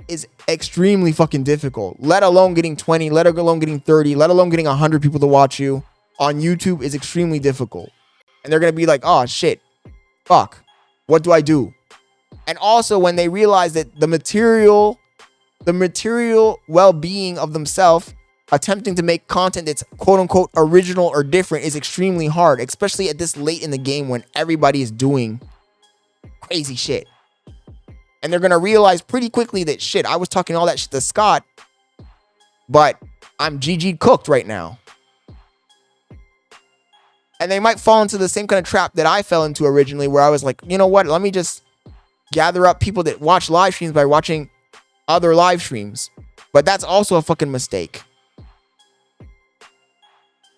is extremely fucking difficult. Let alone getting 20, let alone getting 30, let alone getting 100 people to watch you on YouTube is extremely difficult. And they're going to be like, oh shit, fuck, what do I do? And also when they realize that the material well-being of themselves, attempting to make content that's quote unquote original or different is extremely hard, especially at this late in the game when everybody is doing crazy shit. And they're going to realize pretty quickly that shit, I was talking all that shit to Scott, but I'm GG cooked right now. And they might fall into the same kind of trap that I fell into originally, where I was like, you know what? Let me just gather up people that watch live streams by watching other live streams. But that's also a fucking mistake.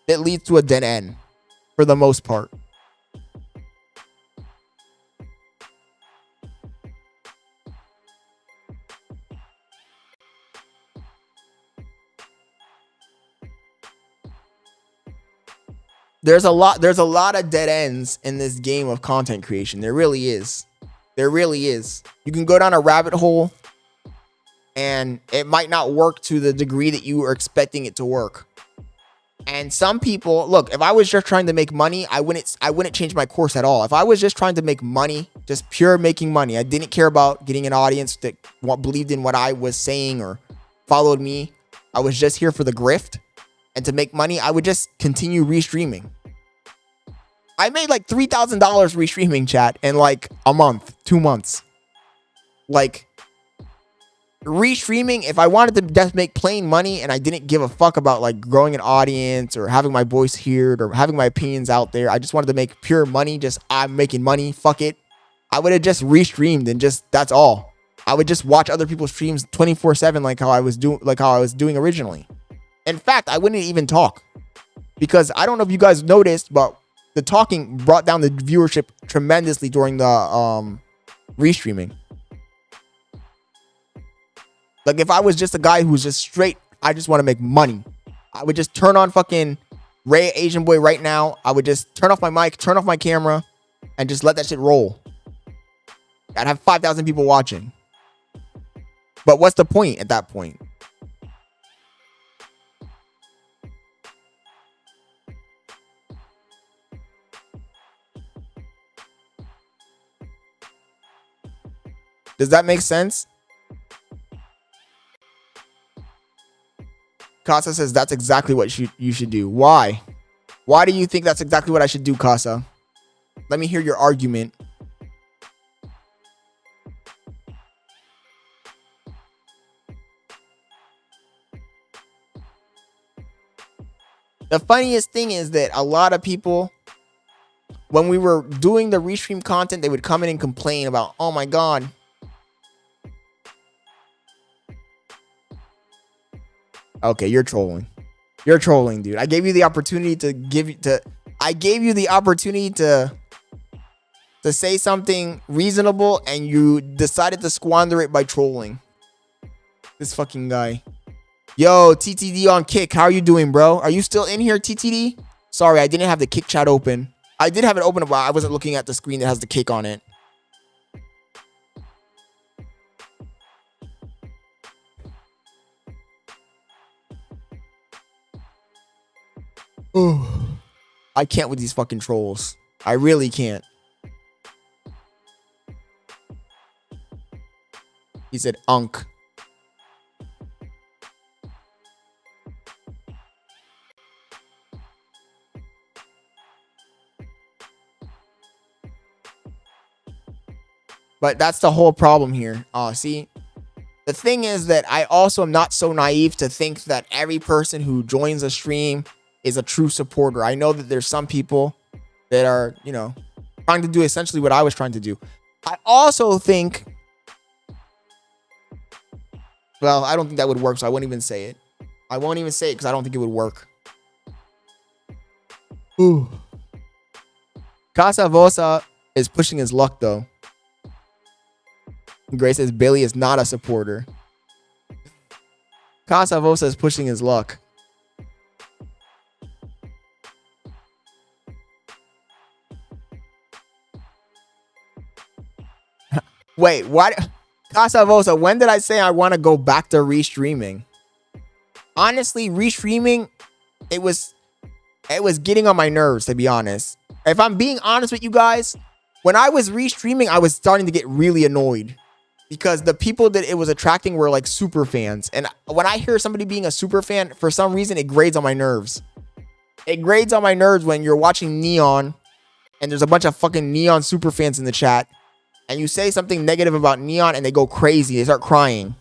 It leads to a dead end for the most part. There's a lot of dead ends in this game of content creation. There really is. There really is. You can go down a rabbit hole and it might not work to the degree that you are expecting it to work. And some people, look, if I was just trying to make money, I wouldn't change my course at all. If I was just trying to make money, just pure making money, I didn't care about getting an audience that believed in what I was saying or followed me. I was just here for the grift and to make money, I would just continue restreaming. I made like $3,000 restreaming, chat, in like a month, 2 months. Like, restreaming, if I wanted to just make plain money and I didn't give a fuck about like growing an audience or having my voice heard or having my opinions out there, I just wanted to make pure money, just I'm making money, fuck it, I would have just restreamed and just, that's all. I would just watch other people's streams 24/7 like how I was doing originally. In fact, I wouldn't even talk, because I don't know if you guys noticed, but the talking brought down the viewership tremendously during the restreaming. Like, if I was just a guy who's just straight, I just want to make money, I would just turn on fucking RayAsianBoy right now. I would just turn off my mic, turn off my camera, and just let that shit roll. I'd have 5,000 people watching. But what's the point at that point? Does that make sense? Casa says that's exactly what you should do. Why? Why do you think that's exactly what I should do, Casa? Let me hear your argument. The funniest thing is that a lot of people, when we were doing the restream content, they would come in and complain about, oh my God. Okay, you're trolling. You're trolling, dude. I gave you the opportunity I gave you the opportunity to say something reasonable, and you decided to squander it by trolling. This fucking guy. Yo, TTD on Kick. How are you doing, bro? Are you still in here, TTD? Sorry, I didn't have the Kick chat open. I did have it open, but I wasn't looking at the screen that has the Kick on it. Ooh. I can't with these fucking trolls. I really can't. He said unk. But that's the whole problem here. See? The thing is that I also am not so naive to think that every person who joins a stream is a true supporter. I know that there's some people that are, you know, trying to do essentially what I was trying to do. I also think, well, I don't think that would work, so I won't even say it. I won't even say it because I don't think it would work. Ooh. Casa Vosa is pushing his luck, though. Grace says Billy is not a supporter. Casa Vosa is pushing his luck. Wait, what? Casa Vosa, when did I say I want to go back to restreaming? Honestly, restreaming, it was getting on my nerves, to be honest. If I'm being honest with you guys, when I was restreaming, I was starting to get really annoyed because the people that it was attracting were like super fans. And when I hear somebody being a super fan, for some reason, it grades on my nerves. It grades on my nerves when you're watching Neon and there's a bunch of fucking Neon super fans in the chat and you say something negative about Neon and they go crazy. They start crying.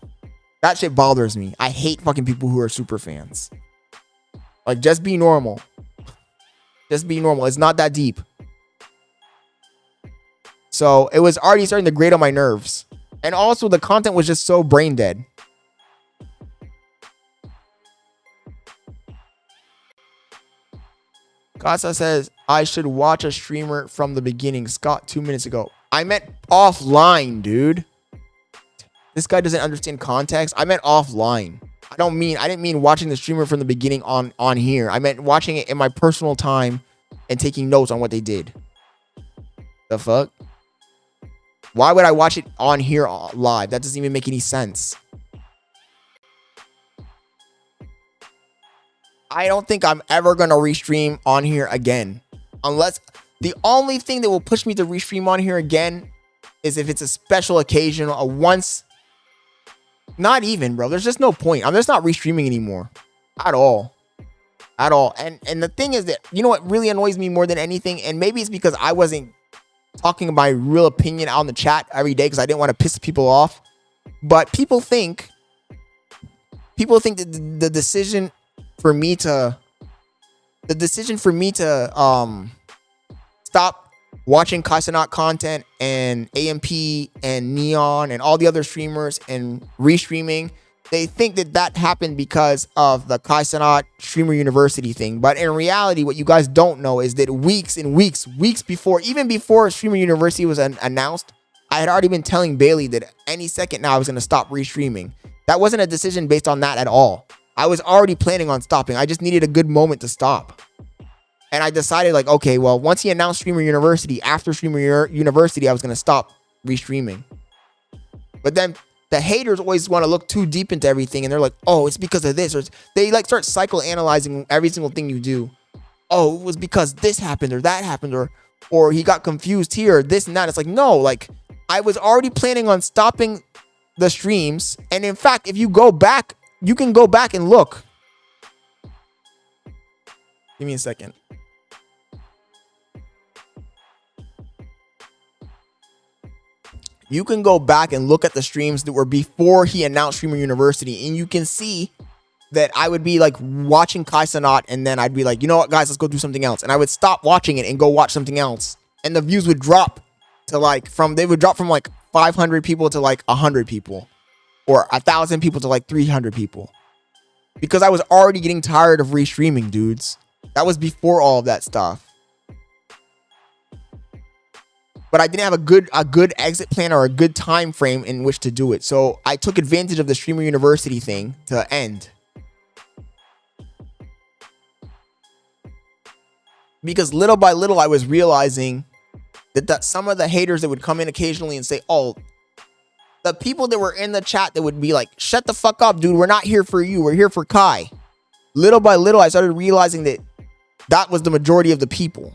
That shit bothers me. I hate fucking people who are super fans. Like, just be normal. Just be normal. It's not that deep. So it was already starting to grate on my nerves. And also the content was just so brain dead. Casa says, I should watch a streamer from the beginning. Scott, 2 minutes ago. I meant offline, dude. This guy doesn't understand context. I meant offline. I didn't mean watching the streamer from the beginning on here. I meant watching it in my personal time and taking notes on what they did. The fuck? Why would I watch it on here live? That doesn't even make any sense. I don't think I'm ever going to restream on here again. Unless the only thing that will push me to restream on here again is if it's a special occasion, a once. Not even, bro. There's just no point. I'm just not restreaming anymore. At all. At all. And the thing is that, you know what really annoys me more than anything? And maybe it's because I wasn't talking my real opinion out in the chat every day because I didn't want to piss people off. But people think that the decision for me to stop watching Kai Cenat content and AMP and Neon and all the other streamers and restreaming, they think that happened because of the Kai Cenat Streamer University thing. But in reality, what you guys don't know is that weeks before, even before Streamer University was announced, I had already been telling Bailey that any second now I was going to stop restreaming. That wasn't a decision based on that at all. I was already planning on stopping. I just needed a good moment to stop. And I decided, like, okay, well, once he announced Streamer University, after Streamer University, I was going to stop restreaming. But then the haters always want to look too deep into everything. And they're like, oh, it's because of this. Or they like start psychoanalyzing every single thing you do. Oh, it was because this happened or that happened. Or he got confused here, or this and that. It's like, no, like, I was already planning on stopping the streams. And in fact, if you go back, you can go back and look. Give me a second. You can go back and look at the streams that were before he announced Streamer University, and you can see that I would be like watching Kai Cenat, and then I'd be like, you know what, guys, let's go do something else. And I would stop watching it and go watch something else. And the views would drop to like they would drop from like 500 people to like 100 people, or 1,000 people to like 300 people, because I was already getting tired of restreaming, dudes. That was before all of that stuff. But I didn't have a good exit plan or a good time frame in which to do it. So I took advantage of the Streamer University thing to end. Because little by little, I was realizing that some of the haters that would come in occasionally and say, oh, the people that were in the chat that would be like, shut the fuck up, dude. We're not here for you. We're here for Kai. Little by little, I started realizing that that was the majority of the people.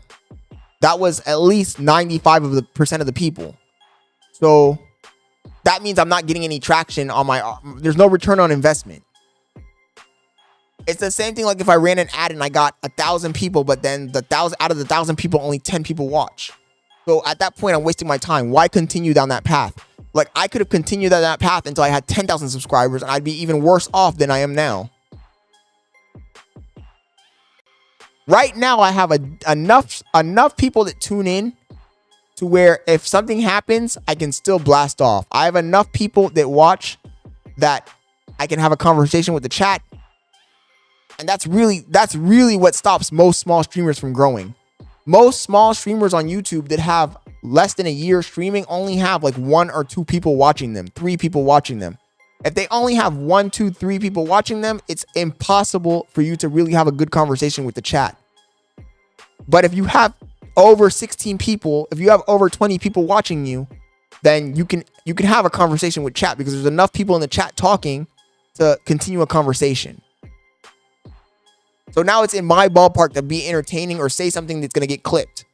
That was at least 95% of the people. So that means I'm not getting any traction on my, there's no return on investment. It's the same thing like if I ran an ad and I got 1,000 people, but then out of the 1,000 people, only 10 people watch. So at that point, I'm wasting my time. Why continue down that path? Like, I could have continued down that path until I had 10,000 subscribers, and I'd be even worse off than I am now. Right now, I have enough people that tune in to where if something happens, I can still blast off. I have enough people that watch that I can have a conversation with the chat. And that's really what stops most small streamers from growing. Most small streamers on YouTube that have less than a year streaming only have like 1 or 2 people watching them, 3 people watching them. If they only have 1, 2, 3 people watching them, it's impossible for you to really have a good conversation with the chat. But if you have over 16 people, if you have over 20 people watching you, then you can have a conversation with chat, because there's enough people in the chat talking to continue a conversation. So now it's in my ballpark to be entertaining or say something that's going to get clipped.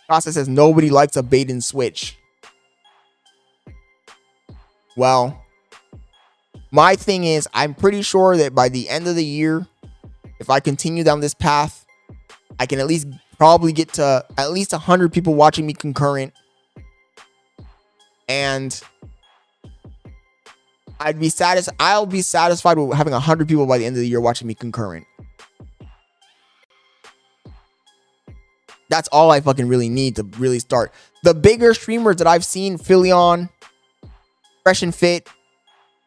Costa says nobody likes a bait and switch. Well, my thing is, I'm pretty sure that by the end of the year, if I continue down this path, I can at least probably get to at least 100 people watching me concurrent. And I'll be satisfied with having 100 people by the end of the year watching me concurrent. That's all I fucking really need to really start. The bigger streamers that I've seen, Philion, Fresh and Fit,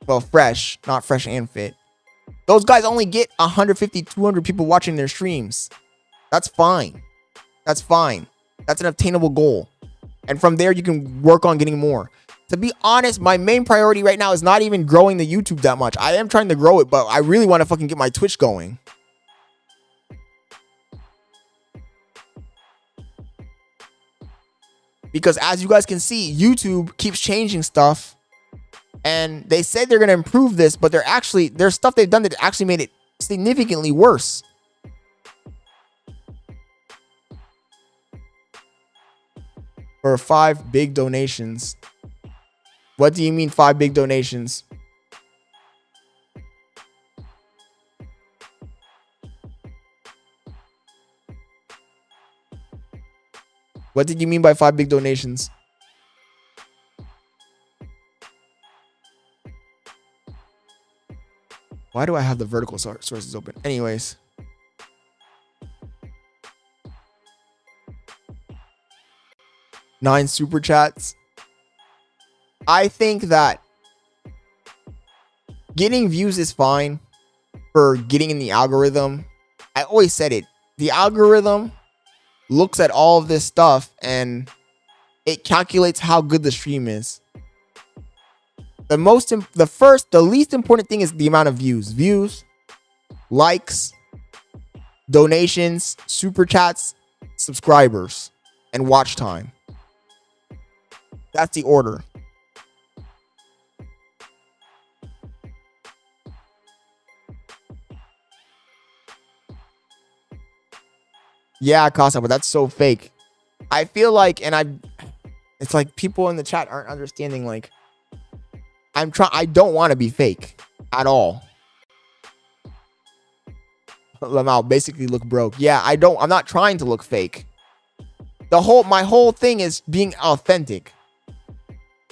well, Fresh, not Fresh and Fit, those guys only get 150, 200 people watching their streams. That's fine. That's fine. That's an obtainable goal. And from there, you can work on getting more. To be honest, my main priority right now is not even growing the YouTube that much. I am trying to grow it, but I really want to fucking get my Twitch going. Because as you guys can see, YouTube keeps changing stuff. And they said they're going to improve this, but there's stuff they've done that actually made it significantly worse. For 5 big donations. What do you mean 5 big donations? What did you mean by 5 big donations? Why do I have the vertical sources open? Anyways. Nine super chats. I think that getting views is fine for getting in the algorithm. I always said it. The algorithm looks at all of this stuff and it calculates how good the stream is. The least important thing is the amount of views. Views, likes, donations, super chats, subscribers, and watch time. That's the order. Yeah, Casa, but that's so fake. I feel like, it's like people in the chat aren't understanding, like, I don't want to be fake at all. Lamau basically look broke. Yeah, I'm not trying to look fake. My whole thing is being authentic.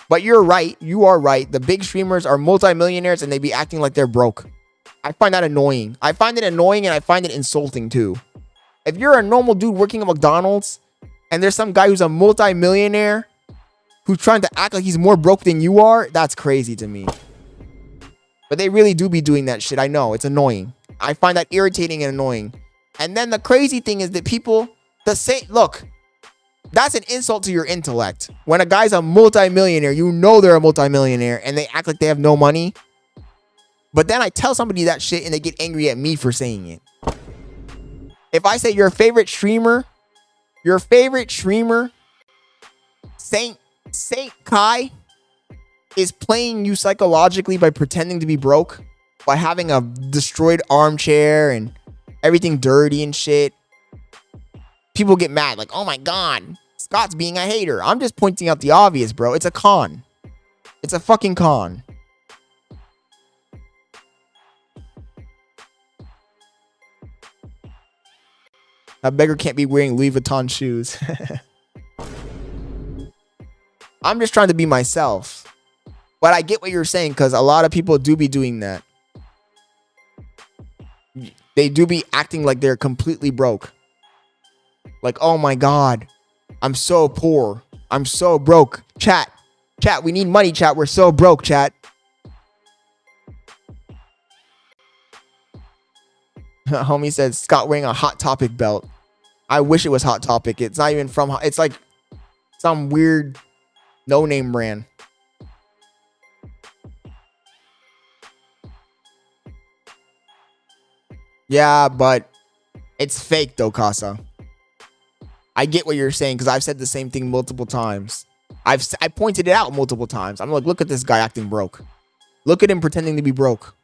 But you're right. You are right. The big streamers are multimillionaires and they be acting like they're broke. I find that annoying. I find it annoying and I find it insulting too. If you're a normal dude working at McDonald's and there's some guy who's a multimillionaire who's trying to act like he's more broke than you are, that's crazy to me. But they really do be doing that shit. I know. It's annoying. I find that irritating and annoying. And then the crazy thing is that people, look, that's an insult to your intellect. When a guy's a multimillionaire, you know they're a multimillionaire and they act like they have no money. But then I tell somebody that shit and they get angry at me for saying it. If I say your favorite streamer, Saint Kai, is playing you psychologically by pretending to be broke, by having a destroyed armchair and everything dirty and shit, people get mad. Like, oh my God, Scott's being a hater. I'm just pointing out the obvious, bro. It's a con. It's a fucking con. A beggar can't be wearing Louis Vuitton shoes. I'm just trying to be myself. But I get what you're saying because a lot of people do be doing that. They do be acting like they're completely broke. Like, oh my God, I'm so poor. I'm so broke. Chat, we need money, chat. We're so broke, chat. Homie said Scott wearing a Hot Topic belt. I wish it was Hot Topic. It's not even from, it's like some weird no-name brand. Yeah, but it's fake though, Casa. I get what you're saying because I've said the same thing multiple times. I pointed it out multiple times. I'm like, look at this guy acting broke. Look at him pretending to be broke.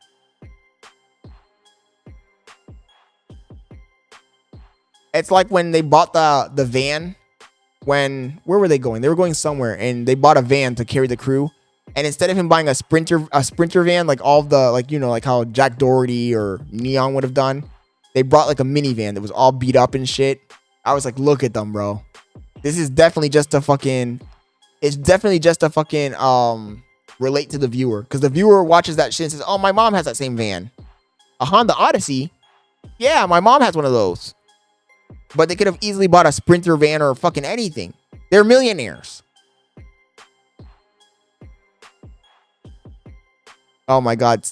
It's like when they bought the van. Where were they going? They were going somewhere and they bought a van to carry the crew. And instead of him buying a sprinter van, like all of the, like, you know, like how Jack Doherty or Neon would have done, they brought like a minivan that was all beat up and shit. I was like, look at them, bro. This is definitely just a fucking, it's definitely just a fucking, relate to the viewer. Because the viewer watches that shit and says, oh, my mom has that same van. A Honda Odyssey? Yeah, my mom has one of those. But they could have easily bought a sprinter van or fucking anything. They're millionaires. Oh my God.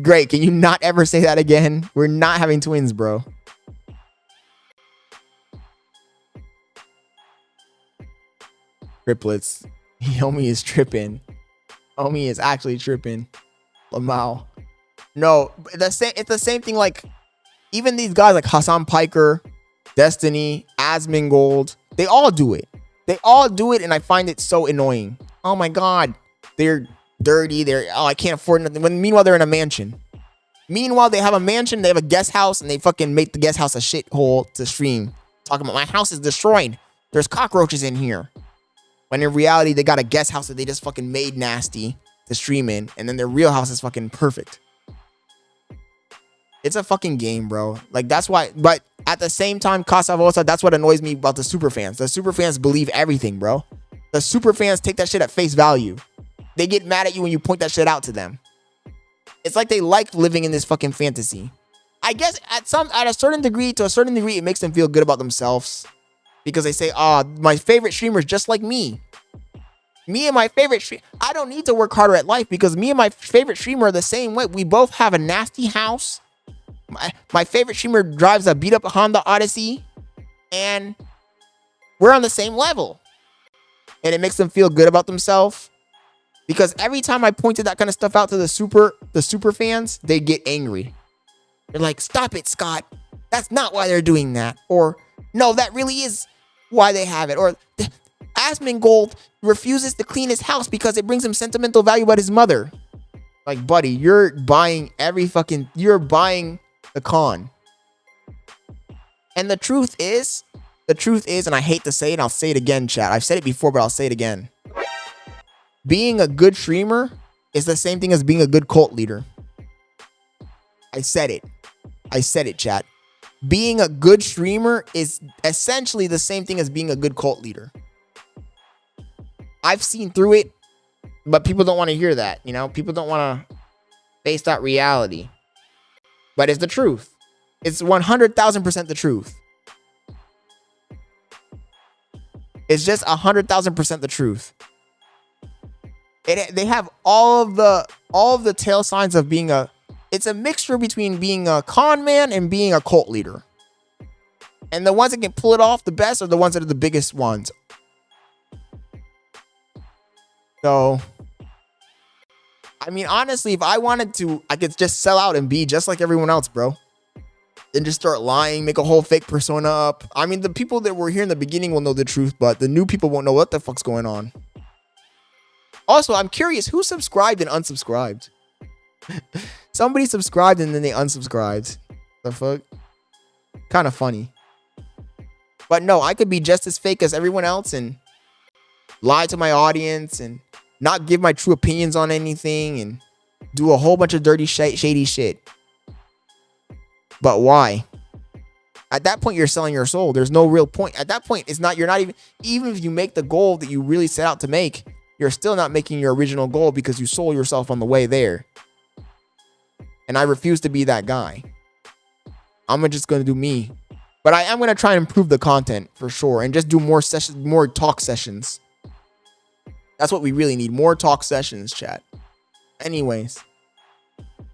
Great. Can you not ever say that again? We're not having twins, bro. Triplets. Homie is tripping. Homie is actually tripping. Lamau. No, it's the same thing. Like, even these guys like Hassan Piker, Destiny, Asmongold, they all do it. They all do it, and I find it so annoying. Oh my God. They're dirty. I can't afford nothing. When meanwhile, they're in a mansion. Meanwhile, they have a mansion, they have a guest house, and they fucking make the guest house a shithole to stream. Talking about, my house is destroyed. There's cockroaches in here. When in reality, they got a guest house that they just fucking made nasty to stream in, and then their real house is fucking perfect. It's a fucking game, bro. Like, that's why, but at the same time, Casa Vosa, that's what annoys me about the super fans. The super fans believe everything, bro. The super fans take that shit at face value. They get mad at you when you point that shit out to them. It's like they like living in this fucking fantasy. I guess at a certain degree, it makes them feel good about themselves. Because they say, my favorite streamer is just like me. Me and my favorite streamer, I don't need to work harder at life because me and my favorite streamer are the same way. We both have a nasty house. My favorite streamer drives a beat up Honda Odyssey. And we're on the same level. And it makes them feel good about themselves. Because every time I pointed that kind of stuff out to the super fans, they get angry. They're like, stop it, Scott. That's not why they're doing that. Or, no, that really is why they have it. Or, Asmongold refuses to clean his house because it brings him sentimental value about his mother. Like, buddy, you're buying you're buying the con. And the truth is, and I hate to say it, I'll say it again, chat. I've said it before, but I'll say it again. Being a good streamer is the same thing as being a good cult leader. I said it, chat. Being a good streamer is essentially the same thing as being a good cult leader. I've seen through it But people don't want to hear that, you know? People don't want to face that reality. But it's the truth. It's 100,000% the truth. It's just 100,000% the truth. They have all of the tail signs of being it's a mixture between being a con man and being a cult leader. And the ones that can pull it off the best are the ones that are the biggest ones. So, I mean, honestly, if I wanted to, I could just sell out and be just like everyone else, bro. Then just start lying, make a whole fake persona up. I mean, the people that were here in the beginning will know the truth, but the new people won't know what the fuck's going on. Also, I'm curious, who subscribed and unsubscribed? Somebody subscribed and then they unsubscribed. The fuck? Kind of funny. But no, I could be just as fake as everyone else and lie to my audience and not give my true opinions on anything and do a whole bunch of dirty, shady shit. But why? At that point, you're selling your soul. There's no real point. At that point, you're not even if you make the goal that you really set out to make, you're still not making your original goal because you sold yourself on the way there. And I refuse to be that guy. I'm just going to do me. But I am going to try and improve the content for sure and just do more sessions, more talk sessions. That's what we really need. More talk sessions, chat. Anyways,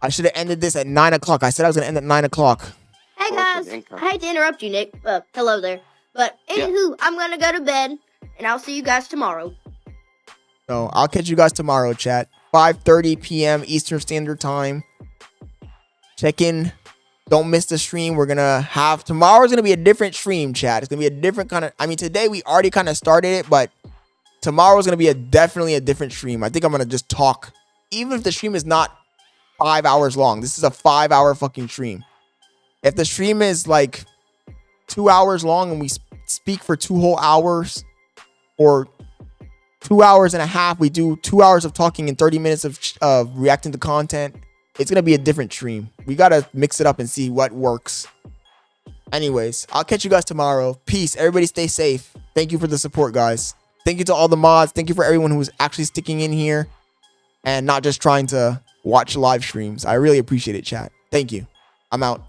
I should have ended this at 9 o'clock. I said I was going to end at 9 o'clock. Hey guys, I hate to interrupt you, Nick. Hello there. But anywho, I'm going to go to bed and I'll see you guys tomorrow. So I'll catch you guys tomorrow, chat. 5:30 p.m. Eastern Standard Time. Check in. Don't miss the stream. Tomorrow's going to be a different stream, chat. It's going to be a different kind of, I mean, today we already kind of started it, but tomorrow's going to be definitely a different stream. I think I'm going to just talk. Even if the stream is not 5 hours long, this is a 5-hour fucking stream. If the stream is like 2 hours long and we speak for 2 whole hours, or 2 hours and a half, we do 2 hours of talking and 30 minutes of reacting to content, it's going to be a different stream. We got to mix it up and see what works. Anyways, I'll catch you guys tomorrow. Peace. Everybody stay safe. Thank you for the support, guys. Thank you to all the mods. Thank you for everyone who's actually sticking in here and not just trying to watch live streams. I really appreciate it, chat. Thank you. I'm out.